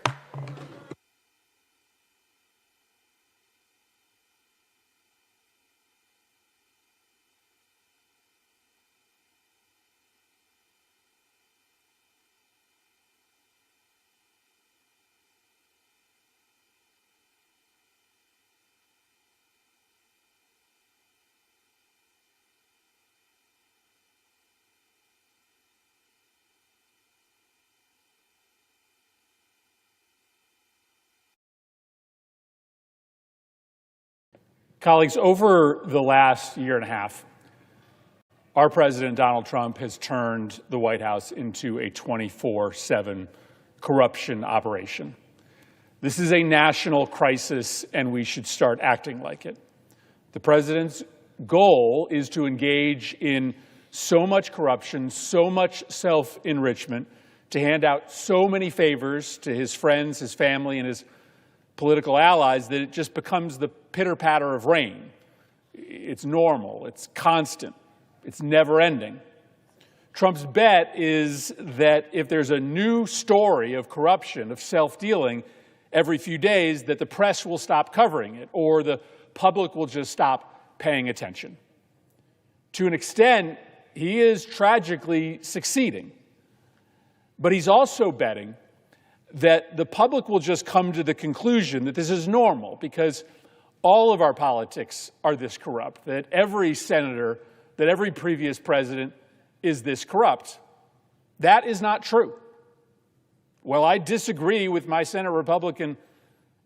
Colleagues, over the last year and a half, our President, Donald Trump, has turned the White House into a 24/7 corruption operation. This is a national crisis, and we should start acting like it. The President's goal is to engage in so much corruption, so much self-enrichment, to hand out so many favors to his friends, his family, and his political allies that it just becomes the pitter-patter of rain. It's normal, it's constant, it's never-ending. Trump's bet is that if there's a new story of corruption, of self-dealing, every few days, that the press will stop covering it, or the public will just stop paying attention. To an extent, he is tragically succeeding. But he's also betting that the public will just come to the conclusion that this is normal because all of our politics are this corrupt, that every senator, that every previous president is this corrupt. That is not true. While I disagree with my Senate Republican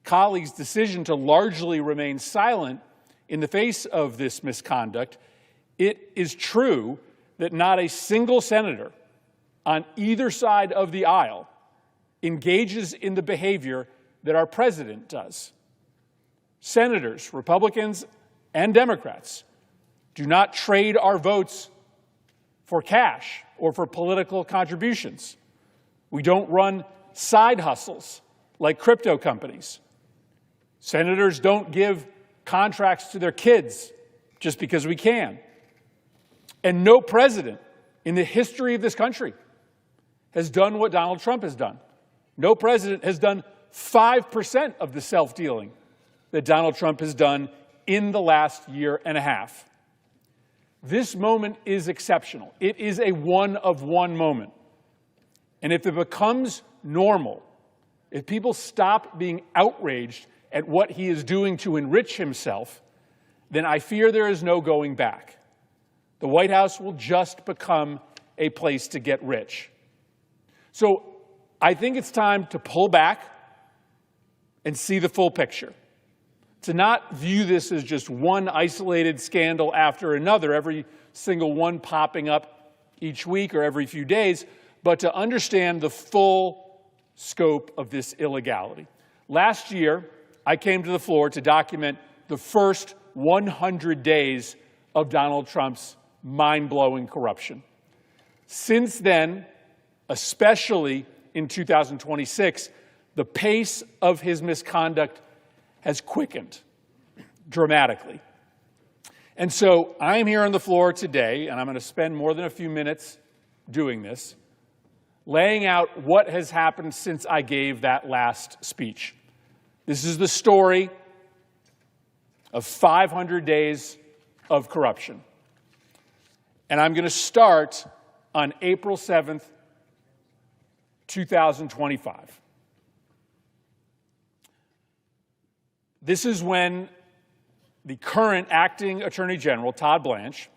colleagues' decision to largely remain silent in the face of this misconduct, it is true that not a single senator on either side of the aisle engages in the behavior that our president does. Senators, Republicans and Democrats, do not trade our votes for cash or for political contributions. We don't run side hustles like crypto companies. Senators don't give contracts to their kids just because we can. And no president in the history of this country has done what Donald Trump has done. No president has done 5% of the self-dealing that Donald Trump has done in the last year and a half. This moment is exceptional. It is a one-of-one moment. And if it becomes normal, if people stop being outraged at what he is doing to enrich himself, then I fear there is no going back. The White House will just become a place to get rich. So I think it's time to pull back and see the full picture. to not view this as just one isolated scandal after another, every single one popping up each week or every few days, but to understand the full scope of this illegality. Last year, I came to the floor to document the first 100 days of Donald Trump's mind-blowing corruption. Since then, especially in 2026, the pace of his misconduct has quickened dramatically. And so I'm here on the floor today, and I'm going to spend more than a few minutes doing this, laying out what has happened since I gave that last speech. This is the story of 500 days of corruption. And I'm going to start on April 7th, 2025. This is when the current acting Attorney General, Todd Blanche,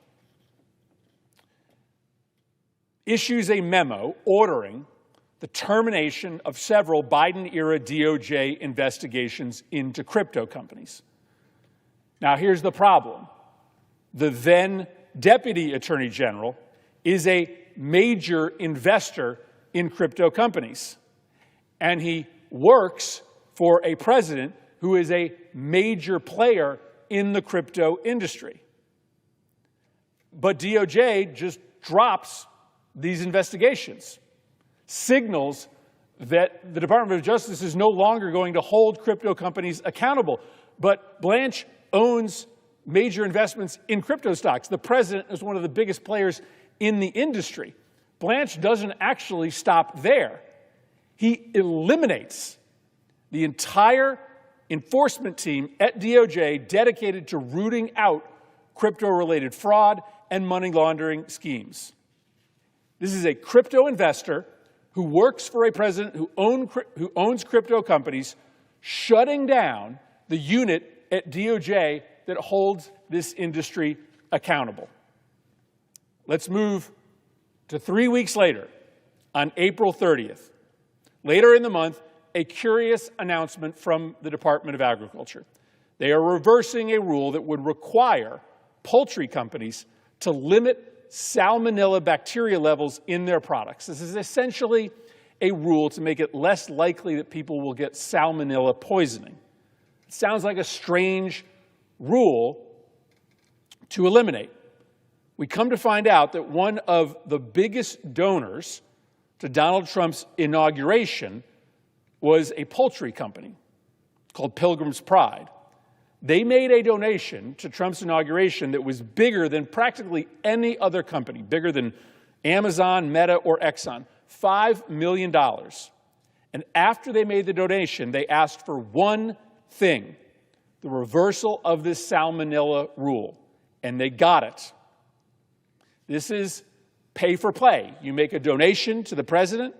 issues a memo ordering the termination of several Biden-era DOJ investigations into crypto companies. Now, here's the problem. The then Deputy Attorney General is a major investor in crypto companies, and he works for a president who is a major player in the crypto industry. But DOJ just drops these investigations, signals that the Department of Justice is no longer going to hold crypto companies accountable. But Blanche owns major investments in crypto stocks. The president is one of the biggest players in the industry. Blanche doesn't actually stop there. He eliminates the entire enforcement team at DOJ dedicated to rooting out crypto-related fraud and money laundering schemes. This is a crypto investor who works for a president who owns crypto companies, shutting down the unit at DOJ that holds this industry accountable. Let's move to 3 weeks later, on April 30th. Later in the month, a curious announcement from the Department of Agriculture. They are reversing a rule that would require poultry companies to limit salmonella bacteria levels in their products. This is essentially a rule to make it less likely that people will get salmonella poisoning. It sounds like a strange rule to eliminate. We come to find out that one of the biggest donors to Donald Trump's inauguration was a poultry company called Pilgrim's Pride. They made a donation to Trump's inauguration that was bigger than practically any other company, bigger than Amazon, Meta, or Exxon, $5 million. And after they made the donation, they asked for one thing, the reversal of this salmonella rule, and they got it. This is pay for play. You make a donation to the president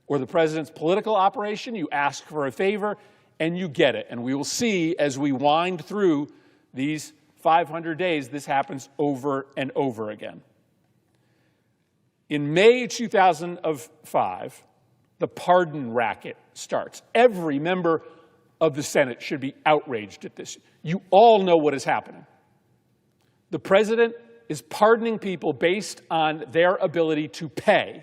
or the president's political operation, you ask for a favor, and you get it. And we will see as we wind through these 500 days, this happens over and over again. In May 2005, the pardon racket starts. Every member of the Senate should be outraged at this. You all know what is happening. The president is pardoning people based on their ability to pay,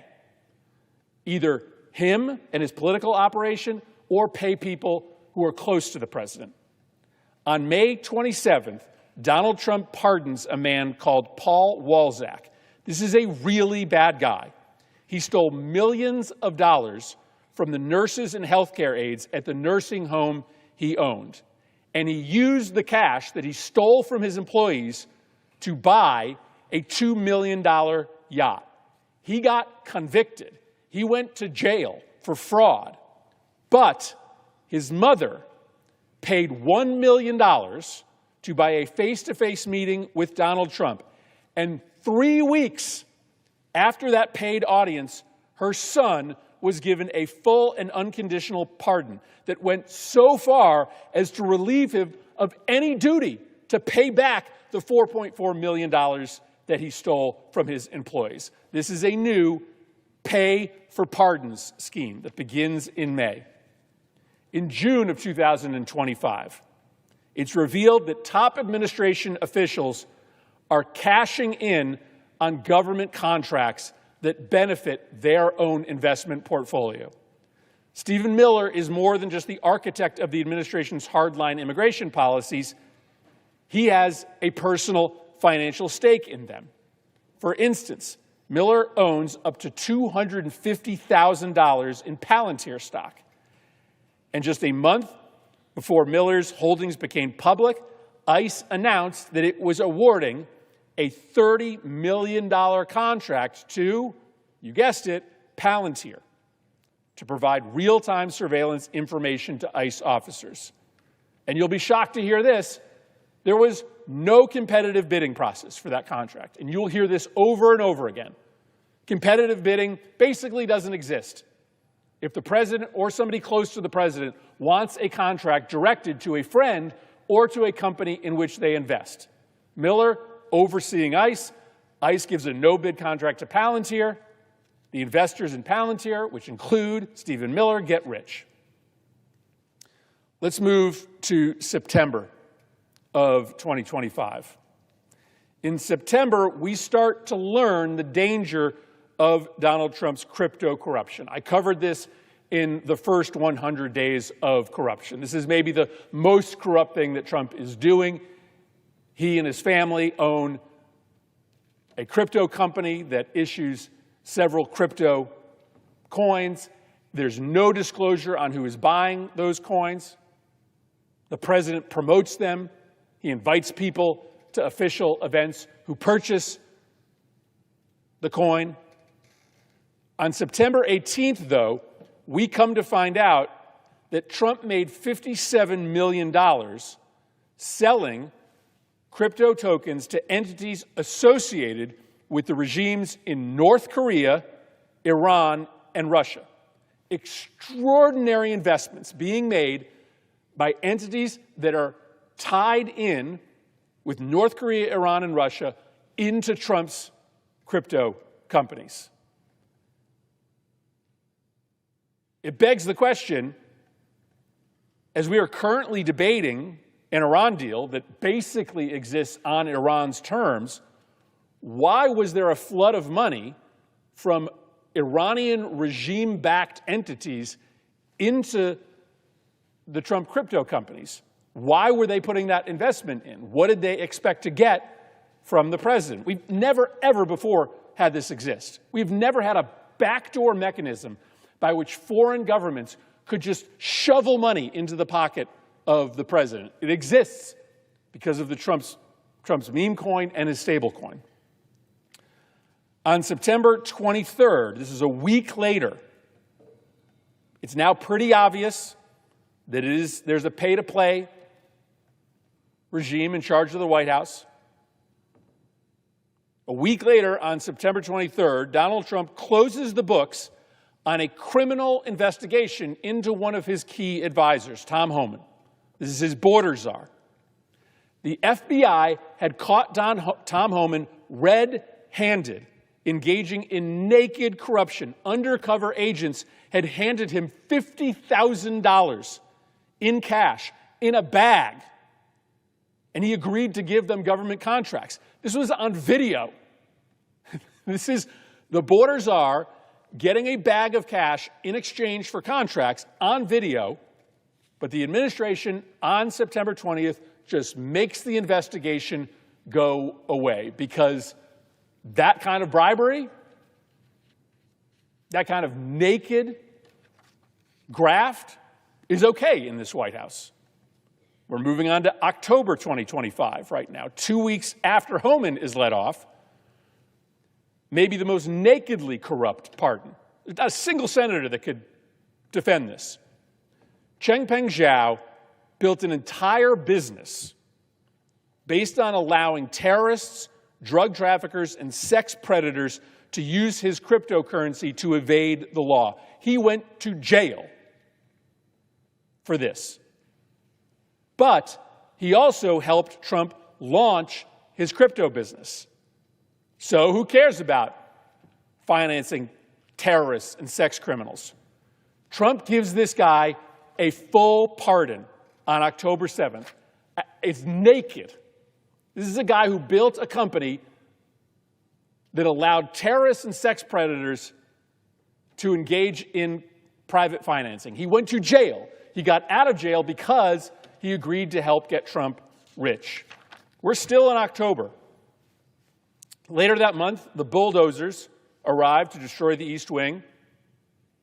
either him and his political operation, or pay people who are close to the president. On May 27th, Donald Trump pardons a man called Paul Walzak. This is a really bad guy. He stole millions of dollars from the nurses and healthcare aides at the nursing home he owned. And he used the cash that he stole from his employees to buy a $2 million yacht. He got convicted. He went to jail for fraud. But his mother paid $1 million to buy a face-to-face meeting with Donald Trump. And 3 weeks after that paid audience, her son was given a full and unconditional pardon that went so far as to relieve him of any duty to pay back the $4.4 million that he stole from his employees. This is a new pay for pardons scheme that begins in May. In June of 2025, It's revealed that top administration officials are cashing in on government contracts that benefit their own investment portfolio. Stephen Miller is more than just the architect of the administration's hardline immigration policies. He has a personal financial stake in them. For instance, Miller owns up to $250,000 in Palantir stock. And just a month before Miller's holdings became public, ICE announced that it was awarding a $30 million contract to, you guessed it, Palantir, to provide real-time surveillance information to ICE officers. And you'll be shocked to hear this, there was no competitive bidding process for that contract. And you'll hear this over and over again. Competitive bidding basically doesn't exist. If the president or somebody close to the president wants a contract directed to a friend or to a company in which they invest. Miller overseeing ICE. ICE gives a no-bid contract to Palantir. The investors in Palantir, which include Stephen Miller, get rich. Let's move to September of 2025. In September, we start to learn the danger of Donald Trump's crypto corruption. I covered this in the first 100 days of corruption. This is maybe the most corrupt thing that Trump is doing. He and his family own a crypto company that issues several crypto coins. There's no disclosure on who is buying those coins. The president promotes them. He invites people to official events who purchase the coin. On September 18th, though, we come to find out that Trump made $57 million selling crypto tokens to entities associated with the regimes in North Korea, Iran, and Russia. Extraordinary investments being made by entities that are tied in with North Korea, Iran, and Russia into Trump's crypto companies. It begs the question, as we are currently debating an Iran deal that basically exists on Iran's terms, why was there a flood of money from Iranian regime-backed entities into the Trump crypto companies? Why were they putting that investment in? What did they expect to get from the president? We've never, ever before had this exist. We've never had a backdoor mechanism by which foreign governments could just shovel money into the pocket of the president. It exists because of the Trump's meme coin and his stable coin. On September 23rd, this is a week later, it's now pretty obvious that there's a pay-to-play regime in charge of the White House. A week later, on September 23rd, Donald Trump closes the books on a criminal investigation into one of his key advisors, Tom Homan. This is his border czar. The FBI had caught Tom Homan red-handed, engaging in naked corruption. Undercover agents had handed him $50,000 in cash, in a bag, and he agreed to give them government contracts. This was on video. This is the border czar getting a bag of cash in exchange for contracts on video, but the administration on September 20th just makes the investigation go away because that kind of bribery, that kind of naked graft is okay in this White House. We're moving on to October 2025 right now, 2 weeks after Homan is let off. Maybe the most nakedly corrupt pardon. There's not a single senator that could defend this. Cheng-Peng Zhao built an entire business based on allowing terrorists, drug traffickers, and sex predators to use his cryptocurrency to evade the law. He went to jail for this. But he also helped Trump launch his crypto business. So who cares about financing terrorists and sex criminals? Trump gives this guy a full pardon on October 7th is naked. This is a guy who built a company that allowed terrorists and sex predators to engage in private financing. He went to jail. He got out of jail because he agreed to help get Trump rich. We're still in October. Later that month, the bulldozers arrived to destroy the East Wing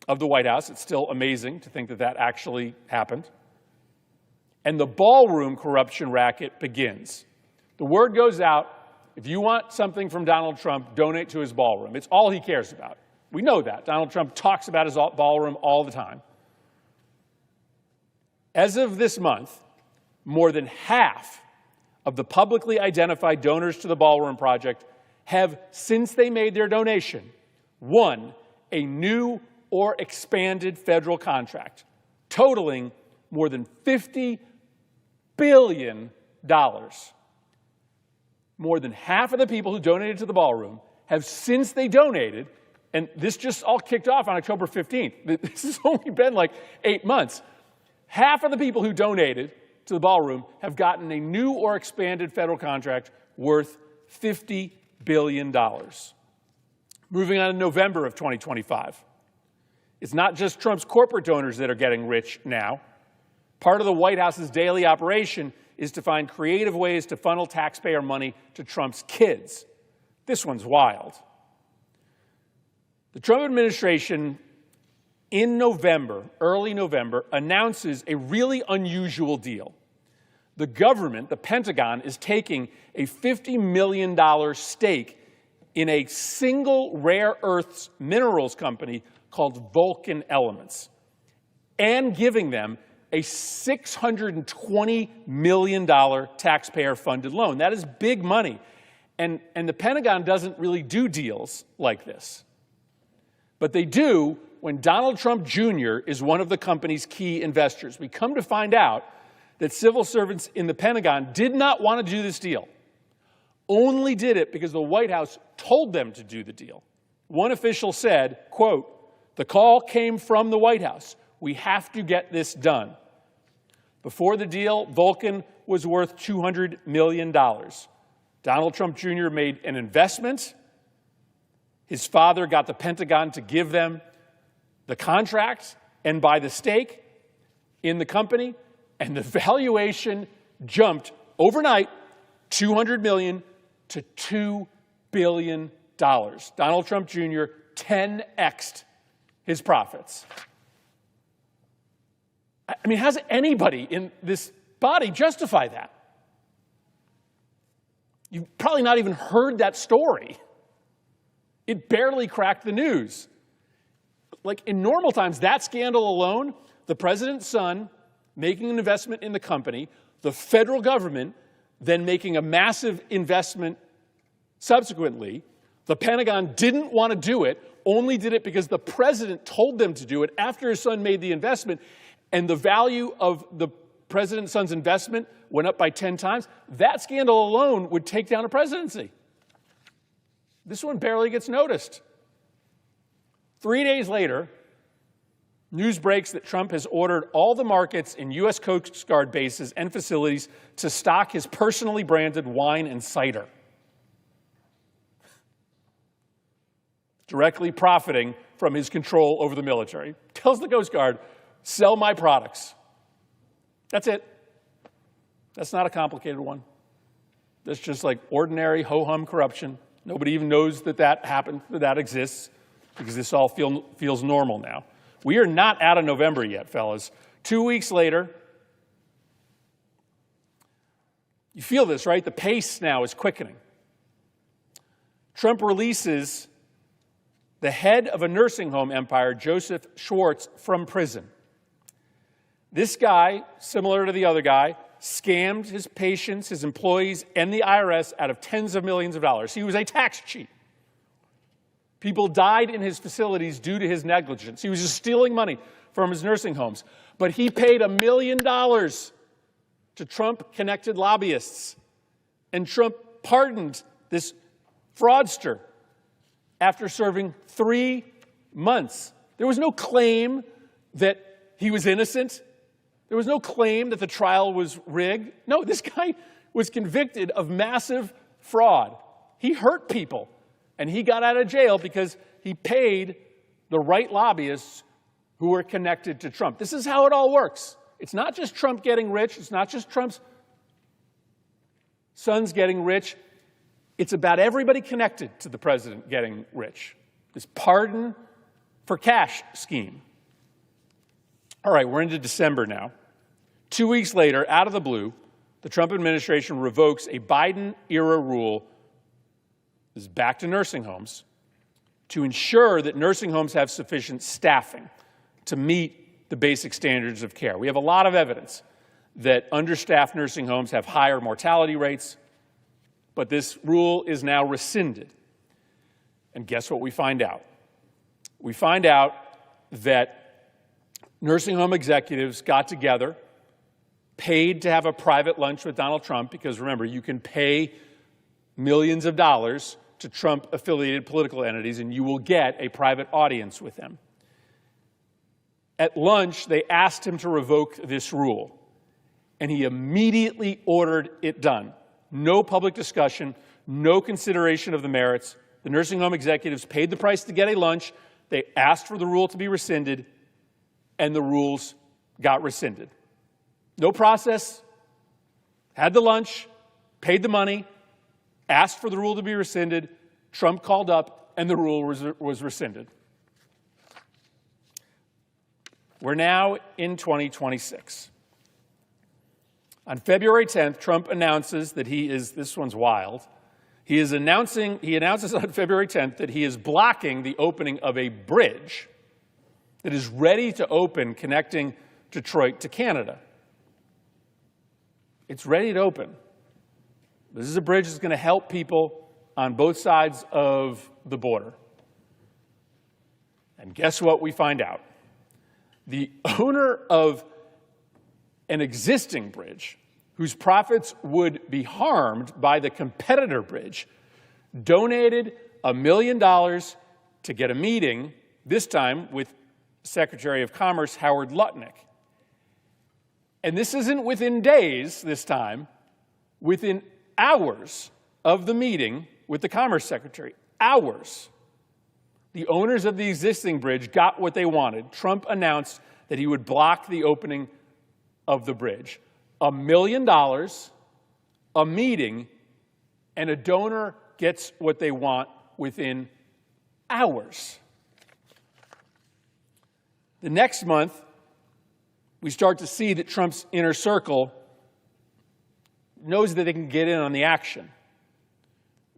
of the White House. It's still amazing to think that that actually happened. And the ballroom corruption racket begins. The word goes out, if you want something from Donald Trump, donate to his ballroom. It's all he cares about. We know that. Donald Trump talks about his ballroom all the time. As of this month, more than half of the publicly identified donors to the Ballroom Project have, since they made their donation, won a new or expanded federal contract, totaling more than $50 billion. More than half of the people who donated to the Ballroom have, since they donated, and this just all kicked off on October 15th. This has only been like 8 months. Half of the people who donated to the Ballroom have gotten a new or expanded federal contract worth $50 billion. Moving on to November of 2025. It's not just Trump's corporate donors that are getting rich now. Part of the White House's daily operation is to find creative ways to funnel taxpayer money to Trump's kids. This one's wild. The Trump administration in November, early November, announces a really unusual deal. The government, the Pentagon, is taking a $50 million stake in a single rare earths minerals company called Vulcan Elements and giving them a $620 million taxpayer-funded loan. That is big money. And the Pentagon doesn't really do deals like this. But they do when Donald Trump Jr. is one of the company's key investors. We come to find out that civil servants in the Pentagon did not want to do this deal, only did it because the White House told them to do the deal. One official said, quote, "The call came from the White House. We have to get this done." Before the deal, Vulcan was worth $200 million. Donald Trump Jr. made an investment. His father got the Pentagon to give them the contract and buy the stake in the company, and the valuation jumped overnight $200 million to $2 billion. Donald Trump Jr. 10x'd his profits. I mean, how does anybody in this body justify that? You've probably not even heard that story. It barely cracked the news. Like in normal times, that scandal alone, the president's son making an investment in the company, the federal government then making a massive investment subsequently, the Pentagon didn't want to do it, only did it because the president told them to do it after his son made the investment, and the value of the president's son's investment went up by 10 times. That scandal alone would take down a presidency. This one barely gets noticed. 3 days later, news breaks that Trump has ordered all the markets in U.S. Coast Guard bases and facilities to stock his personally branded wine and cider, directly profiting from his control over the military. Tells the Coast Guard, sell my products. That's it. That's not a complicated one. That's just like ordinary ho-hum corruption. Nobody even knows that that happened, that exists, because this all feels normal now. We are not out of November yet, fellas. 2 weeks later, you feel this, right? The pace now is quickening. Trump releases the head of a nursing home empire, Joseph Schwartz, from prison. This guy, similar to the other guy, scammed his patients, his employees, and the IRS out of tens of millions of dollars. He was a tax cheat. People died in his facilities due to his negligence. He was just stealing money from his nursing homes. But he paid $1 million to Trump-connected lobbyists. And Trump pardoned this fraudster after serving 3 months. There was no claim that he was innocent. There was no claim that the trial was rigged. No, this guy was convicted of massive fraud. He hurt people, and he got out of jail because he paid the right lobbyists who were connected to Trump. This is how it all works. It's not just Trump getting rich. It's not just Trump's sons getting rich. It's about everybody connected to the president getting rich. This pardon for cash scheme. All right, we're into December now. 2 weeks later, out of the blue, the Trump administration revokes a Biden-era rule, this is back to nursing homes, to ensure that nursing homes have sufficient staffing to meet the basic standards of care. We have a lot of evidence that understaffed nursing homes have higher mortality rates, but this rule is now rescinded. And guess what we find out? We find out that nursing home executives got together, paid to have a private lunch with Donald Trump, because remember, you can pay millions of dollars to Trump-affiliated political entities, and you will get a private audience with them. At lunch, they asked him to revoke this rule, and he immediately ordered it done. No public discussion, no consideration of the merits. The nursing home executives paid the price to get a lunch. They asked for the rule to be rescinded, and the rules got rescinded. No process, had the lunch, paid the money, asked for the rule to be rescinded. Trump called up, and the rule was rescinded. We're now in 2026. On February 10th, Trump announces that he is, this one's wild, he announces on February 10th that he is blocking the opening of a bridge that is ready to open connecting Detroit to Canada. It's ready to open. This is a bridge that's going to help people on both sides of the border. And guess what we find out? The owner of an existing bridge, whose profits would be harmed by the competitor bridge, donated $1 million to get a meeting, this time with Secretary of Commerce Howard Lutnick. And this isn't within days this time, within hours of the meeting with the Commerce Secretary. Hours. The owners of the existing bridge got what they wanted. Trump announced that he would block the opening of the bridge. $1 million, a meeting, and a donor gets what they want within hours. The next month, we start to see that Trump's inner circle knows that they can get in on the action.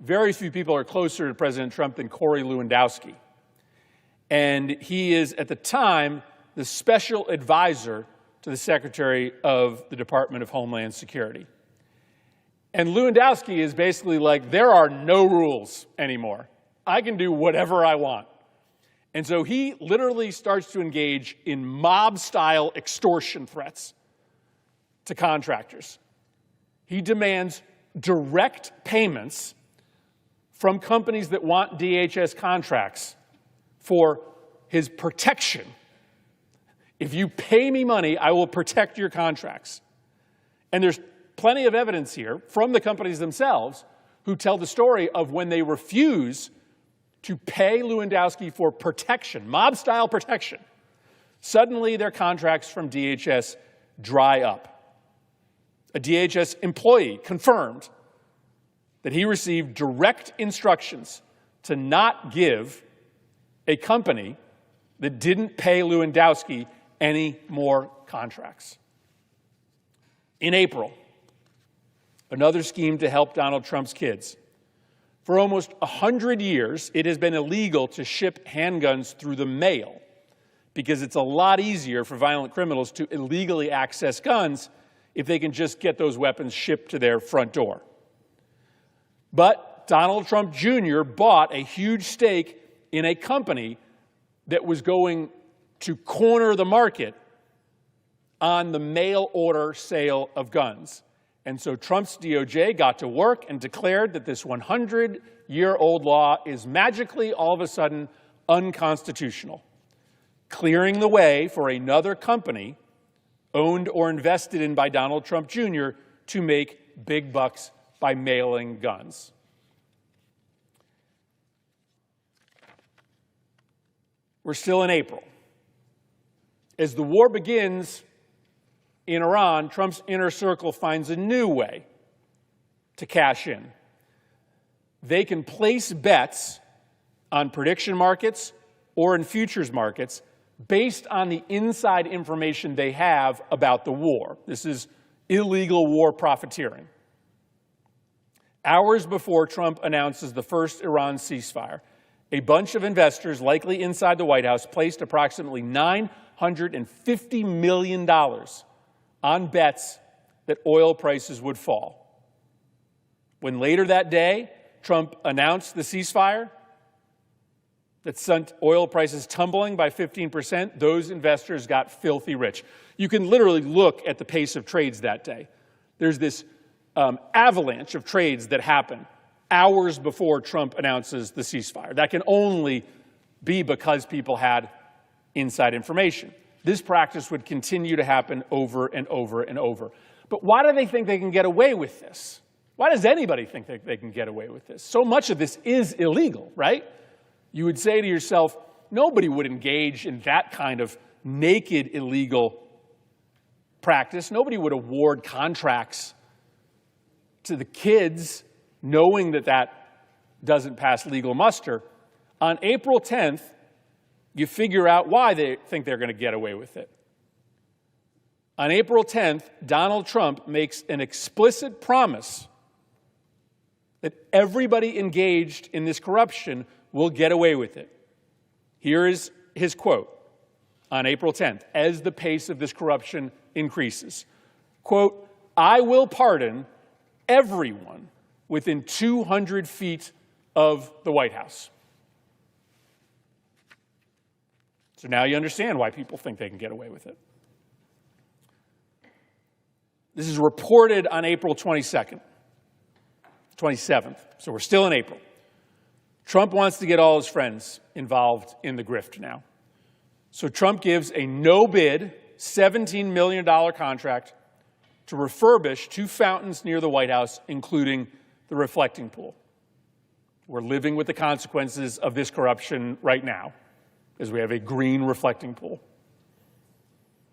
Very few people are closer to President Trump than Corey Lewandowski. And he is, at the time, the special advisor to the Secretary of the Department of Homeland Security. And Lewandowski is basically like, there are no rules anymore. I can do whatever I want. And so he literally starts to engage in mob-style extortion threats to contractors. He demands direct payments from companies that want DHS contracts for his protection. If you pay me money, I will protect your contracts. And there's plenty of evidence here from the companies themselves who tell the story of when they refuse to pay Lewandowski for protection, mob-style protection. Suddenly, their contracts from DHS dry up. A DHS employee confirmed that he received direct instructions to not give a company that didn't pay Lewandowski any more contracts. In April, another scheme to help Donald Trump's kids. For almost 100 years, it has been illegal to ship handguns through the mail because it's a lot easier for violent criminals to illegally access guns if they can just get those weapons shipped to their front door. But Donald Trump Jr. bought a huge stake in a company that was going to corner the market on the mail-order sale of guns. And so Trump's DOJ got to work and declared that this 100-year-old law is magically, all of a sudden, unconstitutional, clearing the way for another company, owned or invested in by Donald Trump Jr. to make big bucks by mailing guns. We're still in April. As the war begins in Iran, Trump's inner circle finds a new way to cash in. They can place bets on prediction markets or in futures markets based on the inside information they have about the war. This is illegal war profiteering. Hours before Trump announces the first Iran ceasefire, a bunch of investors, likely inside the White House, placed approximately $950 million on bets that oil prices would fall. When later that day, Trump announced the ceasefire that sent oil prices tumbling by 15%, those investors got filthy rich. You can literally look at the pace of trades that day. There's this avalanche of trades that happen hours before Trump announces the ceasefire. That can only be because people had inside information. This practice would continue to happen over and over and over. But why do they think they can get away with this? Why does anybody think that they can get away with this? So much of this is illegal, right? You would say to yourself, nobody would engage in that kind of naked illegal practice. Nobody would award contracts to the kids knowing that that doesn't pass legal muster. On April 10th, you figure out why they think they're going to get away with it. On April 10th, Donald Trump makes an explicit promise that everybody engaged in this corruption will get away with it. Here is his quote on April 10th, as the pace of this corruption increases. Quote, "I will pardon everyone within 200 feet of the White House." So now you understand why people think they can get away with it. This is reported on April 27th, so we're still in April. Trump wants to get all his friends involved in the grift now. So Trump gives a no-bid $17 million contract to refurbish 2 fountains near the White House, including the reflecting pool. We're living with the consequences of this corruption right now, as we have a green reflecting pool.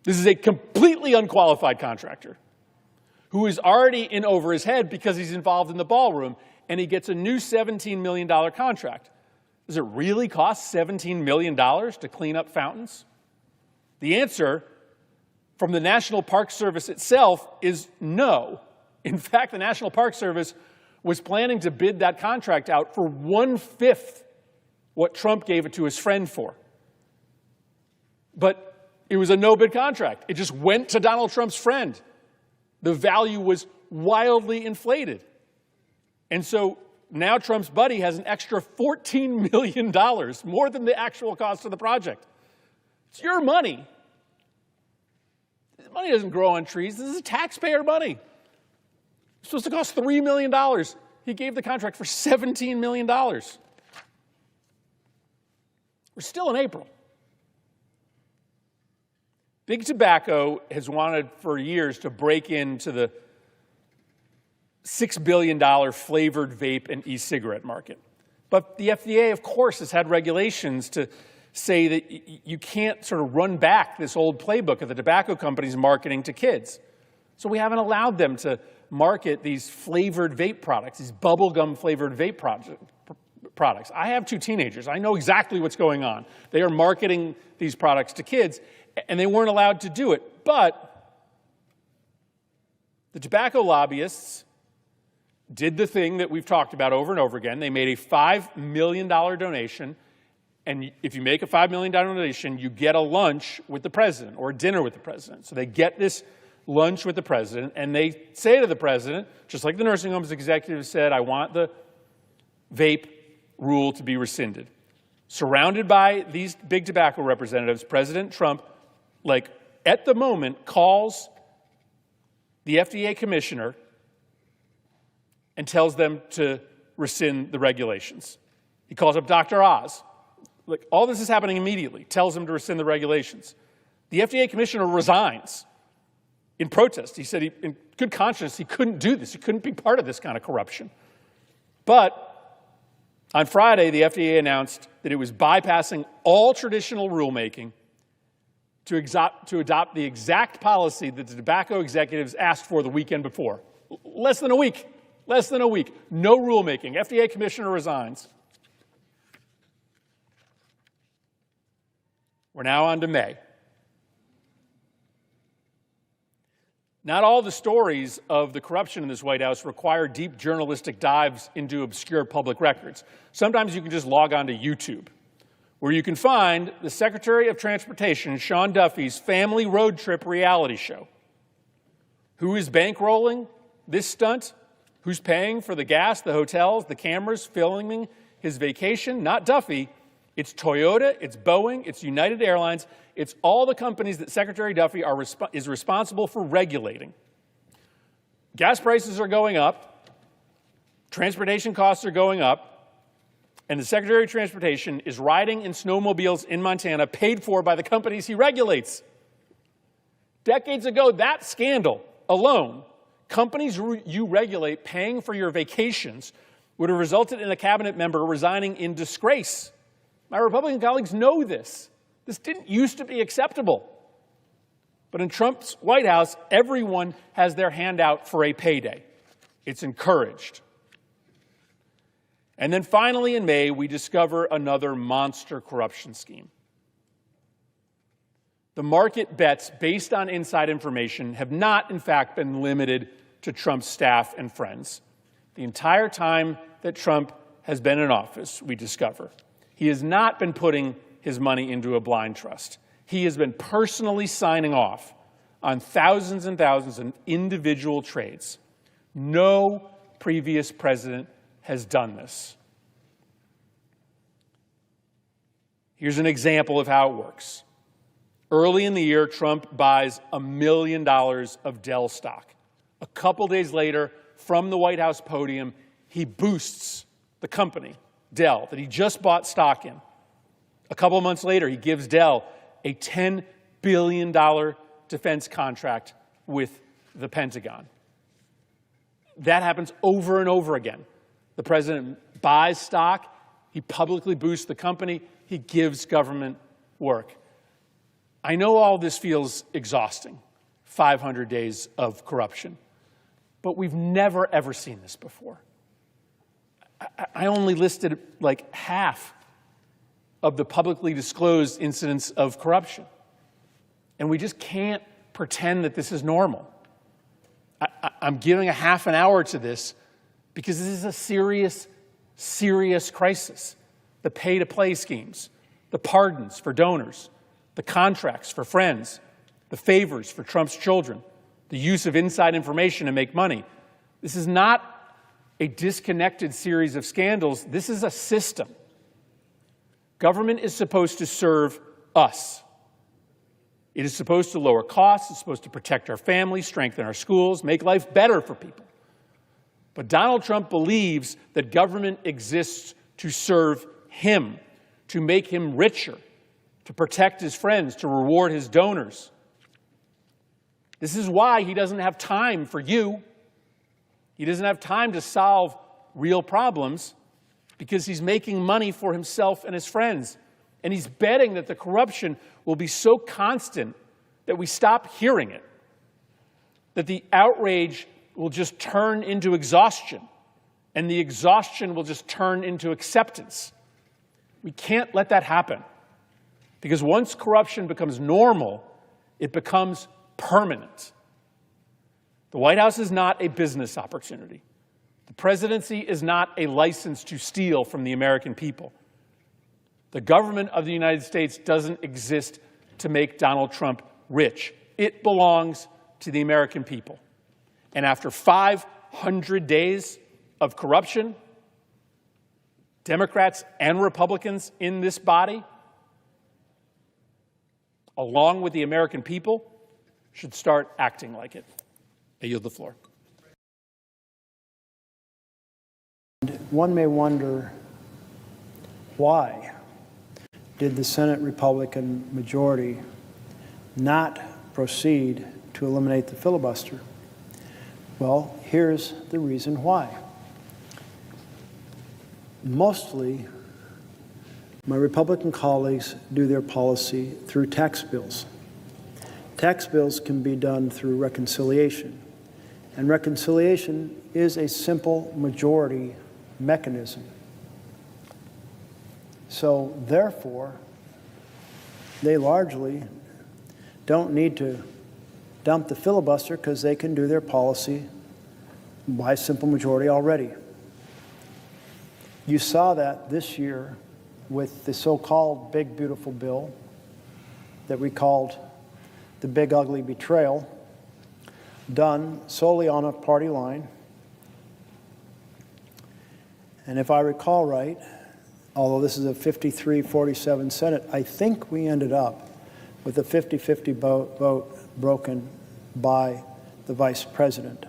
This is a completely unqualified contractor who is already in over his head because he's involved in the ballroom, and he gets a new $17 million contract. Does it really cost $17 million to clean up fountains? The answer from the National Park Service itself is no. In fact, the National Park Service was planning to bid that contract out for 1/5 what Trump gave it to his friend for. But it was a no-bid contract. It just went to Donald Trump's friend. The value was wildly inflated. And so now Trump's buddy has an extra $14 million, more than the actual cost of the project. It's your money. This money doesn't grow on trees. This is taxpayer money. It's supposed to cost $3 million. He gave the contract for $17 million. We're still in April. Big Tobacco has wanted for years to break into the $6 billion flavored vape and e-cigarette market. But the FDA, of course, has had regulations to say that you can't sort of run back this old playbook of the tobacco companies marketing to kids. So we haven't allowed them to market these flavored vape products, these bubblegum flavored vape products. I have 2 teenagers. I know exactly what's going on. They are marketing these products to kids, and they weren't allowed to do it. But the tobacco lobbyists did the thing that we've talked about over and over again. They made a $5 million donation, and if you make a $5 million donation, you get a lunch with the president or a dinner with the president. So they get this lunch with the president, and they say to the president, just like the nursing home's executive said, I want the vape rule to be rescinded. Surrounded by these big tobacco representatives, President Trump, like at the moment, calls the FDA commissioner and tells them to rescind the regulations. He calls up Dr. Oz. Like, all this is happening immediately. Tells him to rescind the regulations. The FDA commissioner resigns. in protest. He said in good conscience he couldn't do this. He couldn't be part of this kind of corruption. But on Friday, the FDA announced that it was bypassing all traditional rulemaking to adopt the exact policy that the tobacco executives asked for the weekend before. Less than a week. Less than a week. No rulemaking. FDA commissioner resigns. We're now on to May. Not all the stories of the corruption in this White House require deep journalistic dives into obscure public records. Sometimes you can just log on to YouTube, where you can find the Secretary of Transportation, Sean Duffy's family road trip reality show. Who is bankrolling this stunt? Who's paying for the gas, the hotels, the cameras, filming his vacation? Not Duffy. It's Toyota, it's Boeing, it's United Airlines. It's all the companies that Secretary Duffy is responsible for regulating. Gas prices are going up, transportation costs are going up, and the Secretary of Transportation is riding in snowmobiles in Montana paid for by the companies he regulates. Decades ago, that scandal alone, companies you regulate paying for your vacations, would have resulted in a cabinet member resigning in disgrace. My Republican colleagues know this. This didn't used to be acceptable. But in Trump's White House, everyone has their hand out for a payday. It's encouraged. And then finally in May, we discover another monster corruption scheme. The market bets based on inside information have not, in fact, been limited to Trump's staff and friends. The entire time that Trump has been in office, we discover, he has not been putting his money into a blind trust. He has been personally signing off on thousands and thousands of individual trades. No previous president has done this. Here's an example of how it works. Early in the year, Trump buys $1 million of Dell stock. A couple days later, from the White House podium, he boosts the company, Dell, that he just bought stock in. A couple months later, he gives Dell a $10 billion defense contract with the Pentagon. That happens over and over again. The president buys stock, he publicly boosts the company, he gives government work. I know all this feels exhausting, 500 days of corruption, but we've never, ever seen this before. I only listed like half of the publicly disclosed incidents of corruption. And we just can't pretend that this is normal. I'm giving a half an hour to this because this is a serious, serious crisis. The pay-to-play schemes, the pardons for donors, the contracts for friends, the favors for Trump's children, the use of inside information to make money. This is not a disconnected series of scandals. This is a system. Government is supposed to serve us. It is supposed to lower costs. It's supposed to protect our families, strengthen our schools, make life better for people. But Donald Trump believes that government exists to serve him, to make him richer, to protect his friends, to reward his donors. This is why he doesn't have time for you. He doesn't have time to solve real problems because he's making money for himself and his friends. And he's betting that the corruption will be so constant that we stop hearing it, that the outrage will just turn into exhaustion, and the exhaustion will just turn into acceptance. We can't let that happen, because once corruption becomes normal, it becomes permanent. The White House is not a business opportunity. The presidency is not a license to steal from the American people. The government of the United States doesn't exist to make Donald Trump rich. It belongs to the American people. And after 500 days of corruption, Democrats and Republicans in this body, along with the American people, should start acting like it. I yield the floor. One may wonder, why did the Senate Republican majority not proceed to eliminate the filibuster. Well, here's the reason why. Mostly, my Republican colleagues do their policy through tax bills. Tax bills can be done through reconciliation, and reconciliation is a simple majority mechanism. So, therefore, they largely don't need to dump the filibuster because they can do their policy by simple majority already. You saw that this year with the so-called Big Beautiful Bill that we called the Big Ugly Betrayal, done solely on a party line. And if I recall right, although this is a 53-47 Senate, I think we ended up with a 50-50 vote broken by the vice president.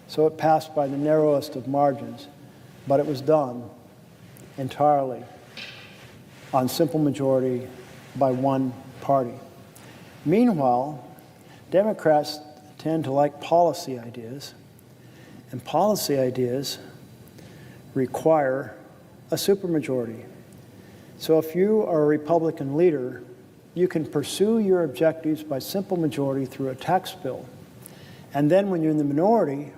So it passed by the narrowest of margins, but it was done entirely on simple majority by one party. Meanwhile, Democrats tend to like policy ideas, and policy ideas require a supermajority. So if you are a Republican leader, you can pursue your objectives by simple majority through a tax bill. And then when you're in the minority,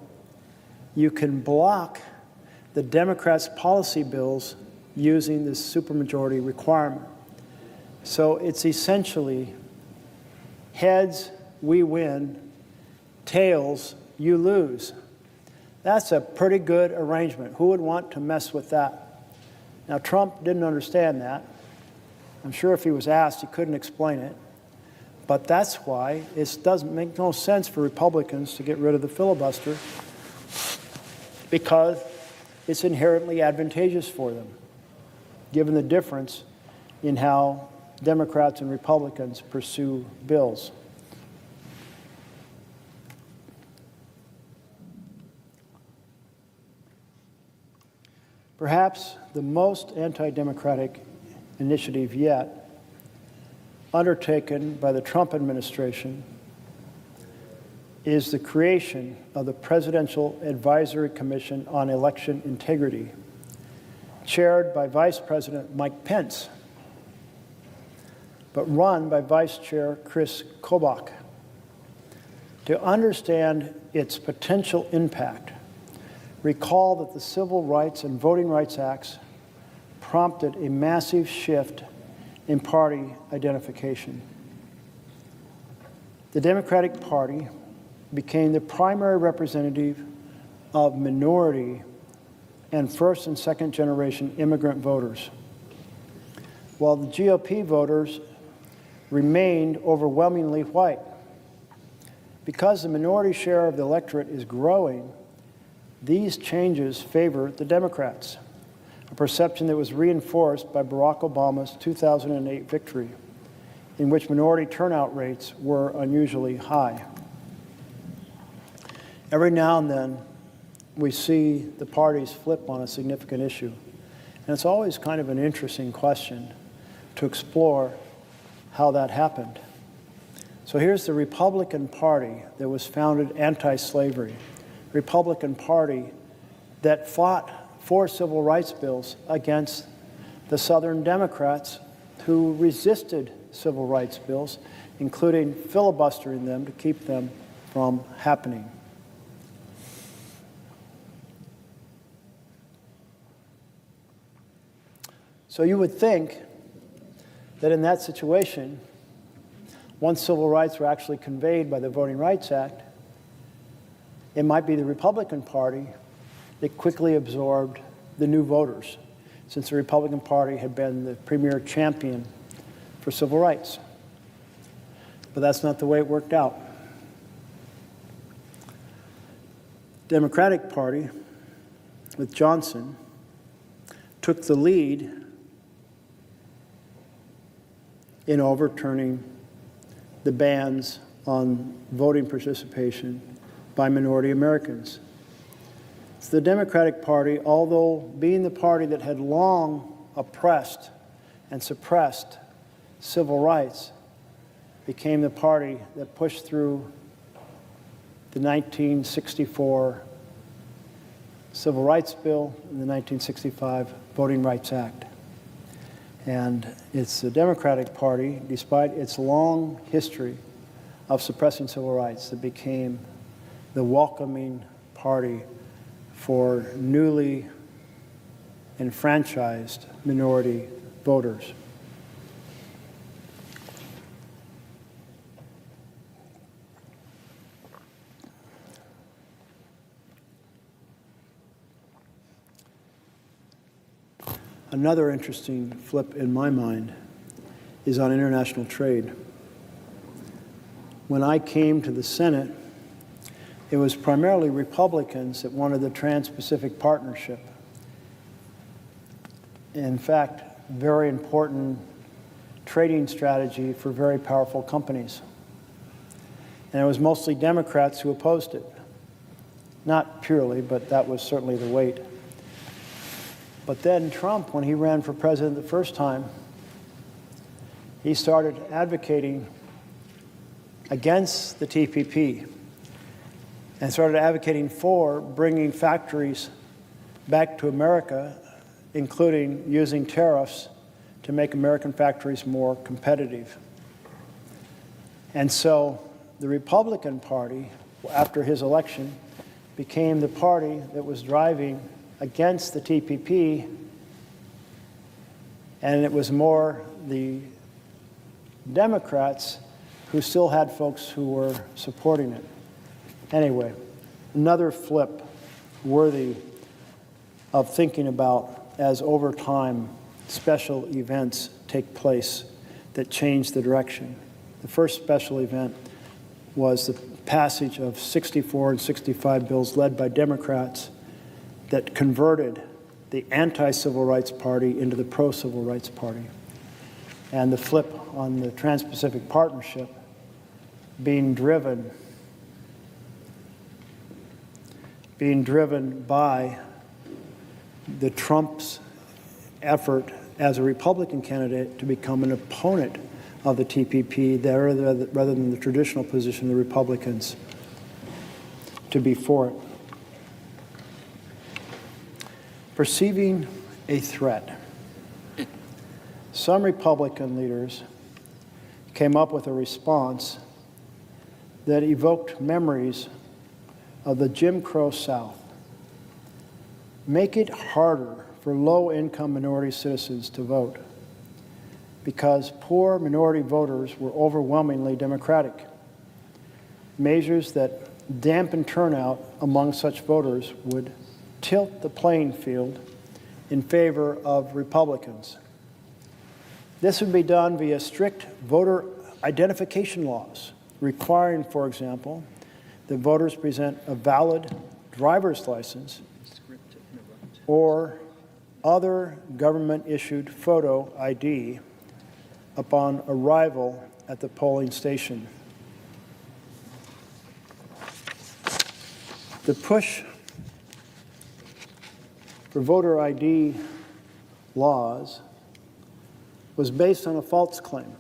you can block the Democrats' policy bills using this supermajority requirement. So it's essentially heads, we win, tails, you lose. That's a pretty good arrangement. Who would want to mess with that? Now, Trump didn't understand that. I'm sure if he was asked, he couldn't explain it. But that's why it doesn't make no sense for Republicans to get rid of the filibuster, because it's inherently advantageous for them, given the difference in how Democrats and Republicans pursue bills. Perhaps the most anti-democratic initiative yet undertaken by the Trump administration is the creation of the Presidential Advisory Commission on Election Integrity, chaired by Vice President Mike Pence, but run by Vice Chair Chris Kobach. To understand its potential impact, recall that the Civil Rights and Voting Rights Acts prompted a massive shift in party identification. The Democratic Party became the primary representative of minority and first and second generation immigrant voters, while the GOP voters remained overwhelmingly white. Because the minority share of the electorate is growing, these changes favor the Democrats, a perception that was reinforced by Barack Obama's 2008 victory, in which minority turnout rates were unusually high. Every now and then, we see the parties flip on a significant issue. And it's always kind of an interesting question to explore how that happened. So here's the Republican Party that was founded anti-slavery, Republican Party that fought for civil rights bills against the Southern Democrats who resisted civil rights bills, including filibustering them to keep them from happening. So you would think that in that situation, once civil rights were actually conveyed by the Voting Rights Act, it might be the Republican Party that quickly absorbed the new voters, since the Republican Party had been the premier champion for civil rights. But that's not the way it worked out. Democratic Party, with Johnson, took the lead in overturning the bans on voting participation by minority Americans. The Democratic Party, although being the party that had long oppressed and suppressed civil rights, became the party that pushed through the 1964 Civil Rights Bill and the 1965 Voting Rights Act. And it's the Democratic Party, despite its long history of suppressing civil rights, that became the welcoming party for newly enfranchised minority voters. Another interesting flip in my mind is on international trade. When I came to the Senate, it was primarily Republicans that wanted the Trans-Pacific Partnership. In fact, very important trading strategy for very powerful companies. And it was mostly Democrats who opposed it. Not purely, but that was certainly the weight. But then Trump, when he ran for president the first time, he started advocating against the TPP and started advocating for bringing factories back to America, including using tariffs to make American factories more competitive. And so the Republican Party, after his election, became the party that was driving against the TPP, and it was more the Democrats who still had folks who were supporting it. Anyway, another flip worthy of thinking about as over time special events take place that change the direction. The first special event was the passage of 64 and 65 bills led by Democrats that converted the anti-civil rights party into the pro-civil rights party. And the flip on the Trans-Pacific Partnership being driven by the Trump's effort as a Republican candidate to become an opponent of the TPP rather than the traditional position of the Republicans to be for it. Perceiving a threat. Some Republican leaders came up with a response that evoked memories of the Jim Crow South. Make it harder for low-income minority citizens to vote because poor minority voters were overwhelmingly Democratic. Measures that dampen turnout among such voters would tilt the playing field in favor of Republicans. This would be done via strict voter identification laws, requiring, for example, that voters present a valid driver's license or other government-issued photo ID upon arrival at the polling station. The push for voter ID laws was based on a false claim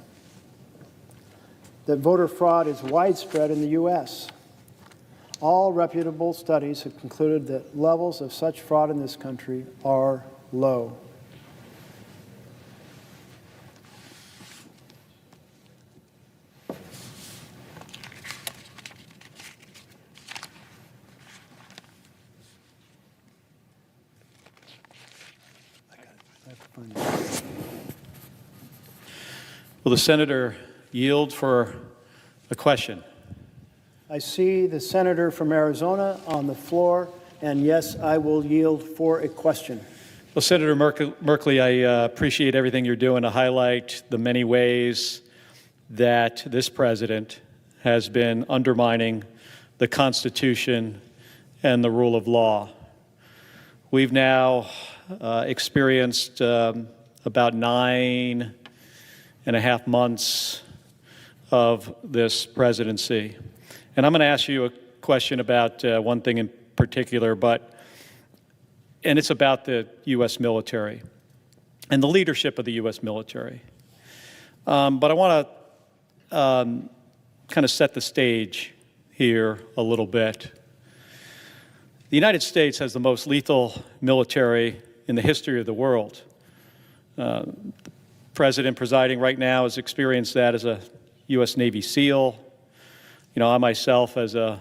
that voter fraud is widespread in the U.S. All reputable studies have concluded that levels of such fraud in this country are low. Will the senator yield for a question? I see the senator from Arizona on the floor, and yes, I will yield for a question. Well, Senator Merkley, I appreciate everything you're doing to highlight the many ways that this president has been undermining the Constitution and the rule of law. We've now experienced about 9.5 months of this presidency. And I'm going to ask you a question about one thing in particular, and it's about the U.S. military and the leadership of the U.S. military. But I want to kind of set the stage here a little bit. The United States has the most lethal military in the history of the world. The president presiding right now has experienced that as a U.S. Navy SEAL. You know, I myself, as a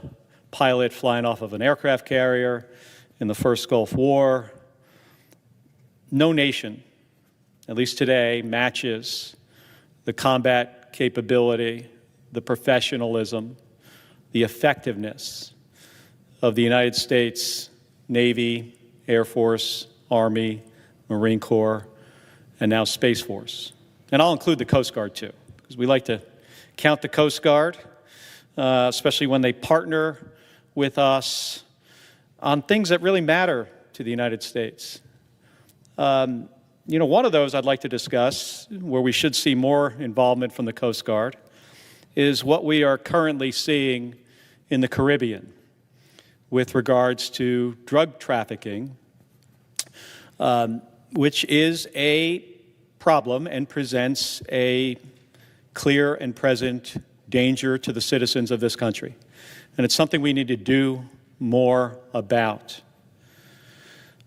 pilot flying off of an aircraft carrier in the first Gulf War, no nation, at least today, matches the combat capability, the professionalism, the effectiveness of the United States Navy, Air Force, Army, Marine Corps, and now Space Force. And I'll include the Coast Guard too, because we like to count the Coast Guard, especially when they partner with us on things that really matter to the United States. You know, one of those I'd like to discuss, where we should see more involvement from the Coast Guard, is what we are currently seeing in the Caribbean with regards to drug trafficking, which is a problem and presents a clear and present danger to the citizens of this country. And it's something we need to do more about.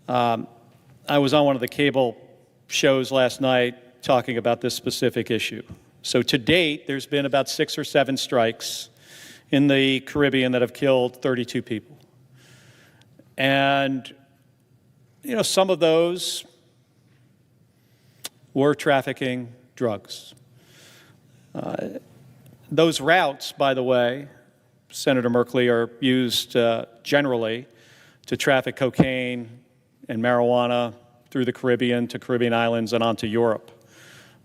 I was on one of the cable shows last night talking about this specific issue. So to date, there's been about 6 or 7 strikes in the Caribbean that have killed 32 people. And, you know, some of those were trafficking drugs. Those routes, by the way, Senator Merkley, are used generally to traffic cocaine and marijuana through the Caribbean to Caribbean islands and onto Europe.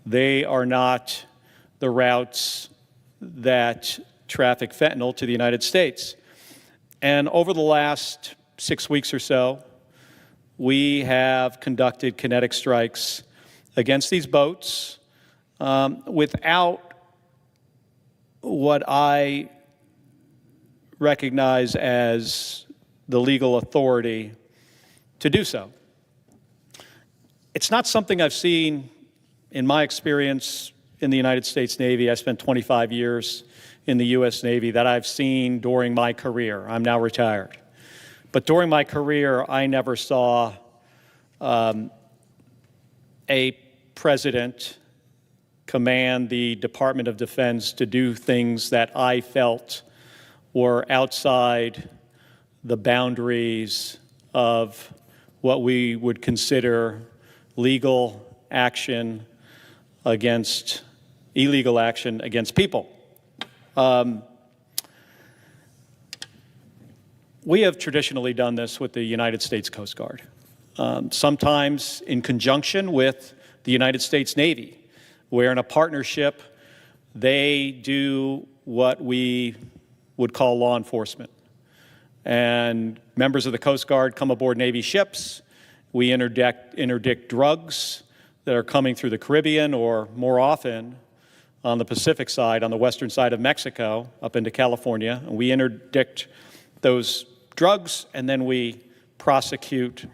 They are not the routes that traffic fentanyl to the United States. And over the last 6 weeks or so, we have conducted kinetic strikes against these boats without what I recognize as the legal authority to do so. It's not something I've seen in my experience in the United States Navy. I spent 25 years in the U.S. Navy that I've seen during my career. I'm now retired. But during my career, I never saw a president command the Department of Defense to do things that I felt were outside the boundaries of what we would consider legal action against, illegal action against people. We have traditionally done this with the United States Coast Guard, sometimes in conjunction with the United States Navy, where in a partnership, they do what we would call law enforcement. And members of the Coast Guard come aboard Navy ships. We interdict drugs that are coming through the Caribbean, or more often on the Pacific side, on the western side of Mexico, up into California. And we interdict those drugs, and then we prosecute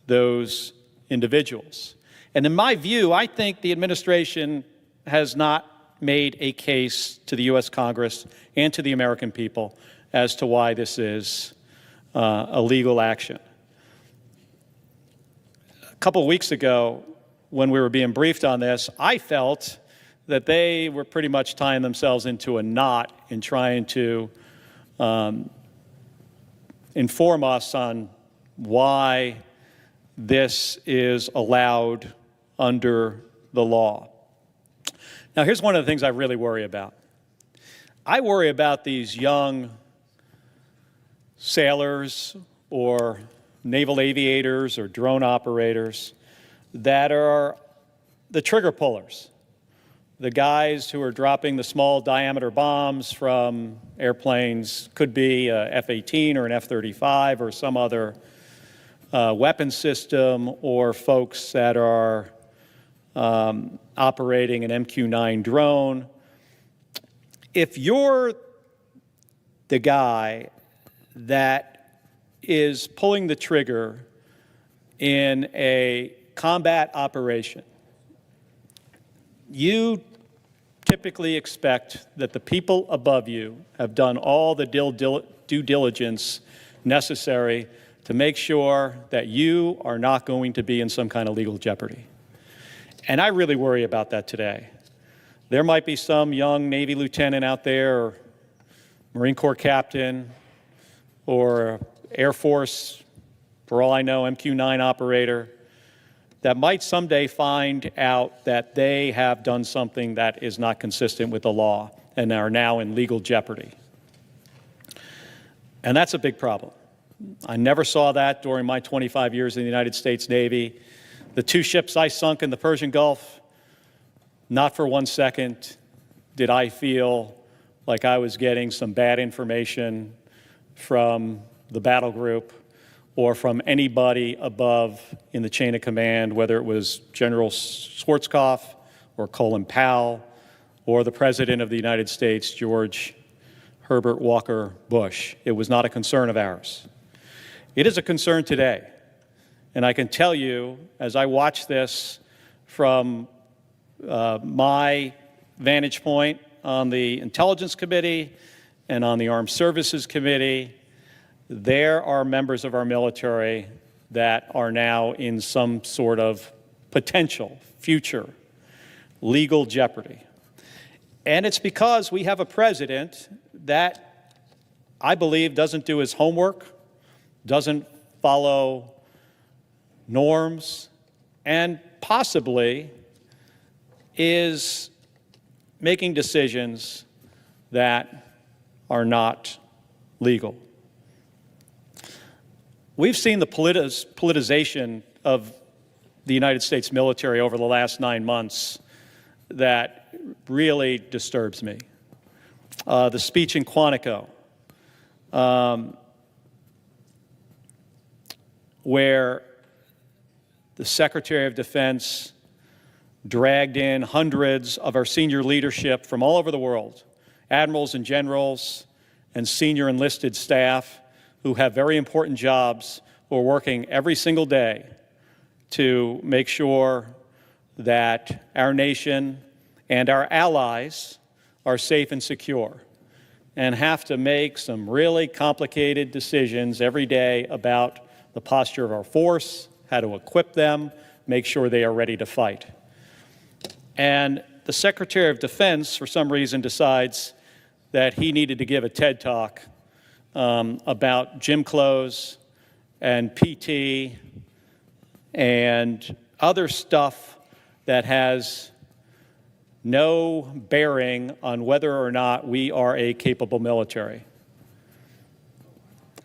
those individuals. And in my view, I think the administration has not made a case to the U.S. Congress and to the American people as to why this is a legal action. A couple of weeks ago, when we were being briefed on this, I felt that they were pretty much tying themselves into a knot in trying to inform us on why this is allowed under the law. Now, here's one of the things I really worry about. I worry about these young sailors or naval aviators or drone operators that are the trigger pullers, the guys who are dropping the small diameter bombs from airplanes, could be a F-18 or an F-35 or some other weapon system, or folks that are operating an MQ-9 drone. If you're the guy that is pulling the trigger in a combat operation, you typically expect that the people above you have done all the due diligence necessary to make sure that you are not going to be in some kind of legal jeopardy. And I really worry about that today. There might be some young Navy lieutenant out there, or Marine Corps captain, or Air Force, for all I know, MQ-9 operator, that might someday find out that they have done something that is not consistent with the law and are now in legal jeopardy. And that's a big problem. I never saw that during my 25 years in the United States Navy. The 2 ships I sunk in the Persian Gulf, not for 1 second did I feel like I was getting some bad information from the battle group or from anybody above in the chain of command, whether it was General Schwarzkopf or Colin Powell or the President of the United States, George Herbert Walker Bush. It was not a concern of ours. It is a concern today. And I can tell you, as I watch this from my vantage point on the Intelligence Committee and on the Armed Services Committee, there are members of our military that are now in some sort of potential future legal jeopardy. And it's because we have a president that I believe doesn't do his homework, doesn't follow norms, and possibly is making decisions that are not legal. We've seen the politicization of the United States military over the last 9 months that really disturbs me. The speech in Quantico, where the Secretary of Defense dragged in hundreds of our senior leadership from all over the world, admirals and generals and senior enlisted staff who have very important jobs, who are working every single day to make sure that our nation and our allies are safe and secure, and have to make some really complicated decisions every day about the posture of our force, how to equip them, make sure they are ready to fight. And the Secretary of Defense, for some reason, decides that he needed to give a TED Talk about gym clothes and PT and other stuff that has no bearing on whether or not we are a capable military.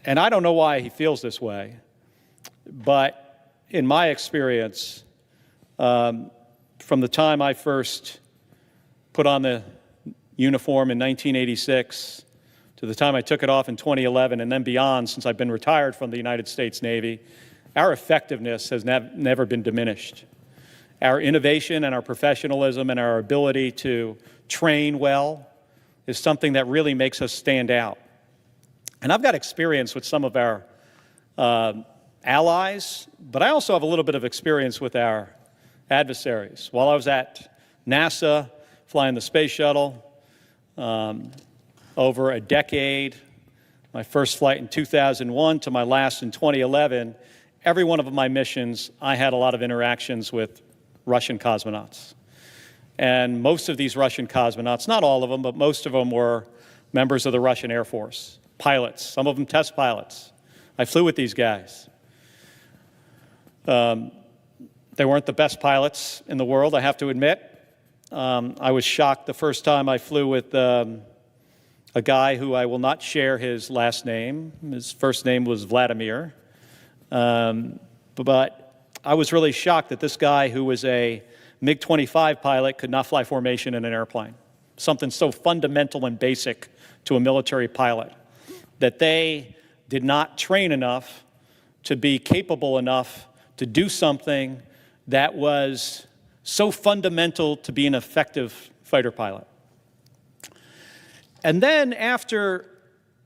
And I don't know why he feels this way, but in my experience, from the time I first put on the uniform in 1986 to the time I took it off in 2011 and then beyond, since I've been retired from the United States Navy, our effectiveness has never been diminished. Our innovation and our professionalism and our ability to train well is something that really makes us stand out. And I've got experience with some of our allies, but I also have a little bit of experience with our adversaries. While I was at NASA flying the space shuttle over a decade, my first flight in 2001 to my last in 2011, every one of my missions, I had a lot of interactions with Russian cosmonauts. And most of these Russian cosmonauts, not all of them, but most of them were members of the Russian Air Force, pilots, some of them test pilots. I flew with these guys. They weren't the best pilots in the world, I have to admit. I was shocked the first time I flew with a guy who I will not share his last name. His first name was Vladimir. But I was really shocked that this guy, who was a MiG-25 pilot, could not fly formation in an airplane. Something so fundamental and basic to a military pilot, that they did not train enough to be capable enough to do something that was so fundamental to be an effective fighter pilot. And then after,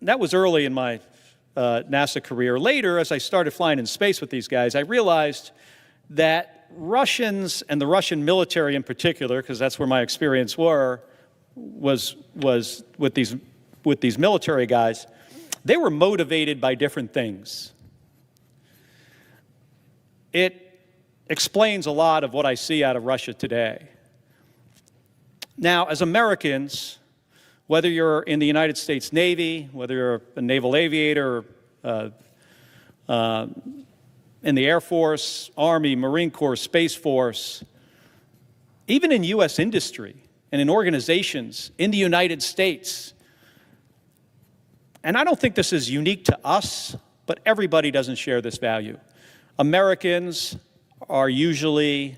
that was early in my NASA career. Later, as I started flying in space with these guys, I realized that Russians, and the Russian military in particular, because that's where my experience were was with these military guys, they were motivated by different things. It explains a lot of what I see out of Russia today. Now, as Americans, whether you're in the United States Navy, whether you're a naval aviator, in the Air Force, Army, Marine Corps, Space Force, even in U.S. industry and in organizations in the United States, and I don't think this is unique to us, but everybody doesn't share this value. Americans are usually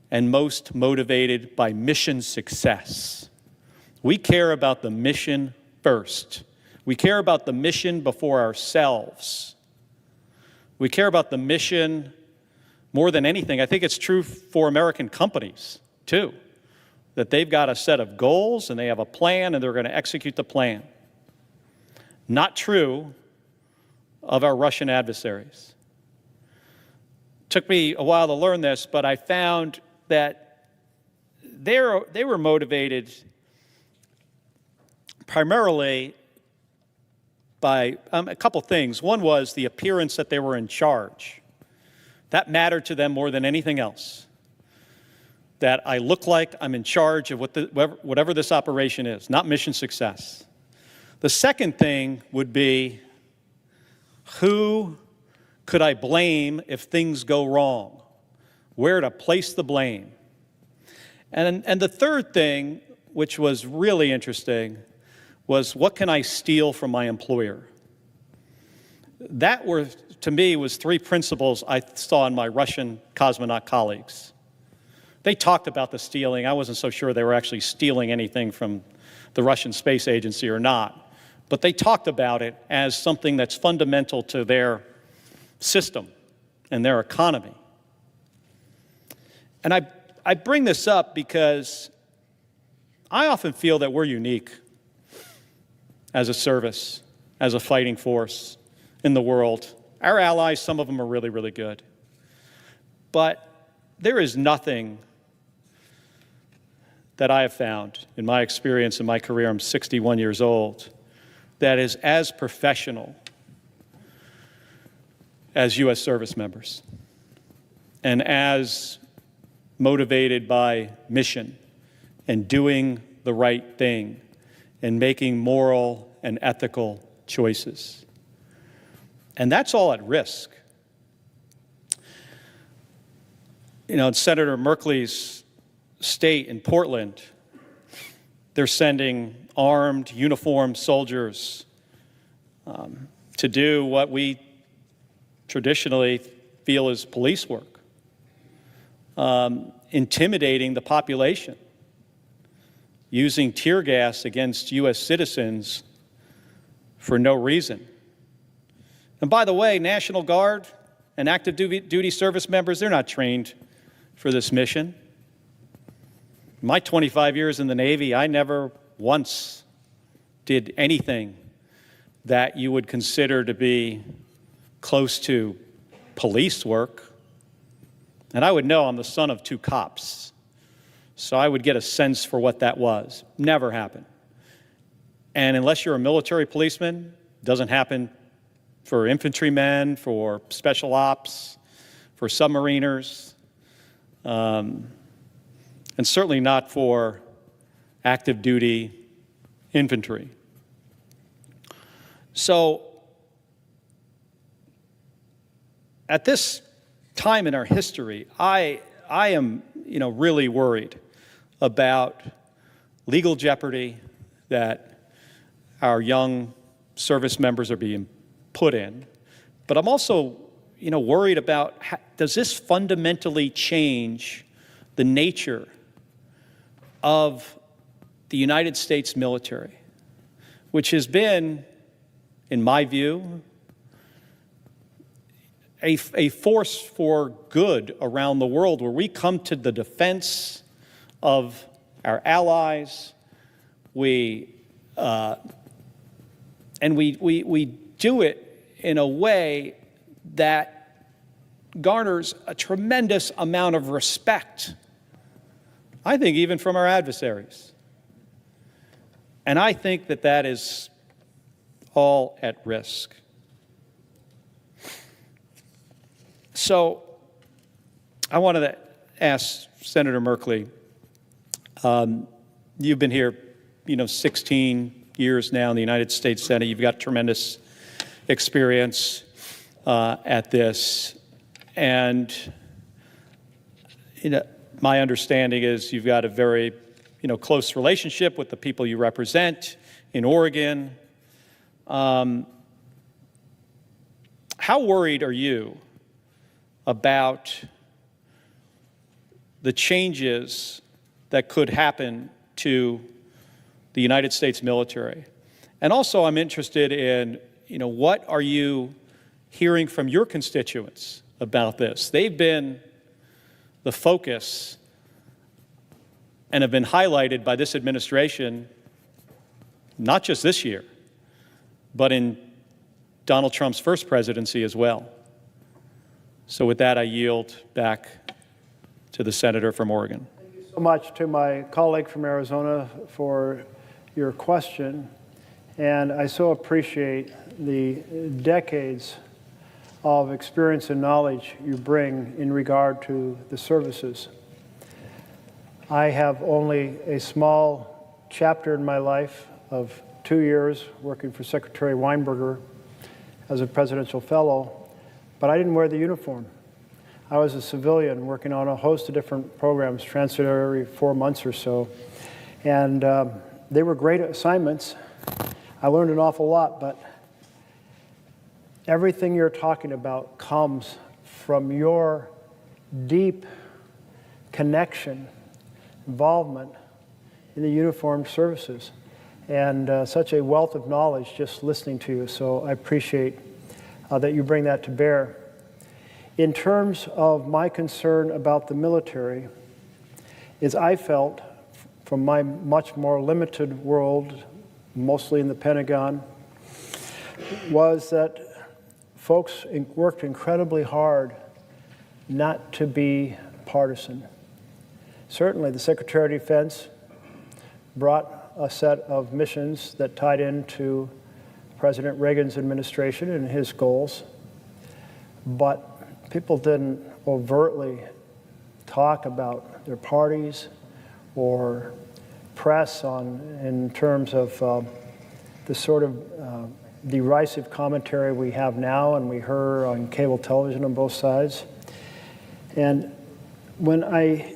and most motivated by mission success. We care about the mission first. We care about the mission before ourselves. We care about the mission more than anything. I think it's true for American companies, too, that they've got a set of goals and they have a plan and they're going to execute the plan. Not true of our Russian adversaries. Took me a while to learn this, but I found that they were motivated primarily by a couple things. One was the appearance that they were in charge. That mattered to them more than anything else. That I look like I'm in charge of whatever this operation is, not mission success. The second thing would be, who could I blame if things go wrong? Where to place the blame? And the third thing, which was really interesting, was what can I steal from my employer? That to me, was three principles I saw in my Russian cosmonaut colleagues. They talked about the stealing. I wasn't so sure they were actually stealing anything from the Russian Space Agency or not. But they talked about it as something that's fundamental to their system and their economy. And I bring this up because I often feel that we're unique as a service, as a fighting force in the world. Our allies, some of them are really, really good. But there is nothing that I have found in my experience in my career, I'm 61 years old, that is as professional as U.S. service members and as motivated by mission and doing the right thing and making moral and ethical choices. And that's all at risk. You know, in Senator Merkley's state in Portland, they're sending armed, uniformed soldiers to do what we traditionally feel is police work, intimidating the population, using tear gas against U.S. citizens for no reason. And by the way, National Guard and active duty service members, they're not trained for this mission. In my 25 years in the Navy, I never once did anything that you would consider to be close to police work. And I would know I'm the son of two cops. So I would get a sense for what that was. Never happened. And unless you're a military policeman, it doesn't happen for infantrymen, for special ops, for submariners, and certainly not for active duty infantry. So at this time in our history, I am, really worried about legal jeopardy that our young service members are being put in. But I'm also, worried about does this fundamentally change the nature of the United States military, which has been, in my view, a force for good around the world, where we come to the defense of our allies. We do it in a way that garners a tremendous amount of respect, I think, even from our adversaries. And I think that that is all at risk. So I wanted to ask Senator Merkley, you've been here, 16 years now in the United States Senate. You've got tremendous experience at this. And my understanding is you've got a very close relationship with the people you represent in Oregon. How worried are you about the changes that could happen to the United States military? And also I'm interested in, what are you hearing from your constituents about this? They've been the focus and have been highlighted by this administration, not just this year, but in Donald Trump's first presidency as well. So with that, I yield back to the senator from Oregon. Thank you so much to my colleague from Arizona for your question. And I so appreciate the decades of experience and knowledge you bring in regard to the services. I have only a small chapter in my life of 2 years working for Secretary Weinberger as a presidential fellow, but I didn't wear the uniform. I was a civilian working on a host of different programs, transited every 4 months or so, and they were great assignments. I learned an awful lot, but everything you're talking about comes from your deep connection, involvement in the uniformed services, and such a wealth of knowledge just listening to you. So I appreciate that you bring that to bear. In terms of my concern about the military, is I felt from my much more limited world, mostly in the Pentagon, was that folks worked incredibly hard not to be partisan. Certainly, the Secretary of Defense brought a set of missions that tied into President Reagan's administration and his goals, but people didn't overtly talk about their parties or press in terms of the sort of derisive commentary we have now and we heard on cable television on both sides. And when I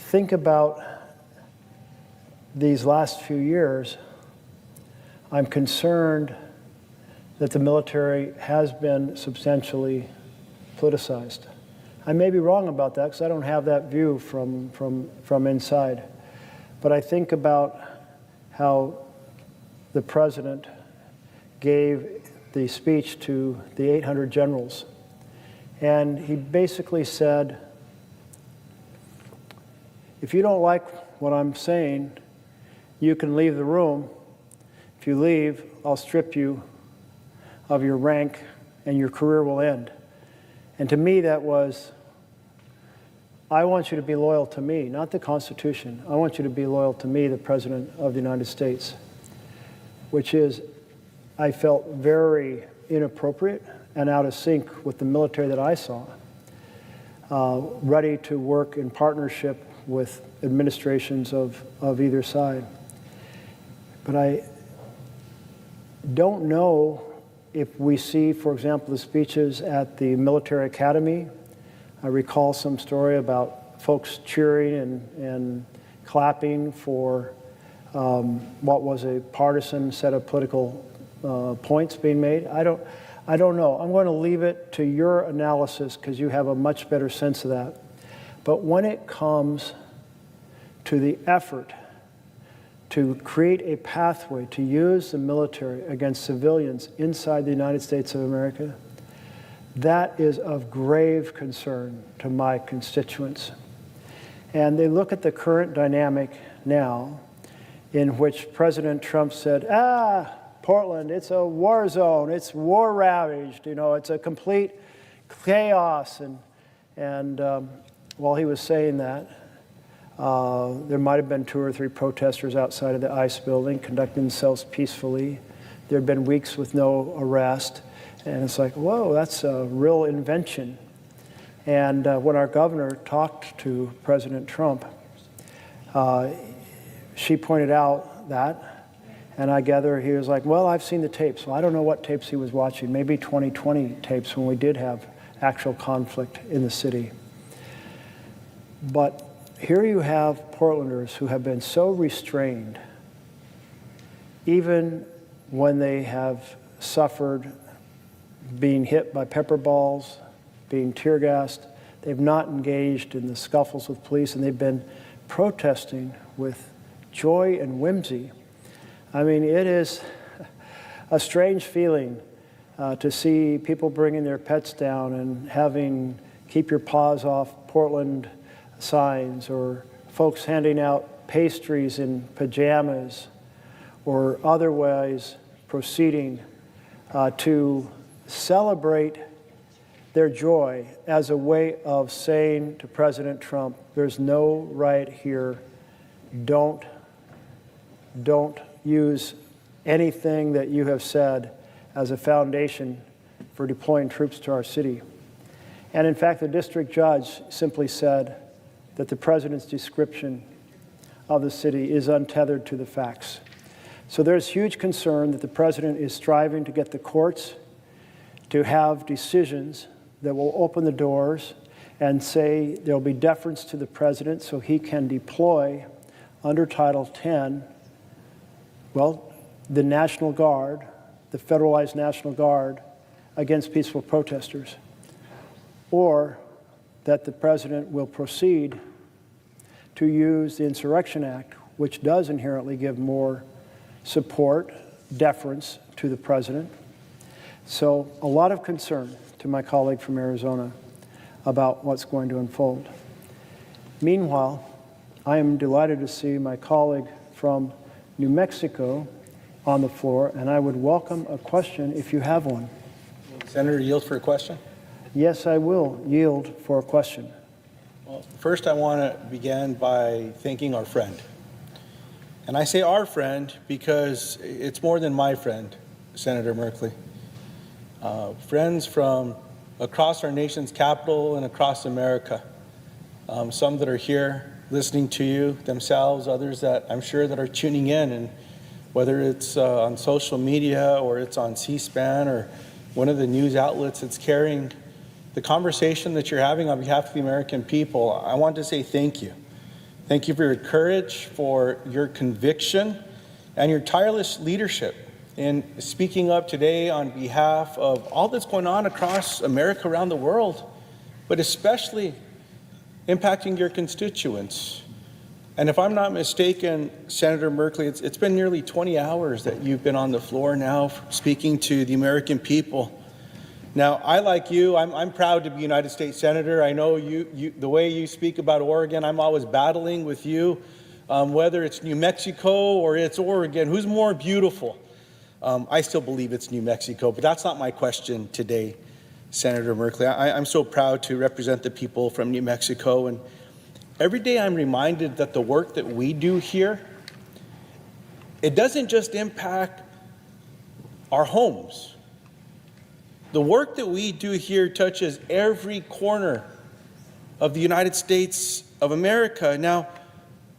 think about these last few years, I'm concerned that the military has been substantially politicized. I may be wrong about that because I don't have that view from inside. But I think about how the president gave the speech to the 800 generals. And he basically said, if you don't like what I'm saying, you can leave the room. If you leave, I'll strip you of your rank and your career will end. And to me, that was, I want you to be loyal to me, not the Constitution. I want you to be loyal to me, the President of the United States, which is, I felt very inappropriate and out of sync with the military that I saw, ready to work in partnership with administrations of either side. But I don't know if we see, for example, the speeches at the military academy. I recall some story about folks cheering and clapping for what was a partisan set of political points being made. I don't know. I'm going to leave it to your analysis because you have a much better sense of that. But when it comes to the effort to create a pathway to use the military against civilians inside the United States of America, that is of grave concern to my constituents. And they look at the current dynamic now in which President Trump said, Portland, it's a war zone, it's war ravaged, it's a complete chaos. And while he was saying that, There might have been 2 or 3 protesters outside of the ICE building conducting themselves peacefully. There had been weeks with no arrest. And it's like, whoa, that's a real invention. And when our governor talked to President Trump, she pointed out that, and I gather he was like, well, I've seen the tapes. So I don't know what tapes he was watching, maybe 2020 tapes when we did have actual conflict in the city. But here you have Portlanders who have been so restrained, even when they have suffered being hit by pepper balls, being tear gassed. They've not engaged in the scuffles with police, and they've been protesting with joy and whimsy. I mean, it is a strange feeling to see people bringing their pets down and having keep your paws off Portland signs, or folks handing out pastries in pajamas, or otherwise proceeding to celebrate their joy as a way of saying to President Trump, there's no right here. Don't use anything that you have said as a foundation for deploying troops to our city. And in fact, the district judge simply said that the president's description of the city is untethered to the facts. So there's huge concern that the president is striving to get the courts to have decisions that will open the doors and say there'll be deference to the president so he can deploy under Title 10, well, the National Guard, the federalized National Guard, against peaceful protesters, or that the president will proceed to use the Insurrection Act, which does inherently give more support, deference to the president. So a lot of concern to my colleague from Arizona about what's going to unfold. Meanwhile, I am delighted to see my colleague from New Mexico on the floor, and I would welcome a question if you have one. Senator, yield for a question? Yes, I will yield for a question. Well, first I want to begin by thanking our friend. And I say our friend because it's more than my friend, Senator Merkley. Friends from across our nation's capital and across America. Some that are here listening to you themselves, others that I'm sure that are tuning in, and whether it's on social media or it's on C-SPAN or one of the news outlets that's carrying the conversation that you're having on behalf of the American people, I want to say thank you. Thank you for your courage, for your conviction, and your tireless leadership in speaking up today on behalf of all that's going on across America, around the world, but especially impacting your constituents. And if I'm not mistaken, Senator Merkley, it's been nearly 20 hours that you've been on the floor now speaking to the American people. Now, I, like you, I'm proud to be a United States Senator. I know the way you speak about Oregon, I'm always battling with you, whether it's New Mexico or it's Oregon. Who's more beautiful? I still believe it's New Mexico, but that's not my question today, Senator Merkley. I'm so proud to represent the people from New Mexico, and every day I'm reminded that the work that we do here, it doesn't just impact our homes. The work that we do here touches every corner of the United States of America. Now,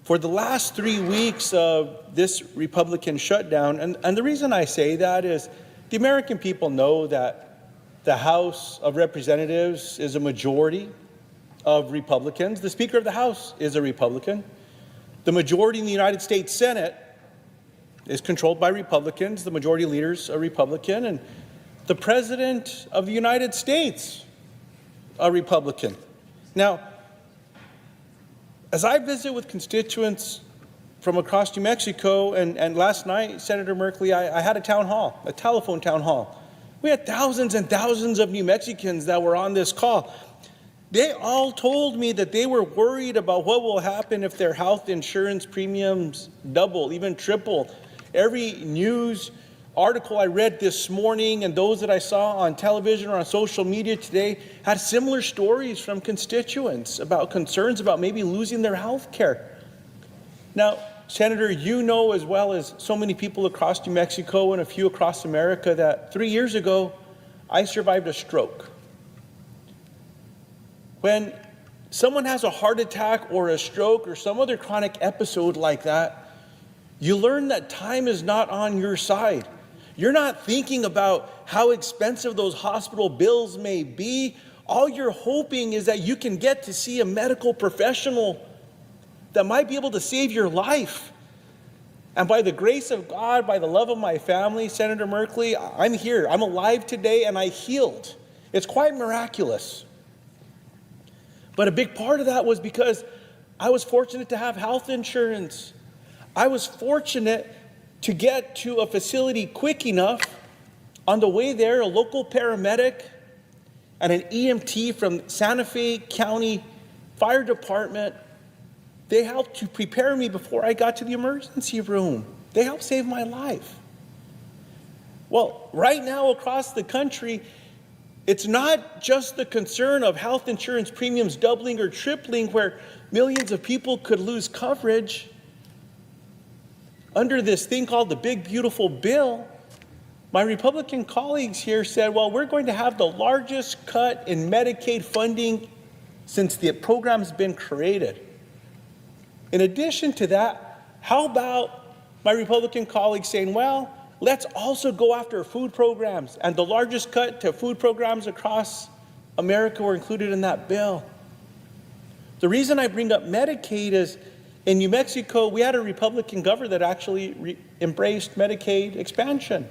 for the last 3 weeks of this Republican shutdown, and the reason I say that is the American people know that the House of Representatives is a majority of Republicans. The Speaker of the House is a Republican. The majority in the United States Senate is controlled by Republicans. The majority leader's a Republican, and the President of the United States, a Republican. Now, as I visit with constituents from across New Mexico, and last night, Senator Merkley, I had a town hall, a telephone town hall. We had thousands and thousands of New Mexicans that were on this call. They all told me that they were worried about what will happen if their health insurance premiums double, even triple. Every news article I read this morning and those that I saw on television or on social media today had similar stories from constituents about concerns about maybe losing their health care. Now, Senator, you know as well as so many people across New Mexico and a few across America that 3 years ago, I survived a stroke. When someone has a heart attack or a stroke or some other chronic episode like that, you learn that time is not on your side. You're not thinking about how expensive those hospital bills may be. All you're hoping is that you can get to see a medical professional that might be able to save your life. And by the grace of God, by the love of my family, Senator Merkley, I'm here. I'm alive today and I healed. It's quite miraculous. But a big part of that was because I was fortunate to have health insurance. I was fortunate to get to a facility quick enough. On the way there, a local paramedic and an EMT from Santa Fe County Fire Department, they helped to prepare me before I got to the emergency room. They helped save my life. Well, right now across the country, it's not just the concern of health insurance premiums doubling or tripling where millions of people could lose coverage. Under this thing called the Big Beautiful Bill, my Republican colleagues here said, well, we're going to have the largest cut in Medicaid funding since the program's been created. In addition to that, how about my Republican colleagues saying, well, let's also go after food programs, and the largest cut to food programs across America were included in that bill. The reason I bring up Medicaid is in New Mexico, we had a Republican governor that actually embraced Medicaid expansion.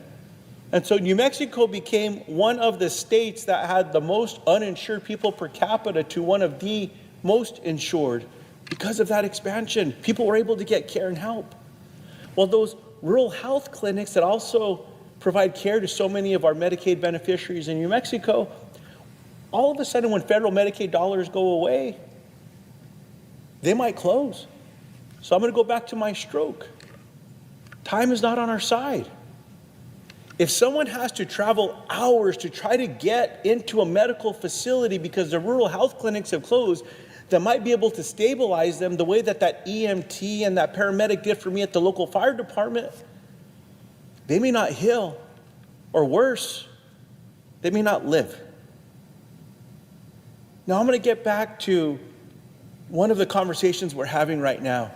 And so New Mexico became one of the states that had the most uninsured people per capita to one of the most insured. Because of that expansion, people were able to get care and help. Well, those rural health clinics that also provide care to so many of our Medicaid beneficiaries in New Mexico, all of a sudden when federal Medicaid dollars go away, they might close. So I'm going to go back to my stroke. Time is not on our side. If someone has to travel hours to try to get into a medical facility because the rural health clinics have closed, that might be able to stabilize them the way that that EMT and that paramedic did for me at the local fire department, they may not heal, or worse, they may not live. Now I'm going to get back to one of the conversations we're having right now.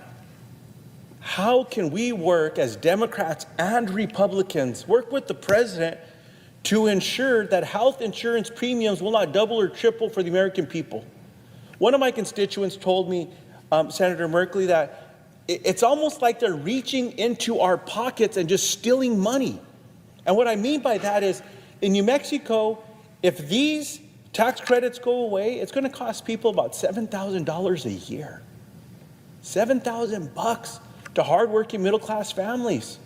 How can we work as Democrats and Republicans, work with the president to ensure that health insurance premiums will not double or triple for the American people? One of my constituents told me, Senator Merkley, that it's almost like they're reaching into our pockets and just stealing money. And what I mean by that is, in New Mexico, if these tax credits go away, it's going to cost people about $7,000 a year. $7,000 to hardworking middle-class families.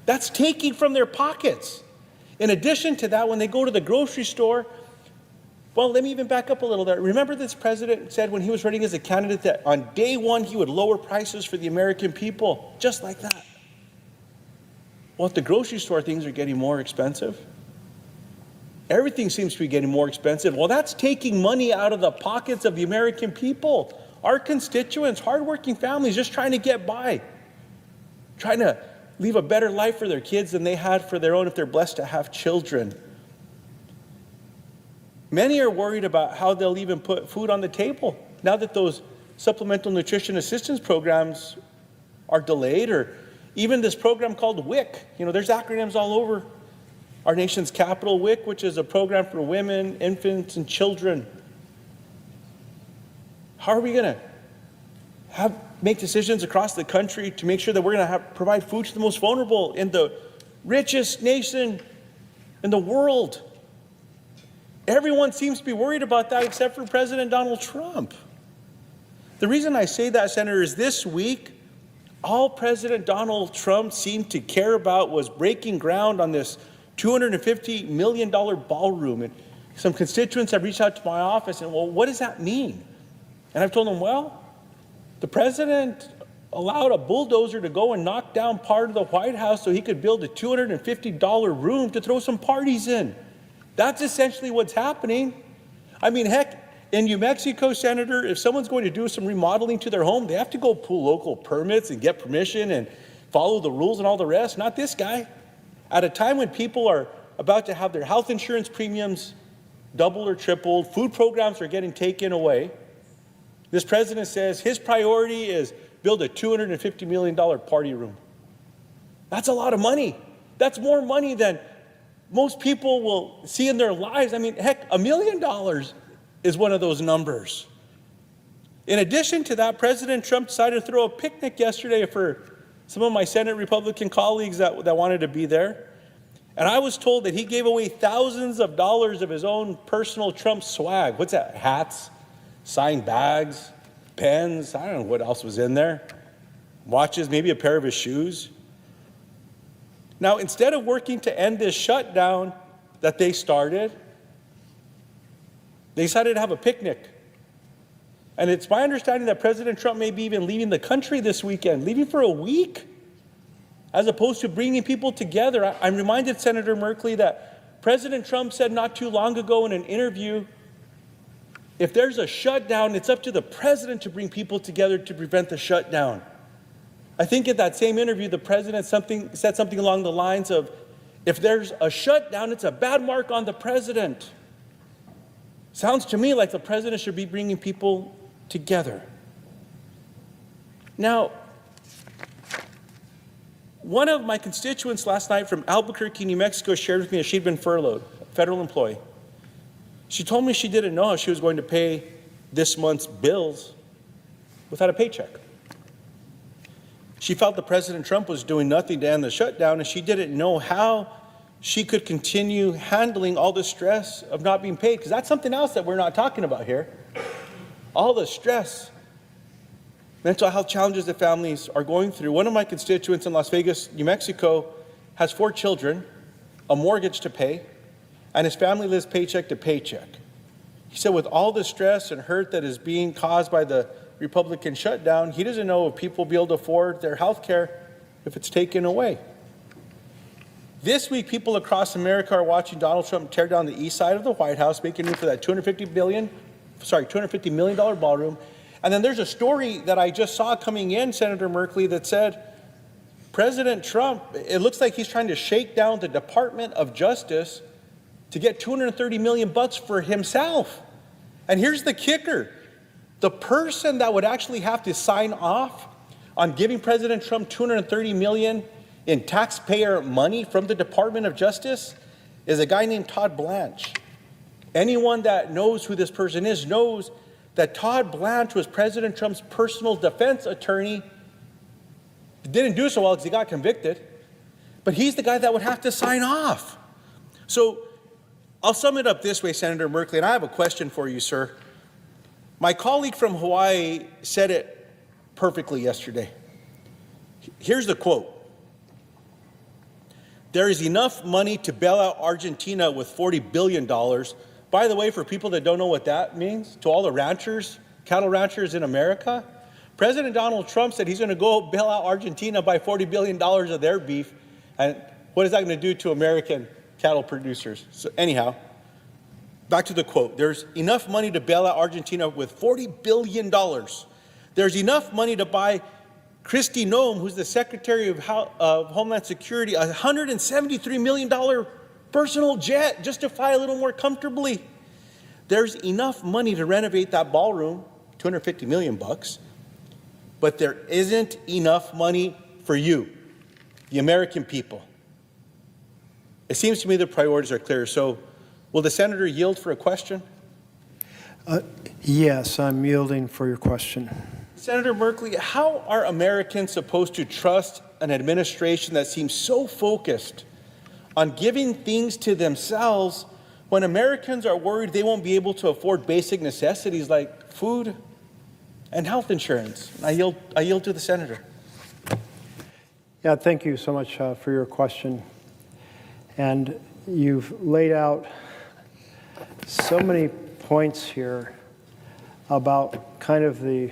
That's taking from their pockets. In addition to that, when they go to the grocery store, well, let me even back up a little there. Remember this president said when he was running as a candidate that on day one he would lower prices for the American people, just like that. Well, at the grocery store, things are getting more expensive. Everything seems to be getting more expensive. Well, that's taking money out of the pockets of the American people, our constituents, hardworking families just trying to get by, trying to leave a better life for their kids than they had for their own if they're blessed to have children. Many are worried about how they'll even put food on the table now that those supplemental nutrition assistance programs are delayed, or even this program called WIC. You know, there's acronyms all over our nation's capital. WIC, which is a program for women, infants, and children. How are we going to make decisions across the country to make sure that we're going to provide food to the most vulnerable in the richest nation in the world? Everyone seems to be worried about that except for President Donald Trump. The reason I say that, Senator, is this week, all President Donald Trump seemed to care about was breaking ground on this $250 million ballroom. And some constituents have reached out to my office and, well, what does that mean? And I've told them, well, the president allowed a bulldozer to go and knock down part of the White House so he could build a $250 room to throw some parties in. That's essentially what's happening. I mean, heck, in New Mexico, Senator, if someone's going to do some remodeling to their home, they have to go pull local permits and get permission and follow the rules and all the rest. Not this guy. At a time when people are about to have their health insurance premiums doubled or tripled, food programs are getting taken away, this president says his priority is build a $250 million party room. That's a lot of money. That's more money than most people will see in their lives. I mean, heck, $1 million is one of those numbers. In addition to that, President Trump decided to throw a picnic yesterday for some of my Senate Republican colleagues that wanted to be there. And I was told that he gave away thousands of dollars of his own personal Trump swag. What's that? Hats, signed bags, pens, I don't know what else was in there. Watches, maybe a pair of his shoes. Now, instead of working to end this shutdown that they started, they decided to have a picnic. And it's my understanding that President Trump may be even leaving the country this weekend, leaving for a week, as opposed to bringing people together. I'm reminded, Senator Merkley, that President Trump said not too long ago in an interview, if there's a shutdown, it's up to the president to bring people together to prevent the shutdown. I think in that same interview, the president said something along the lines of, if there's a shutdown, it's a bad mark on the president. Sounds to me like the president should be bringing people together. Now, one of my constituents last night from Albuquerque, New Mexico, shared with me that she'd been furloughed, a federal employee. She told me she didn't know how she was going to pay this month's bills without a paycheck. She felt that President Trump was doing nothing to end the shutdown, and she didn't know how she could continue handling all the stress of not being paid, because that's something else that we're not talking about here. All the stress, mental health challenges that families are going through. One of my constituents in Las Vegas, New Mexico, has 4 children, a mortgage to pay, and his family lives paycheck to paycheck. He said with all the stress and hurt that is being caused by the Republican shutdown, he doesn't know if people will be able to afford their health care if it's taken away. This week, people across America are watching Donald Trump tear down the east side of the White House, making room for that $250 million ballroom. And then there's a story that I just saw coming in, Senator Merkley, that said President Trump, it looks like he's trying to shake down the Department of Justice to get $230 million for himself. And here's the kicker. The person that would actually have to sign off on giving President Trump $230 million in taxpayer money from the Department of Justice is a guy named Todd Blanche. Anyone that knows who this person is knows that Todd Blanche was President Trump's personal defense attorney. He didn't do so well because he got convicted, but he's the guy that would have to sign off. So I'll sum it up this way, Senator Merkley, and I have a question for you, sir. My colleague from Hawaii said it perfectly yesterday. Here's the quote. There is enough money to bail out Argentina with $40 billion. By the way, for people that don't know what that means, to all the ranchers, cattle ranchers in America, President Donald Trump said he's going to go bail out Argentina by $40 billion of their beef. And what is that going to do to American cattle producers? So anyhow, back to the quote. There's enough money to bail out Argentina with $40 billion. There's enough money to buy Kristi Noem, who's the Secretary of Homeland Security, a $173 million personal jet just to fly a little more comfortably. There's enough money to renovate that ballroom, $250 million, but there isn't enough money for you, the American people. It seems to me the priorities are clear. So will the senator yield for a question? Yes, I'm yielding for your question. Senator Merkley, how are Americans supposed to trust an administration that seems so focused on giving things to themselves when Americans are worried they won't be able to afford basic necessities like food and health insurance? I yield to the senator. Yeah, thank you so much for your question. And you've laid out so many points here about kind of the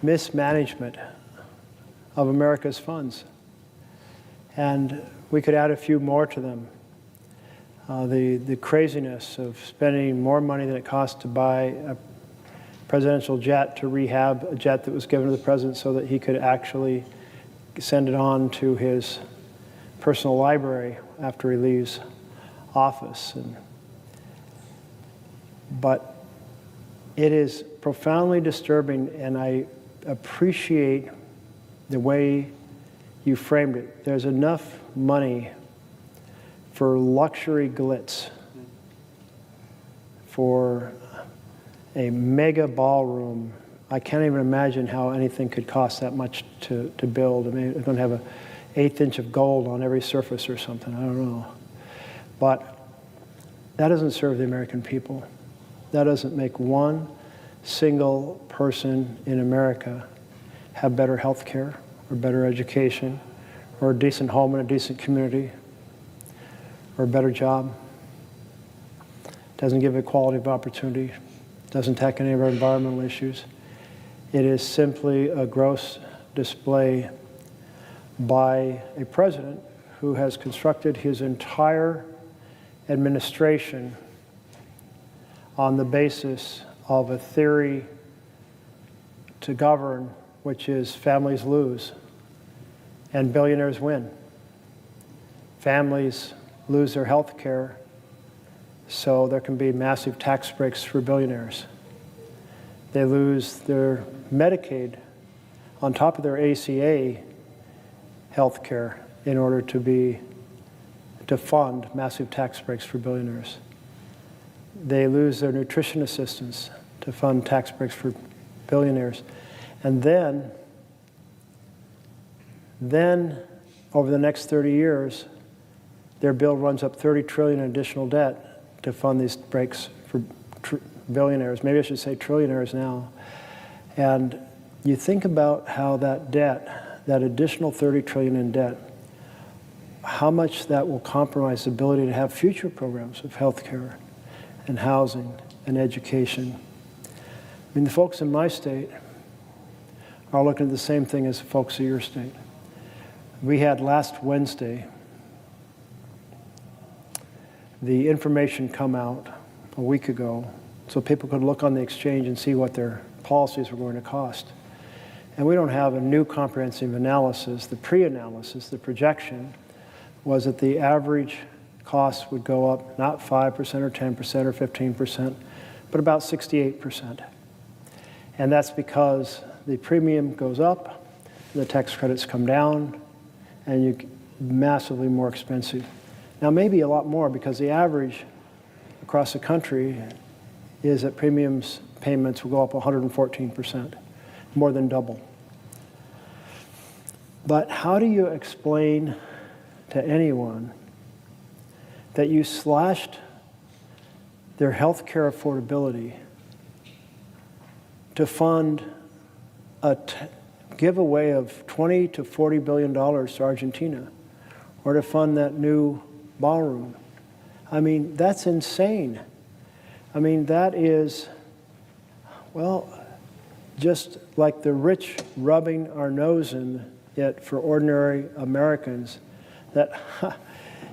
mismanagement of America's funds. And we could add a few more to them. The craziness of spending more money than it costs to buy a presidential jet to rehab a jet that was given to the president so that he could actually send it on to his personal library after he leaves office. But it is profoundly disturbing, and I appreciate the way you framed it. There's enough money for luxury glitz, for a mega ballroom. I can't even imagine how anything could cost that much to build. I mean, it's going to have an 1/8 inch of gold on every surface or something. I don't know. But that doesn't serve the American people. That doesn't make one single person in America have better health care or better education or a decent home and a decent community or a better job. Doesn't give equality of opportunity. Doesn't tackle any of our environmental issues. It is simply a gross display by a president who has constructed his entire administration on the basis of a theory to govern, which is families lose and billionaires win. Families lose their health care, so there can be massive tax breaks for billionaires. They lose their Medicaid on top of their ACA health care in order to fund massive tax breaks for billionaires. They lose their nutrition assistance to fund tax breaks for billionaires. And then over the next 30 years, their bill runs up $30 trillion in additional debt to fund these breaks for billionaires. Maybe I should say trillionaires now. And you think about how that debt, that additional $30 trillion in debt, how much that will compromise the ability to have future programs of health care and housing and education. I mean, the folks in my state are looking at the same thing as the folks of your state. We had last Wednesday the information come out a week ago so people could look on the exchange and see what their policies were going to cost. And we don't have a new comprehensive analysis. The pre-analysis, the projection, was that the average cost would go up not 5% or 10% or 15%, but about 68%. And that's because the premium goes up, the tax credits come down, and you're massively more expensive. Now, maybe a lot more because the average across the country is that payments will go up 114%, more than double. But how do you explain to anyone that you slashed their health care affordability to fund a giveaway of $20 to $40 billion to Argentina, or to fund that new ballroom? I mean, that's insane. I mean, that is, well, just like the rich rubbing our nose in it for ordinary Americans, that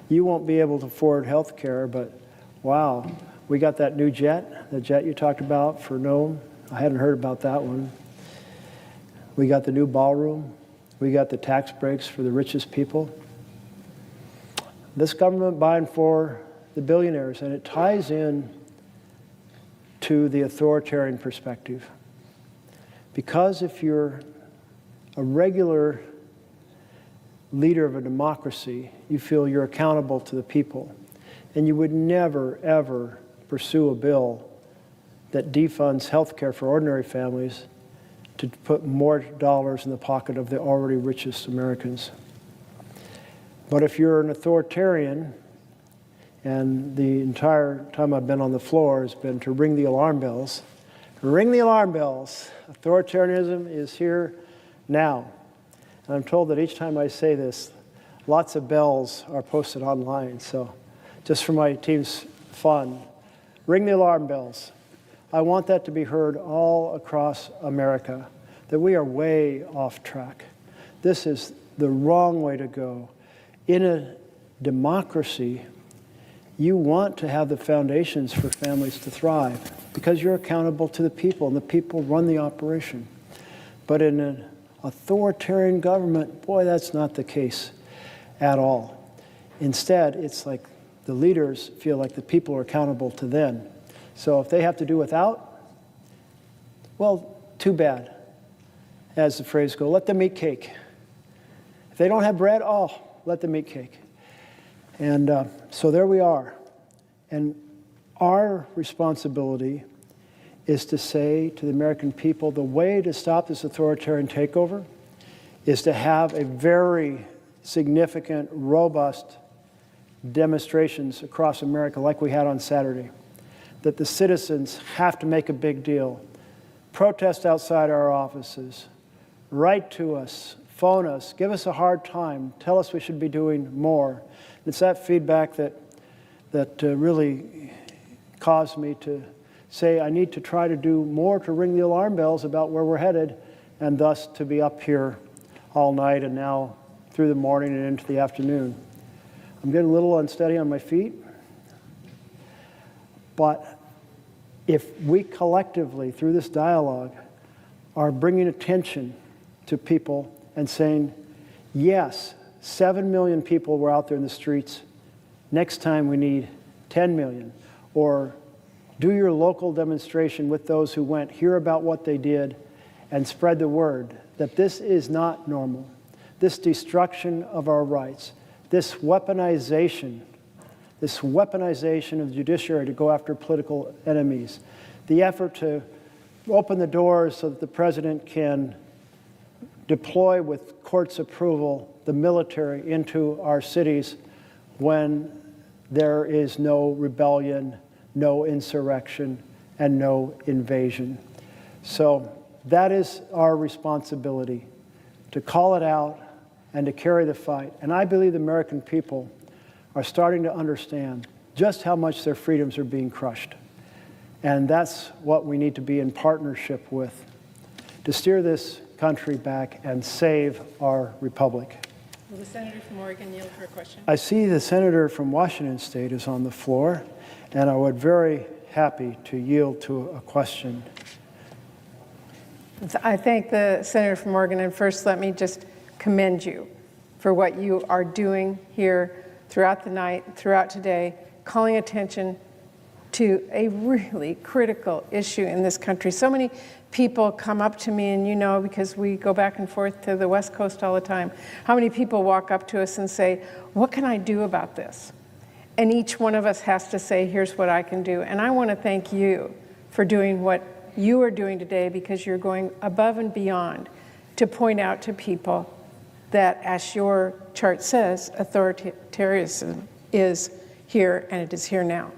you won't be able to afford health care, but wow, we got that new jet, the jet you talked about for Nome. I hadn't heard about that one. We got the new ballroom. We got the tax breaks for the richest people. This government buying for the billionaires, and it ties in to the authoritarian perspective. Because if you're a regular leader of a democracy, you feel you're accountable to the people. And you would never, ever pursue a bill that defunds health care for ordinary families to put more dollars in the pocket of the already richest Americans. But if you're an authoritarian, and the entire time I've been on the floor has been to ring the alarm bells. Ring the alarm bells. Authoritarianism is here now. And I'm told that each time I say this, lots of bells are posted online. So just for my team's fun, ring the alarm bells. I want that to be heard all across America. that we are way off track. This is the wrong way to go. In a democracy, you want to have the foundations for families to thrive because you're accountable to the people, and the people run the operation. But in an authoritarian government, boy, that's not the case at all. Instead, it's like the leaders feel like the people are accountable to them. So if they have to do without, well, too bad. As the phrase goes, let them eat cake. If they don't have bread, oh, let them eat cake. And so there we are. And our responsibility is to say to the American people, the way to stop this authoritarian takeover is to have a very significant, robust demonstrations across America like we had on Saturday, that the citizens have to make a big deal, protest outside our offices, write to us, phone us, give us a hard time, tell us we should be doing more. It's that feedback that really caused me to say I need to try to do more to ring the alarm bells about where we're headed, and thus to be up here all night and now through the morning and into the afternoon. I'm getting a little unsteady on my feet, but if we collectively, through this dialogue, are bringing attention to people and saying, yes, 7 million people were out there in the streets, next time we need 10 million, or do your local demonstration with those who went, hear about what they did, and spread the word that this is not normal. This destruction of our rights, this weaponization of the judiciary to go after political enemies, the effort to open the doors so that the president can deploy with court's approval the military into our cities when there is no rebellion, no insurrection, and no invasion. So that is our responsibility, to call it out and to carry the fight. And I believe the American people are starting to understand just how much their freedoms are being crushed. And that's what we need to be in partnership with to steer this country back and save our republic. Will the senator from Oregon yield for a question? I see the senator from Washington State is on the floor, and I would very happy to yield to a question. I thank the senator from Oregon, and first let me just commend you for what you are doing here throughout the night, throughout today, calling attention to a really critical issue in this country. So many people come up to me, and you know, because we go back and forth to the West Coast all the time, how many people walk up to us and say, what can I do about this? And each one of us has to say, here's what I can do. And I want to thank you for doing what you are doing today, because you're going above and beyond to point out to people that, as your chart says, authoritarianism is here, and it is here now.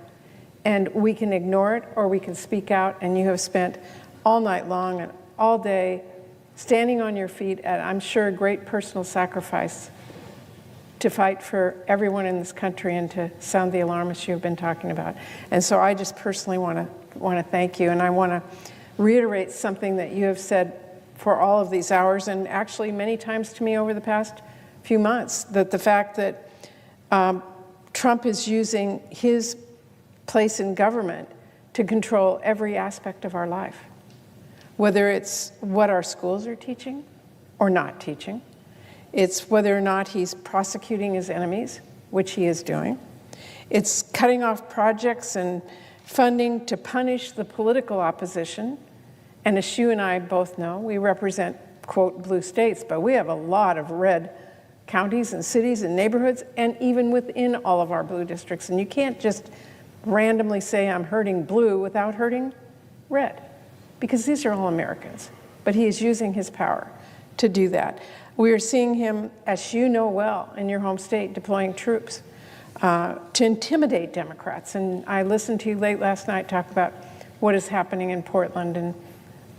And we can ignore it, or we can speak out, and you have spent all night long and all day standing on your feet at, I'm sure, great personal sacrifice to fight for everyone in this country and to sound the alarm, as you've been talking about. And so I just personally want to thank you, and I want to reiterate something that you have said for all of these hours, and actually many times to me over the past few months, that the fact that Trump is using his place in government to control every aspect of our life, whether it's what our schools are teaching or not teaching. It's whether or not he's prosecuting his enemies, which he is doing. It's cutting off projects and funding to punish the political opposition. And as you and I both know, we represent, quote, blue states, but we have a lot of red counties and cities and neighborhoods, and even within all of our blue districts. And you can't just randomly say I'm hurting blue without hurting red, because these are all Americans. But he is using his power to do that. We are seeing him, as you know well, in your home state, deploying troops to intimidate Democrats. And I listened to you late last night talk about what is happening in Portland, and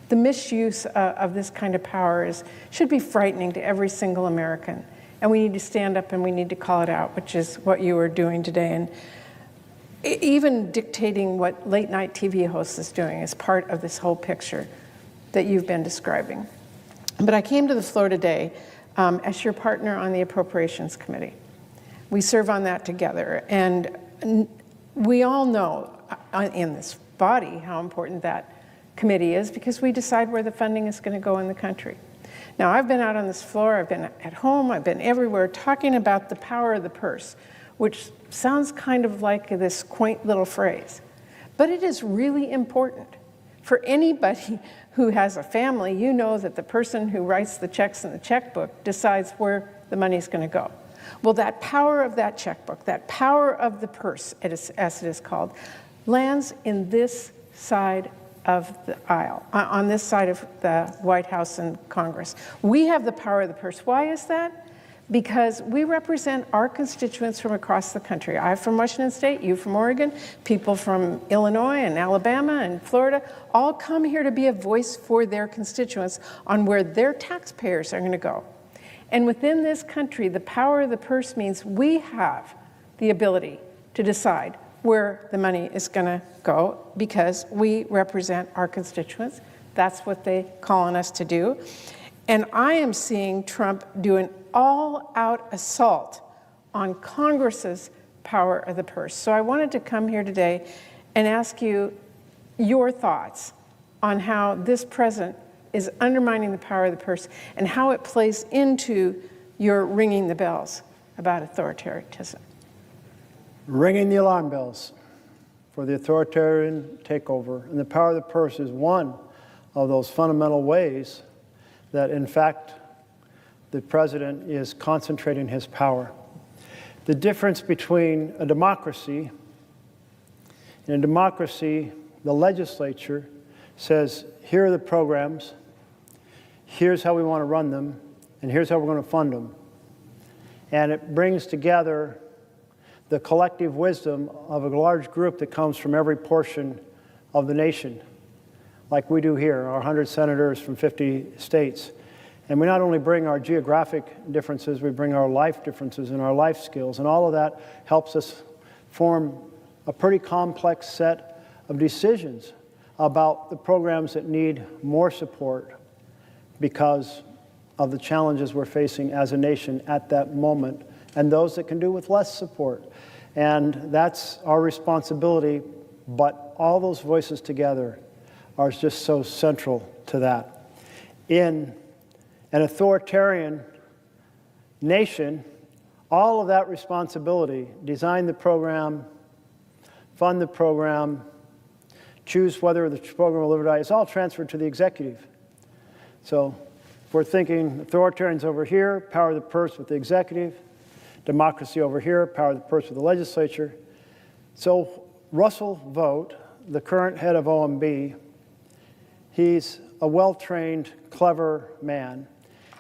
the misuse of this kind of power should be frightening to every single American. And we need to stand up and we need to call it out, which is what you are doing today. And even dictating what late night TV host is doing is part of this whole picture that you've been describing. But I came to the floor today as your partner on the Appropriations Committee. We serve on that together, and we all know in this body how important that committee is because we decide where the funding is going to go in the country. Now, I've been out on this floor, I've been at home, I've been everywhere talking about the power of the purse, which sounds kind of like this quaint little phrase. But it is really important. For anybody who has a family, you know that the person who writes the checks in the checkbook decides where the money is going to go. Well, that power of that checkbook, that power of the purse, as it is called, lands in this side of the aisle, on this side of the White House and Congress. We have the power of the purse. Why is that? Because we represent our constituents from across the country. I'm from Washington State, you from Oregon, people from Illinois and Alabama and Florida, all come here to be a voice for their constituents on where their taxpayers are going to go. And within this country, the power of the purse means we have the ability to decide where the money is going to go because we represent our constituents. That's what they call on us to do. And I am seeing Trump do an all-out assault on Congress's power of the purse. So I wanted to come here today and ask you your thoughts on how this president is undermining the power of the purse and how it plays into your ringing the bells about authoritarianism. Ringing the alarm bells for the authoritarian takeover. And the power of the purse is one of those fundamental ways that, in fact, the president is concentrating his power. The difference between a democracy, in a democracy, the legislature says, here are the programs, here's how we want to run them, and here's how we're going to fund them. And it brings together the collective wisdom of a large group that comes from every portion of the nation, like we do here, our 100 senators from 50 states. And we not only bring our geographic differences, we bring our life differences and our life skills, and all of that helps us form a pretty complex set of decisions about the programs that need more support because of the challenges we're facing as a nation at that moment, and those that can do with less support. And that's our responsibility, but all those voices together are just so central to that. In an authoritarian nation, all of that responsibility, design the program, fund the program, choose whether the program will live or die, is all transferred to the executive. So if we're thinking authoritarians over here, power of the purse with the executive, democracy over here, power of the purse with the legislature. So Russell Vought, the current head of OMB, he's a well-trained, clever man,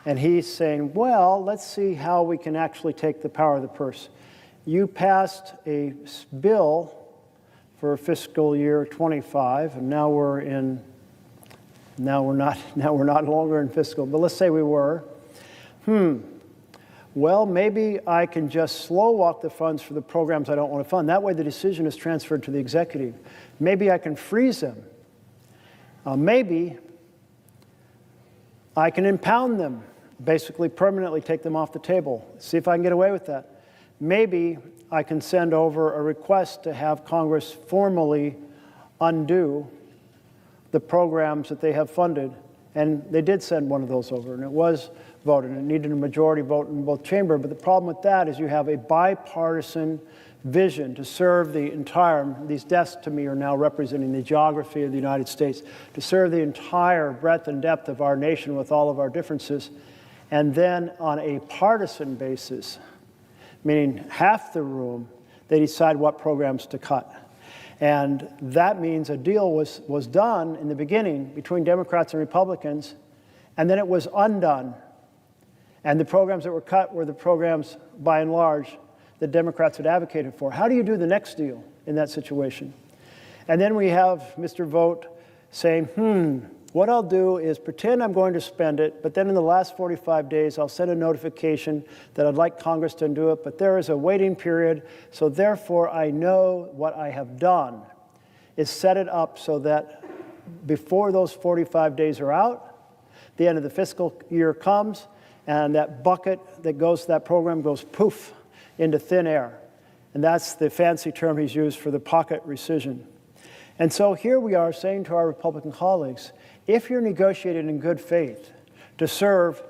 and he's saying, well, let's see how we can actually take the power of the purse. You passed a bill for fiscal year 25, and now we're not longer in fiscal, but let's say we were. Well, maybe I can just slow walk the funds for the programs I don't want to fund. That way the decision is transferred to the executive. Maybe I can freeze them. Maybe I can impound them, basically permanently take them off the table. See if I can get away with that. Maybe I can send over a request to have Congress formally undo the programs that they have funded. And they did send one of those over, and it was voted. It needed a majority vote in both chambers. But the problem with that is you have a bipartisan vision to serve the entire, these desks to me are now representing the geography of the United States, to serve the entire breadth and depth of our nation with all of our differences. And then on a partisan basis, meaning half the room, they decide what programs to cut. And that means a deal was done in the beginning between Democrats and Republicans, and then it was undone. And the programs that were cut were the programs, by and large, that Democrats had advocated for. How do you do the next deal in that situation? And then we have Mr. Vought saying, what I'll do is pretend I'm going to spend it, but then in the last 45 days, I'll send a notification that I'd like Congress to undo it, but there is a waiting period, so therefore I know what I have done is set it up so that before those 45 days are out, The end of the fiscal year comes, and that bucket that goes to that program goes poof into thin air. And that's the fancy term he's used for the pocket rescission. And so here we are saying to our Republican colleagues, if you're negotiating in good faith to serve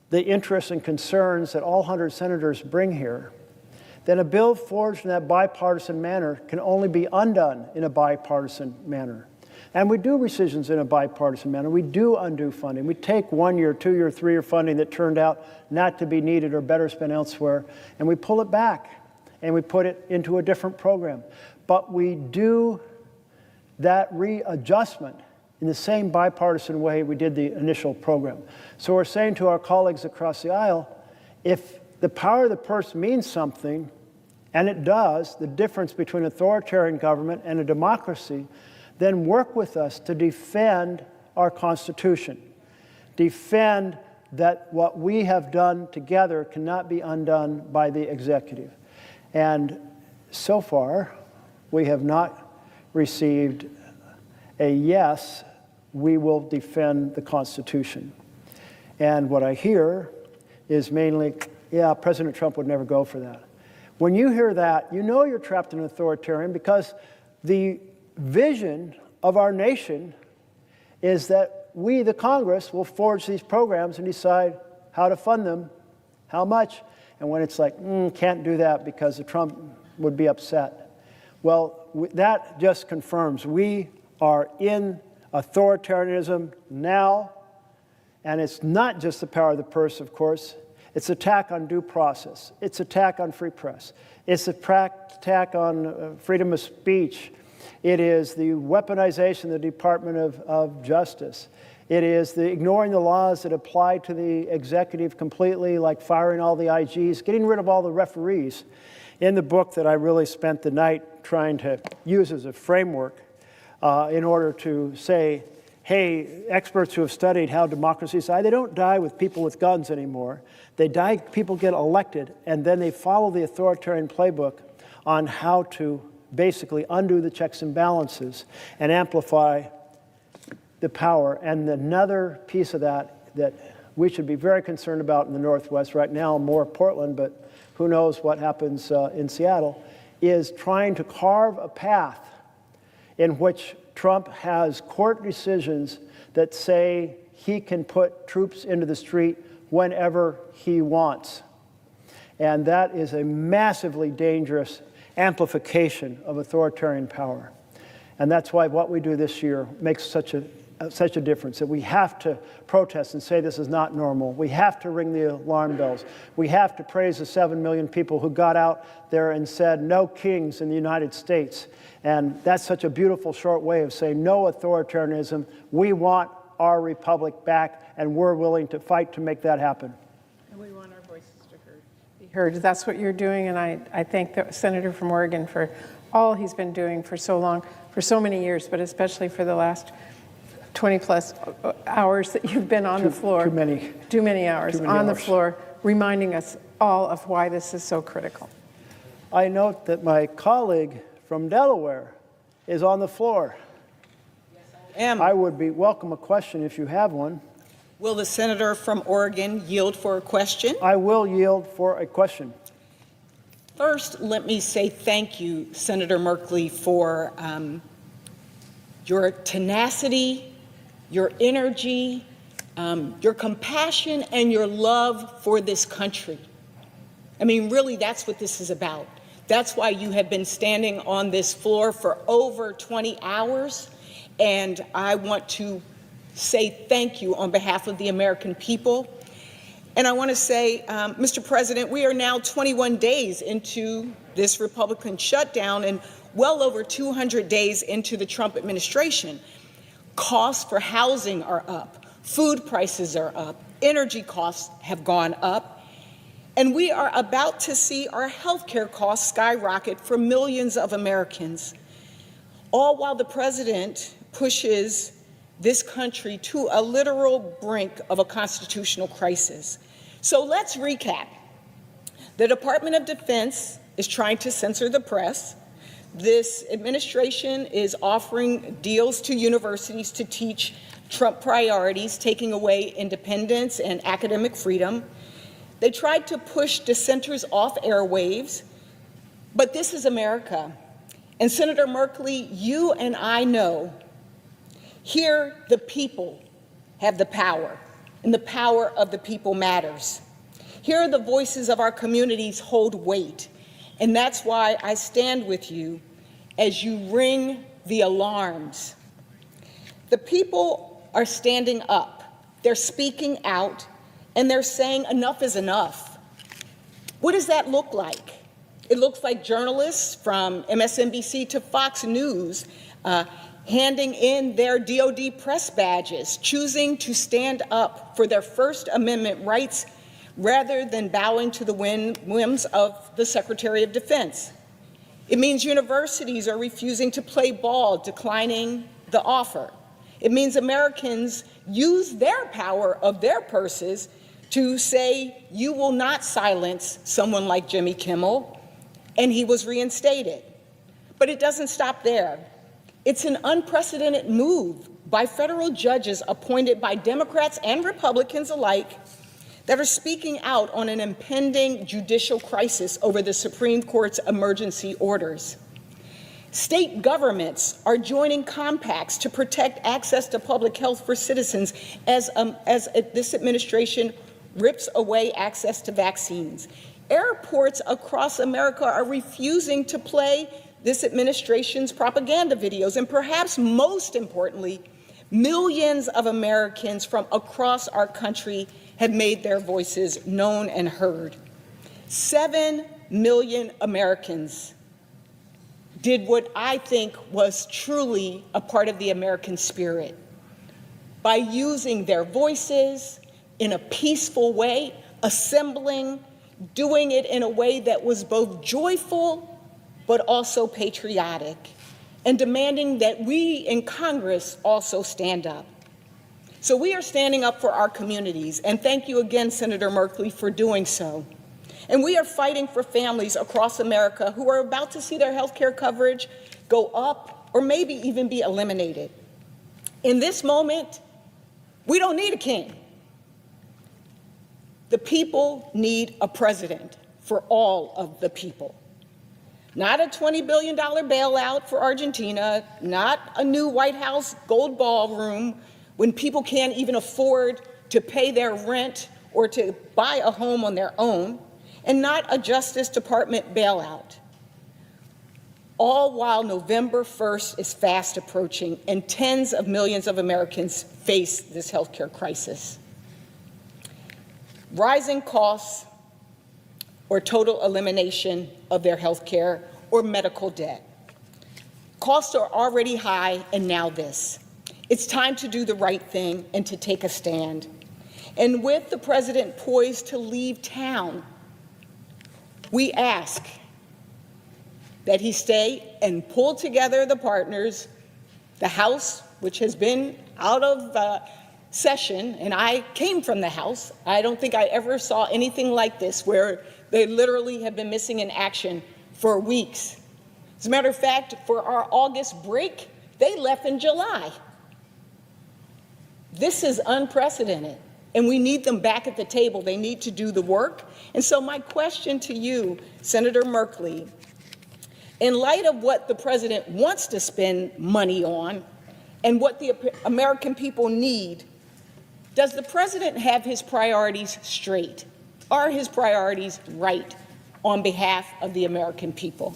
the interests and concerns that all 100 senators bring here, then a bill forged in that bipartisan manner can only be undone in a bipartisan manner. And we do rescissions in a bipartisan manner. We do undo funding. We take 1 year, 2 year, 3 year funding that turned out not to be needed or better spent elsewhere, and we pull it back and we put it into a different program. But we do that readjustment in the same bipartisan way we did the initial program. So we're saying to our colleagues across the aisle, if the power of the purse means something, and it does, the difference between authoritarian government and a democracy, then work with us to defend our Constitution. Defend that what we have done together cannot be undone by the executive. And so far, we have not received a yes, we will defend the Constitution. And what I hear is mainly, yeah, President Trump would never go for that. When you hear that, you know you're trapped in an authoritarian, because the vision of our nation is that we, the Congress, will forge these programs and decide how to fund them, how much, and when it's like, can't do that because the Trump would be upset. Well, that just confirms we are in authoritarianism now, and it's not just the power of the purse, of course. It's attack on due process. It's attack on free press. It's attack on freedom of speech. It is the weaponization of the Department of Justice. It is the ignoring the laws that apply to the executive completely, like firing all the IGs, getting rid of all the referees. In the book that I really spent the night trying to use as a framework in order to say, hey, experts who have studied how democracies die, they don't die with people with guns anymore. They die, people get elected, and then they follow the authoritarian playbook on how to basically undo the checks and balances and amplify the power. And another piece of that we should be very concerned about in the Northwest right now, more Portland, but who knows what happens in Seattle, is trying to carve a path in which Trump has court decisions that say he can put troops into the street whenever he wants. And that is a massively dangerous amplification of authoritarian power. And that's why what we do this year makes such a difference, that we have to protest and say this is not normal. We have to ring the alarm bells. We have to praise the 7 million people who got out there and said no kings in the United States. And that's such a beautiful short way of saying no authoritarianism. We want our republic back, and we're willing to fight to make that happen. And we want our voices to be heard. That's what you're doing, and I thank the senator from Oregon for all he's been doing for so long, for so many years, but especially for the last 20-plus hours that you've been on the floor. Too many hours on the floor, reminding us all of why this is so critical. I note that my colleague from Delaware is on the floor. I would welcome a question if you have one. Will the senator from Oregon yield for a question? I will yield for a question. First, let me say thank you, Senator Merkley, for your tenacity, your energy, your compassion, and your love for this country. I mean, really, that's what this is about. That's why you have been standing on this floor for over 20 hours. And I want to say thank you on behalf of the American people. And I want to say, Mr. President, we are now 21 days into this Republican shutdown and well over 200 days into the Trump administration. Costs for housing are up, food prices are up, energy costs have gone up, and we are about to see our health care costs skyrocket for millions of Americans, all while the president pushes this country to a literal brink of a constitutional crisis. So let's recap. The Department of Defense is trying to censor the press. This administration is offering deals to universities to teach Trump priorities, taking away independence and academic freedom. They tried to push dissenters off airwaves, but this is America. And Senator Merkley, you and I know here the people have the power, and the power of the people matters. Here the voices of our communities hold weight, and that's why I stand with you as you ring the alarms. The people are standing up, they're speaking out, and they're saying enough is enough. What does that look like? It looks like journalists from MSNBC to Fox News handing in their DOD press badges, choosing to stand up for their First Amendment rights rather than bowing to the whims of the Secretary of Defense. It means universities are refusing to play ball, declining the offer. It means Americans use their power of their purses to say, you will not silence someone like Jimmy Kimmel, and he was reinstated. But it doesn't stop there. It's an unprecedented move by federal judges appointed by Democrats and Republicans alike that are speaking out on an impending judicial crisis over the Supreme Court's emergency orders. State governments are joining compacts to protect access to public health for citizens as this administration rips away access to vaccines. Airports across America are refusing to play this administration's propaganda videos. And perhaps most importantly, millions of Americans from across our country have made their voices known and heard. 7 million Americans did what I think was truly a part of the American spirit by using their voices in a peaceful way, assembling, doing it in a way that was both joyful but also patriotic, and demanding that we in Congress also stand up. So we are standing up for our communities, and thank you again, Senator Merkley, for doing so. And we are fighting for families across America who are about to see their health care coverage go up or maybe even be eliminated. In this moment, we don't need a king. The people need a president for all of the people. Not a $20 billion bailout for Argentina, not a new White House gold ballroom when people can't even afford to pay their rent or to buy a home on their own, and not a Justice Department bailout. All while November 1st is fast approaching and tens of millions of Americans face this healthcare crisis. Rising costs or total elimination of their health care or medical debt. Costs are already high, and now this. It's time to do the right thing and to take a stand. And with the president poised to leave town, we ask that he stay and pull together the partners, the House, which has been out of session, and I came from the House. I don't think I ever saw anything like this, where they literally have been missing in action for weeks. As a matter of fact, for our August break, they left in July. This is unprecedented, and we need them back at the table. They need to do the work. And so my question to you, Senator Merkley, in light of what the president wants to spend money on and what the American people need, does the president have his priorities straight? Are his priorities right on behalf of the American people?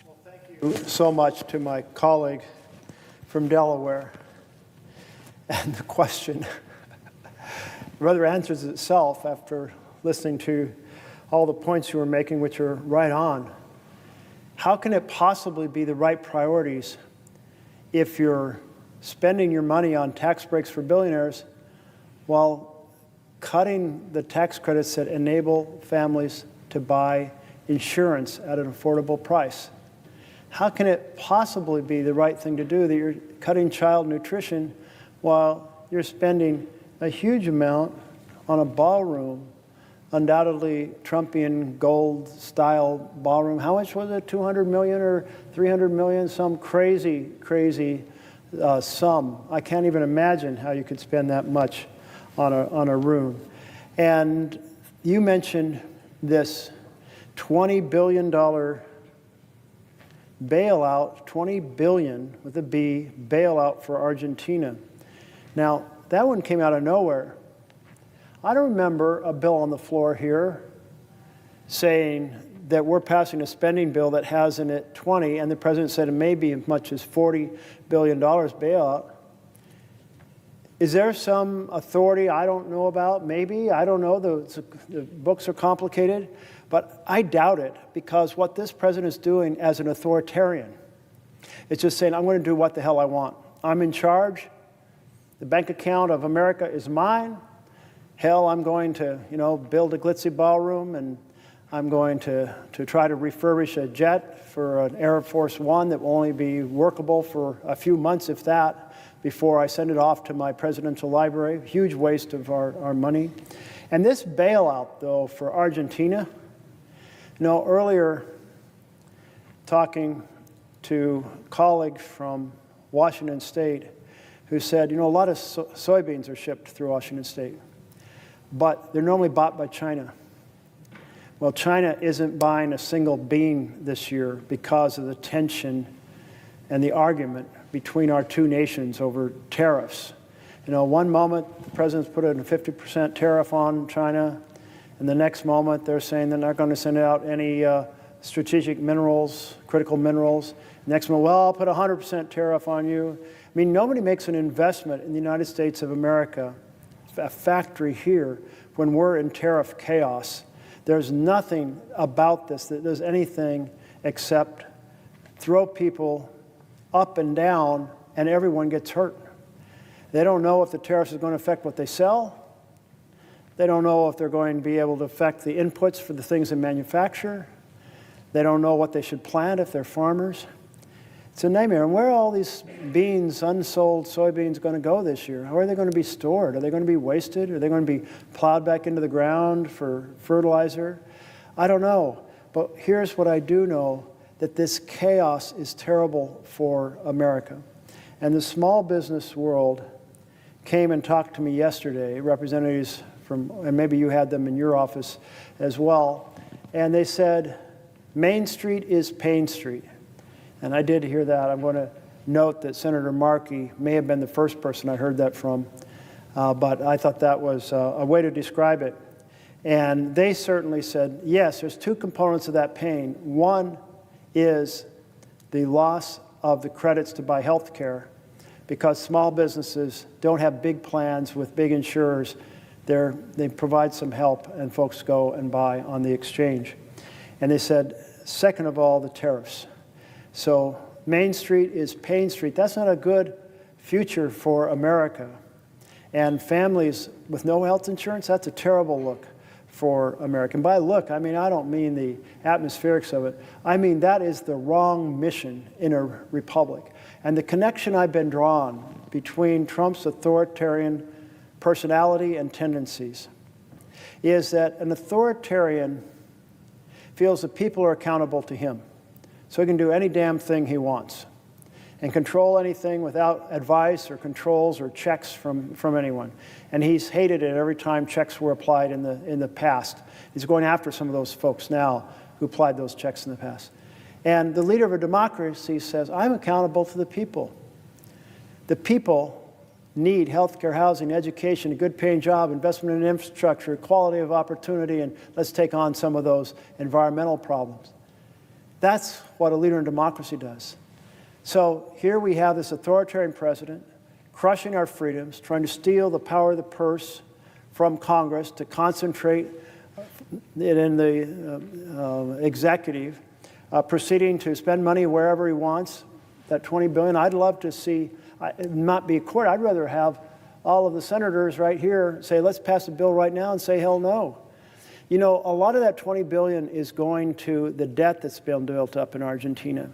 Well, thank you so much to my colleague from Delaware. And the question rather answers itself after listening to all the points you were making, which are right on. How can it possibly be the right priorities if you're spending your money on tax breaks for billionaires while cutting the tax credits that enable families to buy insurance at an affordable price? How can it possibly be the right thing to do that you're cutting child nutrition while you're spending a huge amount on a ballroom undoubtedly Trumpian gold-style ballroom. How much was it? 200 million or 300 million? Some crazy, crazy sum. I can't even imagine how you could spend that much on a room. And you mentioned this $20 billion bailout, 20 billion with a B, bailout for Argentina. Now, that one came out of nowhere. I don't remember a bill on the floor here saying that we're passing a spending bill that has in it 20, and the president said it may be as much as $40 billion bailout. Is there some authority I don't know about? Maybe. I don't know. The books are complicated. But I doubt it, because what this president is doing as an authoritarian is just saying, I'm going to do what the hell I want. I'm in charge. The bank account of America is mine. Hell, I'm going to, build a glitzy ballroom, and I'm going to try to refurbish a jet for an Air Force One that will only be workable for a few months, if that, before I send it off to my presidential library. Huge waste of our money. And this bailout, though, for Argentina, earlier talking to a colleague from Washington State who said, a lot of soybeans are shipped through Washington State, but they're normally bought by China. Well, China isn't buying a single bean this year because of the tension and the argument between our two nations over tariffs. One moment the president's put a 50% tariff on China, and the next moment they're saying they're not going to send out any strategic minerals, critical minerals. Next moment, well, I'll put a 100% tariff on you. I mean, nobody makes an investment in the United States of America, a factory here, when we're in tariff chaos. There's nothing about this that does anything except throw people up and down, and everyone gets hurt. They don't know if the tariffs is going to affect what they sell. They don't know if they're going to be able to affect the inputs for the things they manufacture. They don't know what they should plant if they're farmers. It's a nightmare. And where are all these beans, unsold soybeans, going to go this year? How are they going to be stored? Are they going to be wasted? Are they going to be plowed back into the ground for fertilizer? I don't know. But here's what I do know, that this chaos is terrible for America. And the small business world came and talked to me yesterday, representatives from, and maybe you had them in your office as well, and they said, Main Street is Pain Street. And I did hear that. I'm going to note that Senator Markey may have been the first person I heard that from, but I thought that was a way to describe it. And they certainly said, yes, there's two components of that pain. One is the loss of the credits to buy health care, because small businesses don't have big plans with big insurers. They provide some help, and folks go and buy on the exchange. And they said, second of all, the tariffs. So Main Street is Pain Street. That's not a good future for America. And families with no health insurance, that's a terrible look for America. And by look, I mean, I don't mean the atmospherics of it. I mean, that is the wrong mission in a republic. And the connection I've been drawn between Trump's authoritarian personality and tendencies is that an authoritarian feels that people are accountable to him. So he can do any damn thing he wants and control anything without advice or controls or checks from anyone. And he's hated it every time checks were applied in the past. He's going after some of those folks now who applied those checks in the past. And the leader of a democracy says, I'm accountable to the people. The people need health care, housing, education, a good paying job, investment in infrastructure, equality of opportunity, and let's take on some of those environmental problems. That's what a leader in democracy does. So here we have this authoritarian president crushing our freedoms, trying to steal the power of the purse from Congress to concentrate it in the executive, proceeding to spend money wherever he wants, that $20 billion. I'd love to see it not be a court. I'd rather have all of the senators right here say, let's pass a bill right now, and say, hell no. You know, a lot of that $20 billion is going to the debt that's been built up in Argentina.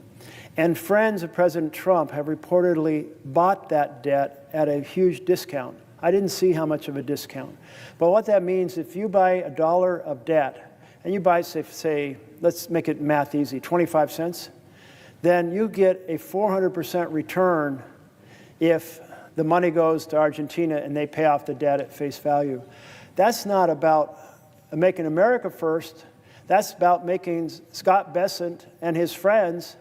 And friends of President Trump have reportedly bought that debt at a huge discount. I didn't see how much of a discount. But what that means, if you buy $1 of debt, and you buy, say, let's make it math easy, 25 cents, then you get a 400% return if the money goes to Argentina and they pay off the debt at face value. That's not about making America first. That's about making Scott Bessent and his friends,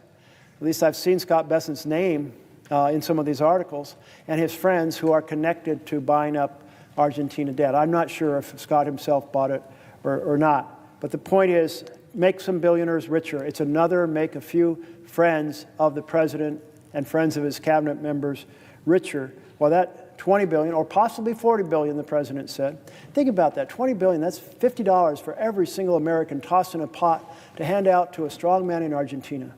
at least I've seen Scott Bessent's name in some of these articles, and his friends who are connected to buying up Argentina debt. I'm not sure if Scott himself bought it or not. But the point is, make some billionaires richer. It's another make a few friends of the president and friends of his cabinet members richer. Well, that $20 billion, or possibly $40 billion, the president said. Think about that, $20 billion, that's $50 for every single American tossed in a pot to hand out to a strong man in Argentina.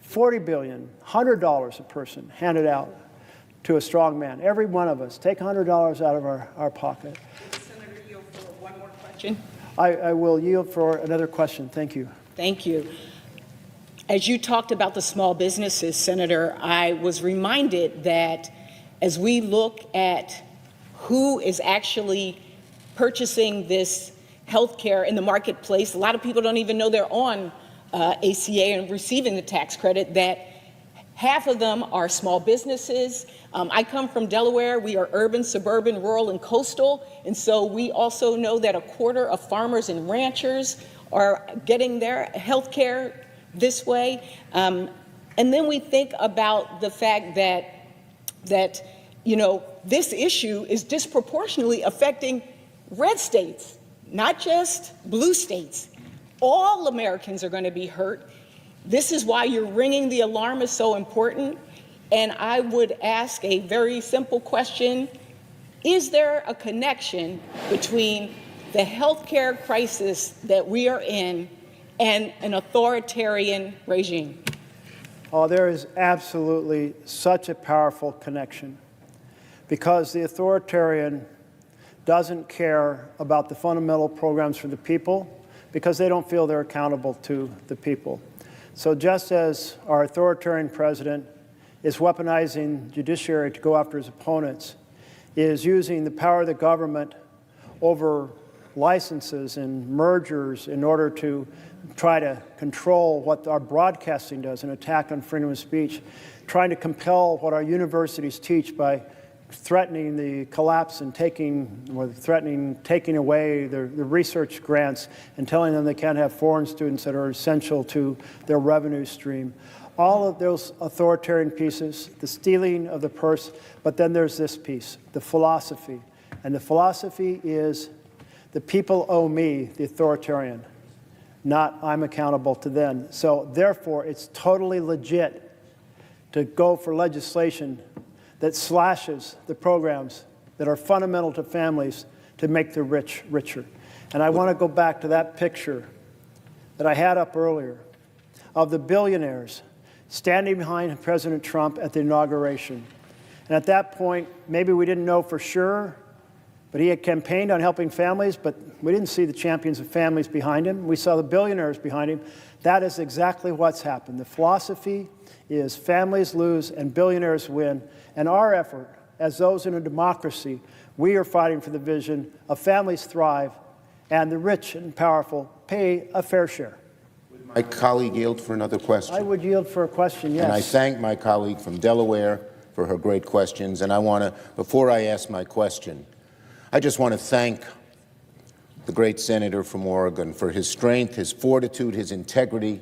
$40 billion, $100 a person handed out to a strong man. Every one of us, take $100 out of our pocket. Senator, yield for one more question. I will yield for another question. Thank you. Thank you. As you talked about the small businesses, Senator, I was reminded that as we look at who is actually purchasing this health care in the marketplace, a lot of people don't even know they're on ACA and receiving the tax credit, that half of them are small businesses. I come from Delaware. We are urban, suburban, rural, and coastal. And so we also know that a quarter of farmers and ranchers are getting their health care this way. And then we think about the fact that this issue is disproportionately affecting red states, not just blue states. All Americans are going to be hurt. This is why your ringing the alarm is so important. And I would ask a very simple question. Is there a connection between the healthcare crisis that we are in and an authoritarian regime? Oh, there is absolutely such a powerful connection, because the authoritarian doesn't care about the fundamental programs for the people, because they don't feel they're accountable to the people. So just as our authoritarian president is weaponizing judiciary to go after his opponents, is using the power of the government over licenses and mergers in order to try to control what our broadcasting does, an attack on freedom of speech, trying to compel what our universities teach by threatening the collapse and taking away the research grants and telling them they can't have foreign students that are essential to their revenue stream. All of those authoritarian pieces, the stealing of the purse, but then there's this piece, the philosophy. And the philosophy is the people owe me, the authoritarian, not I'm accountable to them. So therefore, it's totally legit to go for legislation that slashes the programs that are fundamental to families to make the rich richer. And I want to go back to that picture that I had up earlier of the billionaires standing behind President Trump at the inauguration. And at that point, maybe we didn't know for sure, but he had campaigned on helping families, but we didn't see the champions of families behind him. We saw the billionaires behind him. That is exactly what's happened. The philosophy is families lose and billionaires win. And our effort, as those in a democracy, we are fighting for the vision of families thrive and the rich and powerful pay a fair share. My colleague yield for another question. I would yield for a question, yes. And I thank my colleague from Delaware for her great questions. And I want to, before I ask my question, I just want to thank the great senator from Oregon for his strength, his fortitude, his integrity,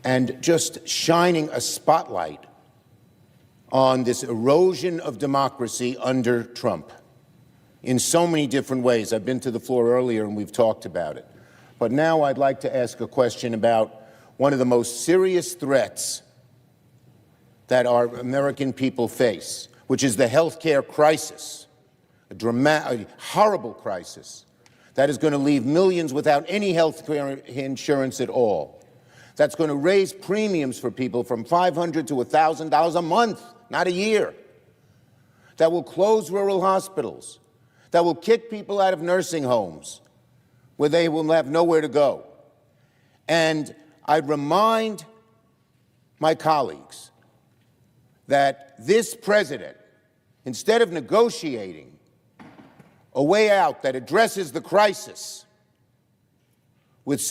and just shining a spotlight on this erosion of democracy under Trump in so many different ways. I've been to the floor earlier and we've talked about it. But now I'd like to ask a question about one of the most serious threats that our American people face, which is the health care crisis, a horrible crisis that is going to leave millions without any health care insurance at all. That's going to raise premiums for people from $500 to $1,000 a month, not a year. That will close rural hospitals. That will kick people out of nursing homes where they will have nowhere to go. And I remind my colleagues that this president, instead of negotiating a way out that addresses the crisis with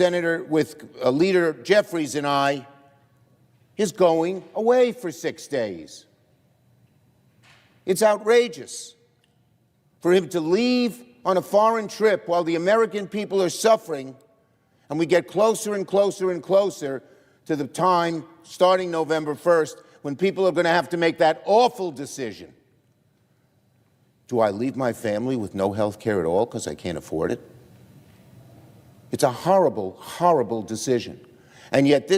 Leader Jeffries and I is going away for 6 days. It's outrageous for him to leave on a foreign trip while the American people are suffering, and we get closer and closer and closer to the time, starting November 1st, when people are going to have to make that awful decision. Do I leave my family with no health care at all because I can't afford it? It's a horrible, horrible decision. And yet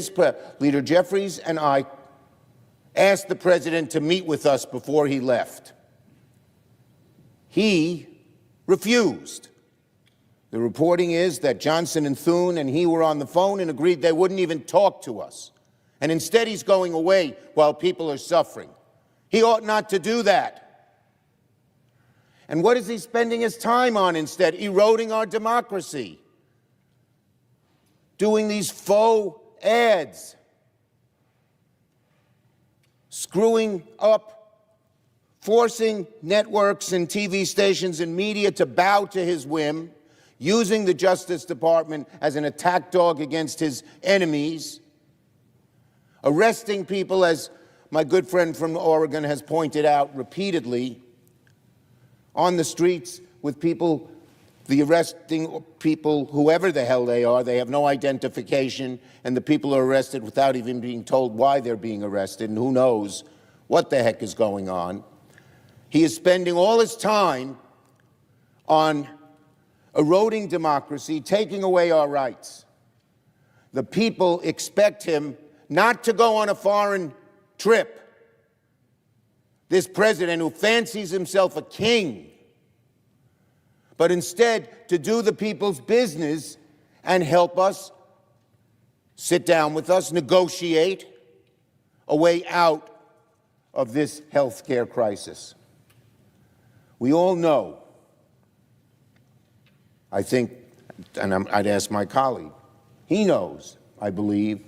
Leader Jeffries and I asked the president to meet with us before he left. He refused. The reporting is that Johnson and Thune and he were on the phone and agreed they wouldn't even talk to us. And instead he's going away while people are suffering. He ought not to do that. And what is he spending his time on instead? Eroding our democracy. Doing these faux ads. Screwing up, forcing networks and TV stations and media to bow to his whim, using the Justice Department as an attack dog against his enemies, arresting people, as my good friend from Oregon has pointed out repeatedly, on the streets with people, the arresting people, whoever the hell they are, they have no identification, and the people are arrested without even being told why they're being arrested, and who knows what the heck is going on. He is spending all his time on eroding democracy, taking away our rights. The people expect him not to go on a foreign trip. This president who fancies himself a king, but instead to do the people's business and help us, sit down with us, negotiate a way out of this health care crisis. We all know, I think, and I'd ask my colleague, he knows, I believe,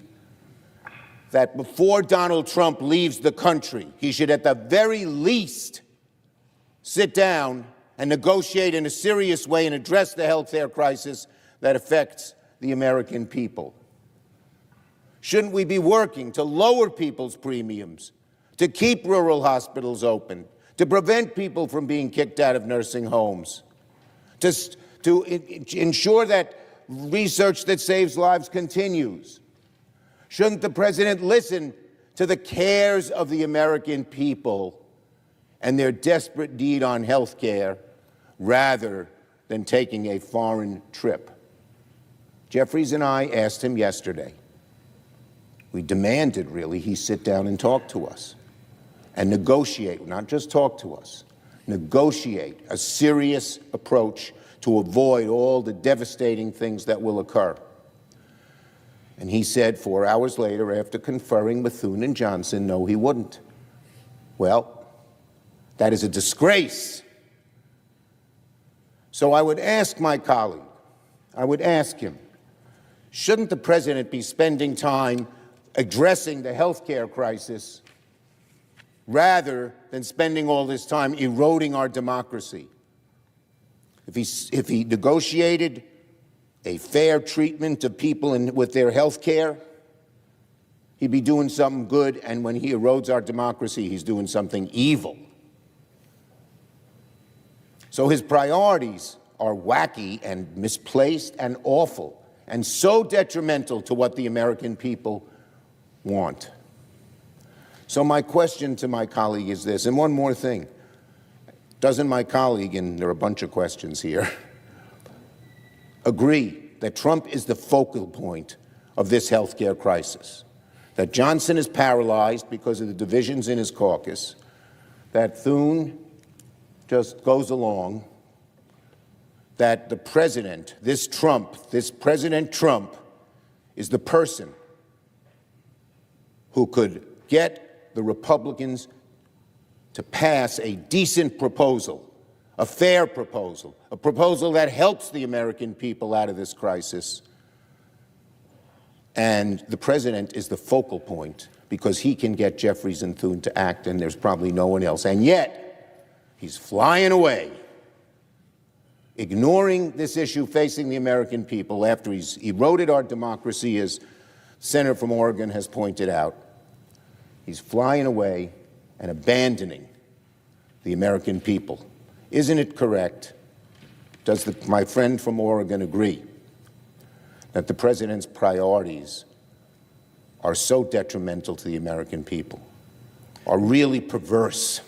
that before Donald Trump leaves the country, he should at the very least sit down and negotiate in a serious way and address the health care crisis that affects the American people. Shouldn't we be working to lower people's premiums, to keep rural hospitals open, to prevent people from being kicked out of nursing homes, to ensure that research that saves lives continues? Shouldn't the president listen to the cares of the American people and their desperate need on health care rather than taking a foreign trip? Jeffries and I asked him yesterday. We demanded, really, he sit down and talk to us and negotiate, not just talk to us, negotiate a serious approach to avoid all the devastating things that will occur. And he said 4 hours later, after conferring with Thune and Johnson, no, he wouldn't. Well, that is a disgrace. So I would ask my colleague, I would ask him, shouldn't the president be spending time addressing the health care crisis rather than spending all this time eroding our democracy? If he negotiated a fair treatment of people with their health care, he'd be doing something good, and when he erodes our democracy, he's doing something evil. So his priorities are wacky and misplaced and awful and so detrimental to what the American people want. So my question to my colleague is this, and one more thing. Doesn't my colleague, and there are a bunch of questions here, agree that Trump is the focal point of this health care crisis? That Johnson is paralyzed because of the divisions in his caucus, that Thune just goes along, that the president, this President Trump, is the person who could get the Republicans to pass a decent proposal, a fair proposal, a proposal that helps the American people out of this crisis. And the president is the focal point because he can get Jeffries and Thune to act, and there's probably no one else. And yet, he's flying away ignoring this issue facing the American people after he's eroded our democracy, as the Senator from Oregon has pointed out. He's flying away and abandoning the American people. Isn't it correct? Does my friend from Oregon agree that the President's priorities are so detrimental to the American people, are really perverse,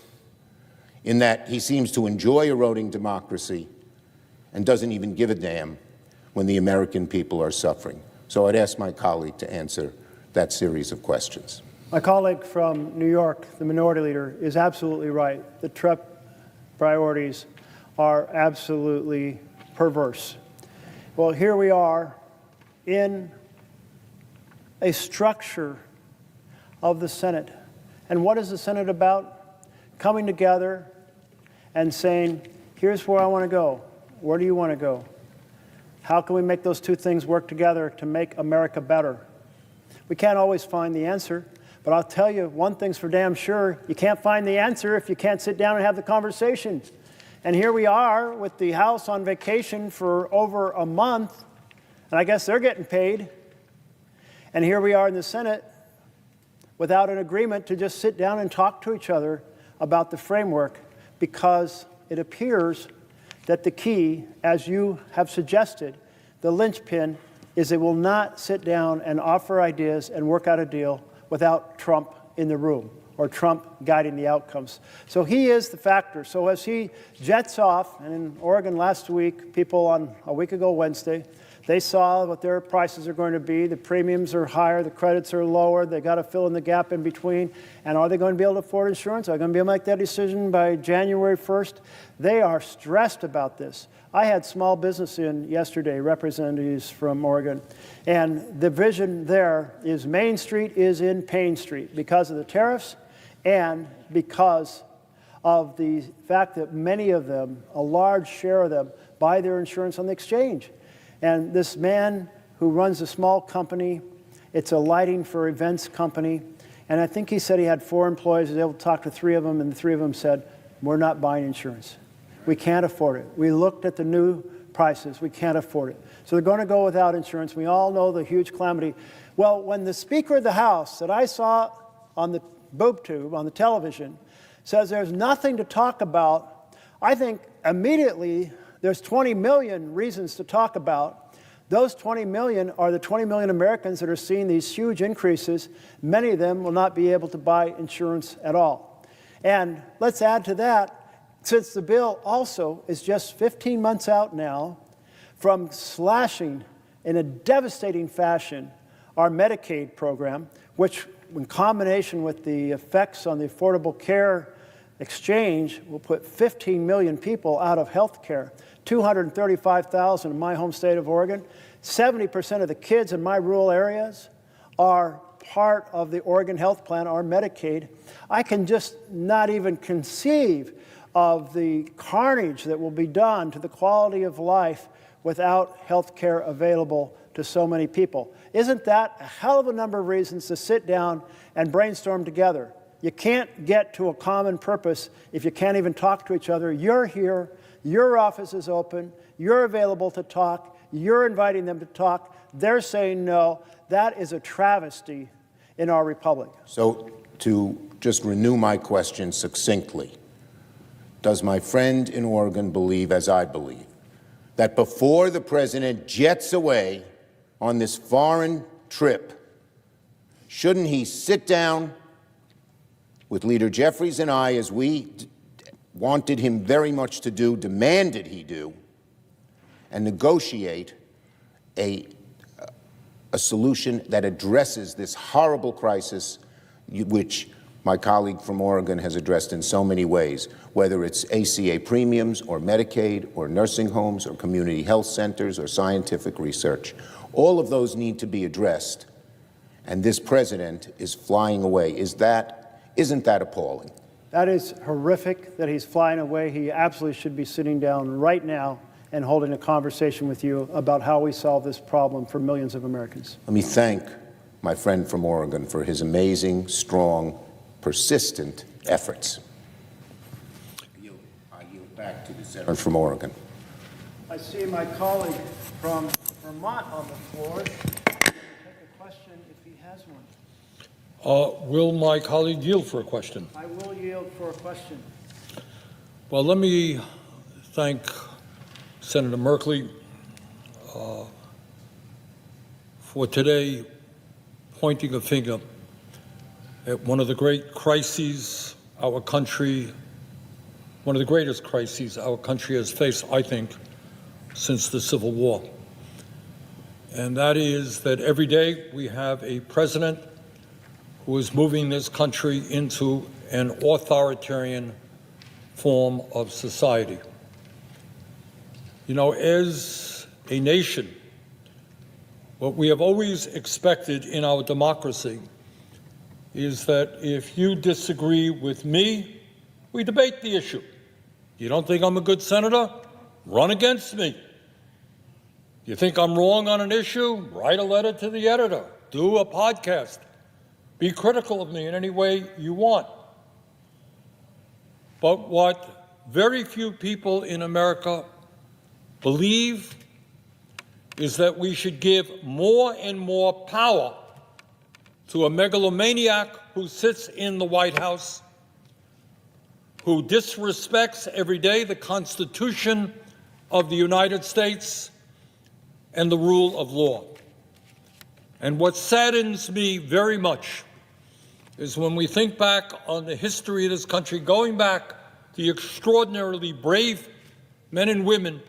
in that he seems to enjoy eroding democracy and doesn't even give a damn when the American people are suffering? So I'd ask my colleague to answer that series of questions. My colleague from New York, the minority leader, is absolutely right. The Trump priorities are absolutely perverse. Well, here we are in a structure of the Senate. And what is the Senate about? Coming together and saying, here's where I want to go. Where do you want to go? How can we make those two things work together to make America better? We can't always find the answer, but I'll tell you one thing's for damn sure. You can't find the answer if you can't sit down and have the conversation. And here we are with the House on vacation for over a month, and I guess they're getting paid. And here we are in the Senate without an agreement to just sit down and talk to each other about the framework, because it appears that the key, as you have suggested, the linchpin, is they will not sit down and offer ideas and work out a deal without Trump in the room or Trump guiding the outcomes. So he is the factor. So as he jets off, and in Oregon last week, people on a week ago Wednesday, they saw what their prices are going to be. The premiums are higher, the credits are lower, they got to fill in the gap in between. And are they going to be able to afford insurance? Are they going to be able to make that decision by January 1st? They are stressed about this. I had small business in yesterday, representatives from Oregon, and the vision there is Main Street is in Pain Street because of the tariffs and because of the fact that many of them, a large share of them, buy their insurance on the exchange. And this man who runs a small company, it's a lighting for events company, and I think he said he had 4 employees. He was able to talk to 3 of them, and the 3 of them said, we're not buying insurance. We can't afford it. We looked at the new prices. We can't afford it. So they're going to go without insurance. We all know the huge calamity. Well, when the Speaker of the House that I saw on the boob tube, on the television, says there's nothing to talk about, I think immediately there's 20 million reasons to talk about. Those 20 million are the 20 million Americans that are seeing these huge increases. Many of them will not be able to buy insurance at all. And let's add to that, since the bill also is just 15 months out now from slashing in a devastating fashion our Medicaid program, which in combination with the effects on the Affordable Care Exchange will put 15 million people out of health care, 235,000 in my home state of Oregon. 70% of the kids in my rural areas are part of the Oregon Health Plan, or Medicaid. I can just not even conceive of the carnage that will be done to the quality of life without health care available to so many people. Isn't that a hell of a number of reasons to sit down and brainstorm together? You can't get to a common purpose if you can't even talk to each other. You're here, your office is open, you're available to talk, you're inviting them to talk, they're saying no. That is a travesty in our republic. So to just renew my question succinctly, does my friend in Oregon believe, as I believe, that before the president jets away on this foreign trip, shouldn't he sit down with Leader Jeffries and I, as we wanted him very much to do, demanded he do, and negotiate a solution that addresses this horrible crisis, which my colleague from Oregon has addressed in so many ways, whether it's ACA premiums or Medicaid or nursing homes or community health centers or scientific research. All of those need to be addressed, and this president is flying away. Isn't that appalling? That is horrific that he's flying away. He absolutely should be sitting down right now and holding a conversation with you about how we solve this problem for millions of Americans. Let me thank my friend from Oregon for his amazing, strong, persistent efforts. I yield back to the senator from Oregon. I see my colleague from Vermont on the floor. Take a question if he has one. Will my colleague yield for a question? I will yield for a question. Well, let me thank Senator Merkley for today pointing a finger at one of the great crises our country, one of the greatest crises our country has faced, I think, since the Civil War. And that is that every day we have a president who is moving this country into an authoritarian form of society. You know, as a nation, what we have always expected in our democracy is that if you disagree with me, we debate the issue. You don't think I'm a good senator? Run against me. You think I'm wrong on an issue? Write a letter to the editor. Do a podcast. Be critical of me in any way you want. But what very few people in America believe is that we should give more and more power to a megalomaniac who sits in the White House, who disrespects every day the Constitution of the United States and the rule of law. And what saddens me very much is when we think back on the history of this country, going back to the extraordinarily brave men and women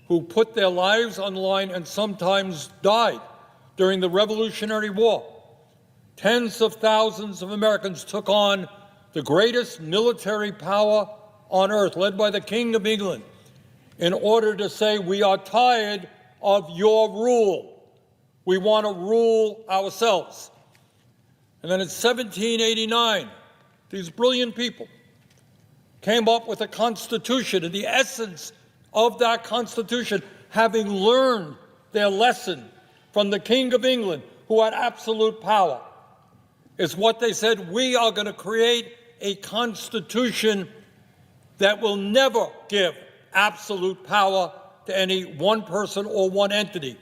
who put their lives on the line and sometimes died during the Revolutionary War. Tens of thousands of Americans took on the greatest military power on earth, led by the King of England, in order to say, we are tired of your rule. We want to rule ourselves. And then in 1789, these brilliant people came up with a constitution, and the essence of that constitution, having learned their lesson from the King of England, who had absolute power, is what they said: we are going to create a constitution that will never give absolute power to any one person or one entity.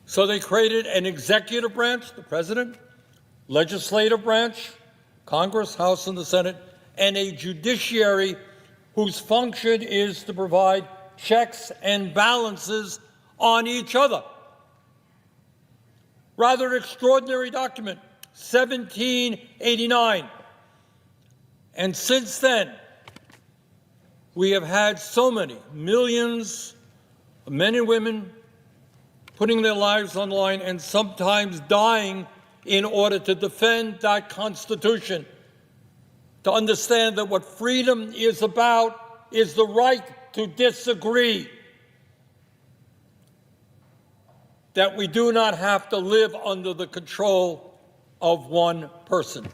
So they created an executive branch, the president, legislative branch, Congress, House, and the Senate, and a judiciary whose function is to provide checks and balances on each other. Rather extraordinary document, 1789. And since then, we have had so many millions of men and women putting their lives on the line and sometimes dying in order to defend that Constitution, to understand that what freedom is about is the right to disagree, that we do not have to live under the control of one person.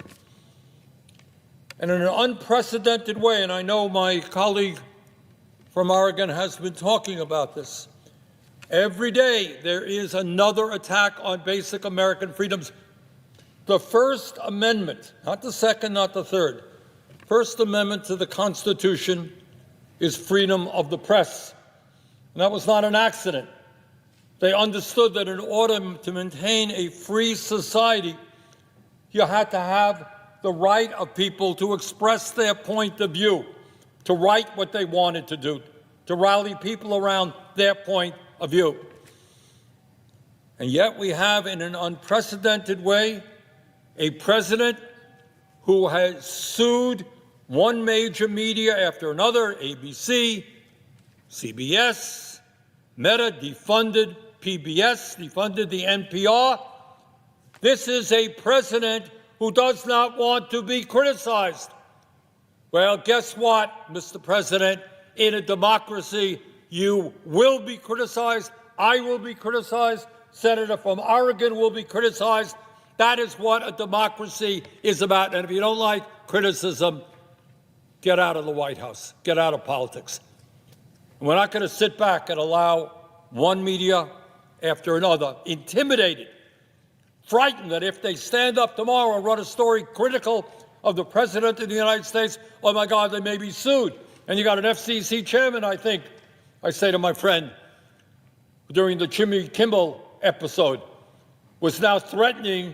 And in an unprecedented way, and I know my colleague from Oregon has been talking about this, every day there is another attack on basic American freedoms. The First Amendment, not the second, not the third, First Amendment to the Constitution is freedom of the press. And that was not an accident. They understood that in order to maintain a free society, you had to have the right of people to express their point of view, to write what they wanted to do, to rally people around their point of view. And yet we have, in an unprecedented way, a president who has sued one major media after another, ABC, CBS, Meta defunded PBS, defunded the NPR. This is a president who does not want to be criticized. Well, guess what, Mr. President? In a democracy, you will be criticized. I will be criticized. Senator from Oregon will be criticized. That is what a democracy is about. And if you don't like criticism, get out of the White House. Get out of politics. And we're not going to sit back and allow one media after another, intimidated, frightened that if they stand up tomorrow and run a story critical of the President of the United States, oh my God, they may be sued. And you got an FCC chairman, I think, I say to my friend, during the Jimmy Kimmel episode, was now threatening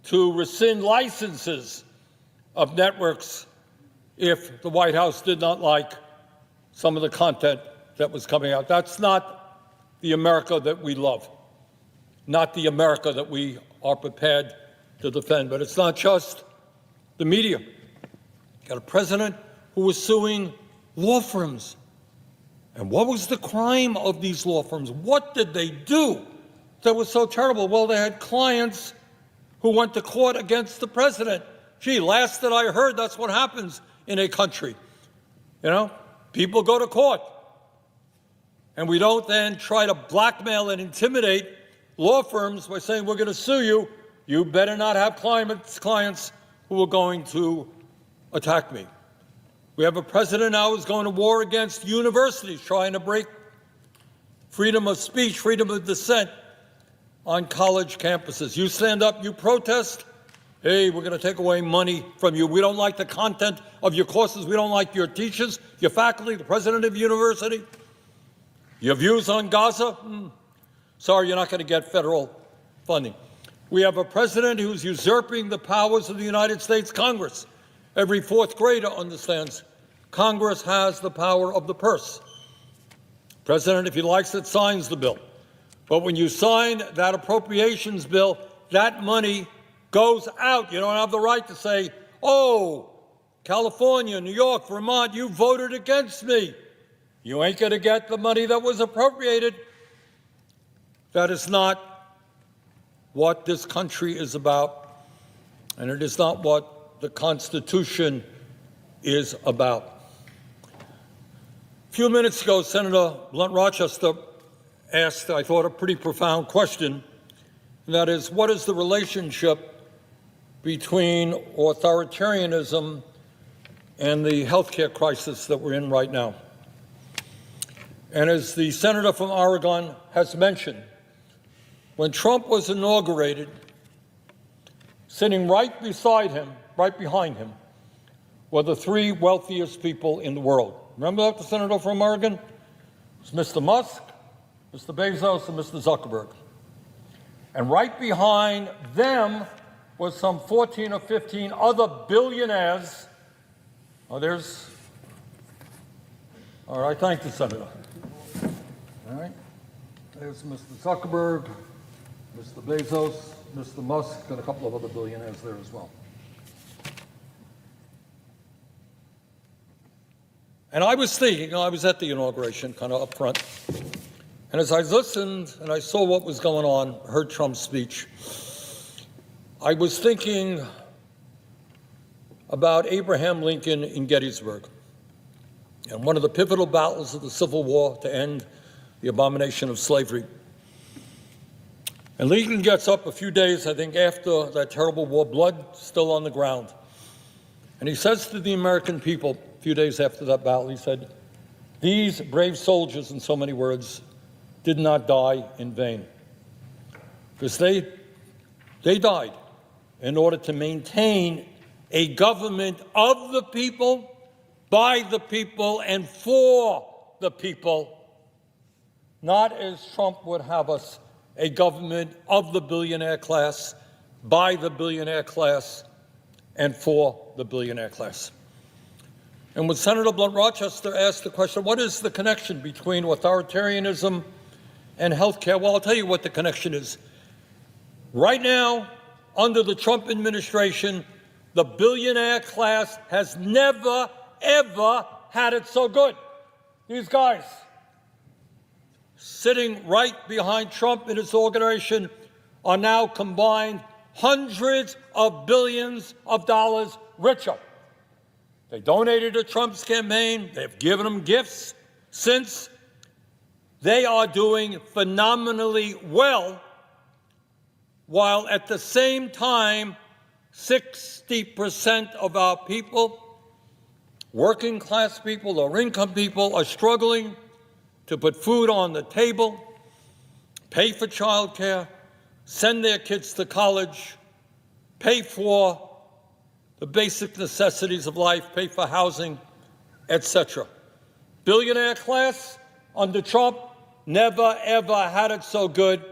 to rescind licenses of networks if the White House did not like some of the content that was coming out. That's not the America that we love, not the America that we are prepared to defend. But it's not just the media. You got a president who was suing law firms. And what was the crime of these law firms? What did they do that was so terrible? Well, they had clients who went to court against the president. Gee, last that I heard, that's what happens in a country. You know, people go to court. And we don't then try to blackmail and intimidate law firms by saying, we're going to sue you. You better not have clients who are going to attack me. We have a president now who's going to war against universities, trying to break freedom of speech, freedom of dissent on college campuses. You stand up, you protest, hey, we're going to take away money from you. We don't like the content of your courses. We don't like your teachers, your faculty, the president of the university. Your views on Gaza? Sorry, you're not going to get federal funding. We have a president who's usurping the powers of the United States Congress. Every fourth grader understands Congress has the power of the purse. President, if he likes it, signs the bill. But when you sign that appropriations bill, that money goes out. You don't have the right to say, oh, California, New York, Vermont, you voted against me. You ain't going to get the money that was appropriated. That is not what this country is about, and it is not what the Constitution is about. A few minutes ago, Senator Blunt Rochester asked, I thought, a pretty profound question, and that is, what is the relationship between authoritarianism and the healthcare crisis that we're in right now? And as the senator from Oregon has mentioned, when Trump was inaugurated, sitting right beside him, right behind him, were the three wealthiest people in the world. Remember that, the senator from Oregon? It was Mr. Musk, Mr. Bezos, and Mr. Zuckerberg. And right behind them was some 14 or 15 other billionaires. Oh, there's, all right, thank you, Senator. All right, there's Mr. Zuckerberg, Mr. Bezos, Mr. Musk, and a couple of other billionaires there as well. And I was thinking, I was at the inauguration, kind of up front, and as I listened and I saw what was going on, heard Trump's speech, I was thinking about Abraham Lincoln in Gettysburg and one of the pivotal battles of the Civil War to end the abomination of slavery. And Lincoln gets up a few days, I think, after that terrible war, blood still on the ground. And he says to the American people, a few days after that battle, he said, these brave soldiers, in so many words, did not die in vain. Because they died in order to maintain a government of the people, by the people, and for the people, not as Trump would have us, a government of the billionaire class, by the billionaire class, and for the billionaire class. And when Senator Blunt Rochester asked the question, what is the connection between authoritarianism and health care? Well, I'll tell you what the connection is. Right now, under the Trump administration, the billionaire class has never, ever had it so good. These guys, sitting right behind Trump and his organization, are now combined hundreds of billions of dollars richer. They donated to Trump's campaign. They've given him gifts since. They are doing phenomenally well, while at the same time, 60% of our people, working class people, low income people, are struggling to put food on the table, pay for child care, send their kids to college, pay for the basic necessities of life, pay for housing, etc. Billionaire class, under Trump, never, ever had it so good.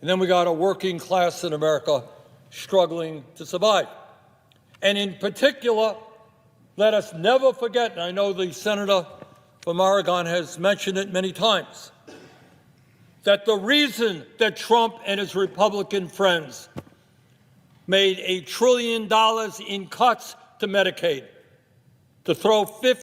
And then we got a working class in America struggling to survive. And in particular, let us never forget, and I know the senator from Oregon has mentioned it many times, that the reason that Trump and his Republican friends made $1 trillion in cuts to Medicaid, to throw